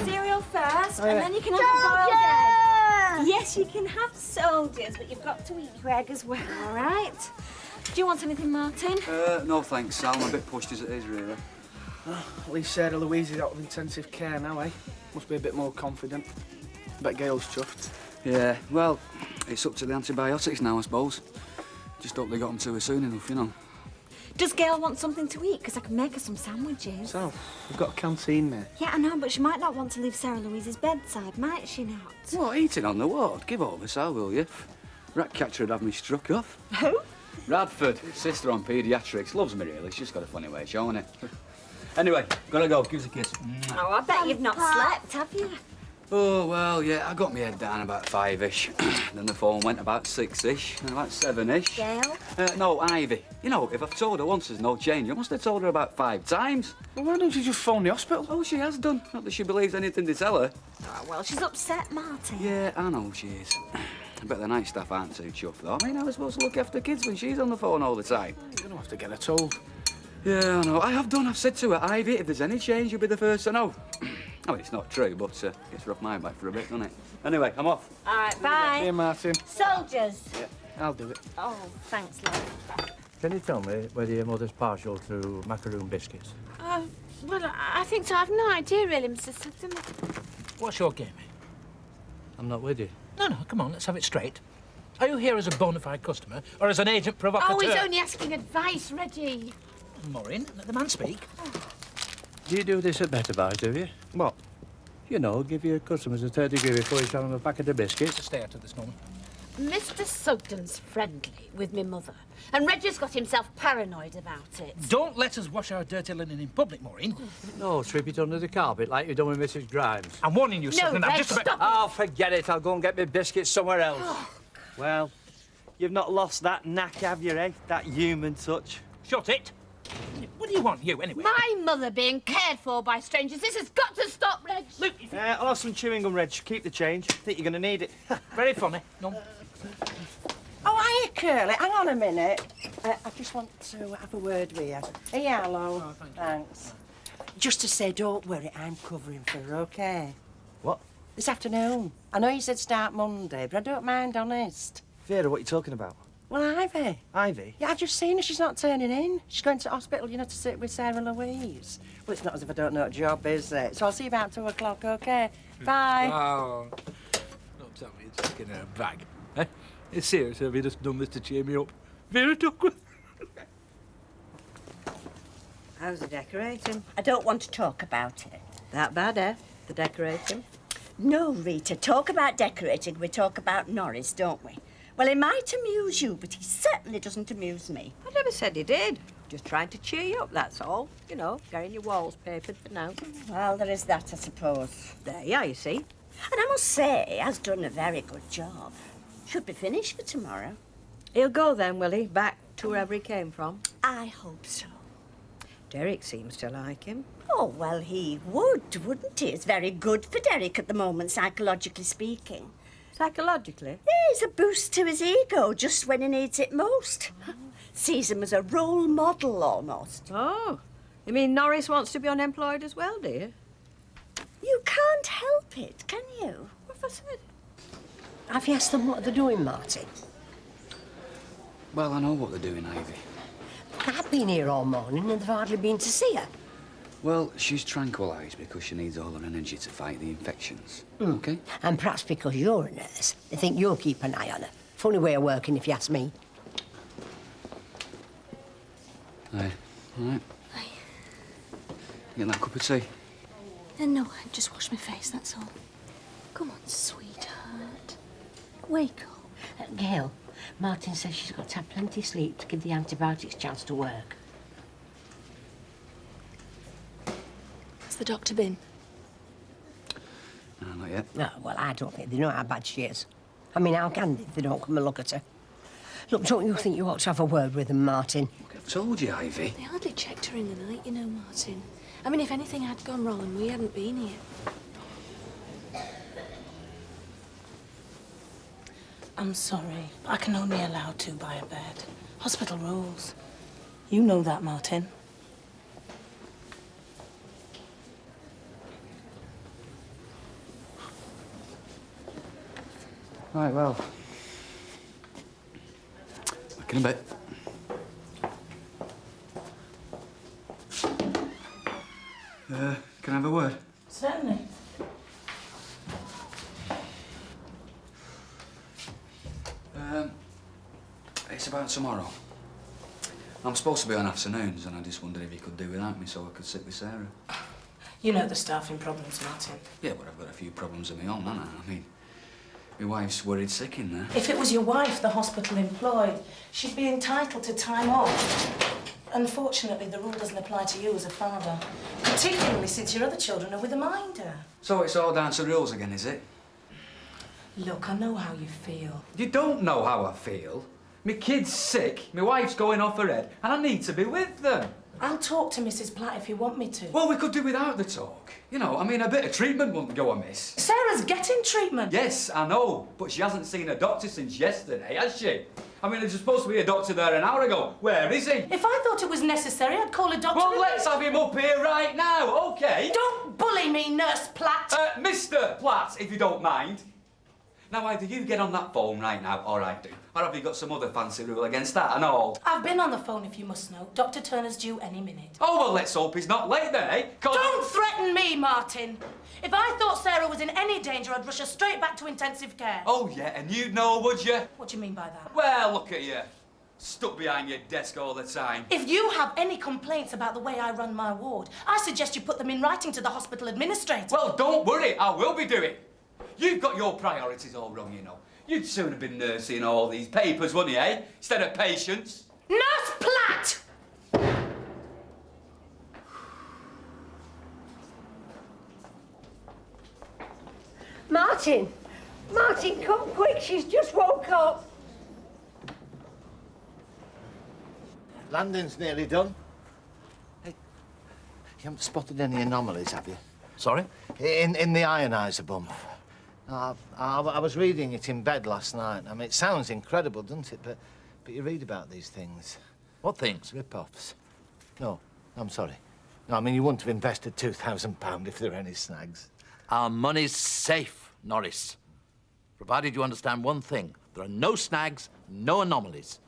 Cereal first, Oh, yeah. and then you can have a boiled egg. Yes, you can have soldiers, but you've got to eat your egg as well, all right? Do you want anything, Martin? No thanks, Sal. I'm a bit pushed as it is, really. At least Sarah Louise is out of intensive care now, eh? Must be a bit more confident. Bet Gail's chuffed. Yeah, well, it's up to the antibiotics now, I suppose. Just hope they got them to her soon enough, you know. Does Gail want something to eat? Because I can make her some sandwiches. So, we've got a canteen there. Yeah, I know, but she might not want to leave Sarah Louise's bedside, might she not? What, eating on the ward? Give over, so will you? Ratcatcher would have me struck off. Who? Radford, sister on paediatrics. Loves me, really. She's got a funny way of showing it. Anyway, gotta go. Give us a kiss. Oh, I bet you've not slept, have you? Oh, well, yeah, I got my head down about 5-ish. Then the phone went about 6-ish, and about 7-ish. Gail? No, Ivy. You know, if I've told her once there's no change, I must have told her about 5 times. Well, why don't you just phone the hospital? Oh, she has done. Not that she believes anything they tell her. Oh, well, she's upset, Martin. Yeah, I know she is. I bet the night staff aren't too chuffed, though. I mean, I was supposed to look after kids when she's on the phone all the time. You're gonna have to get her told. Yeah, I know. I have done. I've said to her, Ivy, if there's any change, you'll be the first to know. I mean, it's not true, but gets her off my back for a bit, doesn't it? Anyway, I'm off. All right, bye. Here, Martin. Soldiers. Yeah, I'll do it. Oh, thanks, love. Can you tell me whether your mother's partial to macaroon biscuits? Well, I think so. I've no idea, really, Mr. Sugden. What's your game? I'm not with you. No, come on, let's have it straight. Are you here as a bona fide customer or as an agent provocateur? Oh, he's only asking advice, Reggie. Maureen, let the man speak. Do you do this at Better Buy, do you? What? You know, give your customers a 30 degree before you sell them a packet of biscuits. Stay out of this moment. Mr. Sugden's friendly with me mother, and Reggie's got himself paranoid about it. Don't let us wash our dirty linen in public, Maureen. No, sweep it under the carpet like you've done with Mrs. Grimes. I'm warning you, No, Sugden. I'm Reg, just about... stop. Oh, forget it. I'll go and get my biscuits somewhere else. Well, you've not lost that knack, have you, eh? That human touch. Shut it. What do you want, you, anyway? My mother being cared for by strangers. This has got to stop, Reg. Luke, I'll have some chewing gum, Reg. Keep the change. I think you're going to need it. very funny. No. Oh, hiya, Curly. Hang on a minute. I just want to have a word with you. Hey, hello. Oh, Thanks. Just to say, don't worry, I'm covering for her, OK? What? This afternoon. I know you said start Monday, but I don't mind, honest. Vera, what are you talking about? Well, Ivy. Ivy? Yeah, I've just seen her. She's not turning in. She's going to hospital, you know, to sit with Sarah Louise. Well, it's not as if I don't know what job, is it? So I'll see you about 2 o'clock, OK? Bye. Oh. Don't tell me it's just in a bag. Eh? It's serious, have you just done this to cheer me up? Vera Duckworth. How's the decorating? I don't want to talk about it. That bad, eh? The decorating? No, Rita, talk about decorating, we talk about Norris, don't we? Well, he might amuse you, but he certainly doesn't amuse me. I never said he did. Just trying to cheer you up, that's all. You know, getting your walls papered for now. Well, there is that, I suppose. There you are, you see. And I must say, he has done a very good job. Should be finished for tomorrow. He'll go then, will he? Back to wherever he came from? I hope so. Derek seems to like him. Oh, well, he would, wouldn't he? It's very good for Derek at the moment, psychologically speaking. Psychologically? Yeah, it's a boost to his ego just when he needs it most. Sees him as a role model, almost. Oh, you mean Norris wants to be unemployed as well, do you? You can't help it, can you? What have I said? Have you asked them what they're doing, Martin? Well, I know what they're doing, Ivy. I've been here all morning and they've hardly been to see her. Well, she's tranquilised because she needs all her energy to fight the infections. OK? And perhaps because you're a nurse, they think you'll keep an eye on her. Funny way of working, if you ask me. Aye. All right. Aye. Getting that cup of tea? No, I just wash my face, that's all. Come on, sweetheart. Wake up. Gail, Martin says she's got to have plenty of sleep to give the antibiotics a chance to work. Has the doctor been? No, not yet. No, well, I don't think they know how bad she is. I mean, how can they if they don't come and look at her? Look, don't you think you ought to have a word with them, Martin? Look, I've told you, Ivy. They hardly checked her in the night, you know, Martin. I mean, if anything had gone wrong and we hadn't been here. I'm sorry. I can only allow 2 by a bed. Hospital rules. You know that, Martin. Right, well. Back in a bit. Can I have a word? Certainly. It's about tomorrow. I'm supposed to be on afternoons, and I just wondered if you could do without me so I could sit with Sarah. You know the staffing problems, Martin. Yeah, but I've got a few problems of my own, haven't I? I mean, my wife's worried sick in there. If it was your wife the hospital employed, she'd be entitled to time off. Unfortunately, the rule doesn't apply to you as a father, particularly since your other children are with a minder. So it's all down to rules again, is it? Look, I know how you feel. You don't know how I feel. My kid's sick, my wife's going off her head, and I need to be with them. I'll talk to Mrs. Platt if you want me to. Well, we could do without the talk. You know, I mean, a bit of treatment wouldn't go amiss. Sarah's getting treatment. Yes, I know, but she hasn't seen a doctor since yesterday, has she? I mean, there's supposed to be a doctor there an hour ago. Where is he? If I thought it was necessary, I'd call a doctor. Well, let's have him up here right now, OK? Don't bully me, Nurse Platt. Mr. Platt, if you don't mind. Now, either you get on that phone right now, or I do. Or have you got some other fancy rule against that and all? I've been on the phone, if you must know. Dr. Turner's due any minute. Oh, well, let's hope he's not late then, eh? Don't threaten me, Martin. If I thought Sarah was in any danger, I'd rush her straight back to intensive care. Oh, yeah, and you'd know, would you? What do you mean by that? Well, look at you. Stuck behind your desk all the time. If you have any complaints about the way I run my ward, I suggest you put them in writing to the hospital administrator. Well, don't worry, I will be doing. You've got your priorities all wrong, you know. You'd sooner have been nursing all these papers, wouldn't you, eh? Instead of patients. Nurse Platt! Martin! Martin, come quick, she's just woke up. Landing's nearly done. Hey, you haven't spotted any anomalies, have you? Sorry? In the ioniser bump. I was reading it in bed last night. I mean, it sounds incredible, doesn't it? But you read about these things. What things? Rip-offs. No, I'm sorry. No, I mean, you wouldn't have invested £2,000 if there were any snags. Our money's safe, Norris. Provided you understand one thing. There are no snags, no anomalies.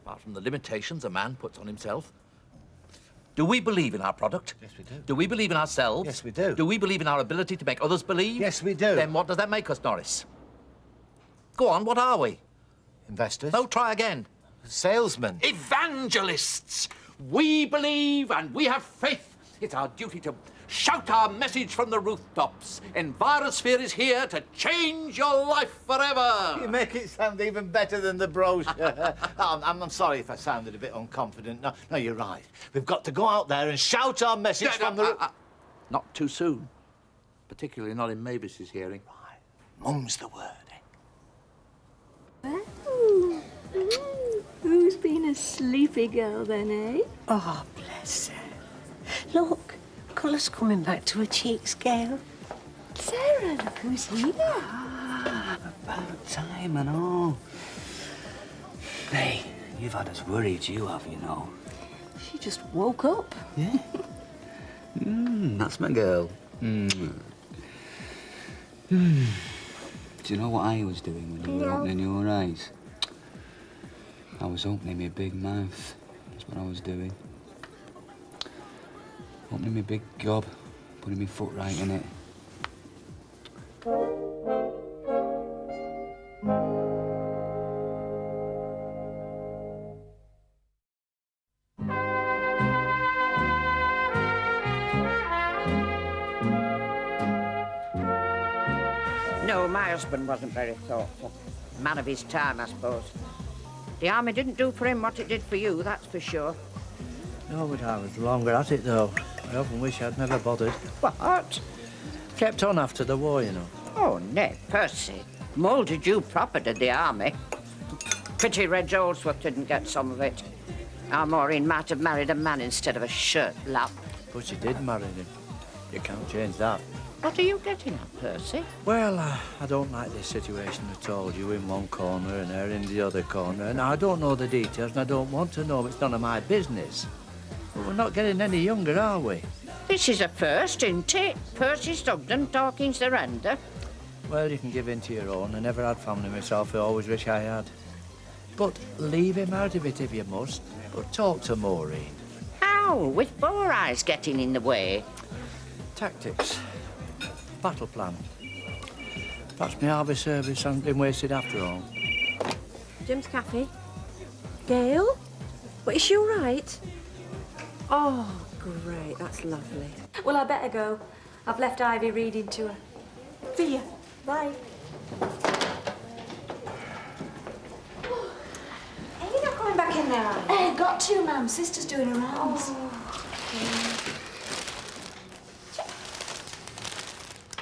Apart from the limitations a man puts on himself. Do we believe in our product? Yes, we do. Do we believe in ourselves? Yes, we do. Do we believe in our ability to make others believe? Yes, we do. Then what does that make us, Norris? Go on, what are we? Investors? No, try again. Salesmen. Evangelists! We believe and we have faith. It's our duty to shout our message from the rooftops. Envirosphere is here to change your life forever. You make it sound even better than the brochure. I'm sorry if I sounded a bit unconfident. No, you're right. We've got to go out there and shout our message from the... Not too soon. Particularly not in Mavis's hearing. Right. Mum's the word, eh? Oh, who's been a sleepy girl then, eh? Oh, bless her. Look, colour's coming back to her cheeks, Gail. Sarah, look who's here. About time, I know. Hey, you've had us worried, you have, you know. She just woke up. Yeah? That's my girl. Do you know what I was doing when you were opening your eyes? I was opening my big mouth. That's what I was doing. Opening my big gob, putting my foot right in it. No, my husband wasn't very thoughtful. Man of his time, I suppose. The army didn't do for him what it did for you, that's for sure. No, but I was longer at it, though. I often wish I'd never bothered. What? Kept on after the war, you know. Oh, Ned Percy. Moulded you proper, did the army. Pity Reg Oldsworth didn't get some of it. Our Maureen might have married a man instead of a shirt lap. But she did marry him. You can't change that. What are you getting at, Percy? Well, I don't like this situation at all. You in one corner and her in the other corner. And I don't know the details and I don't want to know. It's none of my business. But we're not getting any younger, are we? This is a first, isn't it? Percy Stugden talking surrender. Well, you can give in to your own. I never had family myself. I always wish I had. But leave him out of it if you must. But talk to Maureen. How? With Four Eyes getting in the way? Tactics. Battle plan. Perhaps my harvest service hasn't been wasted after all. Jim's cafe. Gail? But is she all right? Oh, great. That's lovely. Well, I better go. I've left Ivy reading to her. See ya. Bye. Are you not coming back in there, are you? Got to, ma'am. Sister's doing her rounds.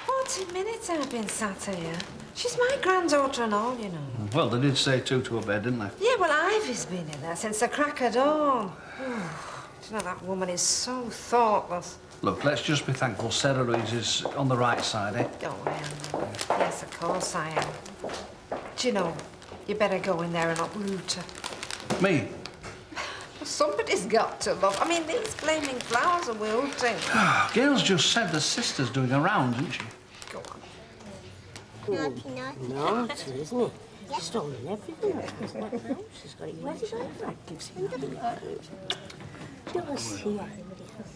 40 minutes I've been sat here. She's my granddaughter and all, you know. Well, they did say two to a bed, didn't they? Yeah, well, Ivy's been in there since the crack of dawn. You know, that woman is so thoughtless. Look, let's just be thankful Sarah Reeves is on the right side, eh? Oh, I am. Yes, of course I am. Do you know, you better go in there and uproot her. Me? Well, somebody's got to, love. I mean, these flaming flowers are wilting. Gail's just said the sister's doing a round, isn't she? Go on. Naughty, naughty. Naughty, isn't it? She's stolen everything. She's got it. Where's it going for? Gives him that. Just see everybody else.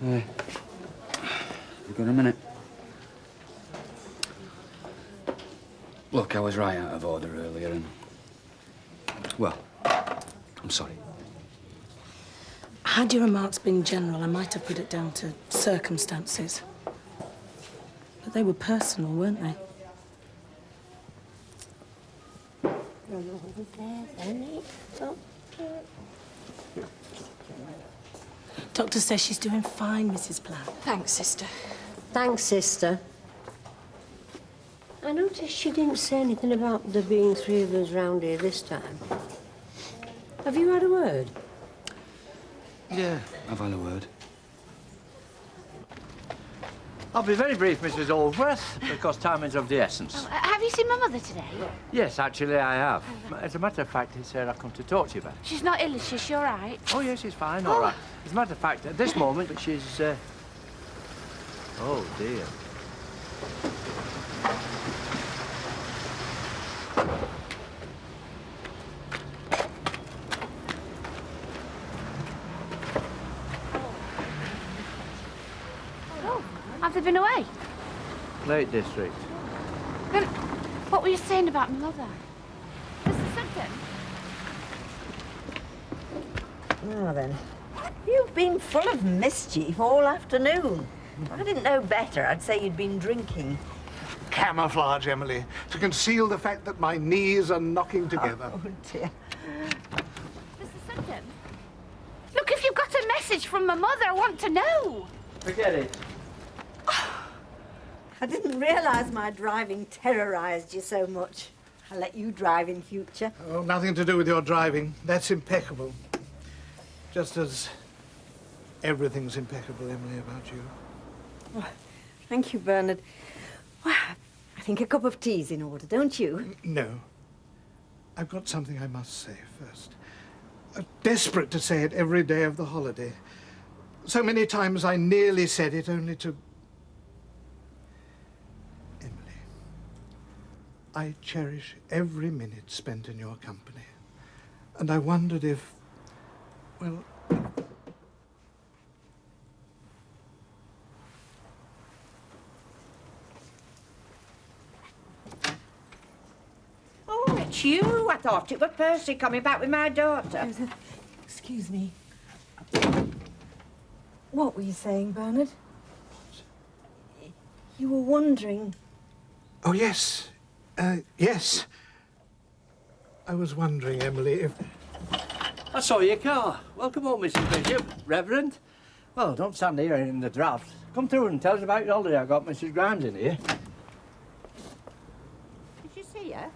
Hey, you got a minute? Look, I was right out of order earlier and... Well, I'm sorry. Had your remarks been general, I might have put it down to circumstances. But they were personal, weren't they? Doctor says she's doing fine, Mrs. Platt. Thanks, sister. Thanks, sister. I noticed she didn't say anything about there being three of us round here this time. Have you had a word? Yeah, I've had a word. I'll be very brief, Mrs. Aldworth, because time is of the essence. Have you seen my mother today? Yes, actually, I have. As a matter of fact, it's her I've come to talk to you about. She's not ill, is she? She all right? Oh, yes, she's fine, all right. As a matter of fact, at this moment, she's... Oh, dear. Oh, have they been away? Lake District. Then what were you saying about my mother? Mr. Sugden? Now then, you've been full of mischief all afternoon. If I didn't know better, I'd say you'd been drinking. Camouflage, Emily, to conceal the fact that my knees are knocking together. Oh, dear. Mr. Sugden? Look, if you've got a message from my mother, I want to know. Forget it. I didn't realise my driving terrorised you so much. I'll let you drive in future. Oh, nothing to do with your driving. That's impeccable. Just as everything's impeccable, Emily, about you. Oh, thank you, Bernard. Well, I think a cup of tea's in order, don't you? No. I've got something I must say first. Desperate to say it every day of the holiday. So many times I nearly said it only to... Emily, I cherish every minute spent in your company. And I wondered if, well... Oh, it's you. I thought it was Percy coming back with my daughter. Excuse me. What were you saying, Bernard? You were wondering... Oh, yes. Yes. I was wondering, Emily, if... I saw your car. Welcome home, Mrs. Bishop. Reverend. Well, don't stand here in the draft. Come through and tell us about your holiday. I've got Mrs. Grimes in here. Did you see her?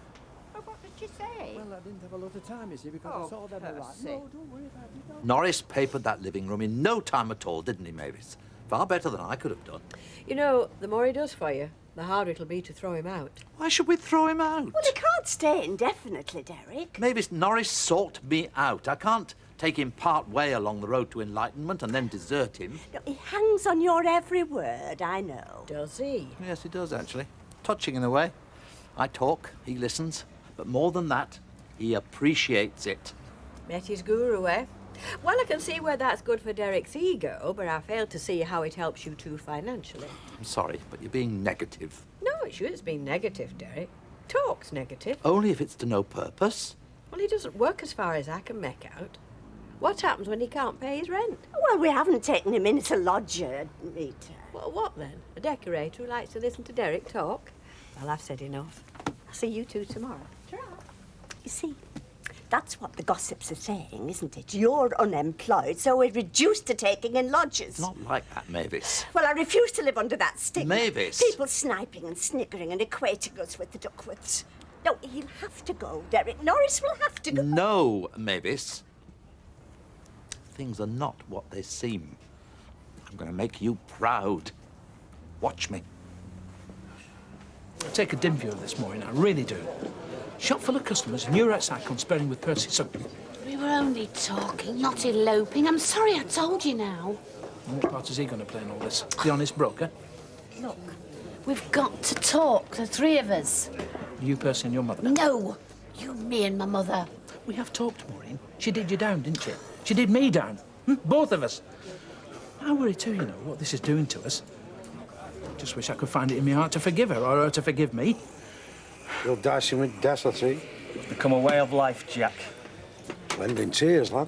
Oh, what did she say? Well, I didn't have a lot of time, you see, because I saw them Percy. No, don't worry about it. Norris papered that living room in no time at all, didn't he, Mavis? Far better than I could have done. You know, the more he does for you, the harder it'll be to throw him out. Why should we throw him out? Well, he can't stay indefinitely, Derek. Mavis, Norris sought me out. I can't take him part way along the road to enlightenment and then desert him. No, he hangs on your every word, I know. Does he? Yes, he does, actually. Touching in a way. I talk, he listens. But more than that, he appreciates it. Met his guru, eh? Well, I can see where that's good for Derek's ego, but I fail to see how it helps you two financially. I'm sorry, but you're being negative. No, it shouldn't be negative, Derek. Talk's negative. Only if it's to no purpose. Well, he doesn't work as far as I can make out. What happens when he can't pay his rent? Well, we haven't taken him in as a lodger, Rita. Well, what then? A decorator who likes to listen to Derek talk? Well, I've said enough. I'll see you two tomorrow. You see, that's what the gossips are saying, isn't it? You're unemployed, so we're reduced to taking in lodgers. Not like that, Mavis. Well, I refuse to live under that stigma. Mavis. People sniping and sniggering and equating us with the Duckworths. No, he'll have to go, Derek. Norris will have to go. No, Mavis. Things are not what they seem. I'm going to make you proud. Watch me. I take a dim view of this, Maureen, I really do. Shop full of customers and you're outside conspiring with Percy, so... We were only talking, not eloping. I'm sorry I told you now. And what part is he going to play in all this? The honest broker? Look, we've got to talk, the three of us. You, Percy, and your mother? No, you, me and my mother. We have talked, Maureen. She did you down, didn't she? She did me down. Both of us. I worry too, you know, what this is doing to us. Just wish I could find it in my heart to forgive her, or her to forgive me. You're dicing with death, I see. It's become a way of life, Jack. Lending tears, lad.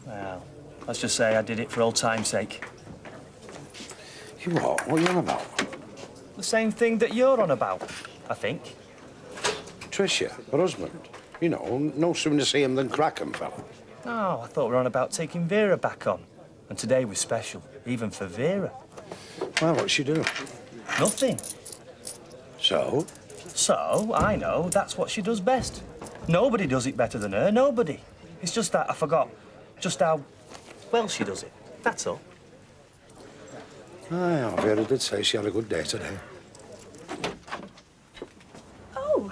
Well, let's just say I did it for old time's sake. You what? What are you on about? The same thing that you're on about, I think. Tricia, her husband. You know, no sooner to see him than crack 'em, fella. Oh, I thought we were on about taking Vera back on. And today was special, even for Vera. Well, what's she do? Nothing. So? So, I know that's what she does best. Nobody does it better than her, nobody. It's just that I forgot just how well she does it. That's all. Aye, Vera did say she had a good day today. Oh,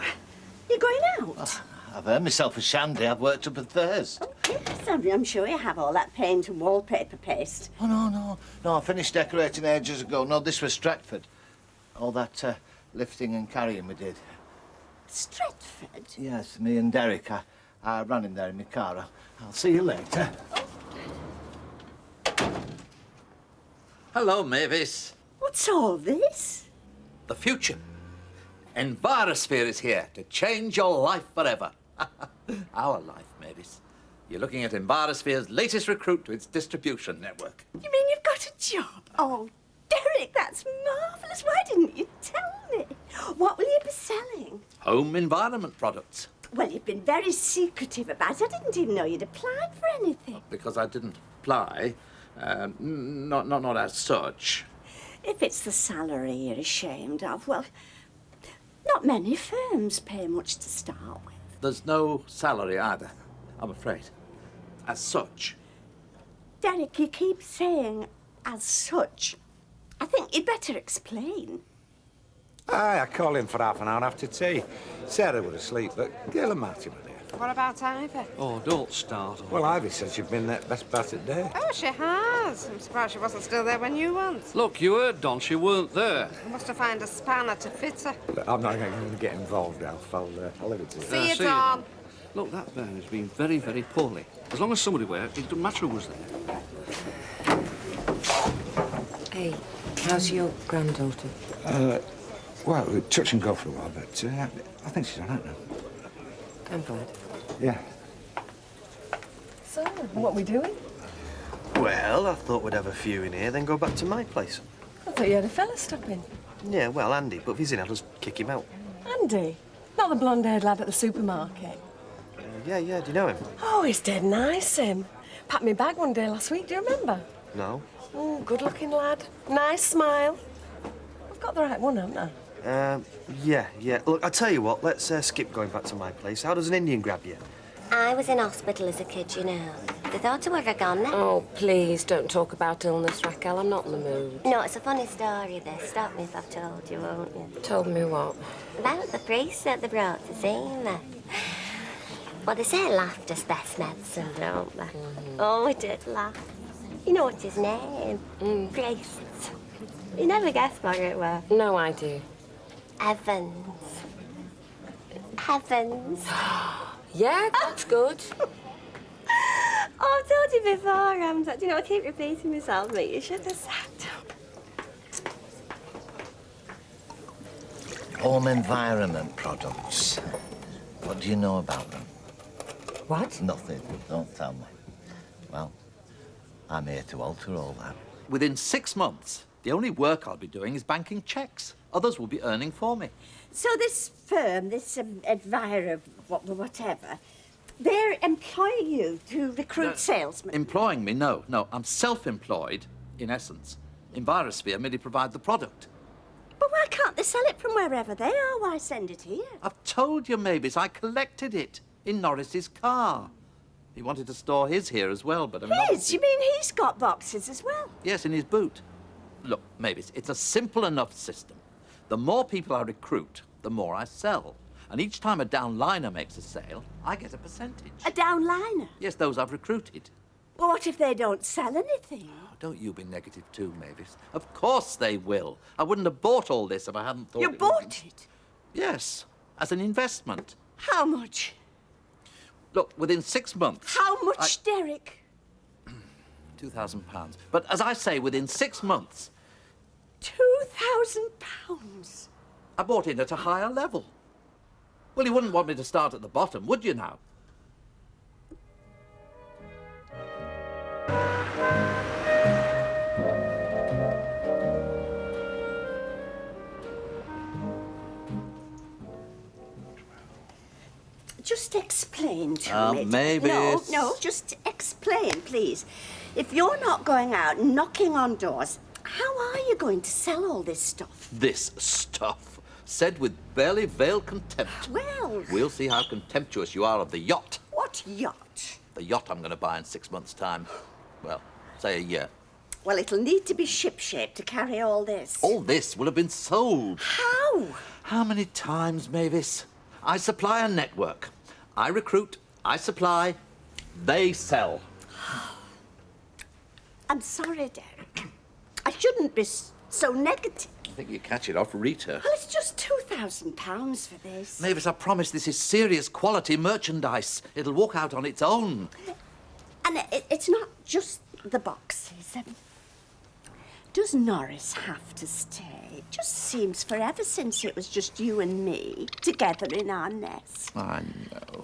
you're going out? I've earned myself a shandy. I've worked up a thirst. Yes, I'm sure you have all that paint and wallpaper paste. Oh, no. No, I finished decorating ages ago. No, this was Stratford. All that lifting and carrying we did. Stratford? Yes, me and Derek. I ran him there in my car. I'll see you later. Hello, Mavis. What's all this? The future. Envirosphere is here to change your life forever. Our life, Mavis. You're looking at Envirosphere's latest recruit to its distribution network. You mean you've got a job? Oh, Derek, that's marvellous. Why didn't you tell me? What will you be selling? Home environment products. Well, you've been very secretive about it. I didn't even know you'd applied for anything. Because I didn't apply. Not as such. If it's the salary you're ashamed of, well, not many firms pay much to start with. There's no salary either, I'm afraid. As such. Derek, you keep saying as such. I think you'd better explain. Aye, I called in for half an hour after tea. Sarah was asleep, but Gail and Martin were there. What about Ivy? Oh, don't start. Well, Ivy said she'd been there best part of the day. Oh, she has. I'm surprised she wasn't still there when you went. Look, you heard Don, she weren't there. You must have found a spanner to fit her. Look, I'm not going to get involved, Alf. I'll leave it to you. See you, Don. Look, that man has been very, very poorly. As long as somebody were, it doesn't matter who was there. Hey, how's your granddaughter? Well, touch and go for a while, but I think she's all right now. I'm glad. Yeah. So, what are we doing? Well, I thought we'd have a few in here, then go back to my place. I thought you had a fella stopping. Yeah, well, Andy, but if he's in, I'll just kick him out. Andy? Not the blonde-haired lad at the supermarket? Yeah, do you know him? Oh, he's dead nice, him. Packed me bag one day last week, do you remember? No. Oh, good-looking lad. Nice smile. I've got the right one, haven't I? Yeah. Look, I tell you what, let's skip going back to my place. How does an Indian grab you? I was in hospital as a kid, you know. They thought I were gone now. Oh, please don't talk about illness, Raquel. I'm not in the mood. No, it's a funny story, this. Stop me if I've told you, won't you? Told me what? About the priest that they brought to see me. Well, they say laughter's best medicine, don't they? Oh, we did laugh. You know what's his name? Priest. You never guessed what it was. No, I do. Evans. Evans. Yeah, that's good. Oh, I've told you before, do you know, I keep repeating myself, mate. You should have said. Home environment products. What do you know about them? What? Nothing. Don't tell me. Well, I'm here to alter all that. Within 6 months, the only work I'll be doing is banking checks. Others will be earning for me. So this firm, this advisor, whatever, they're employing you to recruit salesmen? Employing me? No. I'm self-employed, in essence. Envirosphere merely provide the product. But why can't they sell it from wherever they are? Why send it here? I've told you, Mavis, I collected it in Norris's car. He wanted to store his here as well, but I mean... His? You mean he's got boxes as well? Yes, in his boot. Look, Mavis, it's a simple enough system. The more people I recruit, the more I sell. And each time a downliner makes a sale, I get a percentage. A downliner? Yes, those I've recruited. Well, what if they don't sell anything? Oh, don't you be negative too, Mavis. Of course they will. I wouldn't have bought all this if I hadn't thought... You bought it? Yes, as an investment. How much? Look, within 6 months... How much, Derek? £2,000. But as I say, within 6 months... £2,000? I bought in at a higher level. Well, you wouldn't want me to start at the bottom, would you now? Just explain to me. Maybe No, just explain, please. If you're not going out knocking on doors, how are you going to sell all this stuff? This stuff, said with barely veiled contempt. Well... We'll see how contemptuous you are of the yacht. What yacht? The yacht I'm going to buy in 6 months' time. Well, say a year. Well, it'll need to be ship-shape to carry all this. All this will have been sold. How? How many times, Mavis? I supply a network. I recruit, I supply, they sell. I'm sorry, Derek. I shouldn't be so negative. I think you catch it off Rita. Well, it's just £2,000 for this. Mavis, I promise this is serious quality merchandise. It'll walk out on its own. And it's not just the boxes. Does Norris have to stay? It just seems forever since it was just you and me together in our nest. I know.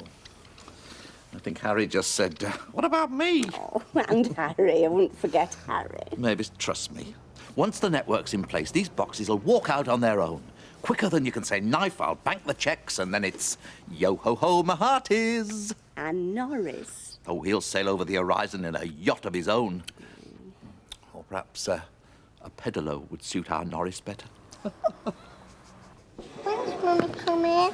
I think Harry just said, what about me? Oh, and Harry. I won't forget Harry. Mavis, trust me. Once the network's in place, these boxes will walk out on their own. Quicker than you can say, knife, I'll bank the checks, and then it's yo-ho-ho, my heart is. And Norris? Oh, he'll sail over the horizon in a yacht of his own. Or perhaps a pedalo would suit our Norris better. When's Mummy coming?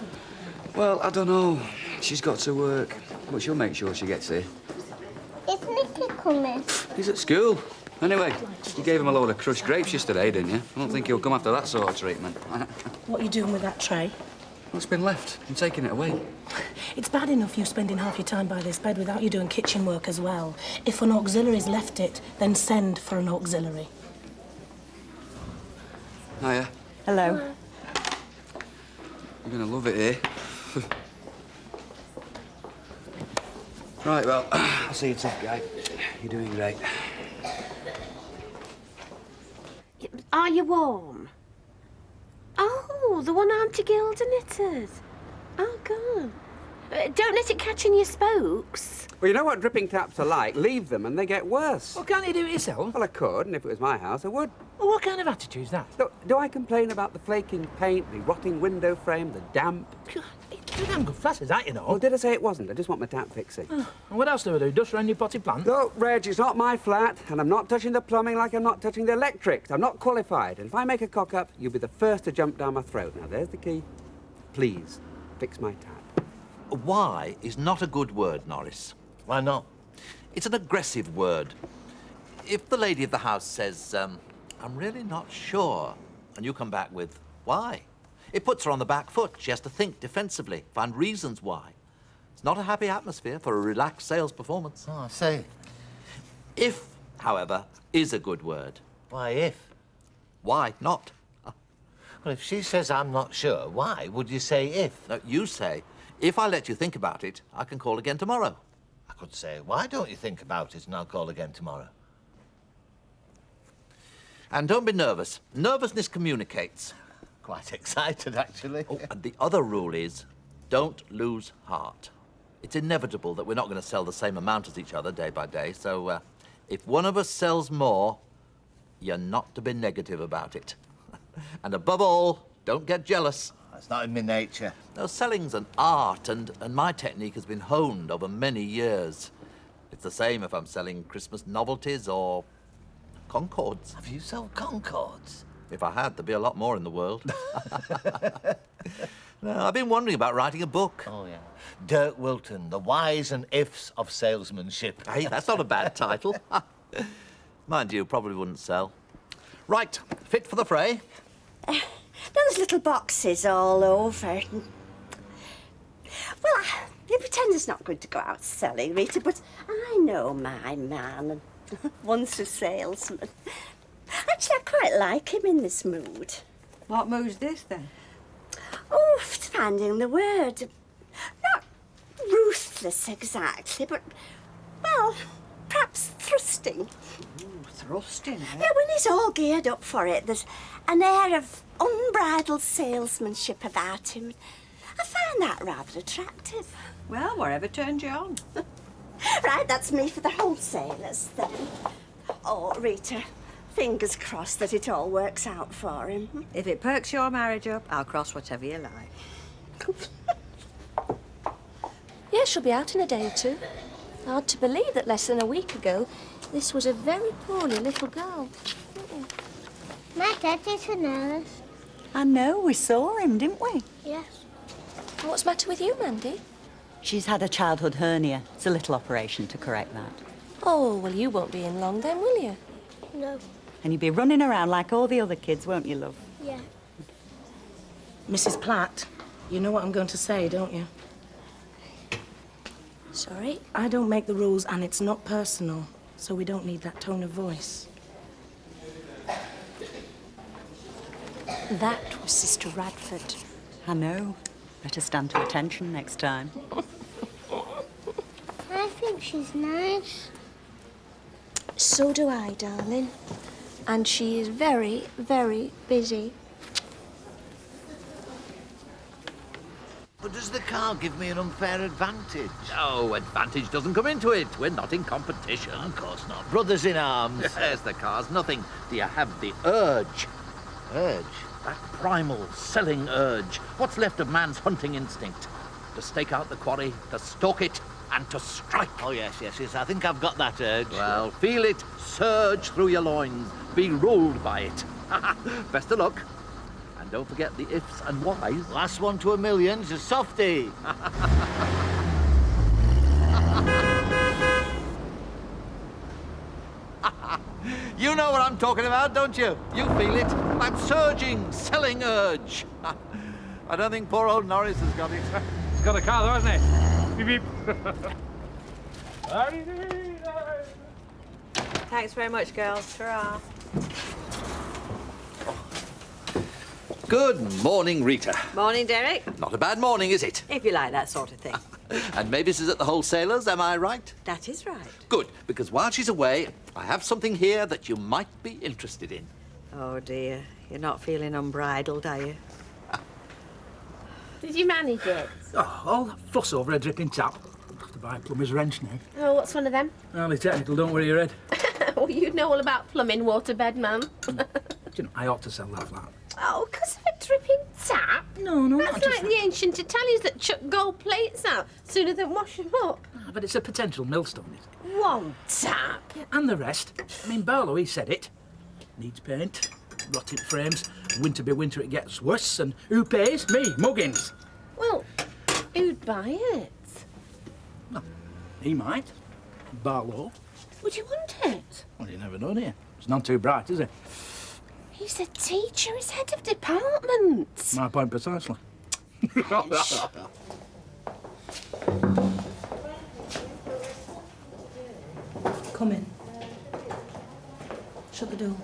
Well, I don't know. She's got to work, but she'll make sure she gets here. Is Nicky coming? He's at school. Anyway, you gave him a load of crushed grapes yesterday, didn't you? I don't think he'll come after that sort of treatment. What are you doing with that tray? What's been left? I'm taking it away. It's bad enough you spending half your time by this bed without you doing kitchen work as well. If an auxiliary's left it, then send for an auxiliary. Hiya. Hello. You're gonna love it here. Right, well, I'll see you, tough guy. You're doing great. Are you warm? Oh, the one Auntie Gilda knitted. Oh, God. Don't let it catch in your spokes. Well, you know what dripping taps are like? Leave them and they get worse. Well, can't you do it yourself? Well, I could, and if it was my house, I would. Well, what kind of attitude's that? Look, do I complain about the flaking paint, the rotting window frame, the damp? It's a damn good flat, is that, you know? Well, did I say it wasn't? I just want my tap fixing. And what else do we do? Dust around your potted plant? Look, Reg, it's not my flat, and I'm not touching the plumbing like I'm not touching the electrics. I'm not qualified, and if I make a cock-up, you'll be the first to jump down my throat. Now, there's the key. Please, fix my tap. Why is not a good word, Norris. Why not? It's an aggressive word. If the lady of the house says, I'm really not sure, and you come back with, why? It puts her on the back foot. She has to think defensively, find reasons why. It's not a happy atmosphere for a relaxed sales performance. Oh, I see. If, however, is a good word. Why if? Why not? Well, if she says I'm not sure, why would you say if? No, you say, if I let you think about it, I can call again tomorrow. I could say, why don't you think about it and I'll call again tomorrow? And don't be nervous. Nervousness communicates. quite excited, actually. Oh, and the other rule is, don't lose heart. It's inevitable that we're not going to sell the same amount as each other day by day, so if one of us sells more, you're not to be negative about it. And above all, don't get jealous. That's not in my nature. No, selling's an art, and my technique has been honed over many years. It's the same if I'm selling Christmas novelties or Concords. Have you sold Concords? If I had, there'd be a lot more in the world. No, I've been wondering about writing a book. Oh, yeah. Dirk Wilton, The Whys and Ifs of Salesmanship. Hey, that's not a bad title. Mind you, probably wouldn't sell. Right, fit for the fray. Those little boxes all over. Well, you pretend it's not good to go out selling, Rita, but I know my man, and once a salesman. Actually, I quite like him in this mood. What mood's this, then? Oh, finding the word. Not ruthless exactly, but, well, perhaps thrusting. Ooh, thrusting, eh? Yeah, when he's all geared up for it, there's an air of unbridled salesmanship about him. I find that rather attractive. Well, whatever turns you on. Right, that's me for the wholesalers, then. Oh, Rita, fingers crossed that it all works out for him. If it perks your marriage up, I'll cross whatever you like. Yeah, she'll be out in a day or two. Hard to believe that less than a week ago, this was a very poorly little girl. My daddy's a nurse. I know, we saw him, didn't we? Yes. What's the matter with you, Mandy? She's had a childhood hernia. It's a little operation to correct that. Oh, well, you won't be in long then, will you? No. And you'll be running around like all the other kids, won't you, love? Yeah. Mrs. Platt, you know what I'm going to say, don't you? Sorry? I don't make the rules, and it's not personal, so we don't need that tone of voice. That was Sister Radford. I know. Better stand to attention next time. I think she's nice. So do I, darling. And she is very, very busy. But does the car give me an unfair advantage? No, advantage doesn't come into it. We're not in competition. Of course not. Brothers in arms. Yes, the car's nothing. Do you have the urge? Urge? That primal, selling urge. What's left of man's hunting instinct? To stake out the quarry, to stalk it, and to strike. Oh, yes. I think I've got that urge. Well, feel it surge through your loins. Be ruled by it. Best of luck. And don't forget the ifs and whys. Last one to a million's a softie. You know what I'm talking about, don't you? You feel it. That surging, selling urge. I don't think poor old Norris has got it. He's got a car, though, hasn't he? Beep, beep. Thanks very much, girls. Ta-ra. Good morning, Rita. Morning, Derek. Not a bad morning, is it? If you like that sort of thing. And Mavis at the wholesalers, am I right? That is right. Good, because while she's away, I have something here that you might be interested in. Oh, dear. You're not feeling unbridled, are you? Did you manage it? Oh, all that fuss over a dripping tap. I'll have to buy a plumber's wrench now. Oh, what's one of them? Only technical, don't worry your head. Oh, you know all about plumbing, waterbed, man. Do you know, I ought to sell that flat. Oh, because of a dripping tap? No, That's not just like the ancient Italians that chuck gold plates out sooner than wash them up. Ah, but it's a potential millstone. One tap. Yeah, and the rest. I mean, Barlow, he said it. Needs paint, rotted frames, winter be winter it gets worse, and who pays? Me, Muggins. Well, who'd buy it? Well, he might. Barlow. Would you want it? Well, you never know, do you? It's none too bright, is it? He's a teacher, he's head of department. My point precisely. Come in. Shut the door.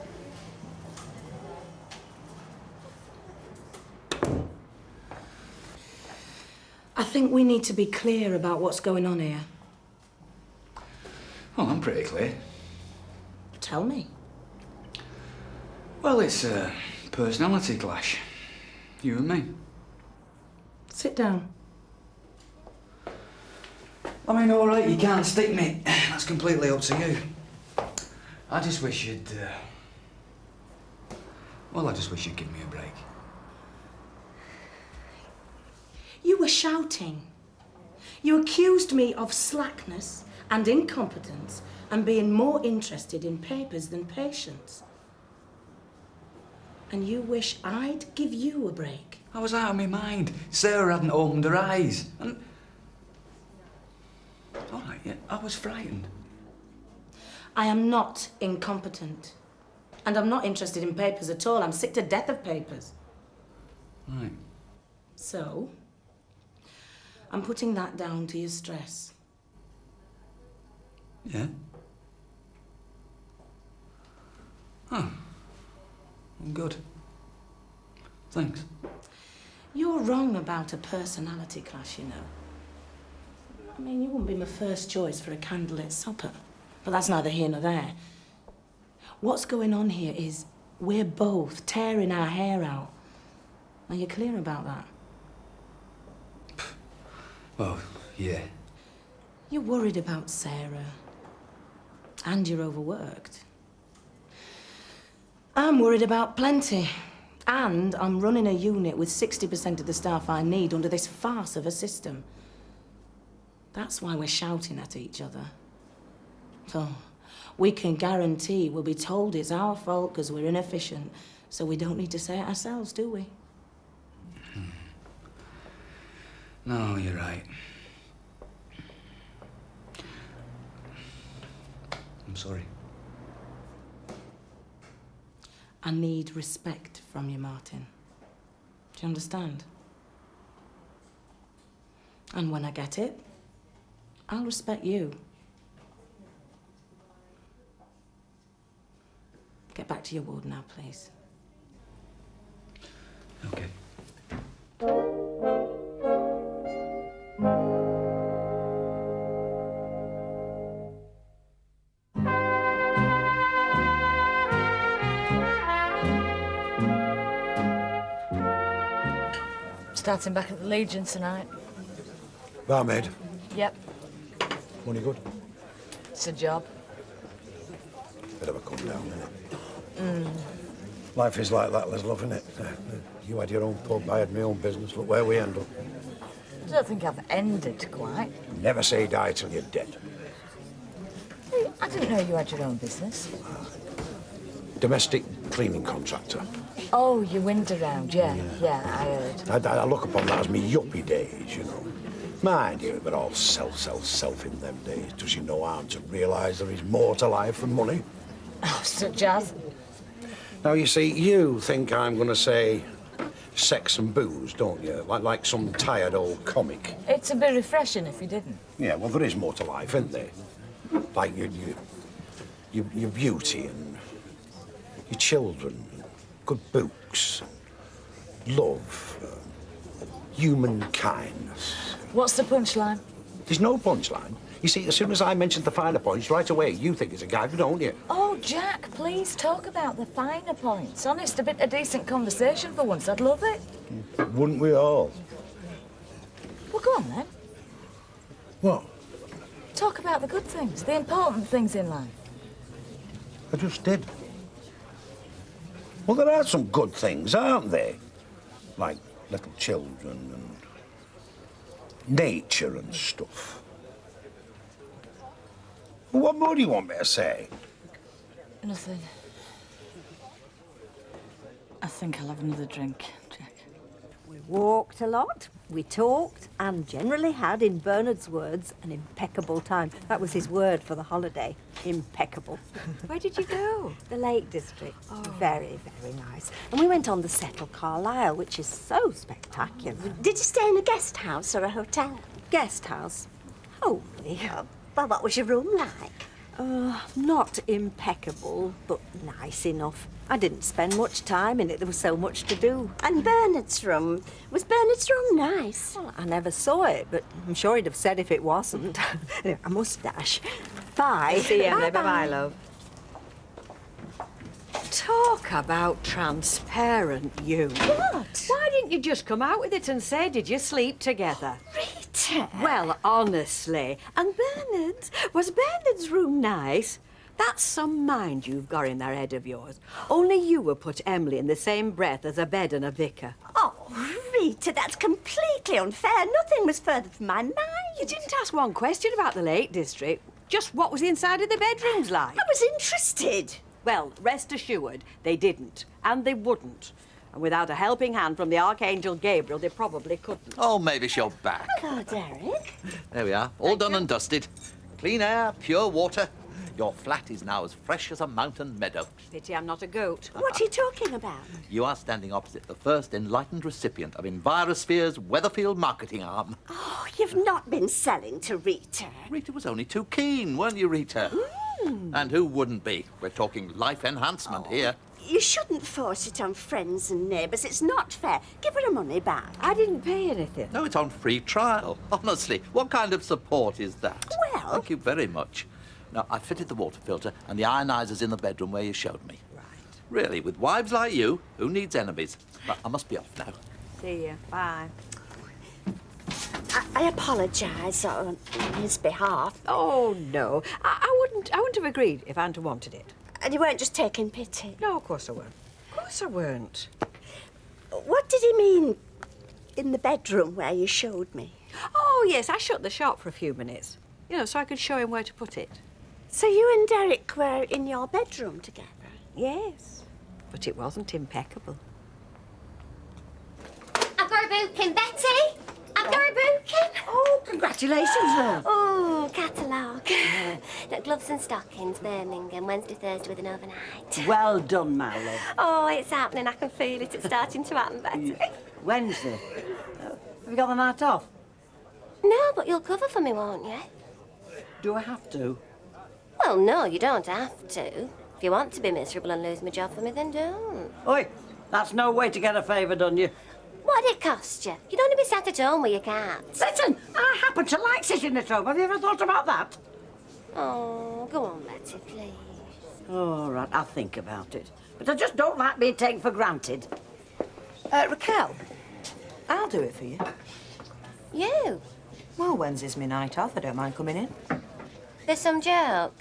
I think we need to be clear about what's going on here. Well, I'm pretty clear. Tell me. Well, it's a personality clash. You and me. Sit down. I mean, all right, you can't stick me. That's completely up to you. I just wish you'd... Well, I just wish you'd give me a break. You were shouting. You accused me of slackness and incompetence and being more interested in papers than patients. And you wish I'd give you a break. I was out of my mind. Sarah hadn't opened her eyes. And... All right, yeah, I was frightened. I am not incompetent. And I'm not interested in papers at all. I'm sick to death of papers. Right. So, I'm putting that down to your stress. Yeah? Oh. Good. Thanks. You're wrong about a personality clash, you know. I mean, you wouldn't be my first choice for a candlelit supper. But that's neither here nor there. What's going on here is we're both tearing our hair out. Are you clear about that? Well, yeah. You're worried about Sarah. And you're overworked. I'm worried about plenty. And I'm running a unit with 60% of the staff I need under this farce of a system. That's why we're shouting at each other. So, we can guarantee we'll be told it's our fault because we're inefficient, so we don't need to say it ourselves, do we? No, you're right. I'm sorry. I need respect from you, Martin. Do you understand? And when I get it, I'll respect you. Get back to your ward now, please. Okay. Starting back at the Legion tonight. Barmaid, Yep, money good? it's a job. Bit of a come down, innit? Mm. Life is like that, there's love in it. You had your own pub, I had my own business. Look where we end up. I don't think I've ended quite. Never say die till you're dead. Hey, I didn't know you had your own business. Domestic cleaning contractor. Oh, you wind around, yeah, I heard. I look upon that as me yuppie days, you know. Mind you, it were all self in them days. Does you know harm to realise there is more to life than money? Oh, such as? Now, you see, you think I'm going to say sex and booze, don't you? Like some tired old comic. It'd be refreshing if you didn't. Yeah, well, there is more to life, isn't there? Like your beauty and your children, good books, love, human kindness. What's the punchline? There's no punchline. You see, as soon as I mentioned the finer points, right away, you think it's a gag, don't you? Oh, Jack, please talk about the finer points. Honest, a bit of decent conversation for once. I'd love it. Wouldn't we all? Well, go on then. What? Talk about the good things, the important things in life. I just did. Well, there are some good things, aren't there? Like little children and nature and stuff. What more do you want me to say? Nothing. I think I'll have another drink, Jack. We walked a lot, we talked, and generally had, in Bernard's words, an impeccable time. That was his word for the holiday, impeccable. Where did you go? The Lake District. Oh. Very, very nice. And we went on the Settle Carlisle, which is so spectacular. Did you stay in a guest house or a hotel? Guest house. Oh, well, what was your room like? Not impeccable, but nice enough. I didn't spend much time in it. There was so much to do. And Bernard's room? Was Bernard's room nice? Well, I never saw it, but I'm sure he'd have said if it wasn't. Anyway, a moustache. Bye. See you, Bye-bye. bye-bye, love. Talk about transparent, you. What? Why didn't you just come out with it and say, did you sleep together? Rita! Well, honestly. And Bernard's? Was Bernard's room nice? That's some mind you've got in that head of yours. Only you would put Emily in the same breath as a bed and a vicar. Oh, Rita, that's completely unfair. Nothing was further from my mind. You didn't ask one question about the Lake District. Just what was the inside of the bedrooms like? I was interested. Well, rest assured, they didn't. And they wouldn't. And without a helping hand from the Archangel Gabriel, they probably couldn't. Oh, maybe you're back. Hello, Derek. There we are, all done and dusted. Clean air, pure water. Your flat is now as fresh as a mountain meadow. Pity I'm not a goat. What are you talking about? You are standing opposite the first enlightened recipient of Envirosphere's Weatherfield marketing arm. Oh, you've not been selling to Rita. Rita was only too keen, weren't you, Rita? And who wouldn't be? We're talking life enhancement here. You shouldn't force it on friends and neighbours. It's not fair. Give her her money back. I didn't pay anything. No, it's on free trial. Honestly, what kind of support is that? Well... Thank you very much. Now, I fitted the water filter and the ionizer's in the bedroom where you showed me. Right. Really, with wives like you, who needs enemies? But I must be off now. See ya. Bye. I apologise on his behalf. Oh, no. I wouldn't have agreed if Aunt wanted it. And you weren't just taking pity? No, of course I weren't. Of course I weren't. What did he mean in the bedroom where you showed me? Oh, yes, I shut the shop for a few minutes. You know, so I could show him where to put it. So you and Derek were in your bedroom together? Yes, but it wasn't impeccable. I've got a booking, Betty! I've got a booking! Oh, congratulations, love. Oh, catalogue. Gloves and stockings, Birmingham, Wednesday, Thursday with an overnight. Well done, my love. Oh, it's happening. I can feel it. It's starting to happen, Betty. Wednesday? Have you got the night off? No, but you'll cover for me, won't you? Do I have to? Well, no, you don't have to. If you want to be miserable and lose my job for me, then don't. Oi, that's no way to get a favour done you. What'd it cost you? You'd only be sat at home with your cat. Listen, I happen to like sitting at home. Have you ever thought about that? Oh, go on, Betty, please. All right, I'll think about it. But I just don't like being taken for granted. Raquel, I'll do it for you. You? Well, Wednesday's my night off. I don't mind coming in. There's some joke.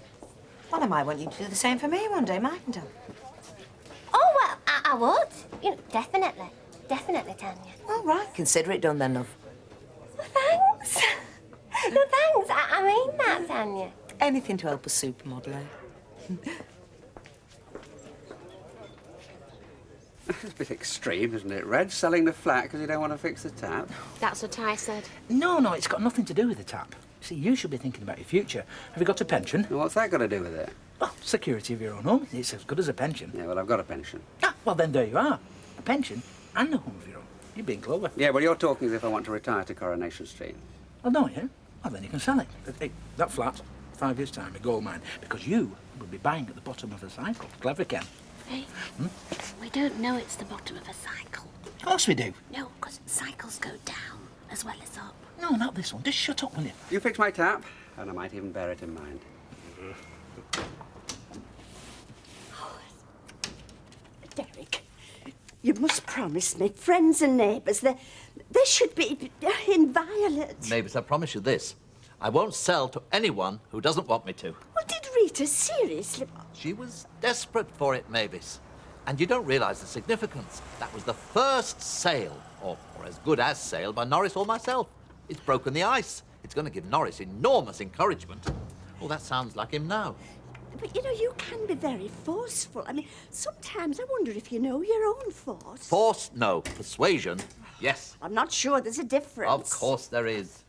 Well, I might want you to do the same for me one day, mightn't I? Oh, well, I would. You know, definitely. Definitely, Tanya. All right, consider it done then, love. Well, thanks. No, thanks. I mean that, Tanya. Anything to help a supermodel, eh? It's a bit extreme, isn't it, Reg? Selling the flat because you don't want to fix the tap? That's what I said. No, it's got nothing to do with the tap. See, you should be thinking about your future. Have you got a pension? Well, what's that got to do with it? Well, security of your own home. It's as good as a pension. Yeah, well, I've got a pension. Ah, well, then there you are. A pension and a home of your own. You're being clever. Yeah, well, you're talking as if I want to retire to Coronation Street. Oh, no, yeah? Well, then you can sell it. Hey, that flat, 5 years' time, a gold mine. Because you will be buying at the bottom of a cycle. Clever, Ken. Hey, we don't know it's the bottom of a cycle. Of course we do. No, because cycles go down as well as up. No, not this one. Just shut up, will you? You fix my tap, and I might even bear it in mind. Derek, you must promise me, friends and neighbours, they should be inviolate. Neighbours, I promise you this. I won't sell to anyone who doesn't want me to. Well, did Rita seriously? She was desperate for it, Mavis. And you don't realise the significance. That was the first sale, or as good as sale, by Norris or myself. It's broken the ice. It's going to give Norris enormous encouragement. Oh, that sounds like him now. But, you know, you can be very forceful. I mean, sometimes I wonder if you know your own force. Force? No. Persuasion? Yes. I'm not sure there's a difference. Of course there is.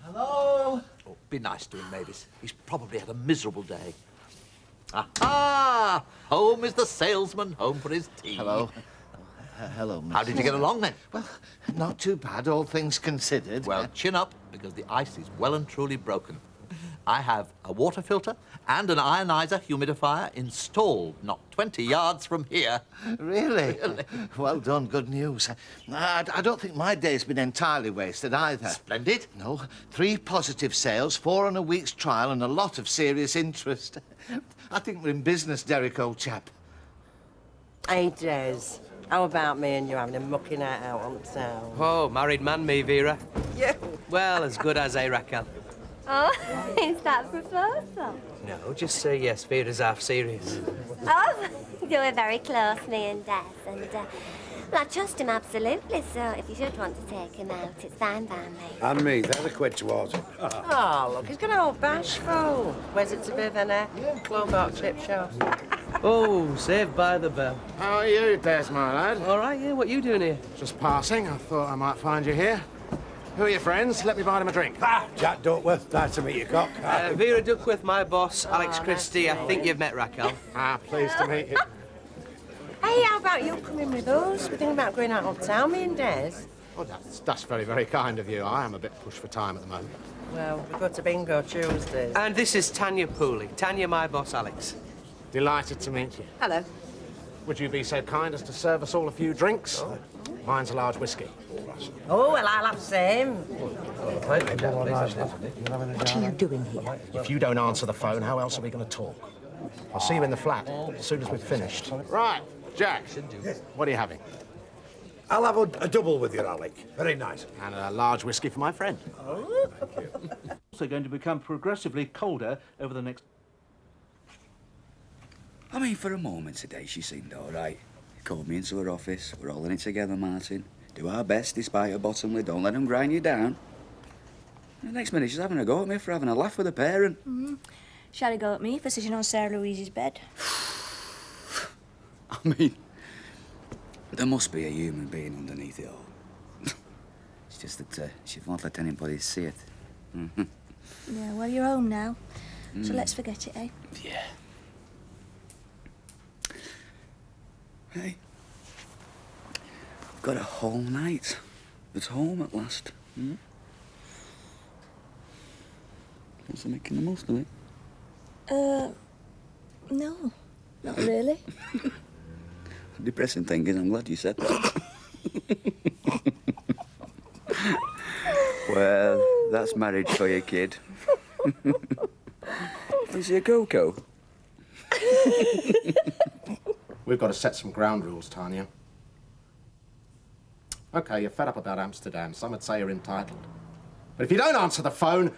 Hello? Oh, be nice to him, Mavis. He's probably had a miserable day. Aha! Home is the salesman, home for his tea. Hello. Hello, Miss. How did you get along, then? Well, not too bad, all things considered. Well, chin up, because the ice is well and truly broken. I have a water filter and an ionizer humidifier installed not 20 yards from here. Really? Well done, good news. I don't think my day's been entirely wasted either. Splendid. No, 3 positive sales, 4 on a week's trial and a lot of serious interest. I think we're in business, Derek, old chap. Hey, Des. How about me and you having a mucking out on town? Oh, married man, me, Vera. Yeah. Well, as good as Raquel. Oh, is that a proposal? No, just say yes. Vera's half serious. Oh, we're very close, me and Des, and well, I trust him absolutely, so if you should want to take him out, it's fine by me. And me, there's a quid towards it. Oh, look, he's going all bashful. Where's it to be then, eh? Club or chip shop? Oh, saved by the bell. How are you, Des, my lad? All right, yeah, what you doing here? Just passing. I thought I might find you here. Who are your friends? Let me buy them a drink. Ah, Jack Duckworth. Nice to meet you, Cock. Vera Duckworth, my boss, Alex Christie. I think you've met Raquel. Ah, pleased to meet you. Hey, how about you coming with us? We're thinking about going out on town, me and Des. Oh, that's very, very kind of you. I am a bit pushed for time at the moment. Well, we go to bingo Tuesdays. And this is Tanya Pooley. Tanya, my boss, Alex. Delighted to meet you. Hello. Would you be so kind as to serve us all a few drinks? Oh. Mine's a large whiskey. Oh, well, I'll have the same. What are you doing here? If you don't answer the phone, how else are we going to talk? I'll see you in the flat as soon as we've finished. Right, Jack, what are you having? I'll have a double with you, Alec. Very nice. And a large whiskey for my friend. Oh. Also going to become progressively colder over the next... I mean, for a moment today, she seemed all right. Called me into her office. We're all in it together, Martin. Do our best despite her bottom lid. Don't let them grind you down. And the next minute, she's having a go at me for having a laugh with a parent. Mm-hmm. She had a go at me for sitting on Sarah Louise's bed. I mean, there must be a human being underneath it all. It's just that she won't let anybody see it. Mm-hmm. Yeah, well, you're home now, so let's forget it, eh? Yeah. Hey, I've got a whole night at home at last. What's making the most of it? No, not really. The depressing thing is, I'm glad you said that. Well, that's marriage for you, kid. Is he a Coco? We've got to set some ground rules, Tanya. OK, you're fed up about Amsterdam. Some would say you're entitled. But if you don't answer the phone,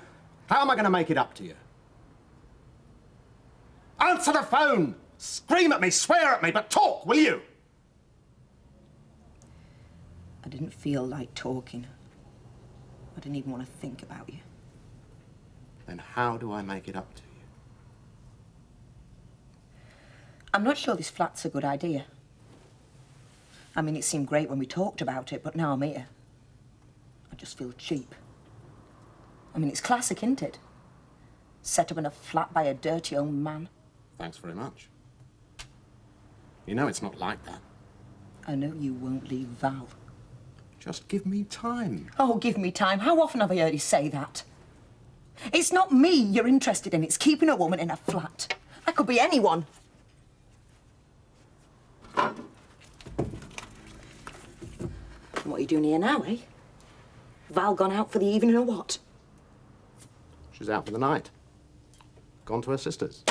how am I going to make it up to you? Answer the phone! Scream at me, swear at me, but talk, will you? I didn't feel like talking. I didn't even want to think about you. Then how do I make it up to you? I'm not sure this flat's a good idea. I mean, it seemed great when we talked about it, but now I'm here. I just feel cheap. I mean, it's classic, isn't it? Set up in a flat by a dirty old man. Thanks very much. You know it's not like that. I know you won't leave Val. Just give me time. Oh, give me time. How often have I heard you say that? It's not me you're interested in. It's keeping a woman in a flat. That could be anyone. What are you doing here now, eh? Val gone out for the evening or what? She's out for the night. Gone to her sister's.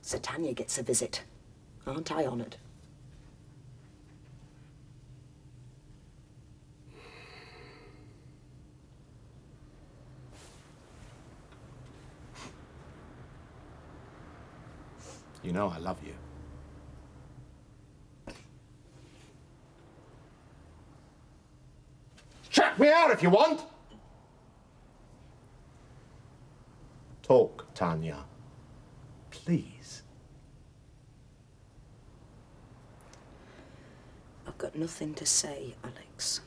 Sir Tanya gets a visit. Aren't I honoured? You know I love you. Check me out if you want! Talk, Tanya. Please. I've got nothing to say, Alex.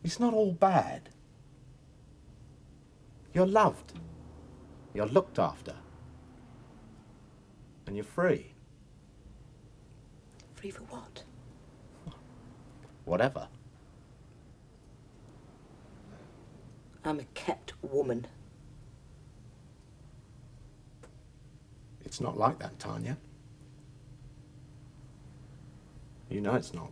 It's not all bad. You're loved. You're looked after. And you're free. Free for what? Whatever. I'm a kept woman. It's not like that, Tanya. You know it's not.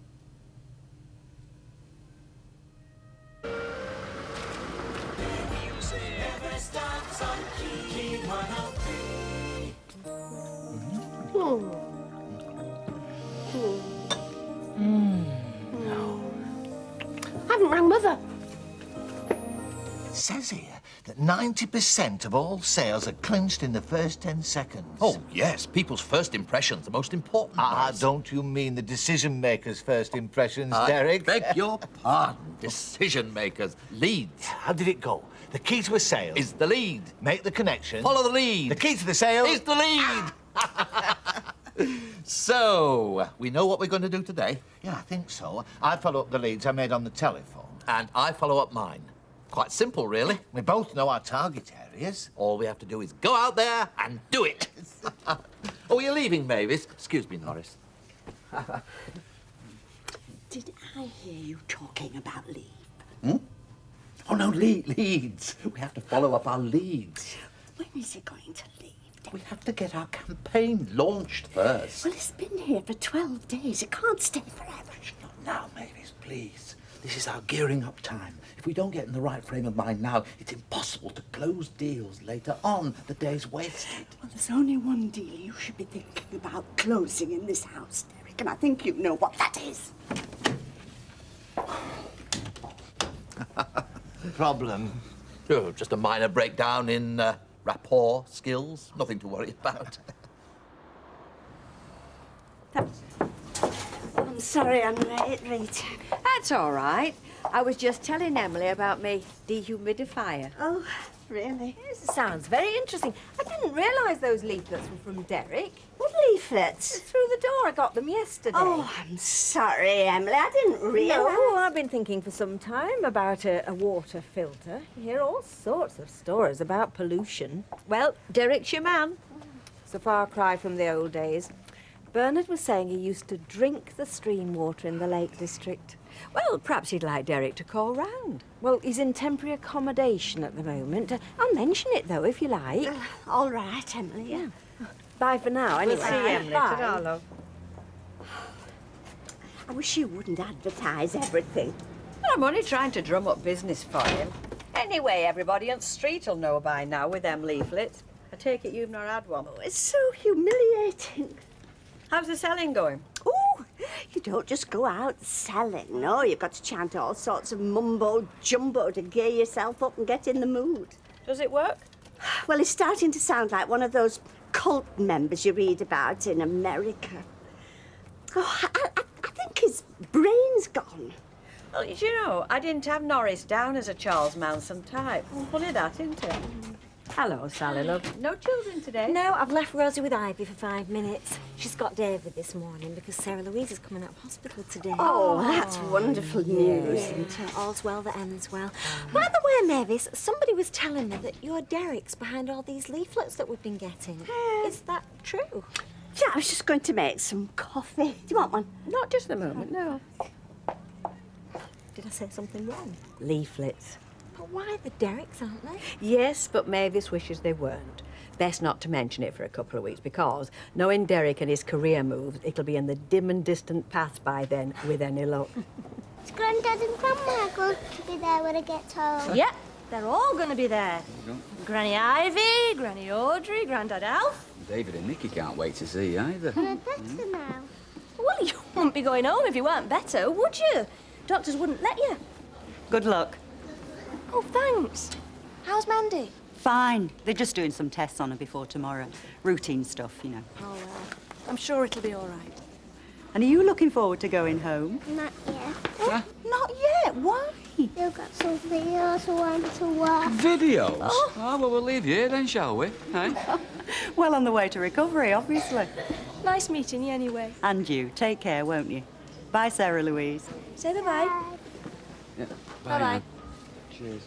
Oh. It says here that 90% of all sales are clinched in the first 10 seconds. Oh, yes. People's first impressions are most important. Don't you mean the decision-makers' first impressions, Derek? I beg your pardon. Decision-makers. Leads. How did it go? The key to a sale... is the lead. Make the connection. Follow the lead. The key to the sale... is the lead. So, we know what we're going to do today? Yeah, I think so. I follow up the leads I made on the telephone. And I follow up mine. Quite simple, really. We both know our target areas. All we have to do is go out there and do it. Oh, you're leaving, Mavis? Excuse me, Norris. Did I hear you talking about leave? Hmm? Oh, no, leads. We have to follow up our leads. When is it going to leave? We have to get our campaign launched first. Well, it's been here for 12 days. It can't stay forever. Not now, Mavis, please. This is our gearing up time. If we don't get in the right frame of mind now, it's impossible to close deals later on. The day's wasted. Well, there's only one deal you should be thinking about closing in this house, Derek, and I think you know what that is. Problem? Oh, just a minor breakdown in rapport skills. Nothing to worry about. I'm sorry I'm late, Rita. That's all right. I was just telling Emily about me dehumidifier. Oh, really? Yes, it sounds very interesting. I didn't realise those leaflets were from Derek. What leaflets? Through the door. I got them yesterday. Oh, I'm sorry, Emily. I didn't realise. No, I've been thinking for some time about a water filter. You hear all sorts of stories about pollution. Well, Derek's your man. It's a far cry from the old days. Bernard was saying he used to drink the stream water in the Lake District. Well, perhaps he'd like Derek to call round. Well, he's in temporary accommodation at the moment. I'll mention it, though, if you like. All right, Emily. Yeah. Bye for now, anyway. We'll see you, Emily. Bye. Ta-ra, love. I wish you wouldn't advertise everything. Well, I'm only trying to drum up business for him. Anyway, everybody on the street will know by now with them leaflets. I take it you've not had one. Oh, it's so humiliating. How's the selling going? Oh, you don't just go out selling, no. You've got to chant all sorts of mumbo-jumbo to gear yourself up and get in the mood. Does it work? Well, he's starting to sound like one of those cult members you read about in America. Oh, I think his brain's gone. Well, you know, I didn't have Norris down as a Charles Manson type. Funny that, isn't it? Hello, Sally, love. No children today? No, I've left Rosie with Ivy for 5 minutes. She's got David this morning because Sarah Louise is coming out of hospital today. Oh, that's wonderful news. Isn't it? All's well that ends well. By the way, Mavis, somebody was telling me that your Derek's behind all these leaflets that we've been getting. Is that true? Yeah, I was just going to make some coffee. Do you want one? Not just a moment, no. Did I say something wrong? Leaflets. But why the Dereks, aren't they? Yes, but Mavis wishes they weren't. Best not to mention it for a couple of weeks because, knowing Derek and his career moves, it'll be in the dim and distant past by then, with any luck. Is Grandad and Grandma going to be there when I get home? Yep, they're all going to be there. Granny Ivy, Granny Audrey, Grandad Alf. David and Nicky can't wait to see you either. Am I better now? Well, you wouldn't be going home if you weren't better, would you? Doctors wouldn't let you. Good luck. Oh, thanks. How's Mandy? Fine. They're just doing some tests on her before tomorrow. Routine stuff, you know. Oh, well. I'm sure it'll be all right. And are you looking forward to going home? Not yet. Not yet. Why? You've got some videos I want to watch. Videos? Oh, well, we'll leave you here then, shall we? Hey? Well, on the way to recovery, obviously. Nice meeting you anyway. And you. Take care, won't you? Bye, Sarah Louise. Say bye-bye. Yeah. Bye-bye. Cheers.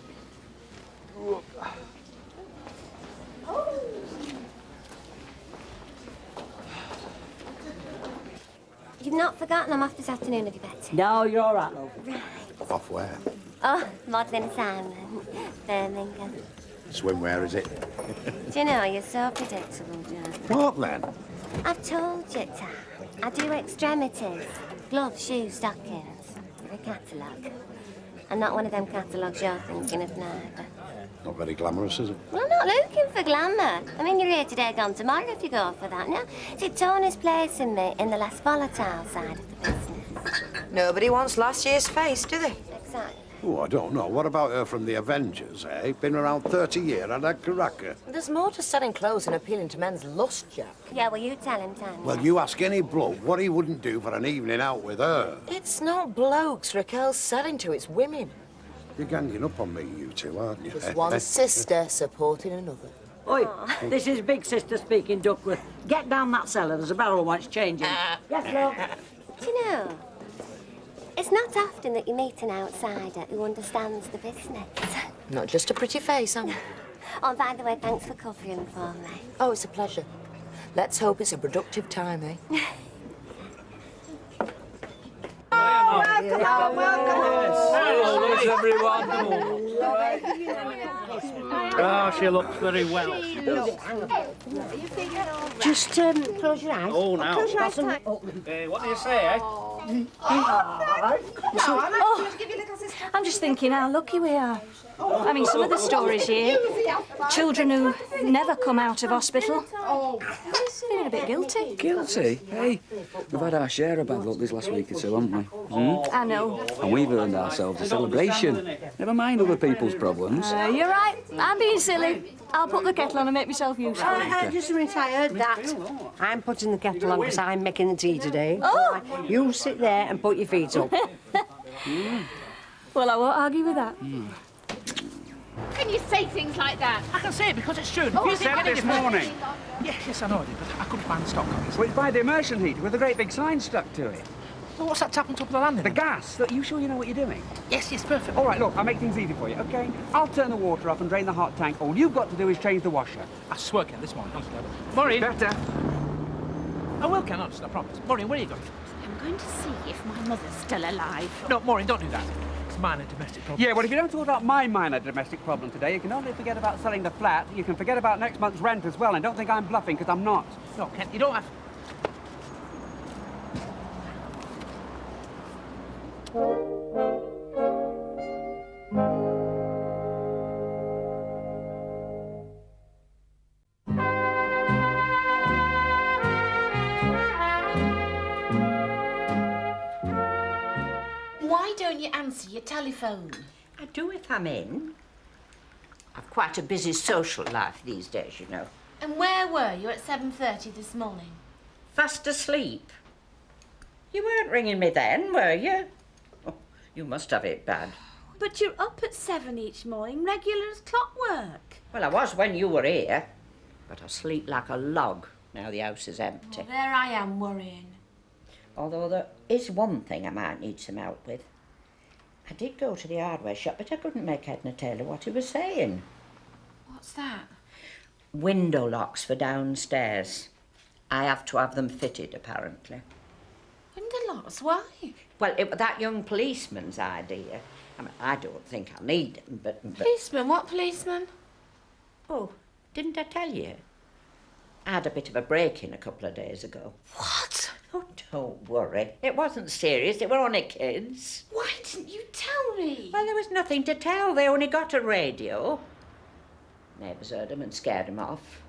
You've not forgotten I'm off this afternoon, have you, Betsy? No, you're all right, love. Right. Off where? Oh, modelling assignment. Birmingham. Swimwear, is it? Do you know, you're so predictable, John. What then? I've told you, Tam. I do extremities. Gloves, shoes, stockings. A catalogue. And not one of them catalogues you're thinking of neither. Not very glamorous, is it? Well, I'm not looking for glamour. I mean, you're here today, gone tomorrow if you go for that. No, it's Tony's placing me in the less volatile side of the business. Nobody wants last year's face, do they? Exactly. Oh, I don't know. What about her from the Avengers, eh? Been around 30 years and a cracker. There's more to selling clothes and appealing to men's lust, Jack. Yeah, well, you tell him, Tanya. Well, you ask any bloke what he wouldn't do for an evening out with her. It's not blokes Raquel's selling to, it's women. You're ganging up on me, you two, aren't you? There's one sister supporting another. Oi, this is Big Sister speaking, Duckworth. Get down that cellar, there's a barrel wants changing. Yes, love. Do you know, it's not often that you meet an outsider who understands the business. Not just a pretty face, am I? Oh, by the way, thanks for covering for me. Oh, it's a pleasure. Let's hope it's a productive time, eh? Hello, everyone. Oh, she looks very well. Just close your eyes. Oh, now. Close your eyes tight. What do you say, eh? I'm just thinking how lucky we are. I mean, some of the stories here, children who never come out of hospital. Feeling a bit guilty. Guilty? Hey, we've had our share of bad luck this last week or two, haven't we? I know. And we've earned ourselves a celebration. Never mind other people's problems. You're right. I'm being silly. I'll put the kettle on and make myself useful. Just a minute, I heard that. I'm putting the kettle on because I'm making the tea today. Oh! You sit there and put your feet up. Well, I won't argue with that. Can you say things like that? I can say it because it's true. You said it this morning. Yes, I know I did, but I couldn't find the stock copies. Well, it's by the immersion heater with a great big sign stuck to it. Well, what's that tap on top of the landing? The gas. Look, you sure you know what you're doing? Yes, perfect. All right, look, I'll make things easy for you, OK? I'll turn the water off and drain the hot tank. All you've got to do is change the washer. I swear, Ken, this morning, honestly. Maureen. Better. I will, Ken, honestly, I promise. Maureen, where are you going? I'm going to see if my mother's still alive. No, Maureen, don't do that. It's minor domestic problem. Yeah, well, if you don't sort out my minor domestic problem today, you can not only forget about selling the flat, you can forget about next month's rent as well, and don't think I'm bluffing, because I'm not. No, Ken, you don't have... Why don't you answer your telephone? I do if I'm in. I've quite a busy social life these days, you know. And where were you at 7:30 this morning? Fast asleep. You weren't ringing me then, were you? Oh, you must have it bad. But you're up at 7 each morning, regular as clockwork. Well, I was when you were here, but I sleep like a log now the house is empty. Well, there I am worrying. Although there is one thing I might need some help with. I did go to the hardware shop, but I couldn't make head nor tail of what he was saying. What's that? Window locks for downstairs. I have to have them fitted, apparently. Window locks? Why? Well, it was that young policeman's idea. I mean, I don't think I'll need them, but... Policeman? What policeman? Oh, didn't I tell you? I had a bit of a break-in a couple of days ago. What? Oh, don't worry. It wasn't serious. They were only kids. Why didn't you tell me? Well, there was nothing to tell. They only got a radio. Neighbours heard them and scared them off.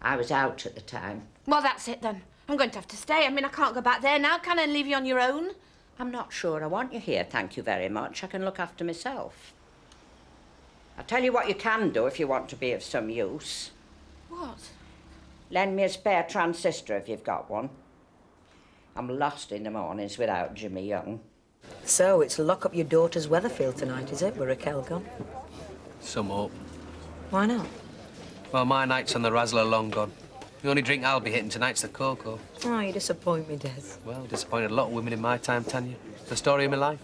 I was out at the time. Well, that's it then. I'm going to have to stay. I mean, I can't go back there now, can I, and leave you on your own? I'm not sure I want you here, thank you very much. I can look after myself. I'll tell you what you can do if you want to be of some use. What? Lend me a spare transistor if you've got one. I'm lost in the mornings without Jimmy Young. So, it's lock up your daughter's Weatherfield tonight, is it, with Raquel gone? Some hope. Why not? Well, my nights on the Razzler are long gone. The only drink I'll be hitting tonight's the cocoa. Oh, you disappoint me, Des. Well, disappointed a lot of women in my time, Tanya. It's the story of my life.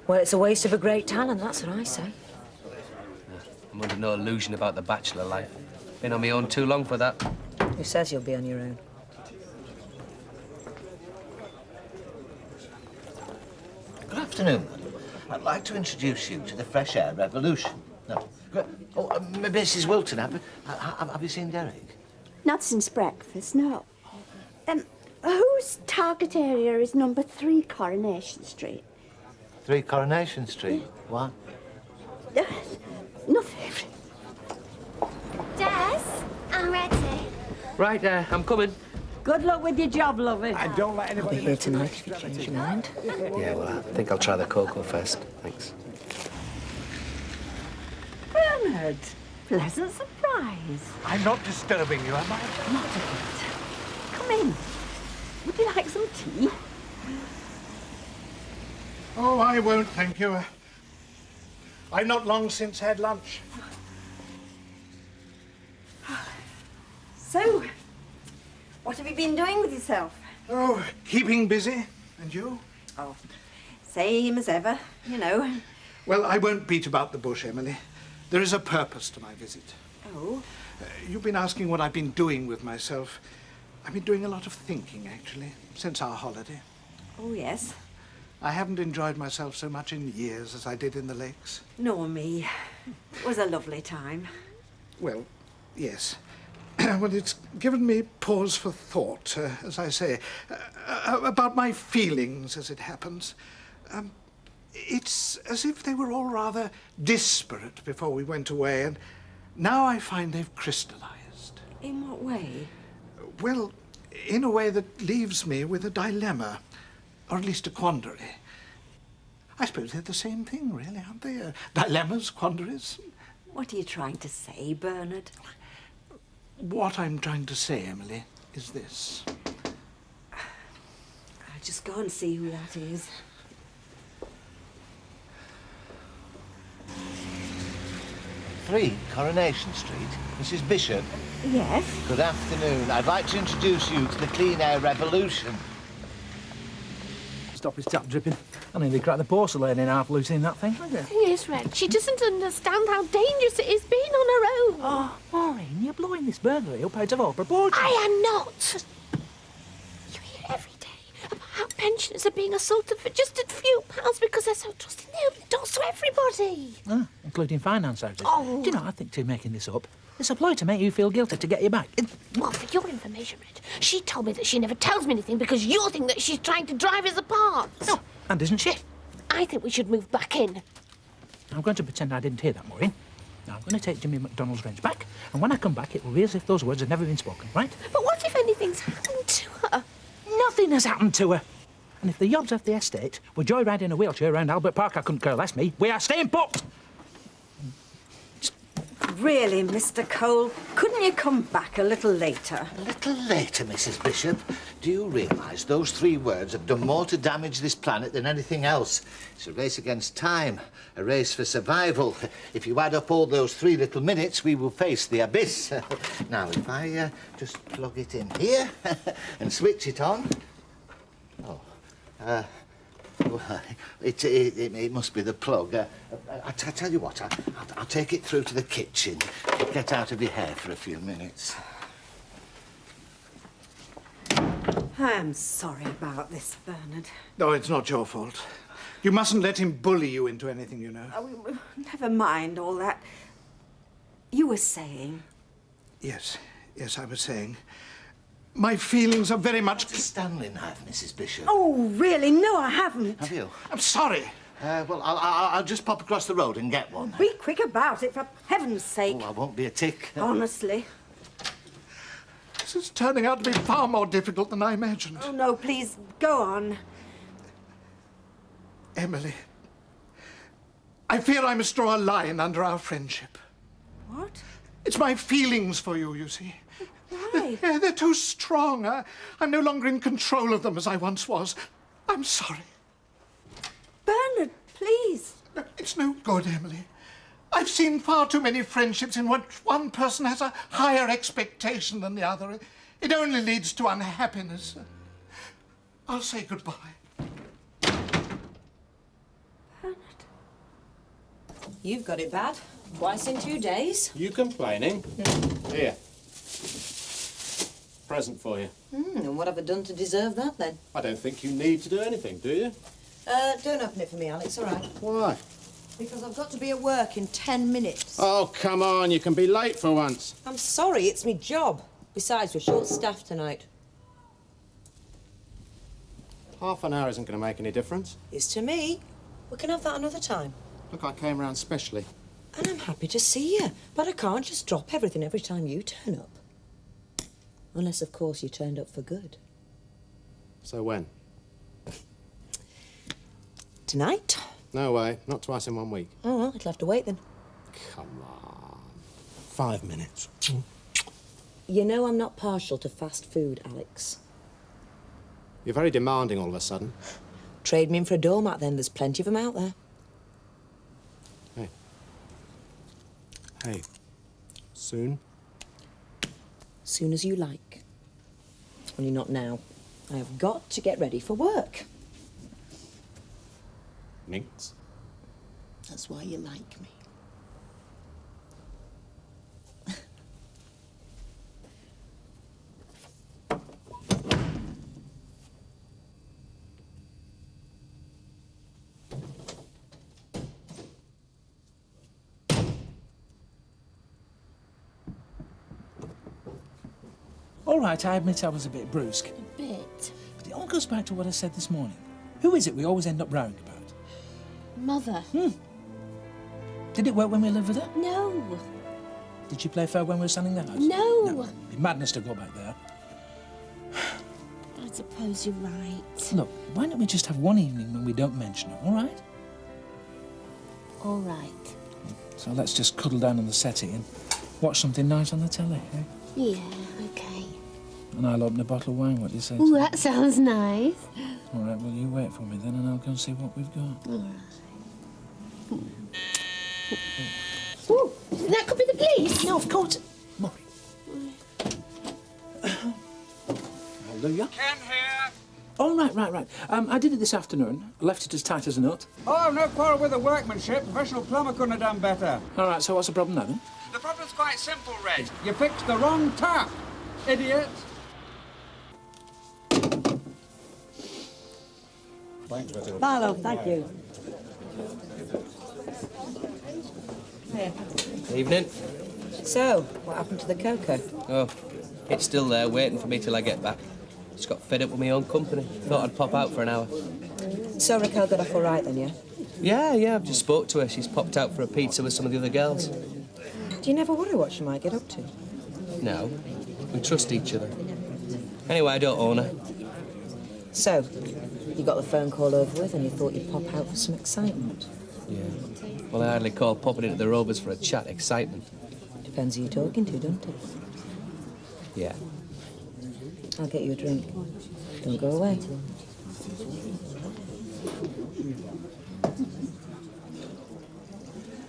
Well, it's a waste of a great talent, that's what I say. I'm under no illusion about the bachelor life. Been on my own too long for that. Who says you'll be on your own? Good afternoon, madam. I'd like to introduce you to the Fresh Air Revolution. No. Oh, Mrs. Wilton, have you seen Derek? Not since breakfast, no. Whose target area is number 3 Coronation Street? 3 Coronation Street? Why? Nothing. Des, I'm ready. Right, I'm coming. Good luck with your job, lovey. And don't let I'll be anybody... here tonight if you change your mind. Yeah, well, I think I'll try the cocoa first. Thanks. Bernard, pleasant surprise. I'm not disturbing you, am I? Not a bit. Come in. Would you like some tea? Oh, I won't, thank you. I've not long since had lunch. So, what have you been doing with yourself? Oh, keeping busy. And you? Oh, same as ever, you know. Well, I won't beat about the bush, Emily. There is a purpose to my visit. Oh? You've been asking what I've been doing with myself. I've been doing a lot of thinking, actually, since our holiday. Oh, yes. I haven't enjoyed myself so much in years as I did in the lakes. Nor me. It was a lovely time. Well, yes. Well, it's given me pause for thought, as I say, about my feelings as it happens. It's as if they were all rather disparate before we went away, and now I find they've crystallized. In what way? Well, in a way that leaves me with a dilemma, or at least a quandary. I suppose they're the same thing, really, aren't they? Dilemmas, quandaries. What are you trying to say, Bernard? What I'm trying to say, Emily, is this. I'll just go and see who that is. Coronation Street. Mrs. Bishop. Yes? Good afternoon. I'd like to introduce you to the Clean Air Revolution. Stop his tap dripping. I nearly cracked the porcelain in half losing that thing. The thing is, Red, she doesn't understand how dangerous it is being on her own. Oh, Maureen, you're blowing this burglary up out of all proportion. I am not. You hear every day about how pensioners are being assaulted for just a few pounds because they're so trusting. They open the doors to everybody. Ah, including finance houses. Oh. Do you know, I think, too, making this up, it's a ploy to make you feel guilty to get you back. Well, for your information, Red, she told me that she never tells me anything because you think that she's trying to drive us apart. No, and isn't she? I think we should move back in. I'm going to pretend I didn't hear that, Maureen. Now, I'm going to take Jimmy McDonald's range back, and when I come back, it will be as if those words had never been spoken, right? But what if anything's happened to her? Nothing has happened to her. And if the yobs of the estate were joyriding a wheelchair around Albert Park, I couldn't care less, me. We are staying put! Really, Mr. Cole, couldn't you come back a little later? A little later, Mrs. Bishop. Do you realise those 3 words have done more to damage this planet than anything else? It's a race against time, a race for survival. If you add up all those 3 little minutes, we will face the abyss. Now, if I just plug it in here and switch it on... Oh, well, it must be the plug. I tell you what, I'll take it through to the kitchen. Get out of your hair for a few minutes. I am sorry about this, Bernard. No, it's not your fault. You mustn't let him bully you into anything, you know. Oh, never mind all that. You were saying... Yes, I was saying... My feelings are very much... What does Stanley have, Mrs. Bishop? Oh, really? No, I haven't. Have you? I'm sorry. Well, I'll just pop across the road and get one. Be quick about it, for heaven's sake. Oh, I won't be a tick. Honestly. This is turning out to be far more difficult than I imagined. Oh, no, please, go on. Emily, I fear I must draw a line under our friendship. What? It's my feelings for you, you see. Why? They're too strong. I'm no longer in control of them as I once was. I'm sorry. Bernard, please. It's no good, Emily. I've seen far too many friendships in which one person has a higher expectation than the other. It only leads to unhappiness. I'll say goodbye. Bernard. You've got it bad. Twice in 2 days. You complaining? Here. Present for you. And what have I done to deserve that, then? I don't think you need to do anything, do you? Don't open it for me, Alex, all right? Why? Because I've got to be at work in 10 minutes. Oh, come on, you can be late for once. I'm sorry, it's my job. Besides, we're short-staffed tonight. Half an hour isn't going to make any difference. It's to me. We can have that another time. Look, I came round specially. And I'm happy to see you, but I can't just drop everything every time you turn up. Unless, of course, you turned up for good. So when? Tonight? No way. Not twice in 1 week. Oh, well, it'll have to wait then. Come on. 5 minutes. You know I'm not partial to fast food, Alex. You're very demanding all of a sudden. Trade me in for a doormat then. There's plenty of them out there. Hey. Hey. Soon? Soon as you like. Only not now. I have got to get ready for work. Minx. That's why you like me. All right, I admit I was a bit brusque. A bit. But it all goes back to what I said this morning. Who is it we always end up rowing about? Mother. Did it work when we lived with her? No. Did she play fair when we were selling the house? No. It'd be madness to go back there. I suppose you're right. Look, why don't we just have one evening when we don't mention it, all right? All right. So let's just cuddle down on the settee and watch something nice on the telly, eh? Yeah, okay. And I'll open a bottle of wine, what do you say? Oh, that sounds nice. All right, well, you wait for me then and I'll go and see what we've got. All right. Oh, that could be the police. No, of course. Maury. Hallelujah. Ken here. Oh, right. I did it this afternoon. I left it as tight as a nut. Oh, no quarrel with the workmanship. Professional plumber couldn't have done better. All right, so what's the problem now, then? The problem's quite simple, Reg. You fixed the wrong tap, idiot. Bye, love, thank you. Here. Evening. So, what happened to the cocoa? Oh, it's still there, waiting for me till I get back. Just got fed up with my own company. Thought I'd pop out for an hour. So Raquel got off all right then, yeah? Yeah, I've just spoke to her. She's popped out for a pizza with some of the other girls. Do you never worry what she might get up to? No, we trust each other. Anyway, I don't own her. So, you got the phone call over with and you thought you'd pop out for some excitement? Yeah. Well, I hardly call popping into the Rovers for a chat excitement. Depends who you're talking to, doesn't it? Yeah. I'll get you a drink. Don't go away.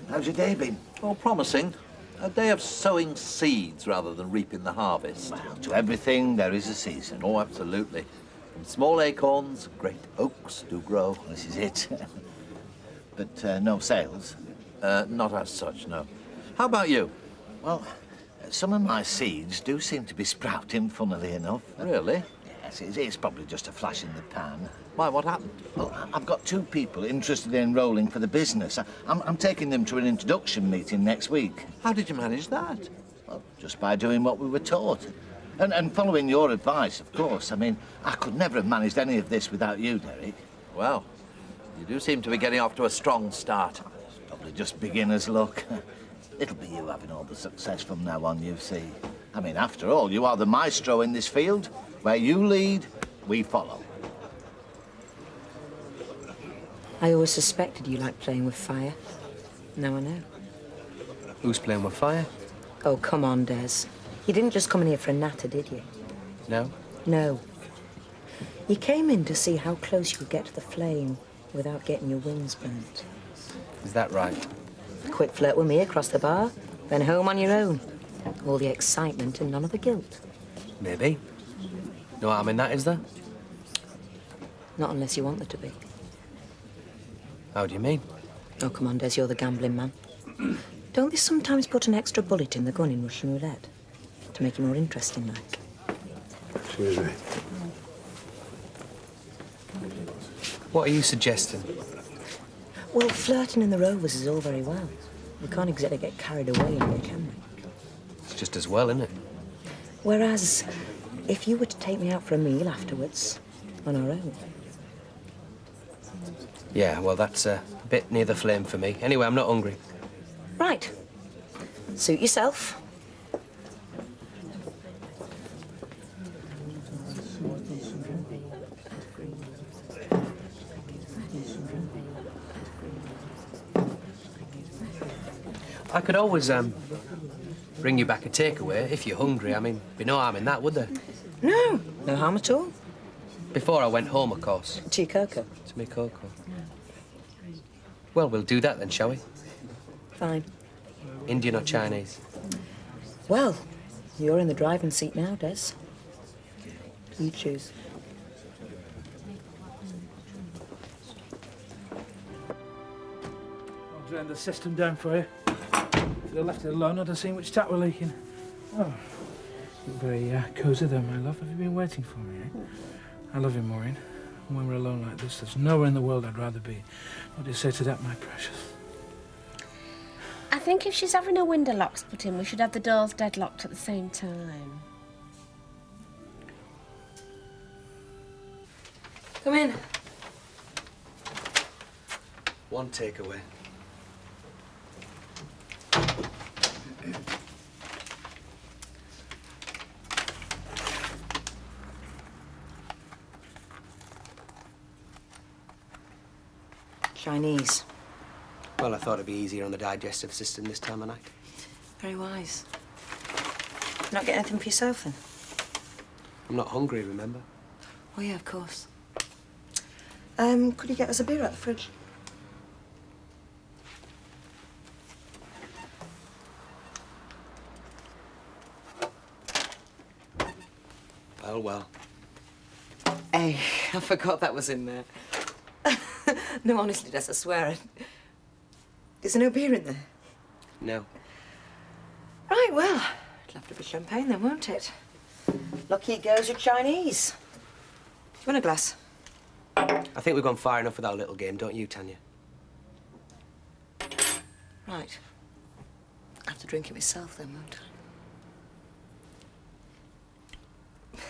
How's your day been? Oh, promising. A day of sowing seeds rather than reaping the harvest. Well, to everything there is a season. Oh, absolutely. From small acorns, great oaks do grow. This is it. But no sales? Not as such, no. How about you? Well, some of my seeds do seem to be sprouting, funnily enough. Really? Yes, it's probably just a flash in the pan. Why, what happened? Well, I've got 2 people interested in enrolling for the business. I'm taking them to an introduction meeting next week. How did you manage that? Well, just by doing what we were taught. And following your advice, of course. I mean, I could never have managed any of this without you, Derek. Well, you do seem to be getting off to a strong start. Probably just beginner's luck. It'll be you having all the success from now on, you see. I mean, after all, you are the maestro in this field. Where you lead, we follow. I always suspected you liked playing with fire. Now I know. Who's playing with fire? Oh, come on, Des. You didn't just come in here for a natter, did you? No? No. You came in to see how close you could get to the flame without getting your wings burnt. Is that right? A quick flirt with me across the bar, then home on your own. All the excitement and none of the guilt. Maybe. No harm in that, is there? Not unless you want there to be. How do you mean? Oh, come on, Des, you're the gambling man. Don't they sometimes put an extra bullet in the gun in Russian roulette? To make it more interesting, like? Excuse me. What are you suggesting? Well, flirting in the Rovers is all very well. We can't exactly get carried away in here, can we? It's just as well, isn't it? Whereas, if you were to take me out for a meal afterwards, on our own. Yeah, well, that's a bit near the flame for me. Anyway, I'm not hungry. Right. Suit yourself. I could always, bring you back a takeaway if you're hungry. I mean, be no harm in that, would there? No, no harm at all. Before I went home, of course. To your cocoa. To me cocoa. Well, we'll do that then, shall we? Fine. Indian or Chinese? Well, you're in the driving seat now, Des. You choose. I'll drain the system down for you. If I'd left it alone, I'd have seen which tap were leaking. Oh, look very cosy there, my love. Have you been waiting for me, eh? I love you, Maureen. And when we're alone like this, there's nowhere in the world I'd rather be. What do you say to that, my precious? I think if she's having her window locks put in, we should have the doors deadlocked at the same time. Come in. One takeaway. Chinese. Well, I thought it'd be easier on the digestive system this time of night. Very wise. Not get anything for yourself, then? I'm not hungry, remember? Oh, yeah, of course. Could you get us a beer out the fridge? Well, well. Hey, I forgot that was in there. No, honestly, Des, I swear. Is there no beer in there? No. Right, well, it'll have to be champagne then, won't it? Lucky it goes with Chinese. Do you want a glass? I think we've gone far enough with our little game, don't you, Tanya? Right. I have to drink it myself then, won't I?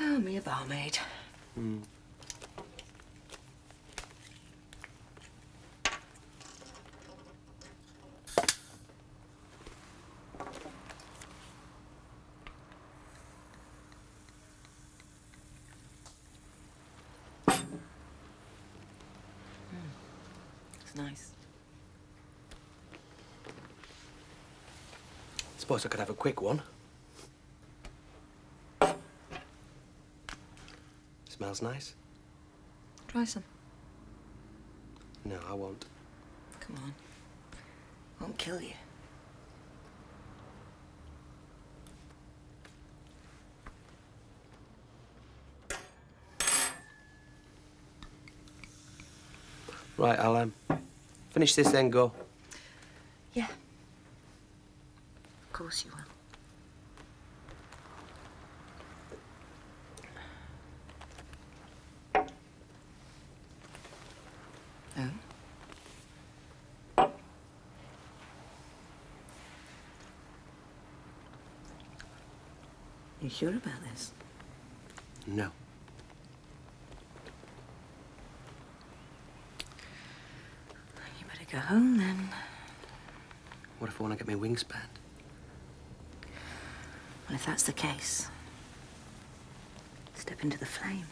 Oh, me a barmaid. Hmm. It's nice. Suppose I could have a quick one. Smells nice. Try some. No, I won't. Come on. Won't kill you. Right, I'll finish this then go. Yeah. Of course you will. Oh? You sure about this? No. You better go home then. What if I want to get my wings spanned? Well, if that's the case, step into the flame.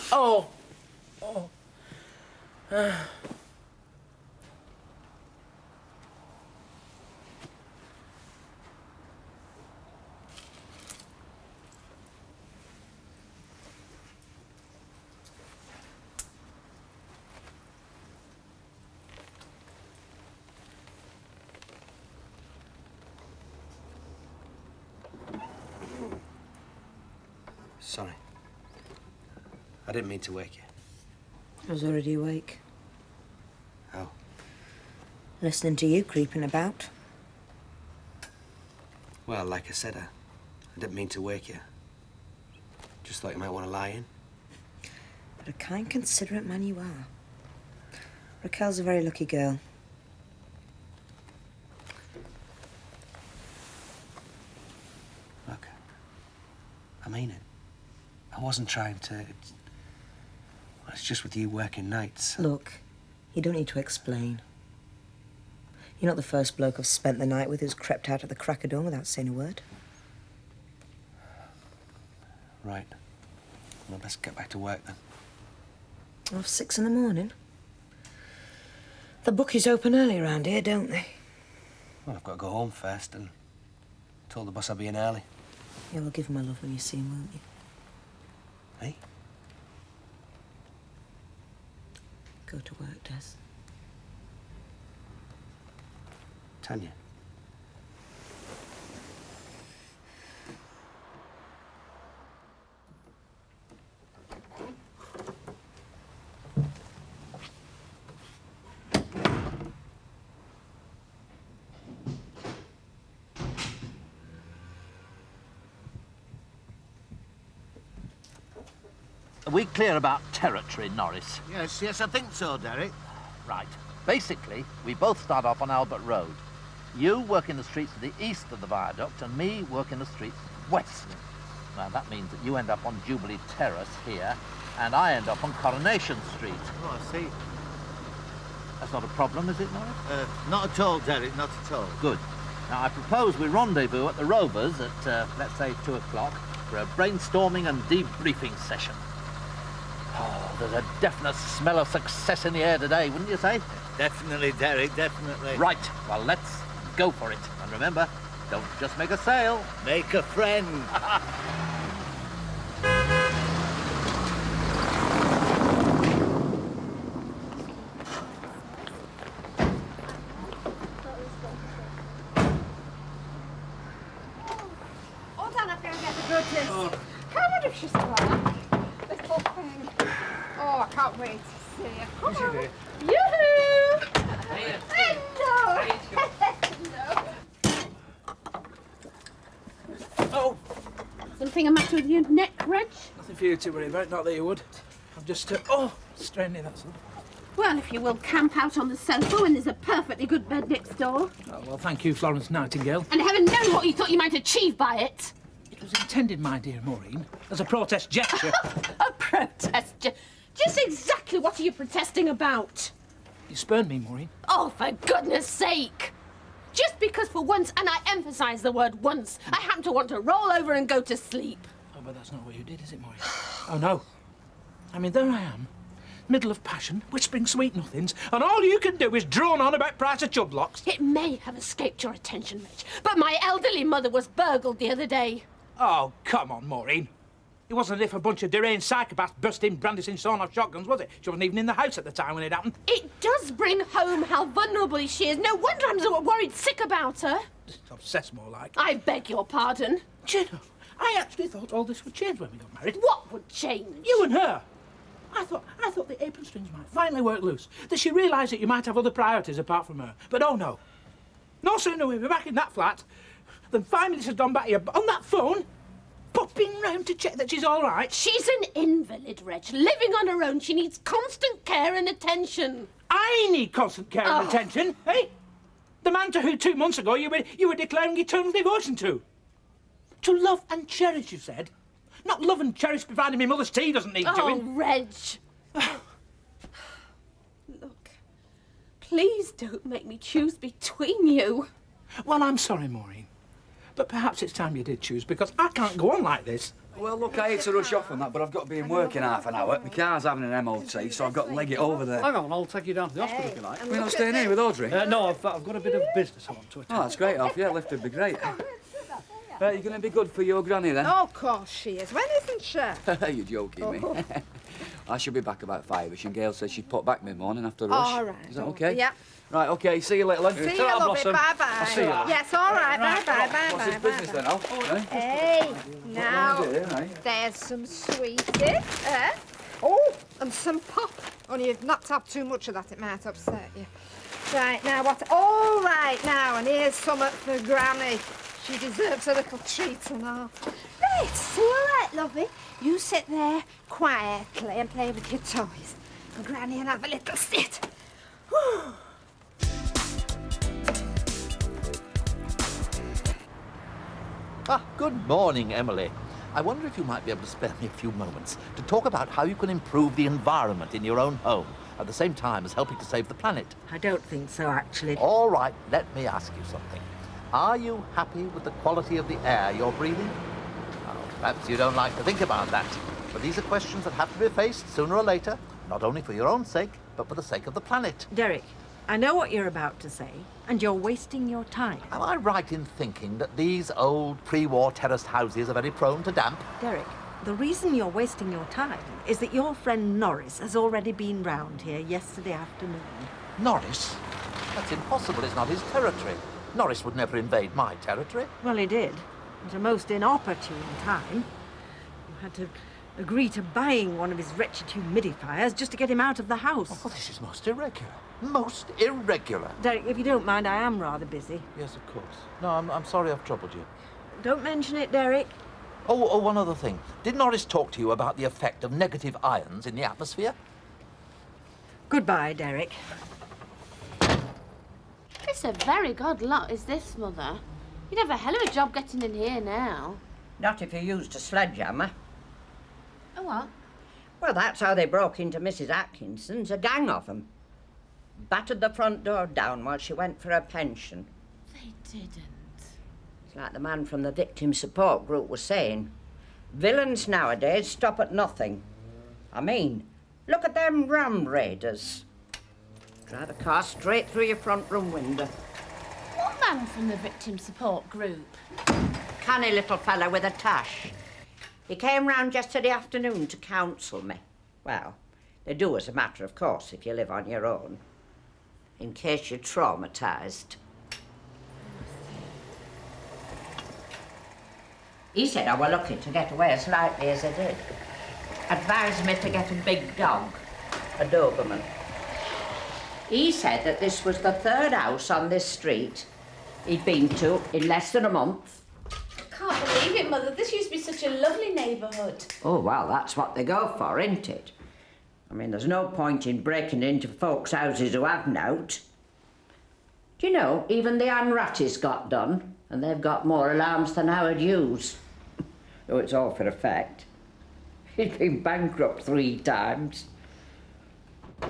Oh! Oh. Sorry. I didn't mean to wake you. I was already awake. Oh. Listening to you creeping about. Well, like I said, I didn't mean to wake you. Just thought you might want to lie in. What a kind, considerate man you are. Raquel's a very lucky girl. Look, I mean it. I wasn't trying to... It's just with you working nights. Look, you don't need to explain. You're not the first bloke I've spent the night with who's crept out of the crack of dawn without saying a word. Right. Well, best get back to work then. 6 in the morning? The bookies open early around here, don't they? Well, I've got to go home first and told the boss I'll be in early. Yeah, well, give him my love when you see him, won't you? Hey? Go to work, Des. Tanya. Are we clear about territory, Norris? Yes, yes, I think so, Derek. Right. Basically, we both start off on Albert Road. You work in the streets to the east of the viaduct, and me work in the streets west. Now, that means that you end up on Jubilee Terrace here, and I end up on Coronation Street. Oh, I see. That's not a problem, is it, Norris? Not at all, Derek, not at all. Good. Now, I propose we rendezvous at the Rovers at, let's say, 2 o'clock for a brainstorming and debriefing session. Oh, there's a definite smell of success in the air today, wouldn't you say? Definitely, Derek, definitely. Right, well, let's go for it. And remember, don't just make a sale. Make a friend. Hold on, I'm going to get the goodness. Oh. Come on if she's black. Little thing. Oh, I can't wait to see her. Come on. Yoo-hoo! Hello! Hello! Oh! Something the matter with your neck, Reg? Nothing for you to worry about, not that you would. I'm just, straining, that's all. Well, if you will camp out on the sofa when there's a perfectly good bed next door. Oh, well, thank you, Florence Nightingale. And heaven knows what you thought you might achieve by it. It was intended, my dear Maureen, as a protest gesture. A protest? Just exactly what are you protesting about? You spurned me, Maureen. Oh, for goodness sake! Just because for once, and I emphasise the word once, I happen to want to roll over and go to sleep. Oh, but that's not what you did, is it, Maureen? Oh, no. I mean, there I am, middle of passion, whispering sweet nothings, and all you can do is drone on about price of chub locks. It may have escaped your attention, Rich, but my elderly mother was burgled the other day. Oh, come on, Maureen. It wasn't as if a bunch of deranged psychopaths burst in brandishing sawn-off shotguns, was it? She wasn't even in the house at the time when it happened. It does bring home how vulnerable she is. No wonder I'm so worried sick about her. Obsessed, more like. I beg your pardon. Do you know, I actually thought all this would change when we got married. What would change? You and her. I thought the apron strings might finally work loose. That she realised that you might have other priorities apart from her. But oh no. No sooner were we back in that flat than 5 minutes had gone by to you on that phone, popping round to check that she's all right. She's an invalid, Reg. Living on her own, she needs constant care and attention. I need constant care and attention, eh? The man to who 2 months ago you were declaring eternal devotion to. To love and cherish, you said. Not love and cherish providing my mother's tea doesn't need doing. Oh, Reg. Look, please don't make me choose between you. Well, I'm sorry, Maureen. But perhaps it's time you did choose, because I can't go on like this. Well, look, I hate to rush off on that, but I've got to be in work in half an hour. My car's having an MOT, so I've got to leg it over there. Hang on, I'll take you down to the hospital if you like. We're not staying here with Audrey? No, I've got a bit of business I want to attend. Oh, that's great, Alf. Yeah, lift would be great. You're going to be good for your granny, then? Oh, of course she is. When isn't she? You're joking me. I should be back about 5ish, and Gail said she'd put back mid-morning after rush. All right. Is that OK? Yeah. Right, OK, see you later, then. See you, lovey. Bye-bye. I'll see you. Yes, all right. Bye-bye. Bye-bye. What's his business, then, Alf? Hey, now, Right. there's some sweeties. Oh, and some pop. Only you've not to have too much of that, it might upset you. Right, now what? All right, now, and here's something for Granny. She deserves a little treat and all. Right, so all right, lovey. You sit there quietly and play with your toys. And Granny will have a little sit. Whew. Ah, good morning, Emily. I wonder if you might be able to spare me a few moments to talk about how you can improve the environment in your own home at the same time as helping to save the planet. I don't think so, actually. All right, let me ask you something. Are you happy with the quality of the air you're breathing? Oh, perhaps you don't like to think about that, but these are questions that have to be faced sooner or later, not only for your own sake, but for the sake of the planet. Derek, I know what you're about to say, and you're wasting your time. Am I right in thinking that these old pre-war terraced houses are very prone to damp? Derek, the reason you're wasting your time is that your friend Norris has already been round here yesterday afternoon. Norris? That's impossible. It's not his territory. Norris would never invade my territory. Well, he did, at a most inopportune time. You had to agree to buying one of his wretched humidifiers just to get him out of the house. Oh, this is most irregular. Most irregular. Derek, if you don't mind, I am rather busy. Yes, of course. No, I'm sorry I've troubled you. Don't mention it, Derek. Oh, one other thing. Did Norris talk to you about the effect of negative ions in the atmosphere? Goodbye, Derek. It's a very good lot, is this, Mother? You'd have a hell of a job getting in here now. Not if you used a sledgehammer. Oh, what? Well, that's how they broke into Mrs. Atkinson's, a gang of them. Battered the front door down while she went for her pension. They didn't. It's like the man from the victim support group was saying. Villains nowadays stop at nothing. I mean, look at them ram raiders. Drive a car straight through your front room window. What man from the victim support group? Canny little fella with a tash. He came round yesterday afternoon to counsel me. Well, they do as a matter of course if you live on your own. In case you're traumatised. He said I were lucky to get away as lightly as I did. Advised me to get a big dog, a Doberman. He said that this was the third house on this street he'd been to in less than a month. Can't believe it, Mother. This used to be such a lovely neighbourhood. Oh, well, that's what they go for, isn't it? I mean, there's no point in breaking into folks' houses who have nought. Do you know, even the Anratties got done, and they've got more alarms than Howard Hughes. Though it's all for effect. He's been bankrupt 3 times.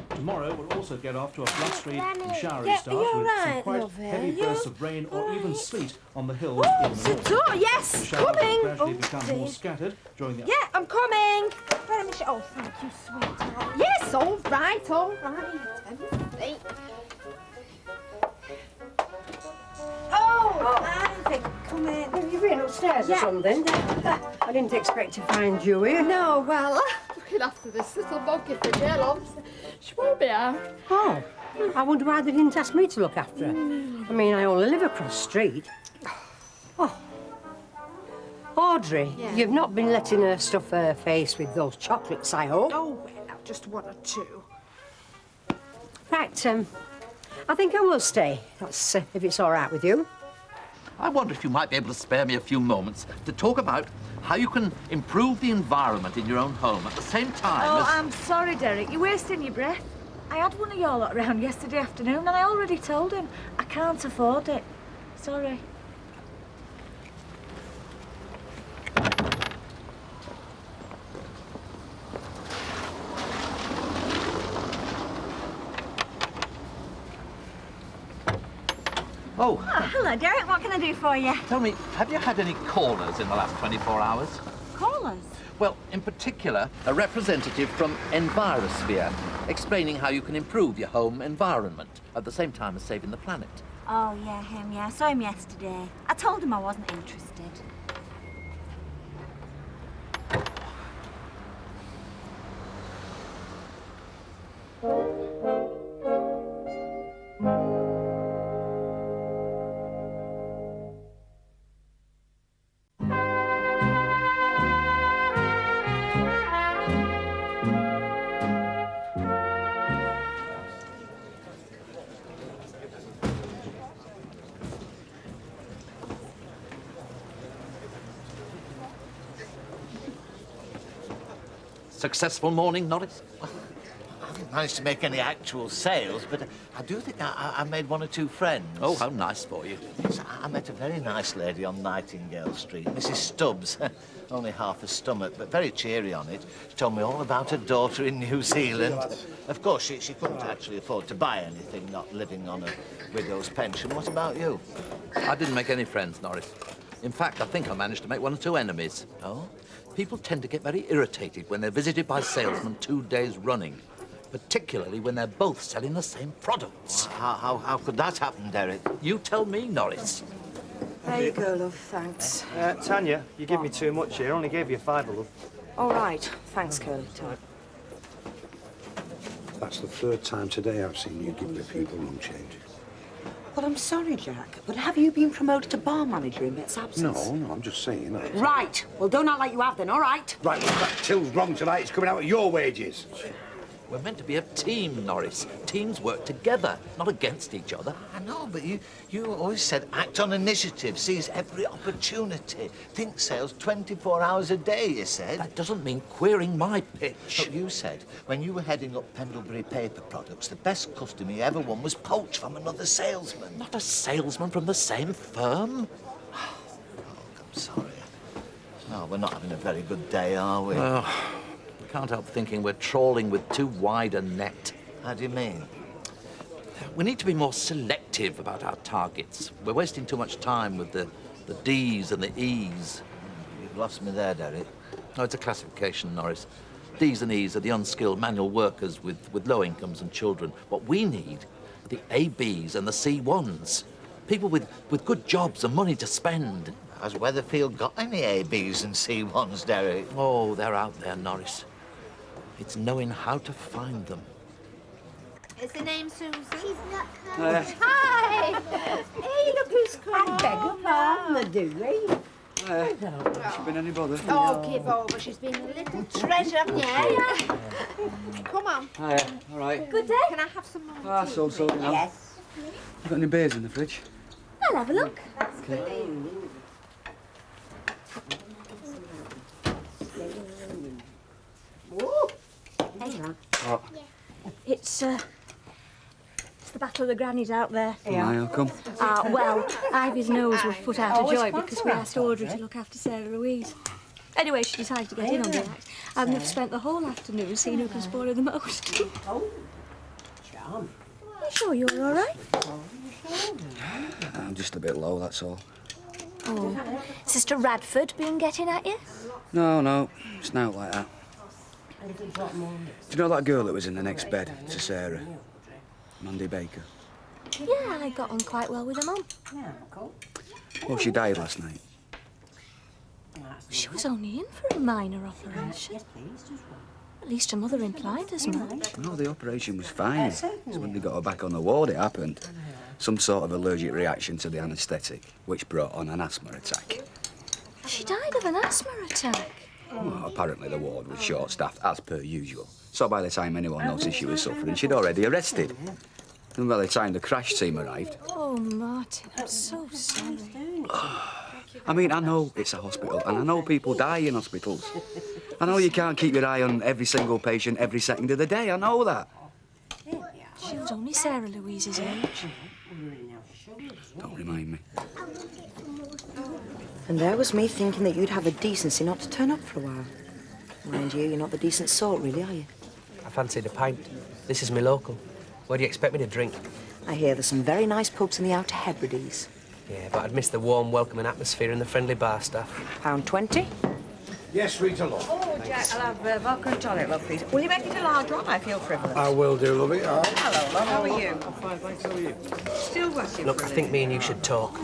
Tomorrow we'll also get off to a blustery and showery Yeah, start you're with some right, quite love it. heavy bursts of rain or even sleet on the hills in the north. Oh, yes, The showers will coming. gradually Oh, become dear. more scattered during the... Yeah, I'm coming. Where am I? Oh, thank you, sweetheart. Yes, all right, all right. Empty. Oh, Andy, come in. Have you been upstairs or something? I didn't expect to find you here. No, well, looking after this little monkey for Jill, she won't be out. Oh, I wonder why they didn't ask me to look after her. I mean, I only live across the street. Oh. Audrey, Yeah. you've not been letting her stuff her face with those chocolates, I hope. Oh, well, now, just 1 or 2. Right, I think I will stay. That's if it's all right with you. I wonder if you might be able to spare me a few moments to talk about how you can improve the environment in your own home at the same time Oh, as... I'm sorry, Derek. You're wasting your breath. I had one of your lot around yesterday afternoon and I already told him I can't afford it. Sorry. Oh. Hello, Derek. What can I do for you? Tell me, have you had any callers in the last 24 hours? Callers? Well, in particular, a representative from Envirosphere, explaining how you can improve your home environment at the same time as saving the planet. Oh, yeah, him, yeah. I saw him yesterday. I told him I wasn't interested. Successful morning, Norris? haven't managed to make any actual sales, but I do think I made one or two friends. Oh, how nice for you. Yes, I met a very nice lady on Nightingale Street, Mrs. Stubbs. Only half a stomach, but very cheery on it. She told me all about her daughter in New Zealand. Of course, she couldn't actually afford to buy anything, not living on a widow's pension. What about you? I didn't make any friends, Norris. In fact, I think I managed to make one or two enemies. Oh? People tend to get very irritated when they're visited by salesmen 2 days running, particularly when they're both selling the same products. How could that happen, Derek? You tell me, Norris. There you go, love, thanks. Tanya, you give me too much here. I only gave you a fiver, love. All right, thanks, Curly. Time. That's the third time today I've seen you give the people room change. Well, I'm sorry, Jack, but have you been promoted to bar manager in Bet's absence? No, I'm just saying that. Right. Well, don't act like you have then, all right? Right, well, that till's wrong tonight. It's coming out of your wages. We're meant to be a team, Norris. Teams work together, not against each other. I know, but you always said act on initiative, seize every opportunity. Think sales 24 hours a day, you said. That doesn't mean queering my pitch. But you said when you were heading up Pendlebury Paper Products, the best customer you ever won was poached from another salesman. Not a salesman from the same firm. Oh, I'm sorry. No, we're not having a very good day, are we? I can't help thinking we're trawling with too wide a net. How do you mean? We need to be more selective about our targets. We're wasting too much time with the D's and the E's. You've lost me there, Derek. No, it's a classification, Norris. D's and E's are the unskilled manual workers with low incomes and children. What we need are the ABs and the C1s. People with good jobs and money to spend. Has Weatherfield got any ABs and C1s, Derek? Oh, they're out there, Norris. It's knowing how to find them. Is the name Susan? She's not coming. Hi! Hey, look who's come. I beg your pardon, do we? Has she been any bother? Oh, give over. She's been a little treasure. Yeah. Come on. Hiya, all right. Good day. Can I have some more? Ah, so, you know. Yes. You got any beers in the fridge? I'll have a look. Okay. What? It's the Battle of the Grannies out there. Yeah. How come? Well, Ivy's nose was put out of joint because we asked Audrey to look after Sarah Louise. Anyway, she decided to get in on the act, and they've spent the whole afternoon seeing who can spoil her the most. Oh, charm. You sure you're all right? I'm just a bit low, that's all. Oh, Sister Radford been getting at you? No, it's not like that. Do you know that girl that was in the next bed to Sarah? Mandy Baker. Yeah, I got on quite well with her mum. Well, she died last night. She was only in for a minor operation. At least her mother implied as much. No, the operation was fine. So when they got her back on the ward, it happened. Some sort of allergic reaction to the anaesthetic, which brought on an asthma attack. She died of an asthma attack. Well, apparently the ward was short-staffed, as per usual. So by the time anyone noticed she was suffering, she'd already arrested. And by the time the crash team arrived... Oh, Martin, I'm so sorry. I mean, I know it's a hospital, and I know people die in hospitals. I know you can't keep your eye on every single patient every second of the day, I know that. She was only Sarah Louise's age. Don't remind me. And there was me thinking that you'd have the decency not to turn up for a while. Mind you, you're not the decent sort, really, are you? I fancied a pint. This is my local. Where do you expect me to drink? I hear there's some very nice pubs in the Outer Hebrides. Yeah, but I'd miss the warm, welcoming atmosphere and the friendly bar staff. £1.20? Yes, Rita, love. Oh, Jack, I'll have vodka and tonic, love, please. Will you make it a large one? I feel frivolous. I will do, lovey. All right. Hello, love. How are you? I'm fine, thanks. How are you? Still working. Look, I think me and you should talk.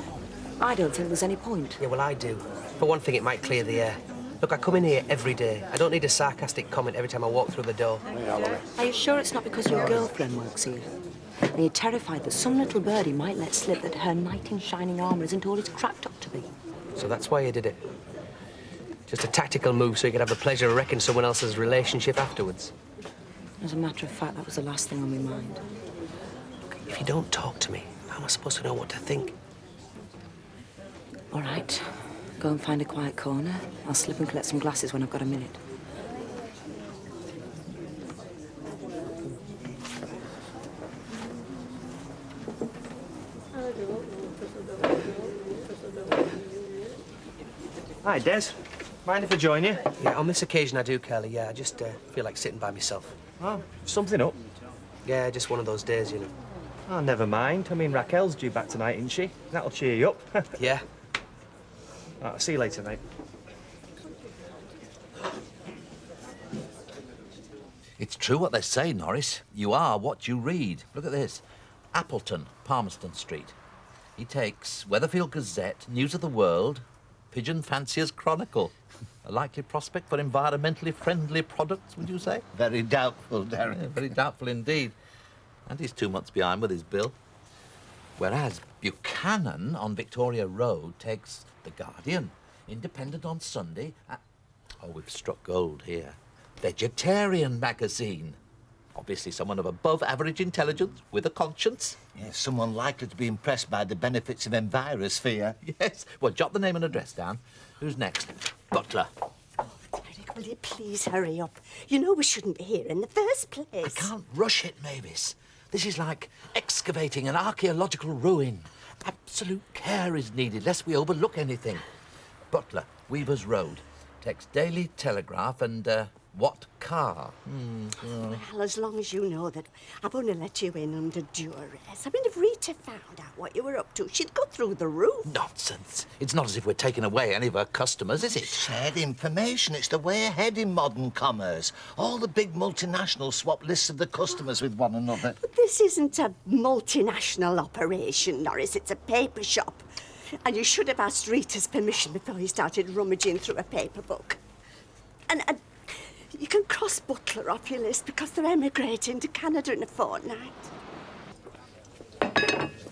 I don't think there's any point. Yeah, well, I do. For one thing, it might clear the air. Look, I come in here every day. I don't need a sarcastic comment every time I walk through the door. Are you sure it's not because your girlfriend works here? And you're terrified that some little birdie might let slip that her knight in shining armour isn't all it's cracked up to be? So that's why you did it. Just a tactical move so you could have the pleasure of wrecking someone else's relationship afterwards. As a matter of fact, that was the last thing on my mind. If you don't talk to me, how am I supposed to know what to think? All right. Go and find a quiet corner. I'll slip and collect some glasses when I've got a minute. Hi, Des. Mind if I join you? Yeah, on this occasion I do, Curly, yeah. I just feel like sitting by myself. Oh, something up? Yeah, just one of those days, you know. Oh, never mind. I mean, Raquel's due back tonight, isn't she? That'll cheer you up. Yeah. Right, I'll see you later, mate. It's true what they say, Norris. You are what you read. Look at this. Appleton, Palmerston Street. He takes Weatherfield Gazette, News of the World, Pigeon Fancier's Chronicle. A likely prospect for environmentally friendly products, would you say? Very doubtful, Derek. Yeah, very doubtful indeed. And he's 2 months behind with his bill. Whereas Buchanan on Victoria Road takes The Guardian, Independent on Sunday. Oh, we've struck gold here. Vegetarian magazine. Obviously someone of above-average intelligence, with a conscience. Yes, someone likely to be impressed by the benefits of envirosphere. Yes. Well, jot the name and address down. Who's next? Butler. Derek, will you please hurry up? You know we shouldn't be here in the first place. I can't rush it, Mavis. This is like excavating an archaeological ruin. Absolute care is needed, lest we overlook anything. Butler, Weaver's Road. Takes Daily Telegraph and, what car? Well, as long as you know that I've only let you in under duress. I mean, if Rita found out what you were up to, she'd go through the roof. Nonsense. It's not as if we're taking away any of our customers, is it? Shared information. It's the way ahead in modern commerce. All the big multinationals swap lists of the customers with one another. But this isn't a multinational operation, Norris. It's a paper shop. And you should have asked Rita's permission before you started rummaging through a paper book. And you can cross Butler off your list because they're emigrating to Canada in a fortnight.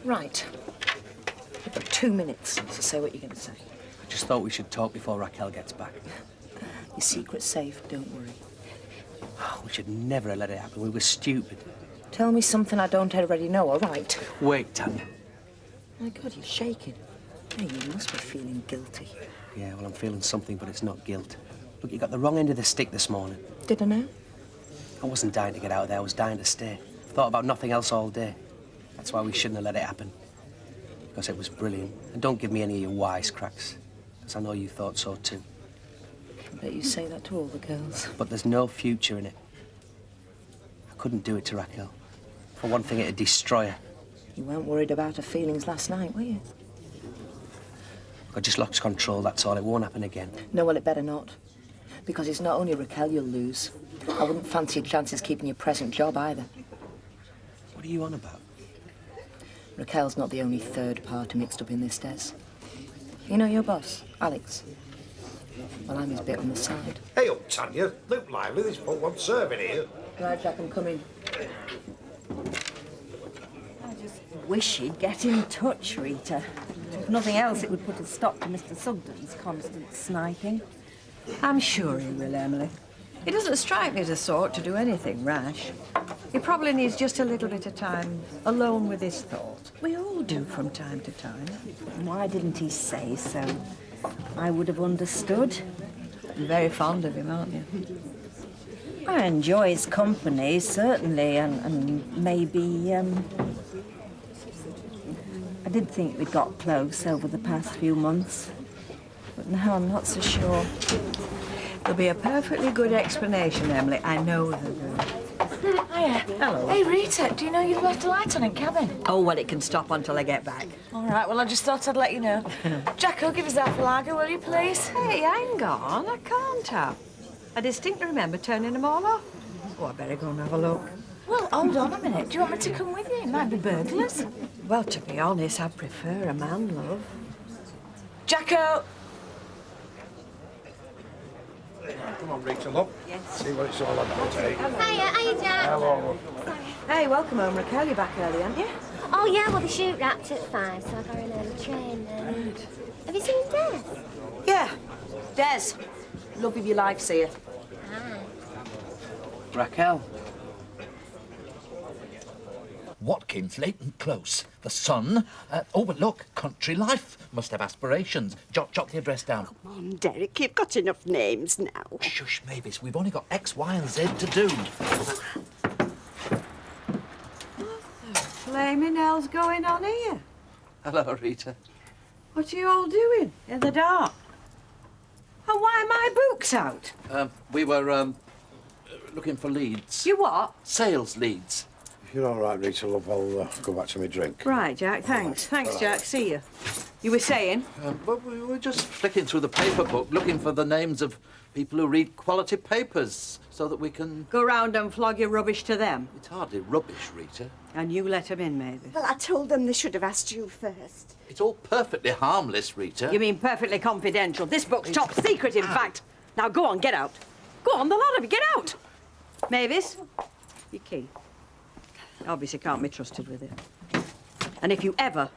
Right. You've got 2 minutes to say what you're going to say. I just thought we should talk before Raquel gets back. Your secret's safe, don't worry. Oh, we should never have let it happen. We were stupid. Tell me something I don't already know, all right? Wait, Tanya. My God, you're shaking. Hey, you must be feeling guilty. Yeah, well, I'm feeling something, but it's not guilt. Look, you got the wrong end of the stick this morning. Did I know? I wasn't dying to get out of there. I was dying to stay. Thought about nothing else all day. That's why we shouldn't have let it happen. Because it was brilliant. And don't give me any of your wisecracks. Because I know you thought so too. I bet you say that to all the girls. But there's no future in it. I couldn't do it to Raquel. For one thing, it'd destroy her. You weren't worried about her feelings last night, were you? I just lost control, that's all. It won't happen again. No, well, it better not. Because it's not only Raquel you'll lose. I wouldn't fancy your chances keeping your present job either. What are you on about? Raquel's not the only third party mixed up in this, Des. You know your boss, Alex? Well, I'm his bit on the side. Hey up, Tanya. Look lively, there's but one serving here. Right, Jack, I'm coming. I just wish he'd get in touch, Rita. If nothing else, it would put a stop to Mr. Sugden's constant sniping. I'm sure he will, Emily. He doesn't strike me as a sort to do anything rash. He probably needs just a little bit of time alone with his thoughts. We all do from time to time. Why didn't he say so? I would have understood. You're very fond of him, aren't you? I enjoy his company, certainly, and maybe, I did think we got close over the past few months, but now I'm not so sure. There'll be a perfectly good explanation, Emily. I know there will. Hiya. Hello. Hey, Rita, do you know you've left a light on in cabin? Oh, well, it can stop until I get back. All right, well, I just thought I'd let you know. Jacko, give us that for lager, will you, please? Hey, hang on. I can't have. I distinctly remember turning them all off. Oh, I better go and have a look. Well, hold on a minute. Do you want me to come with you? It might be burglars. Well, to be honest, I prefer a man, love. Jacko! Come on, Rita, look. Yes. See what it's all about, eh? Hiya, Jack. Hello. Hey, welcome home, Raquel. You're back early, aren't you? Oh, yeah, well, the shoot wrapped at 5, so I got an early train. Have you seen Des? Yeah. Des. Love of your life, see you. Hi. Raquel. Watkins, Leighton Close, The Sun. Oh, but look, Country Life must have aspirations. Jot the address down. Come on, Derek, you've got enough names now. Shush, Mavis, we've only got X, Y and Z to do. Flaming hell's going on here? Hello, Rita. What are you all doing in the dark? And why are my books out? We were looking for leads. You what? Sales leads. If you're all right, Rita, love, I'll go back to my drink. Right, Jack, thanks. Thanks, Jack. See you. You were saying? Well, we were just flicking through the paper book, looking for the names of people who read quality papers, so that we can... Go round and flog your rubbish to them. It's hardly rubbish, Rita. And you let them in, maybe. Well, I told them they should have asked you first. It's all perfectly harmless, Rita. You mean perfectly confidential? This book's top secret, in fact. Now go on, get out. Go on, the lot of you, get out. Mavis, your key. Obviously can't be trusted with it. And if you ever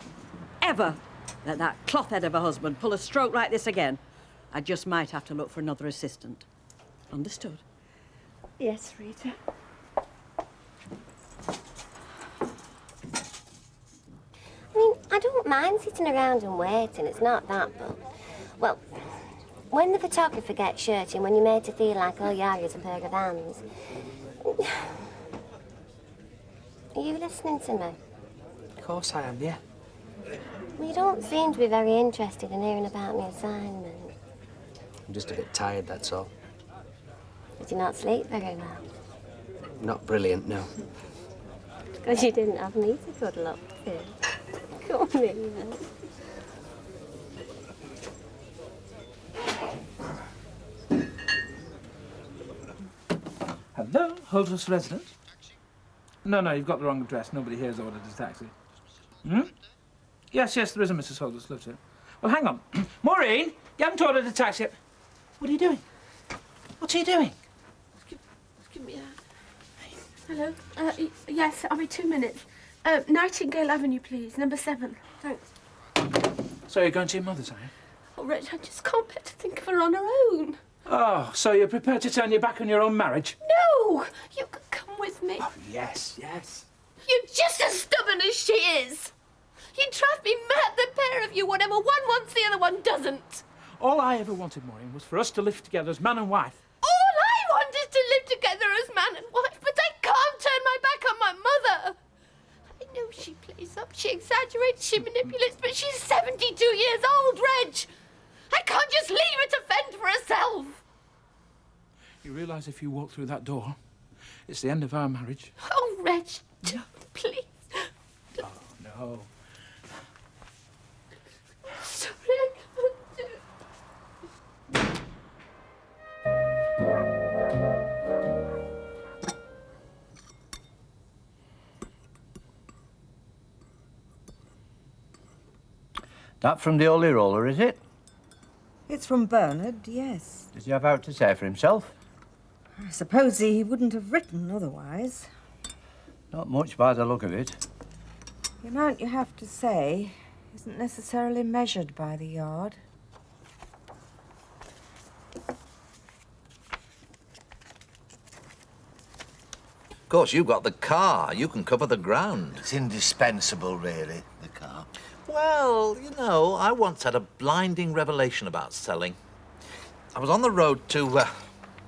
let that cloth-head of a husband pull a stroke like this again, I just might have to look for another assistant. Understood? Yes, Rita. I mean, I don't mind sitting around and waiting, it's not that, but... Well, when the photographer gets shirty and when you're made to feel like all you are is a pair of hands... Are you listening to me? Of course I am, yeah. Well, you don't seem to be very interested in hearing about my assignment. I'm just a bit tired, that's all. Did you not sleep very well? Not brilliant, no. Because you didn't have me to cuddle up to. Come here. Hello, Holders residence? No, you've got the wrong address. Nobody here has ordered a taxi. Hmm? Yes, there is a Mrs. Holders lives here. Well, hang on. Maureen, you haven't ordered a taxi yet. What are you doing? What are you doing? Give me a... Hello? Yes, I'll be 2 minutes. Nightingale Avenue, please. Number 7. Thanks. So you're going to your mother's, are you? Oh, Reg, I just can't bear to think of her on her own. Oh, so you're prepared to turn your back on your own marriage? No! You could come with me. Oh, yes. You're just as stubborn as she is. You drive me mad, the pair of you. Whatever one wants, the other one doesn't. All I ever wanted, Maureen, was for us to live together as man and wife. All I want is to live together as man and wife, but I can't turn my back on my mother. I know she plays up, she exaggerates, she manipulates, but she's 72 years old, Reg. I can't just leave her to fend for herself. You realise if you walk through that door, it's the end of our marriage? Oh, Reg, please. Oh, no. Sorry, I can't do it. That from the Holy Roller, is it? It's from Bernard, yes. Does he have out to say for himself? I suppose he wouldn't have written otherwise. Not much by the look of it. The amount you have to say isn't necessarily measured by the yard. Of course, you've got the car. You can cover the ground. It's indispensable, really, the car. Well, you know, I once had a blinding revelation about selling. I was on the road to,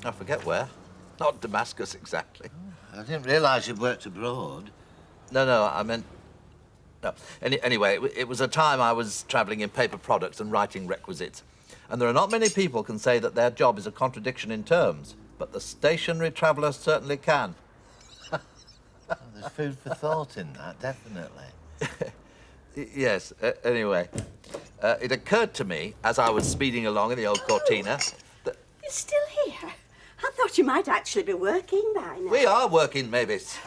I forget where. Not Damascus, exactly. I didn't realise you'd worked abroad. No, I meant... No. Anyway, it was a time I was travelling in paper products and writing requisites. And there are not many people can say that their job is a contradiction in terms, but the stationary traveller certainly can. Well, there's food for thought in that, definitely. Yes, anyway. It occurred to me, as I was speeding along in the old Cortina, that... You're still here? I thought you might actually be working by now. We are working, Mavis.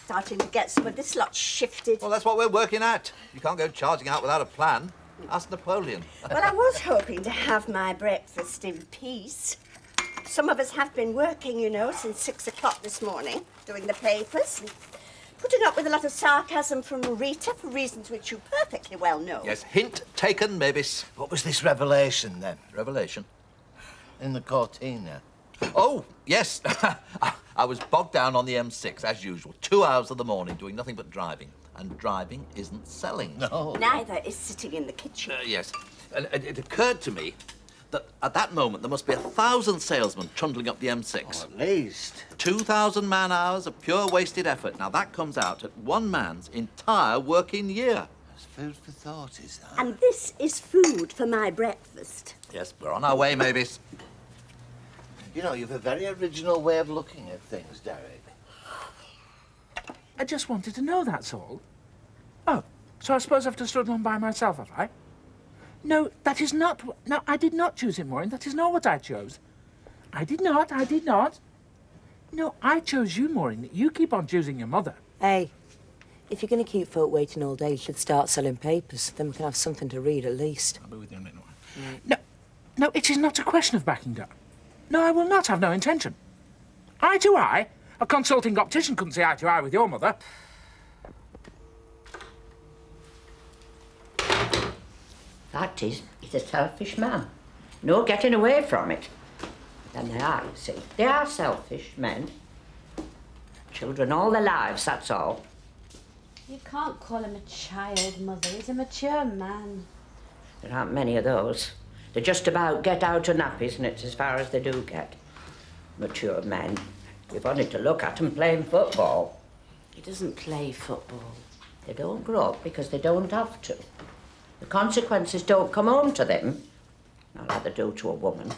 Starting to get some of this lot shifted. Well, that's what we're working at. You can't go charging out without a plan. Ask Napoleon. Well, I was hoping to have my breakfast in peace. Some of us have been working, you know, since 6 o'clock this morning, doing the papers and putting up with a lot of sarcasm from Rita for reasons which you perfectly well know. Yes, hint taken, Mavis. What was this revelation, then? Revelation? In the Cortina? Oh, yes. I was bogged down on the M6, as usual. 2 hours of the morning doing nothing but driving. And driving isn't selling. No. Neither is sitting in the kitchen. Yes. And it occurred to me that at that moment there must be 1,000 salesmen trundling up the M6. Oh, at least. 2,000 man-hours of pure wasted effort. Now, that comes out at one man's entire working year. It's food for thought, is that? And this is food for my breakfast. Yes, we're on our way, Mavis. You know, you've a very original way of looking at things, Derek. I just wanted to know, that's all. Oh, so I suppose I've just stood alone by myself, have I? No, that is not... No, I did not choose it, Maureen. That is not what I chose. I did not. No, I chose you, Maureen. You keep on choosing your mother. Hey, if you're going to keep folk waiting all day, you should start selling papers. Then we can have something to read at least. I'll be with you in a minute. No, it is not a question of backing down. No, I will not have no intention. Eye to eye? A consulting optician couldn't see eye to eye with your mother. That is, he's a selfish man. No getting away from it. Then they are, you see. They are selfish men. Children all their lives, that's all. You can't call him a child, Mother. He's a mature man. There aren't many of those. They just about get out of nappies, and it's as far as they do get. Mature men. You've only to look at them playing football. He doesn't play football. They don't grow up because they don't have to. The consequences don't come home to them, not like they do to a woman.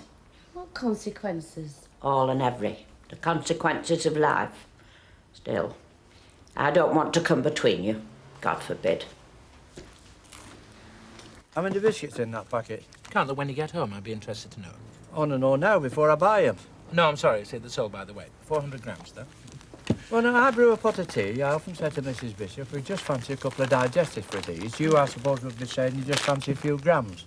What consequences? All and every. The consequences of life. Still, I don't want to come between you. God forbid. How many biscuits in that packet? Count them when you get home, I'd be interested to know. I want to know now before I buy them. No, I'm sorry, see, they're sold, by the way. 400 grams, though. When I brew a pot of tea, I often say to Mrs. Bishop, we just fancy a couple of digestives for these. You, I suppose, would be saying you just fancy a few grams.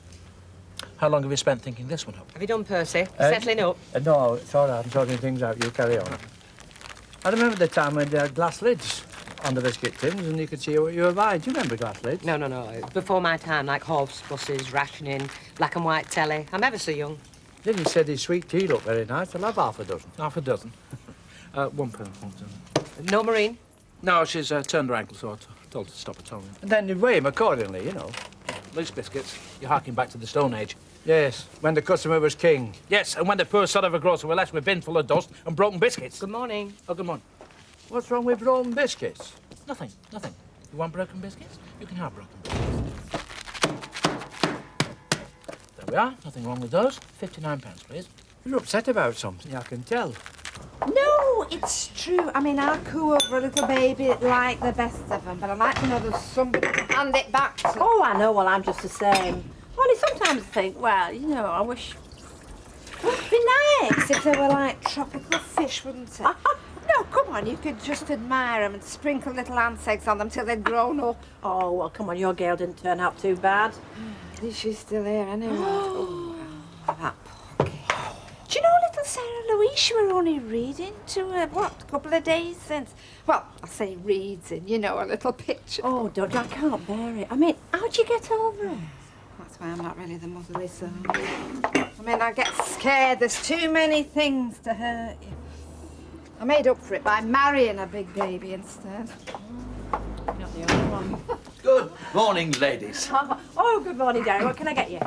How long have you spent thinking this one up? Have you done, Percy? Settling up? No, it's all right. I'm sorting things out. You carry on. I remember the time when they had glass lids on the biscuit tins and you could see what you were buying. Do you remember glass lids? No. Before my time, like hobs, buses, rationing, black and white telly. I'm ever so young. Then he said his sweet tea looked very nice. I'll have half a dozen. Half a dozen? £1. No, Maureen? No, she's turned her ankle, so I told her to stop at home. And then you'd weigh him accordingly, you know. Loose biscuits. You're harking back to the Stone Age. Yes, when the customer was king. Yes, and when the poor sod of a grocer were left with a bin full of dust and broken biscuits. Good morning. Oh, good morning. What's wrong with broken biscuits? Nothing. You want broken biscuits? You can have broken biscuits. There we are. Nothing wrong with those. £59, please. You're upset about something, I can tell. No, it's true. I mean, I'll coo over a little baby like the best of them, but I'd like to know there's somebody to hand it back to. Oh, I know. Well, I'm just the same. Only sometimes I think, well, you know, I wish... It'd be nice if they were like tropical fish, wouldn't it? No, come on, you could just admire them and sprinkle little ants eggs on them till they'd grown up. Oh, well, come on, your girl didn't turn out too bad. At least she's still here, anyway. Oh, that poor kid. Do you know little Sarah Louise you were only reading to her, what, a couple of days since? Well, I say reads in, you know, a little picture. Oh, don't you? I can't bear it. I mean, how'd you get over it? That's why I'm not really the motherly sort. I mean, I get scared. There's too many things to hurt you. I made up for it by marrying a big baby instead. Not the only one. Good morning, ladies. Oh, good morning, Derek. What can I get you?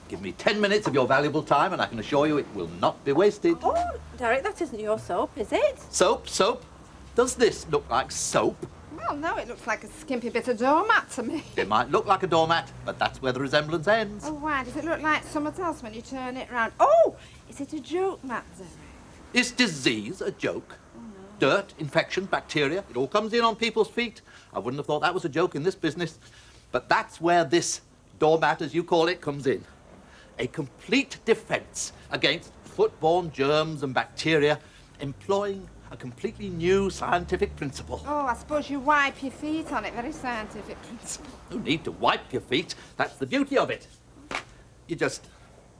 Give me 10 minutes of your valuable time and I can assure you it will not be wasted. Oh, Derek, that isn't your soap, is it? Soap. Does this look like soap? Well, no, it looks like a skimpy bit of doormat to me. It might look like a doormat, but that's where the resemblance ends. Oh, why? Does it look like something else when you turn it round? Oh, is it a joke, Matt? Is disease a joke? Dirt, infection, bacteria, it all comes in on people's feet. I wouldn't have thought that was a joke in this business. But that's where this doormat, as you call it, comes in. A complete defence against foodborne germs and bacteria, employing a completely new scientific principle. Oh, I suppose you wipe your feet on it. Very scientific principle. No need to wipe your feet. That's the beauty of it. You just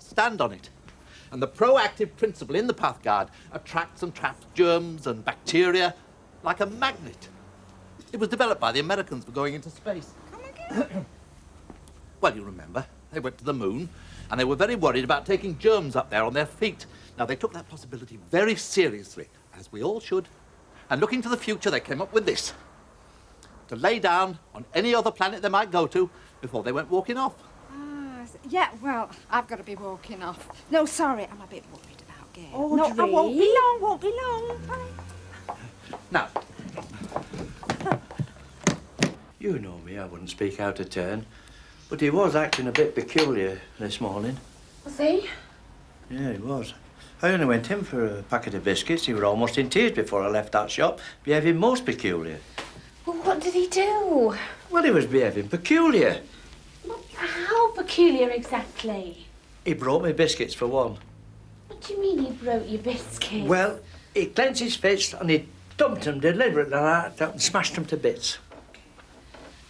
stand on it. And the proactive principle in the Pathguard attracts and traps germs and bacteria like a magnet. It was developed by the Americans for going into space. Come again? Well, you remember, they went to the moon, and they were very worried about taking germs up there on their feet. Now, they took that possibility very seriously, as we all should. And looking to the future, they came up with this. To lay down on any other planet they might go to before they went walking off. Yeah, well, I've got to be walking off. No, sorry, I'm a bit worried about Gail. Oh, no, I won't be long. Bye. Now, You know me, I wouldn't speak out of turn. But he was acting a bit peculiar this morning. Was he? Yeah, he was. I only went in for a packet of biscuits. He was almost in tears before I left that shop, behaving most peculiar. Well, what did he do? Well, he was behaving peculiar. How peculiar exactly? He brought me biscuits for one. What do you mean he broke your biscuits? Well, he clenched his fists and he dumped them deliberately like that and smashed them to bits.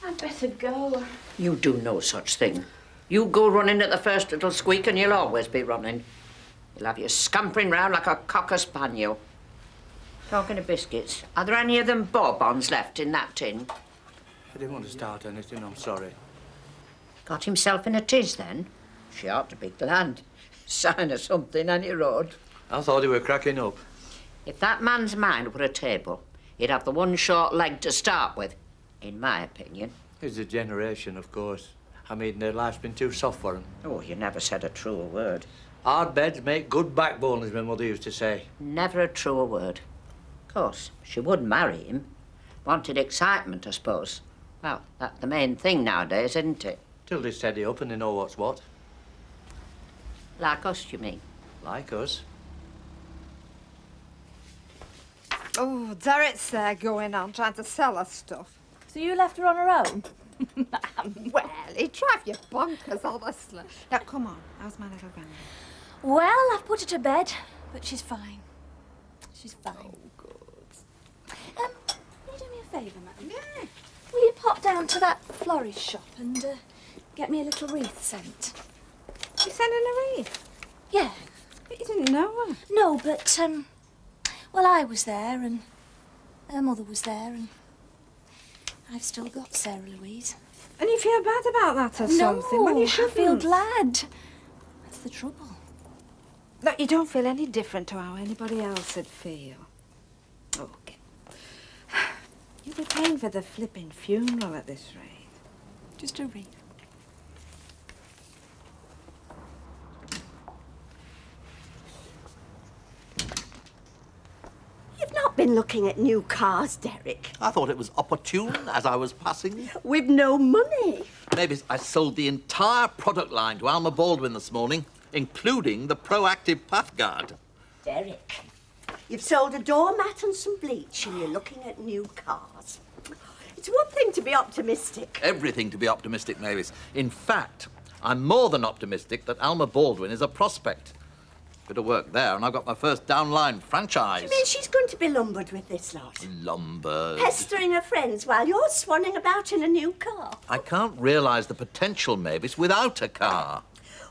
I'd better go. You do no such thing. You go running at the first little squeak and you'll always be running. You'll have you scampering round like a cocker spaniel. Talking of biscuits, are there any of them bonbons left in that tin? I didn't want to start anything, I'm sorry. Got himself in a tiz then? She ought to be glad. Sign of something on your road. I thought he were cracking up. If that man's mind were a table, he'd have the one short leg to start with, in my opinion. It's a generation, of course. I mean, their life's been too soft for them. Oh, you never said a truer word. Hard beds make good backbone, as my mother used to say. Never a truer word. Of course, she would marry him. Wanted excitement, I suppose. Well, that's the main thing nowadays, isn't it? Till they steady up and they know what's what. Like us, you mean? Like us. Oh, Derek's there going on, trying to sell us stuff. So you left her on her own? Well, he'd drive you bonkers, honestly. Now, come on. How's my little granny? Well, I've put her to bed, but she's fine. She's fine. Oh, good. Will you do me a favour, madam? Yeah. Will you pop down to that florist shop and get me a little wreath sent? You sending a wreath? Yeah. But you didn't know her. No, but, well, I was there and her mother was there and I've still got Sarah Louise. And you feel bad about that or something? Well, you I shouldn't. feel glad. That's the trouble. No, you don't feel any different to how anybody else would feel. Okay. You'll be paying for the flipping funeral at this rate. Just a wreath. You've not been looking at new cars, Derek. I thought it was opportune as I was passing. With no money. Maybe I sold the entire product line to Alma Baldwin this morning, including the proactive path guard. Derek, you've sold a doormat and some bleach and you're looking at new cars. It's one thing to be optimistic. Everything to be optimistic, Mavis. In fact, I'm more than optimistic that Alma Baldwin is a prospect. Bit of work there, and I've got my first downline franchise. You mean she's going to be lumbered with this lot? Lumbered. Pestering her friends while you're swanning about in a new car. I can't realise the potential, Mavis, without a car.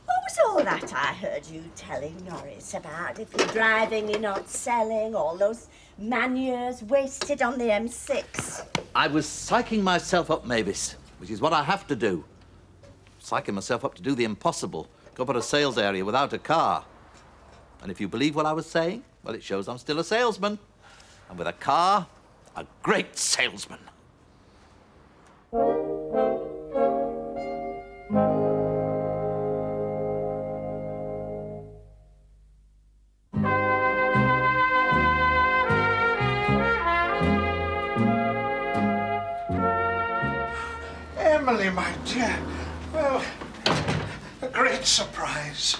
What was all that I heard you telling Norris about? If you're driving, you're not selling, all those man-years wasted on the M6. I was psyching myself up, Mavis, which is what I have to do. Psyching myself up to do the impossible. Go up at a sales area without a car. And if you believe what I was saying, well, it shows I'm still a salesman. And with a car, a great salesman. Emily, my dear. Well, a great surprise.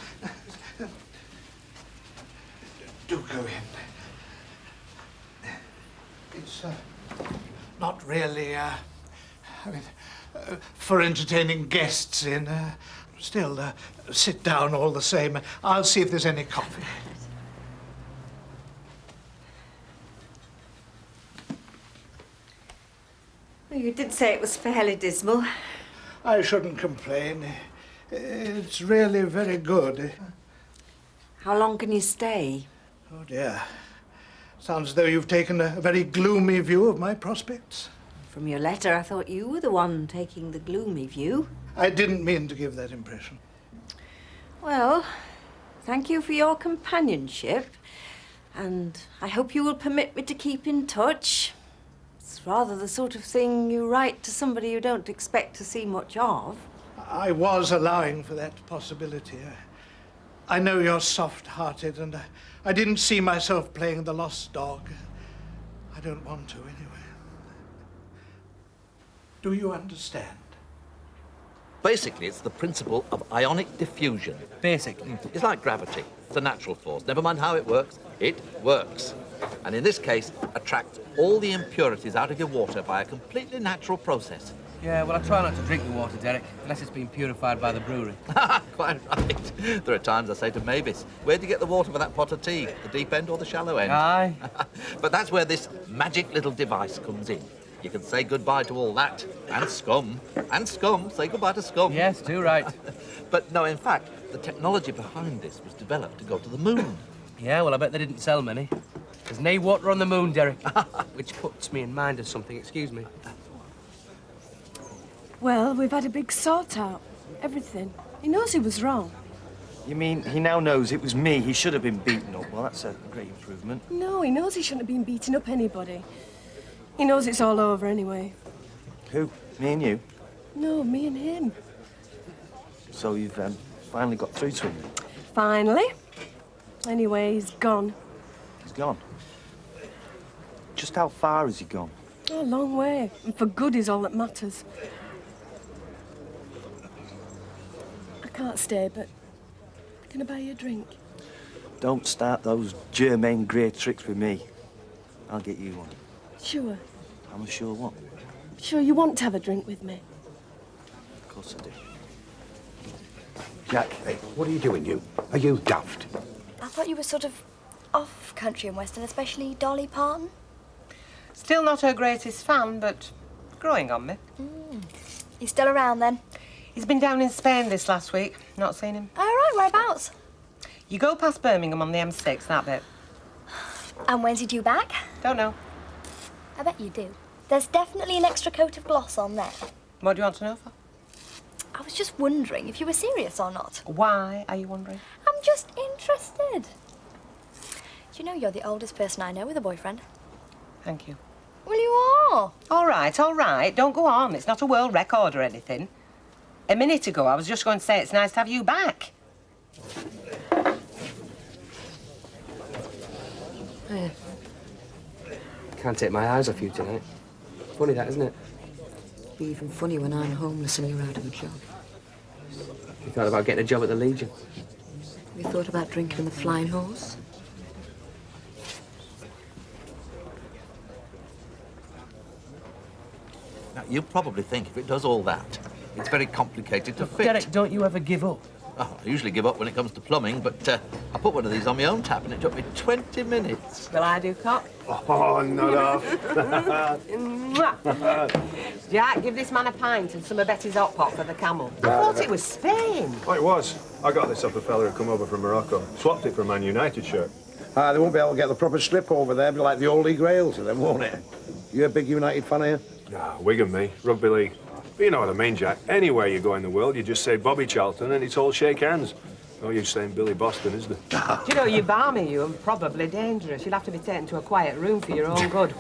Do go in. It's not really, for entertaining guests in. Still, sit down all the same. I'll see if there's any coffee. Well, you did say it was fairly dismal. I shouldn't complain. It's really very good. How long can you stay? Oh, dear. Sounds as though you've taken a very gloomy view of my prospects. From your letter, I thought you were the one taking the gloomy view. I didn't mean to give that impression. Well, thank you for your companionship. And I hope you will permit me to keep in touch. It's rather the sort of thing you write to somebody you don't expect to see much of. I was allowing for that possibility. I know you're soft-hearted, and I didn't see myself playing the lost dog. I don't want to, anyway. Do you understand? Basically, it's the principle of ionic diffusion. Basically? It's like gravity. It's a natural force. Never mind how it works, it works. And in this case, attracts all the impurities out of your water by a completely natural process. Yeah, well, I try not to drink the water, Derek, unless it's been purified by the brewery. Quite right. There are times I say to Mavis, where do you get the water for that pot of tea? The deep end or the shallow end? Aye. But that's where this magic little device comes in. You can say goodbye to all that, and scum. And scum. Say goodbye to scum. Yes, too right. But no, in fact, the technology behind this was developed to go to the moon. Yeah, well, I bet they didn't sell many. There's no water on the moon, Derek. Which puts me in mind of something. Excuse me. Well, we've had a big sort out. Everything. He knows he was wrong. You mean he now knows it was me? He should have been beaten up. Well, that's a great improvement. No, he knows he shouldn't have been beating up anybody. He knows it's all over anyway. Who? Me and you? No, me and him. So you've finally got through to him? Finally. Anyway, he's gone. He's gone? Just how far has he gone? Oh, a long way. And for good is all that matters. I can't stay, but can I buy you a drink? Don't start those Germaine Grey tricks with me. I'll get you one. Sure. I'm sure what? Sure you want to have a drink with me? Of course I do. Jack, hey, what are you doing, you? Are you daft? I thought you were sort of off country and western, especially Dolly Parton. Still not her greatest fan, but growing on me. He's still around then? He's been down in Spain this last week. Not seen him. All right, whereabouts? You go past Birmingham on the M6, that bit. And when's he due back? Don't know. I bet you do. There's definitely an extra coat of gloss on there. What do you want to know for? I was just wondering if you were serious or not. Why are you wondering? I'm just interested. Do you know you're the oldest person I know with a boyfriend? Thank you. Well, you are. All right, all right. Don't go on. It's not a world record or anything. A minute ago, I was just going to say it's nice to have you back. Can't take my eyes off you tonight. Funny that, isn't it? Be even funny when I'm homeless and you're out of a job. You thought about getting a job at the Legion? Have you thought about drinking the Flying Horse? Now, you probably think if it does all that, it's very complicated to fit. Derek, don't you ever give up? Oh, I usually give up when it comes to plumbing, but I put one of these on my own tap and it took me 20 minutes. Will I do cock? Oh, not off. Jack, give this man a pint and some of Betty's hot pot for the camel. I thought it was Spain. Oh, it was. I got this off a fella who come over from Morocco. Swapped it for a Man United shirt. They won't be able to get the proper slip over there. It'll be like the Holy Grail to them, won't it? You a big United fan, are you? Nah, Wigan, me. Rugby league. But you know what I mean, Jack. Anywhere you go in the world, you just say Bobby Charlton and it's all shake hands. No use saying Billy Boston, is there? Do you know, you're balmy, you, and probably dangerous. You'll have to be taken to a quiet room for your own good.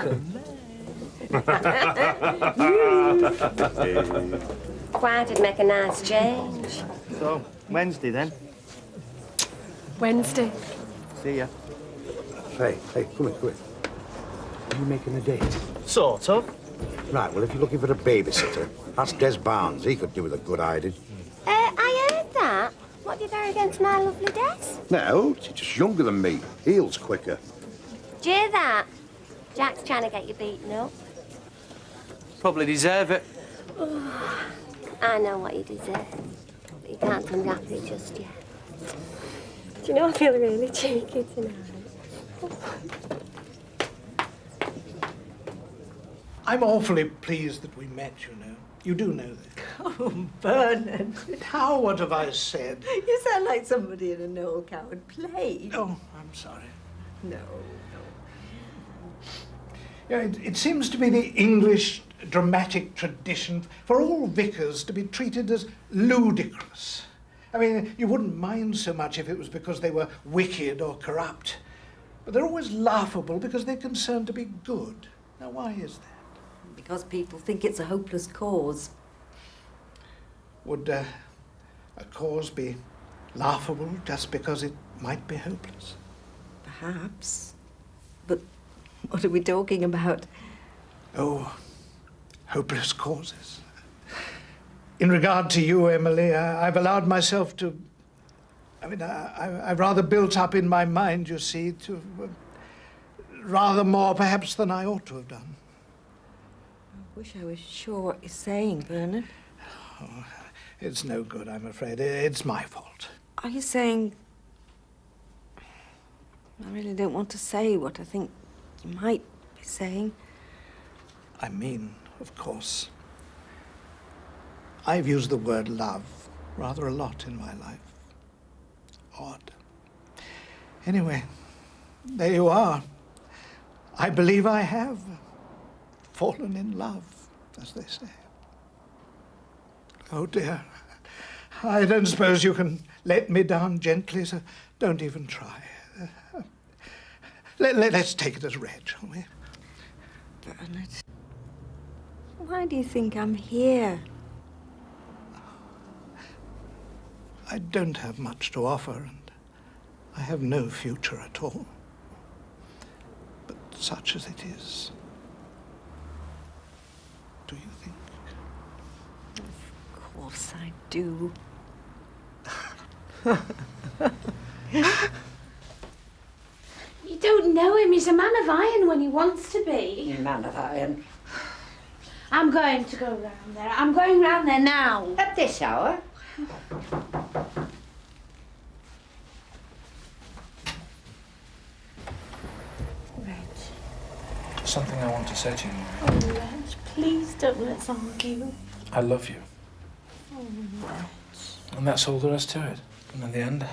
Quiet'd make a nice change. So, Wednesday then? Wednesday. See ya. Hey, come here. Are you making a date? Sort of. Right, well, if you're looking for a babysitter, ask Des Barnes. He could do with a good hiding. I heard that. What did you do against my lovely Des? No, she's just younger than me. Heals quicker. Do you hear that? Jack's trying to get you beaten up. Probably deserve it. I know what you deserve, but you can't unwrap it just yet. Do you know, I feel really cheeky tonight. I'm awfully pleased that we met, you know. You do know that. Oh, Bernard. How, what have I said? You sound like somebody in a Noel Coward play. Oh, I'm sorry. No. Yeah, it seems to be the English dramatic tradition for all vicars to be treated as ludicrous. I mean, you wouldn't mind so much if it was because they were wicked or corrupt. But they're always laughable because they're concerned to be good. Now, why is that? Because people think it's a hopeless cause. Would a cause be laughable just because it might be hopeless? Perhaps. But what are we talking about? Oh, hopeless causes. In regard to you, Emily, I've allowed myself to... I mean, I've rather built up in my mind, you see, to... rather more, perhaps, than I ought to have done. I wish I was sure what you're saying, Bernard. Oh, it's no good, I'm afraid. It's my fault. Are you saying... I really don't want to say what I think you might be saying. I mean, of course, I've used the word love rather a lot in my life. Odd. Anyway, there you are. I believe I have fallen in love, as they say. Oh, dear. I don't suppose you can let me down gently, so don't even try. Let's take it as read, shall we? Bernard, why do you think I'm here? I don't have much to offer, and I have no future at all. But such as it is, do you think? Of course I do. You don't know him. He's a man of iron when he wants to be. Man of iron. I'm going to go round there. I'm going round there now. At this hour? Something I want to say to you, Mary. Oh, Reg, please don't let's argue. I love you. Oh, Reg. And that's all there is to it. And in the end,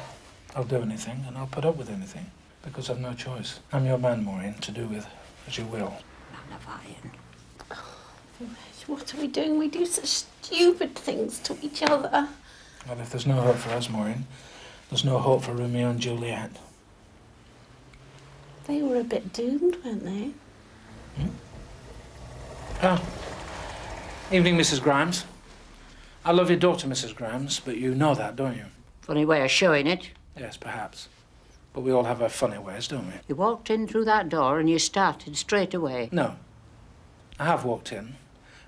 I'll do anything and I'll put up with anything because I've no choice. I'm your man, Maureen, to do with as you will. Man of iron. Reg, what are we doing? We do such stupid things to each other. Well, if there's no hope for us, Maureen, there's no hope for Romeo and Juliet. They were a bit doomed, weren't they? Ah, evening, Mrs. Grimes. I love your daughter, Mrs. Grimes, but you know that, don't you? Funny way of showing it. Yes, perhaps. But we all have our funny ways, don't we? You walked in through that door and you started straight away. No. I have walked in,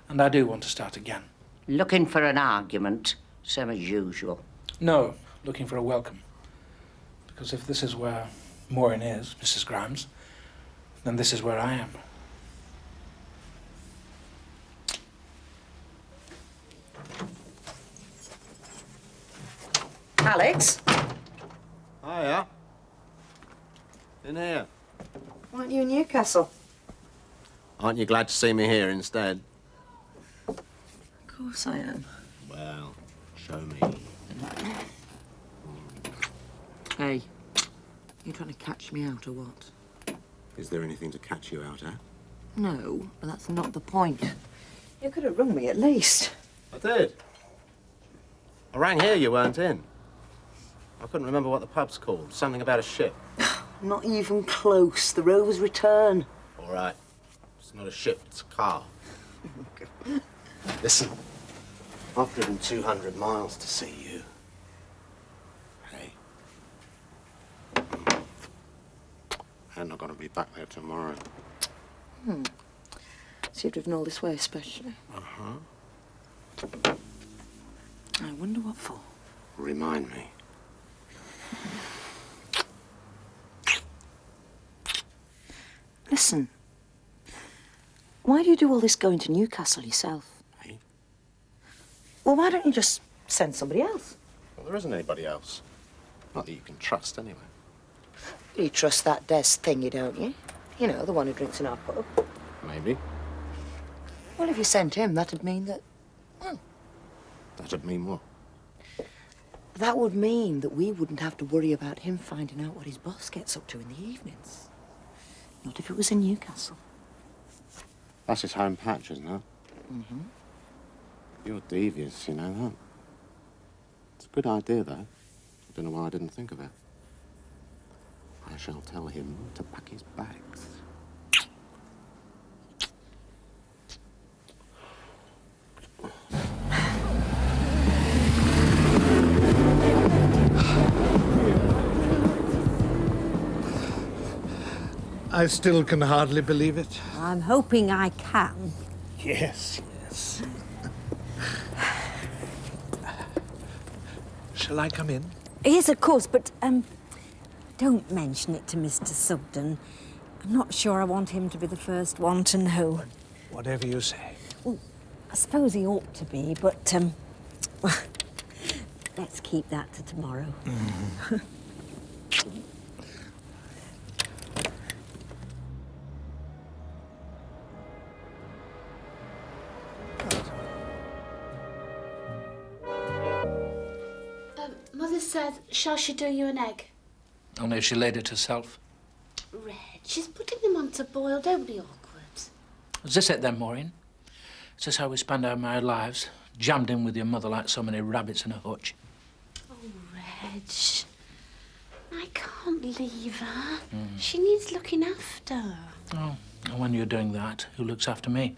and I do want to start again. Looking for an argument, same as usual. No, looking for a welcome. Because if this is where Maureen is, Mrs. Grimes, then this is where I am. Alex? Hiya. In here. Why aren't you in Newcastle? Aren't you glad to see me here instead? Of course I am. Well, show me. Hey, you trying to catch me out or what? Is there anything to catch you out at? No, but that's not the point. You could have rung me at least. I did. I rang here, you weren't in. I couldn't remember what the pub's called. Something about a ship. Not even close. The Rover's Return. All right. It's not a ship, it's a car. Listen, I've driven 200 miles to see you. Hey. And I'm going to be back there tomorrow. So you've driven all this way especially? Uh-huh. I wonder what for. Remind me. Listen, why do you do all this going to Newcastle yourself? Hey? Well, why don't you just send somebody else? Well, there isn't anybody else. Not that you can trust, anyway. You trust that Des thingy, don't you? You know, the one who drinks in our pub. Maybe. Well, if you sent him, that'd mean that... Well, That'd mean what? that would mean that we wouldn't have to worry about him finding out what his boss gets up to in the evenings. Not if it was in Newcastle. That's his home patch, isn't it? Mm-hmm. You're devious, you know that. It's a good idea, though. I don't know why I didn't think of it. I shall tell him to pack his bags. I still can hardly believe it. I'm hoping I can. Yes, Yes. Shall I come in? Yes, of course, but, don't mention it to Mr. Sugden. I'm not sure I want him to be the first one to know. Whatever you say. Well, I suppose he ought to be, but, well, let's keep that to tomorrow. Mother said, shall she do you an egg? Only if she laid it herself. Red, she's putting them on to boil. Don't be awkward. Is this it then, Maureen? Is this how we spend our married lives? Jammed in with your mother like so many rabbits in a hutch? Oh, Reg, I can't leave her. She needs looking after. Oh, and when you're doing that, who looks after me?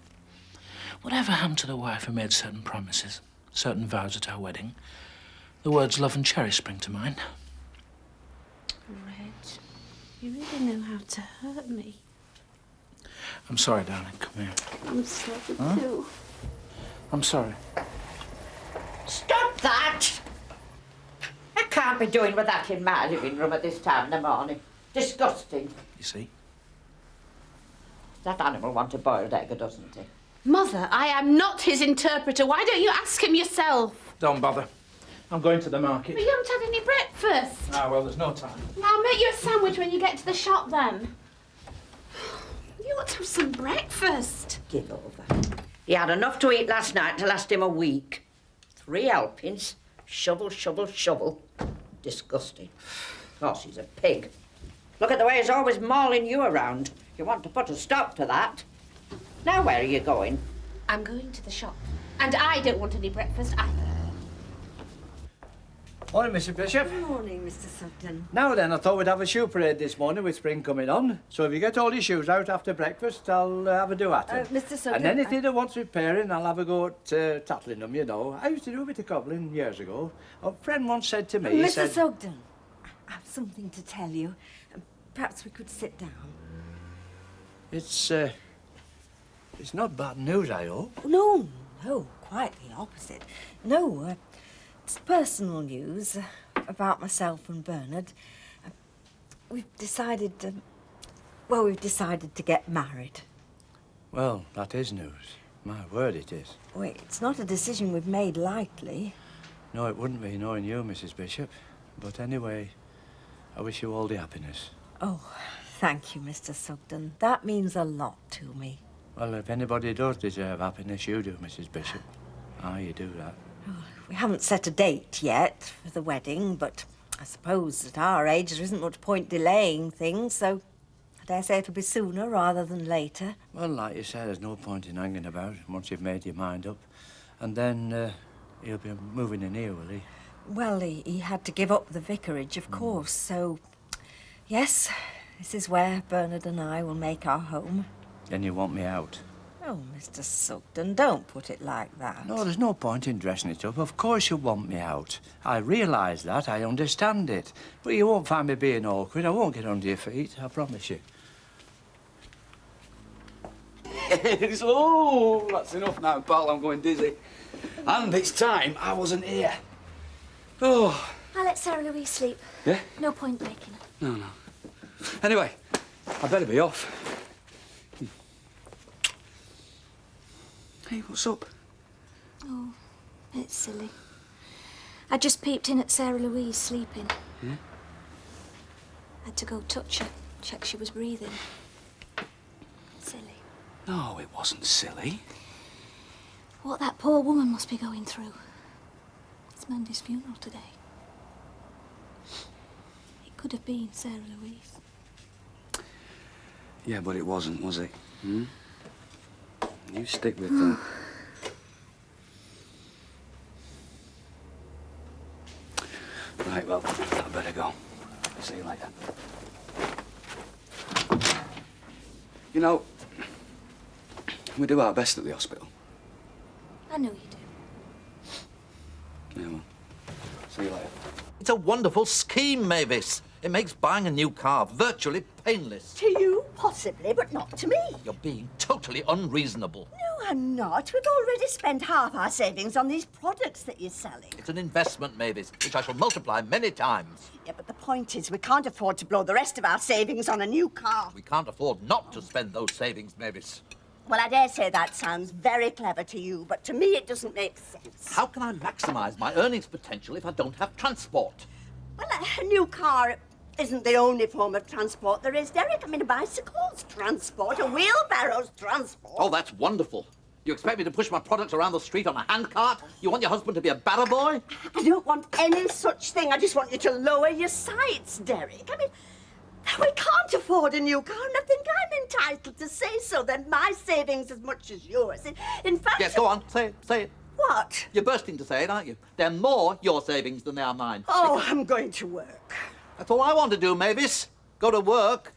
Whatever happened to the wife who made certain promises, certain vows at our wedding? The words love and cherish spring to mind. Reg, you really know how to hurt me. I'm sorry, darling. Come here. I'm sorry, too. I'm sorry. Stop that! I can't be doing with that in my living room at this time in the morning. Disgusting. You see? That animal wants a boiled egg, doesn't he? Mother, I am not his interpreter. Why don't you ask him yourself? Don't bother. I'm going to the market. But you haven't had any breakfast. Ah, well, there's no time. I'll make you a sandwich when you get to the shop, then. You ought to have some breakfast. Give over. He had enough to eat last night to last him a week. 3 helpings. Shovel, shovel, shovel. Disgusting. Of course, he's a pig. Look at the way he's always mauling you around. You want to put a stop to that. Now, where are you going? I'm going to the shop. And I don't want any breakfast either. Morning, Mrs. Bishop. Good morning, Mr. Sugden. Now then, I thought we'd have a shoe parade this morning with spring coming on. So if you get all your shoes out after breakfast, I'll have a do at it. Mr. Sugden... And anything that wants repairing, I'll have a go at tattling them, you know. I used to do a bit of cobbling years ago. A friend once said to me, he Mr. said... Sugden, I have something to tell you. Perhaps we could sit down. It's not bad news, I hope. No, no, quite the opposite. No, it's personal news about myself and Bernard. We've decided to get married. Well, that is news. My word, it is. Wait, it's not a decision we've made lightly. No, it wouldn't be, knowing you, Mrs. Bishop. But anyway, I wish you all the happiness. Oh, thank you, Mr. Sugden. That means a lot to me. Well, if anybody does deserve happiness, you do, Mrs. Bishop. Ah, you do that. Oh, we haven't set a date yet for the wedding, but I suppose at our age there isn't much point delaying things, so I dare say it'll be sooner rather than later. Well, like you say, there's no point in hanging about once you've made your mind up. And then he'll be moving in here, will he? Well, he had to give up the vicarage, of course, so yes, this is where Bernard and I will make our home. Then you want me out? Oh, Mr. Sugden, don't put it like that. No, there's no point in dressing it up. Of course you want me out. I realise that, I understand it. But you won't find me being awkward. I won't get under your feet, I promise you. Oh, that's enough now, pal. I'm going dizzy. And it's time I wasn't here. Oh. I'll let Sarah Louise sleep. Yeah? No point waking her. No. Anyway, I better be off. Hey, what's up? Oh, it's silly. I just peeped in at Sarah Louise sleeping. Yeah? Had to go touch her, check she was breathing. Silly. No, it wasn't silly. What that poor woman must be going through. It's Mandy's funeral today. It could have been Sarah Louise. Yeah, but it wasn't, was it? Hmm? You stick with that. Right, well, I better go. See you later. You know, we do our best at the hospital. I know you do. Yeah, well, see you later. It's a wonderful scheme, Mavis. It makes buying a new car virtually painless. To you, possibly, but not to me. You're being totally unreasonable. No, I'm not. We've already spent half our savings on these products that you're selling. It's an investment, Mavis, which I shall multiply many times. Yeah, but the point is we can't afford to blow the rest of our savings on a new car. We can't afford not to spend those savings, Mavis. Well, I dare say that sounds very clever to you, but to me it doesn't make sense. How can I maximise my earnings potential if I don't have transport? Well, a new car isn't the only form of transport there is, Derek. I mean, a bicycle's transport, a wheelbarrow's transport. Oh, that's wonderful. You expect me to push my products around the street on a handcart? You want your husband to be a barrow boy? I don't want any such thing. I just want you to lower your sights, Derek. I mean, we can't afford a new car, and I think I'm entitled to say so. They're my savings as much as yours. In fact... Yes, go on. Say it. Say it. What? You're bursting to say it, aren't you? They're more your savings than they are mine. Oh, I'm going to work. That's all I want to do, Mavis. Go to work.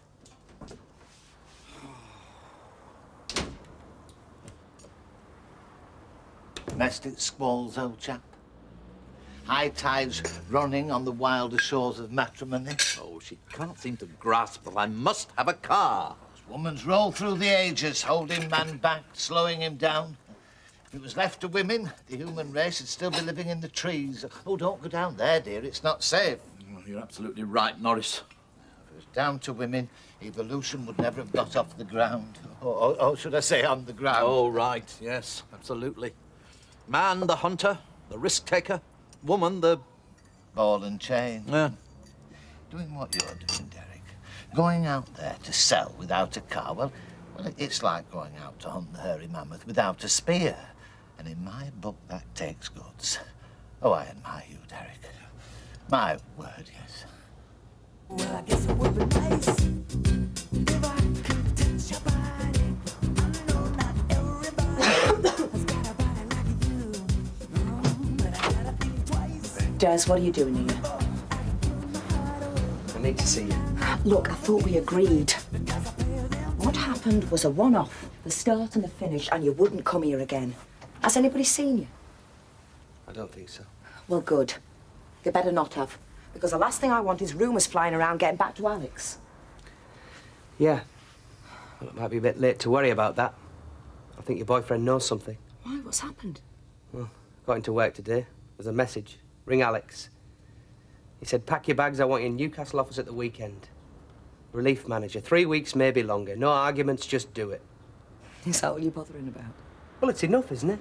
Domestic squalls, old chap. High tides running on the wilder shores of matrimony. Oh, she can't seem to grasp that I must have a car. Woman's rolled through the ages, holding man back, slowing him down. If it was left to women, the human race would still be living in the trees. Oh, don't go down there, dear. It's not safe. You're absolutely right, Norris. If it was down to women, evolution would never have got off the ground. Or should I say on the ground? Oh, right. Yes, absolutely. Man, the hunter, the risk-taker. Woman, the... ball and chain. Yeah. Doing what you're doing, Derek. Going out there to sell without a car, well, it's like going out to hunt the hairy mammoth without a spear. And in my book, that takes guts. Oh, I admire you, Derek. My word, yes. Well, I guess it would be nice if I could touch your body. I know not everybody has got a body like you. But I gotta think twice. Des, what are you doing here? I need to see you. Look, I thought we agreed. What happened was a one-off, the start and the finish, and you wouldn't come here again. Has anybody seen you? I don't think so. Well, good. You better not have. Because the last thing I want is rumours flying around getting back to Alex. Yeah. Well, it might be a bit late to worry about that. I think your boyfriend knows something. Why? What's happened? Well, got into work today. There's a message. Ring Alex. He said, pack your bags, I want you in Newcastle office at the weekend. Relief manager. 3 weeks, maybe longer. No arguments, just do it. Is that what you're bothering about? Well, it's enough, isn't it?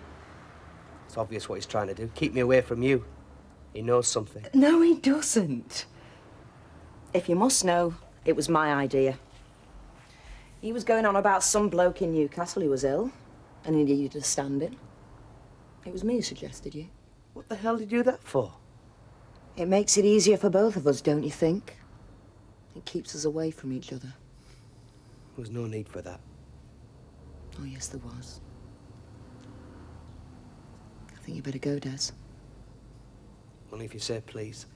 It's obvious what he's trying to do. Keep me away from you. He knows something. No, he doesn't. If you must know, it was my idea. He was going on about some bloke in Newcastle who was ill and he needed a stand-in. It was me who suggested you. What the hell did you do that for? It makes it easier for both of us, don't you think? It keeps us away from each other. There was no need for that. Oh, yes, there was. I think you better go, Des. Only if you say please.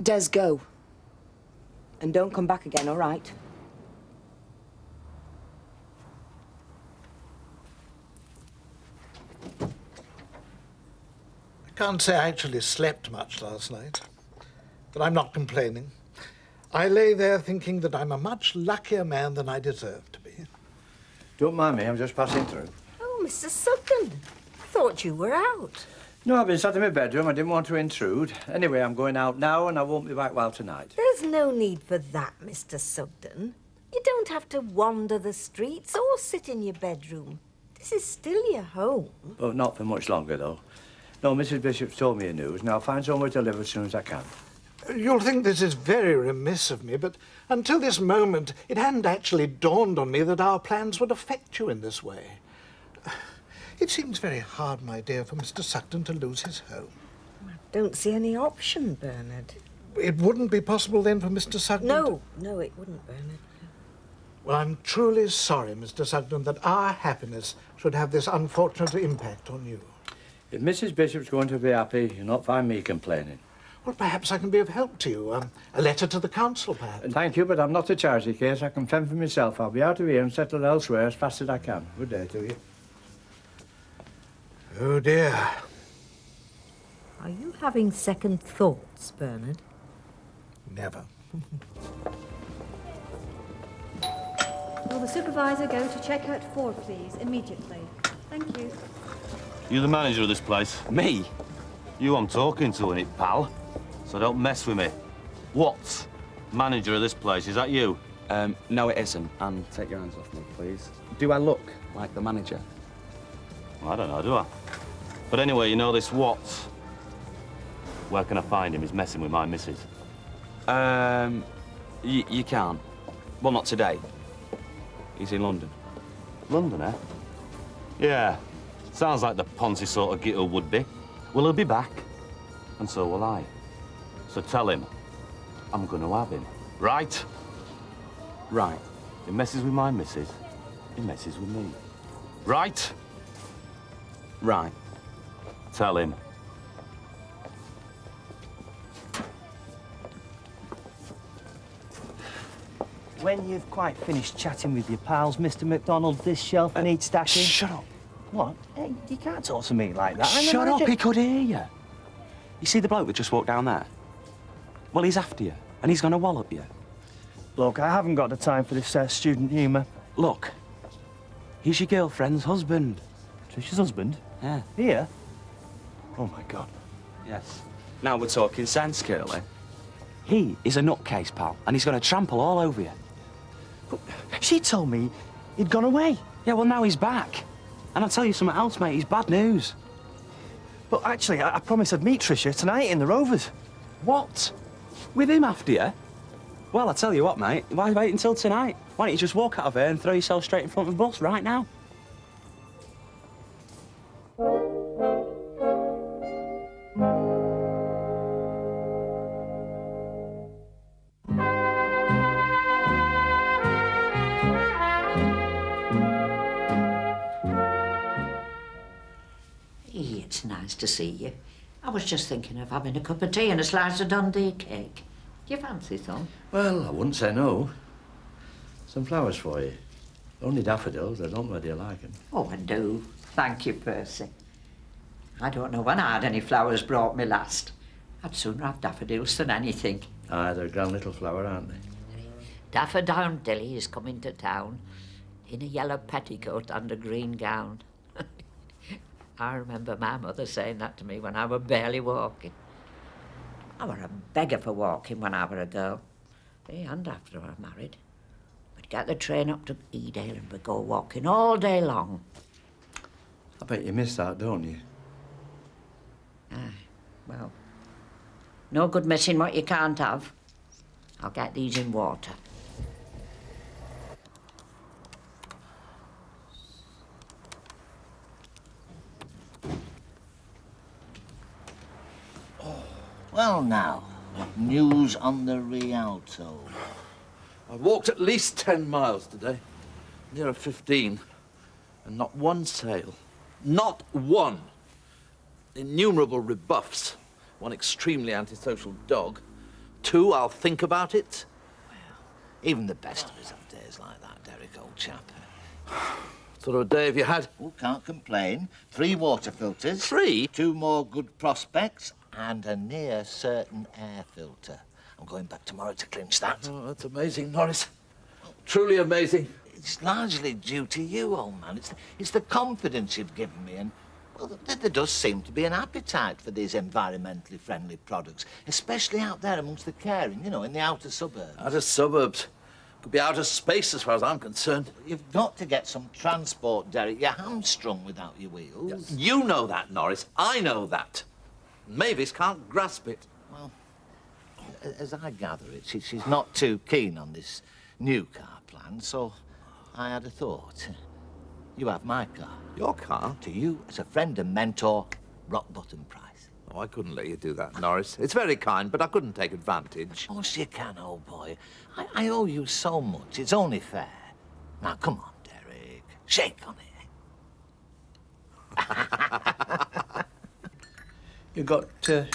Des, go. And don't come back again, all right? I can't say I actually slept much last night, but I'm not complaining. I lay there thinking that I'm a much luckier man than I deserve to be. Don't mind me, I'm just passing through. Oh, Mr. Sutton. I thought you were out. No, I've been sat in my bedroom. I didn't want to intrude. Anyway, I'm going out now and I won't be back while tonight. There's no need for that, Mr. Sugden. You don't have to wander the streets or sit in your bedroom. This is still your home. But not for much longer, though. No, Mrs. Bishop's told me the news, and I'll find somewhere to live as soon as I can. You'll think this is very remiss of me, but until this moment, it hadn't actually dawned on me that our plans would affect you in this way. It seems very hard, my dear, for Mr. Sugden to lose his home. I don't see any option, Bernard. It wouldn't be possible then for Mr. Sugden No, it wouldn't, Bernard. Well, I'm truly sorry, Mr. Sugden, that our happiness should have this unfortunate impact on you. If Mrs. Bishop's going to be happy, you'll not find me complaining. Well, perhaps I can be of help to you. A letter to the council, perhaps. Thank you, but I'm not a charity case. I can fend for myself. I'll be out of here and settle elsewhere as fast as I can. Good day to you. Oh, dear. Are you having second thoughts, Bernard? Never. Oh, the supervisor go to checkout 4, please, immediately? Thank you. You the manager of this place? Me? You I'm talking to, innit, pal? So don't mess with me. What? Manager of this place, is that you? No, it isn't. And take your hands off me, please. Do I look like the manager? Well, I don't know, do I? But anyway, you know this Watts? Where can I find him? He's messing with my missus. You can't. Well, not today. He's in London. London, eh? Yeah. Sounds like the Ponzi sort of gitto would be. Well, he'll be back. And so will I. So tell him, I'm gonna have him. Right? Right. He messes with my missus, he messes with me. Right? Right. Tell him. When you've quite finished chatting with your pals, Mr. McDonald, this shelf needs stacking. Shut up. What? Hey, you can't talk to me like that. Shut up, he could hear you. You see the bloke that just walked down there? Well, he's after you, and he's going to wallop you. Look, I haven't got the time for this student humour. Look, he's your girlfriend's husband. Trisha's husband? Yeah. Here? Oh, my God. Yes. Now we're talking sense, Curly. He is a nutcase, pal, and he's going to trample all over you. But she told me he'd gone away. Yeah, well, now he's back. And I'll tell you something else, mate, he's bad news. But actually, I promised I'd meet Trisha tonight in the Rovers. What? With him after you? Well, I'll tell you what, mate, why wait until tonight? Why don't you just walk out of here and throw yourself straight in front of the bus right now? It's nice to see you. I was just thinking of having a cup of tea and a slice of Dundee cake. Do you fancy some? Well, I wouldn't say no. Some flowers for you. Only daffodils. I don't know whether you like them. Oh, I do. Thank you, Percy. I don't know when I had any flowers brought me last. I'd sooner have daffodils than anything. Aye, they're a grand little flower, aren't they? Daffodilly is coming to town in a yellow petticoat and a green gown. I remember my mother saying that to me when I were barely walking. I were a beggar for walking when I were a girl. And after I married. We'd get the train up to Edale and we'd go walking all day long. I bet you miss that, don't you? Aye, well, no good missing what you can't have. I'll get these in water. Well, now, what news on the Rialto? I walked at least 10 miles today, nearer 15, and not one sale. Not one. Innumerable rebuffs. One extremely antisocial dog. 2, I'll think about it. Well, even the best of us have days like that, Derek, old chap. What sort of a day have you had? Oh, can't complain. 3 water filters. 3? 2 more good prospects and a near certain air filter. I'm going back tomorrow to clinch that. Oh, that's amazing, Norris. Truly amazing. It's largely due to you, old man. It's the confidence you've given me, and, well, there does seem to be an appetite for these environmentally friendly products, especially out there amongst the caring, you know, in the outer suburbs. Outer suburbs? Could be outer space as far as I'm concerned. You've got to get some transport, Derek. You're hamstrung without your wheels. You know that, Norris. I know that. Mavis can't grasp it. Well, as I gather it, she's not too keen on this new car plan, so I had a thought. You have my car. Your car? To you, as a friend and mentor, rock bottom price. Oh, I couldn't let you do that, Norris. It's very kind, but I couldn't take advantage. Of course you can, old boy. I owe you so much. It's only fair. Now, come on, Derek. Shake on it. You got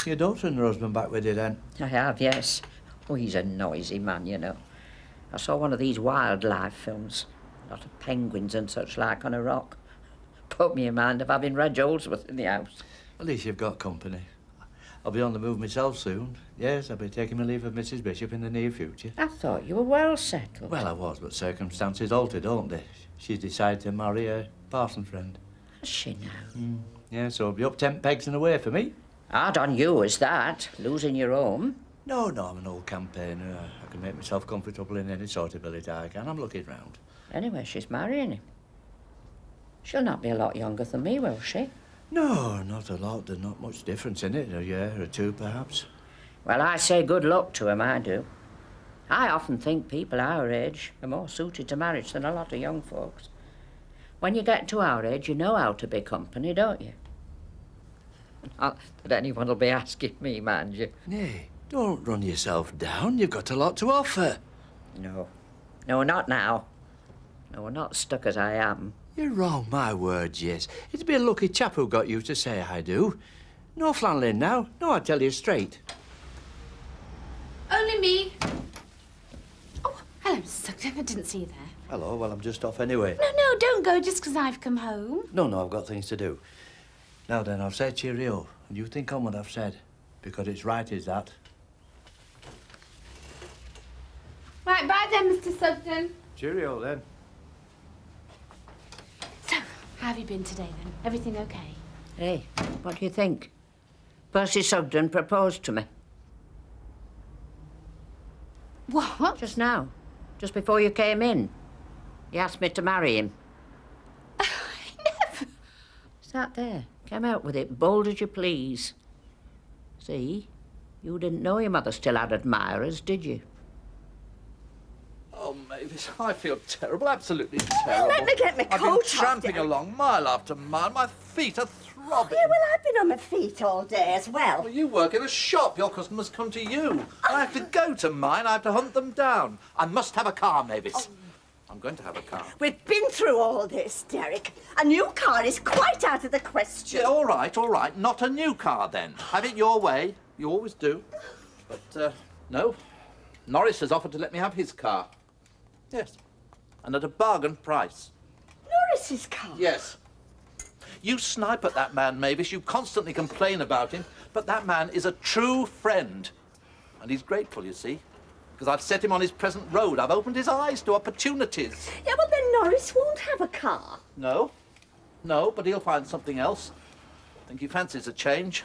your daughter and her husband back with you then? I have, yes. Oh, he's a noisy man, you know. I saw one of these wildlife films. A lot of penguins and such like on a rock. Put me in mind of having Reg Oldsworth in the house. At least you've got company. I'll be on the move myself soon. Yes, I'll be taking my leave of Mrs. Bishop in the near future. I thought you were well settled. Well, I was, but circumstances altered, don't they? She's decided to marry a parson friend. Has she now? Yeah, so it'll be up 10 pegs and away for me. Hard on you is that, losing your home. No, I'm an old campaigner. I can make myself comfortable in any sort of village I can. I'm looking round. Anyway, she's marrying him. She'll not be a lot younger than me, will she? No, not a lot. There's not much difference in it. A year or two, perhaps. Well, I say good luck to him, I do. I often think people our age are more suited to marriage than a lot of young folks. When you get to our age, you know how to be company, don't you? Not that anyone will be asking me, mind you. Nay, don't run yourself down. You've got a lot to offer. No, not now. No, we're not stuck as I am. You're wrong, my word, yes. It'd be a lucky chap who got you to say I do. No flanneling now. No, I tell you straight. Only me. Oh, hello, Mr. Sugden. I didn't see you there. Hello, well, I'm just off anyway. No, don't go just because I've come home. No, I've got things to do. Now then, I've said cheerio, and you think on what I've said, because it's right, is that? Right, bye then, Mr. Sugden. Cheerio, then. So, how have you been today, then? Everything okay? Hey, what do you think? Percy Sugden proposed to me. What? Just now. Just before you came in. He asked me to marry him. Never. Sat there. Came out with it, bold as you please. See? You didn't know your mother still had admirers, did you? Oh, Mavis, I feel terrible, absolutely terrible. Let me get my I've coat been off, tramping Derek. along mile after mile. My feet are throbbing. Yeah, well, I've been on my feet all day as well. Well, you work in a shop. Your customers come to you. I have to go to mine. I have to hunt them down. I must have a car, Mavis. I'm going to have a car. We've been through all this, Derek. A new car is quite out of the question. Yeah, all right. Not a new car, then. Have it your way. You always do. But, no. Norris has offered to let me have his car. Yes. And at a bargain price. Norris's car? Yes. You snipe at that man, Mavis. You constantly complain about him. But that man is a true friend. And he's grateful, you see. Because I've set him on his present road. I've opened his eyes to opportunities. Yeah, well, then Norris won't have a car. No, but he'll find something else. I think he fancies a change.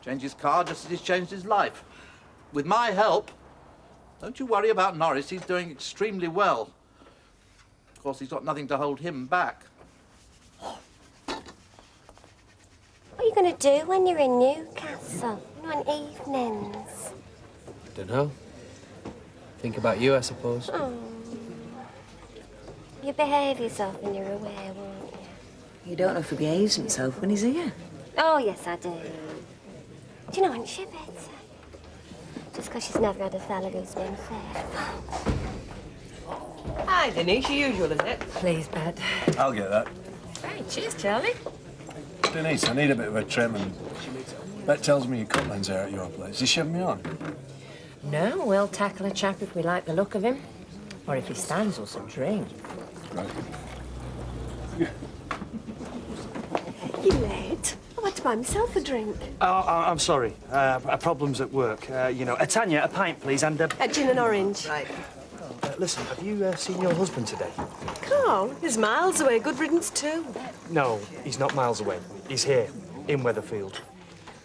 Change his car just as he's changed his life. With my help. Don't you worry about Norris. He's doing extremely well. Of course, he's got nothing to hold him back. What are you going to do when you're in Newcastle? On evenings? Don't know. Think about you, I suppose. Oh. You behave yourself when you're away, won't you? You don't know if he behaves himself when he's here. Oh, yes, I do. Do you know, aren't she a bit? Just because she's never had a fella who's been faithful. Hi, Denise. Usual, is it? Please, Bet. I'll get that. Hey, cheers, Charlie. Denise, I need a bit of a trim, and Bet tells me your cutlin's are at your place. Is she having me on? No, we'll tackle a chap if we like the look of him. Or if he stands us a drink. Right. You late? I went to buy myself a drink. Oh, I'm sorry. Problems at work. Tanya, a pint, please, and A gin and orange. Right. listen, have you seen your husband today? Carl, he's miles away. Good riddance, too. No, he's not miles away. He's here, in Weatherfield.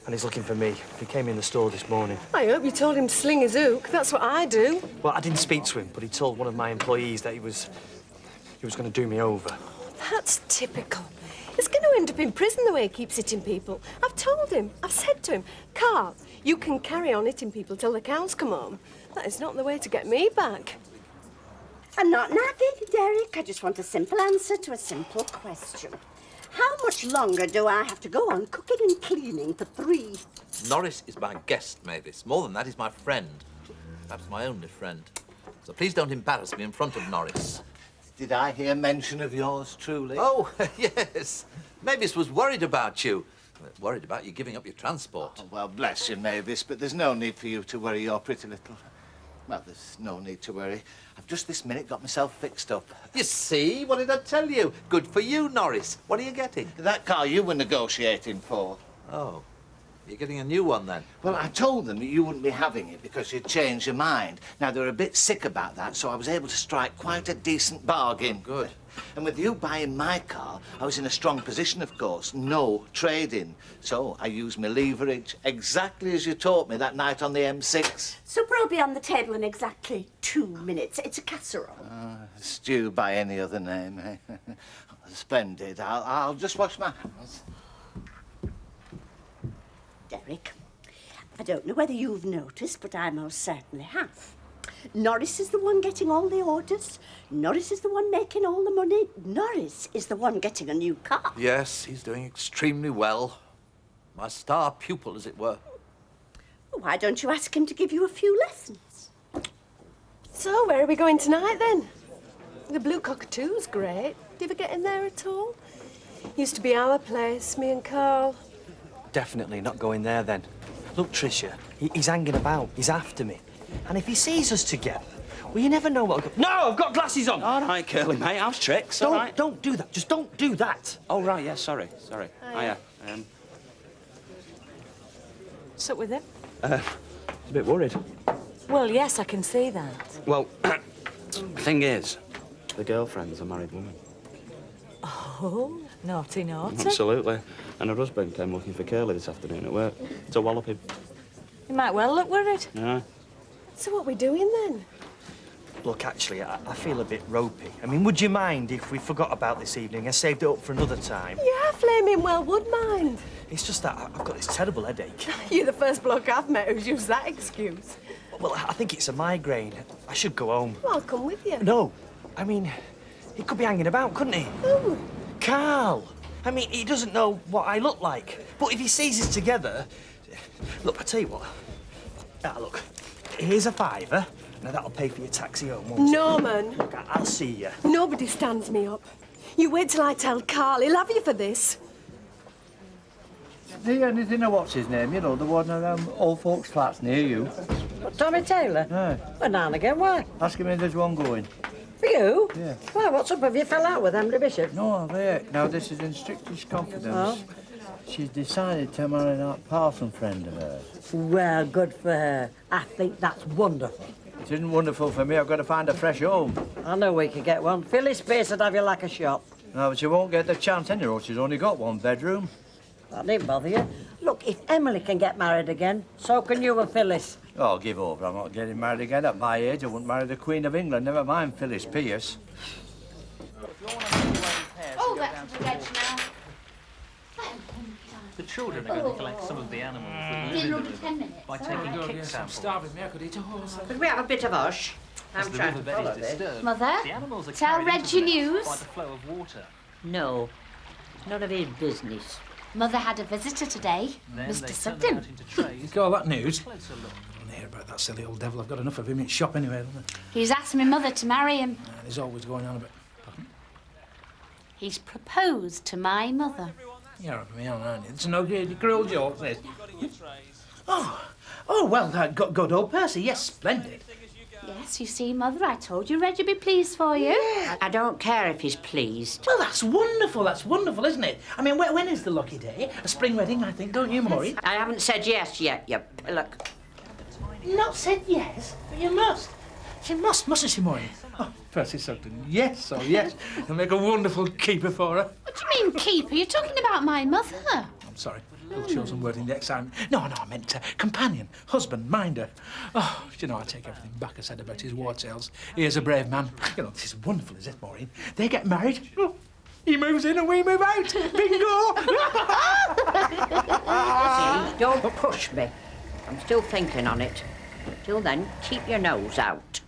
And he's looking for me. He came in the store this morning. I hope you told him to sling his hook. That's what I do. Well, I didn't speak to him, but he told one of my employees that he was going to do me over. That's typical. He's going to end up in prison the way he keeps hitting people. I've told him. I've said to him, Carl, you can carry on hitting people till the cows come home. That is not the way to get me back. I'm not nagging, Derek. I just want a simple answer to a simple question. How much longer do I have to go on cooking and cleaning for 3? Norris is my guest, Mavis. More than that, he's my friend. Perhaps my only friend. So please don't embarrass me in front of Norris. Did I hear mention of yours truly? Oh, yes. Mavis was worried about you. Worried about you giving up your transport. Oh, well, bless you, Mavis, but there's no need for you to worry your pretty little... Well, there's no need to worry. I've just this minute got myself fixed up. You see? What did I tell you? Good for you, Norris. What are you getting? That car you were negotiating for. Oh. You're getting a new one, then? Well, I told them that you wouldn't be having it because you'd changed your mind. Now, they were a bit sick about that, so I was able to strike quite a decent bargain. Good. And with you buying my car, I was in a strong position, of course. No trading. So I used my leverage exactly as you taught me that night on the M6. Supper will be on the table in exactly 2 minutes. It's a casserole. Stew by any other name, eh? Splendid. I'll just wash my hands. Derek, I don't know whether you've noticed, but I most certainly have. Norris is the one getting all the orders. Norris is the one making all the money. Norris is the one getting a new car. Yes, he's doing extremely well. My star pupil, as it were. Why don't you ask him to give you a few lessons? So, where are we going tonight, then? The Blue Cockatoo's great. Do you ever get in there at all? Used to be our place, me and Carl. Definitely not going there, then. Look, Tricia, he's hanging about. He's after me. And if he sees us together, well, you never know what... No, I've got glasses on! All right, Curly, mate, how's tricks? All right. Don't do that. Just don't do that. Oh, right, yeah, sorry. Hiya. What's up with him? He's a bit worried. Well, yes, I can see that. Well, thing is, the girlfriend's a married woman. Oh, naughty, naughty. Absolutely. And her husband came looking for Curly this afternoon at work to wallop him. You might well look worried. Yeah. So what are we doing, then? Look, actually, I feel a bit ropey. I mean, would you mind if we forgot about this evening and saved it up for another time? Yeah, flaming well would mind. It's just that I've got this terrible headache. You're the first bloke I've met who's used that excuse. Well, I think it's a migraine. I should go home. Well, I'll come with you. No. I mean, he could be hanging about, couldn't he? Who? Carl. I mean, he doesn't know what I look like. But if he sees us together... Look, I tell you what. Look, here's a £5. Now, that'll pay for your taxi home, won't it? Norman. Look, I'll see you. Nobody stands me up. You wait till I tell Carl. He'll have you for this. Do you anything of what's his name? You know, the one around old folks' flats near you. What, Tommy Taylor? Aye. Well, now and again, why? Ask him if there's one going. For you? Yeah. Why, what's up? Have you fell out with Emily Bishop? No, wait. Now, this is in strictest confidence. Oh? She's decided to marry that parson friend of hers. Well, good for her. I think that's wonderful. It isn't wonderful for me. I've got to find a fresh home. I know we could get one. Phyllis Pierce would have you like a shot. No, but she won't get the chance anyhow. She's only got one bedroom. That didn't bother you. Look, if Emily can get married again, so can you and Phyllis. Oh, give over. I'm not getting married again. At my age, I wouldn't marry the Queen of England. Never mind Phyllis Pierce. Oh, that's the reg now. The children are going to collect some of the animals that live in Dinner the will be river 10 minutes. by taking Alright. kick I'm samples. starving me. I could eat a horse. Could we have a bit of hush? As I'm the trying to riverbed follow is this. disturbed, Mother, the animals are tell carried Reg into your the river news. by the flow of water. No, none of his business. Mother had a visitor today, Then Mr. they turn Sugden. them out into trays. You got all that news? Closer look. I don't hear about that silly old devil. I've got enough of him in shop anyway, haven't I? He's asked my mother to marry him. He's always going on about... He's proposed to my mother. You're up me on, aren't you? It's no cruel joke, this. Oh, well, good old Percy. Yes, splendid. Yes, you see, Mother, I told you Reg would be pleased for you. I don't care if he's pleased. Well, that's wonderful, isn't it? I mean, when is the lucky day? A spring wedding, I think, don't you, Maureen? I haven't said yes yet, you pillock. Not said yes, but you must. She mustn't she, Maureen? Oh, Percy Sugden, yes, oh yes. He'll make a wonderful keeper for her. What do you mean, keeper? You're talking about my mother. I'm sorry. We'll show some word in the excitement. No, I meant companion, husband, minder. Oh, do you know, I take everything back I said about his war tales. He is a brave man. You know, this is wonderful, is it, Maureen? They get married. Oh, he moves in and we move out. Bingo! See, don't push me. I'm still thinking on it. Till then, keep your nose out.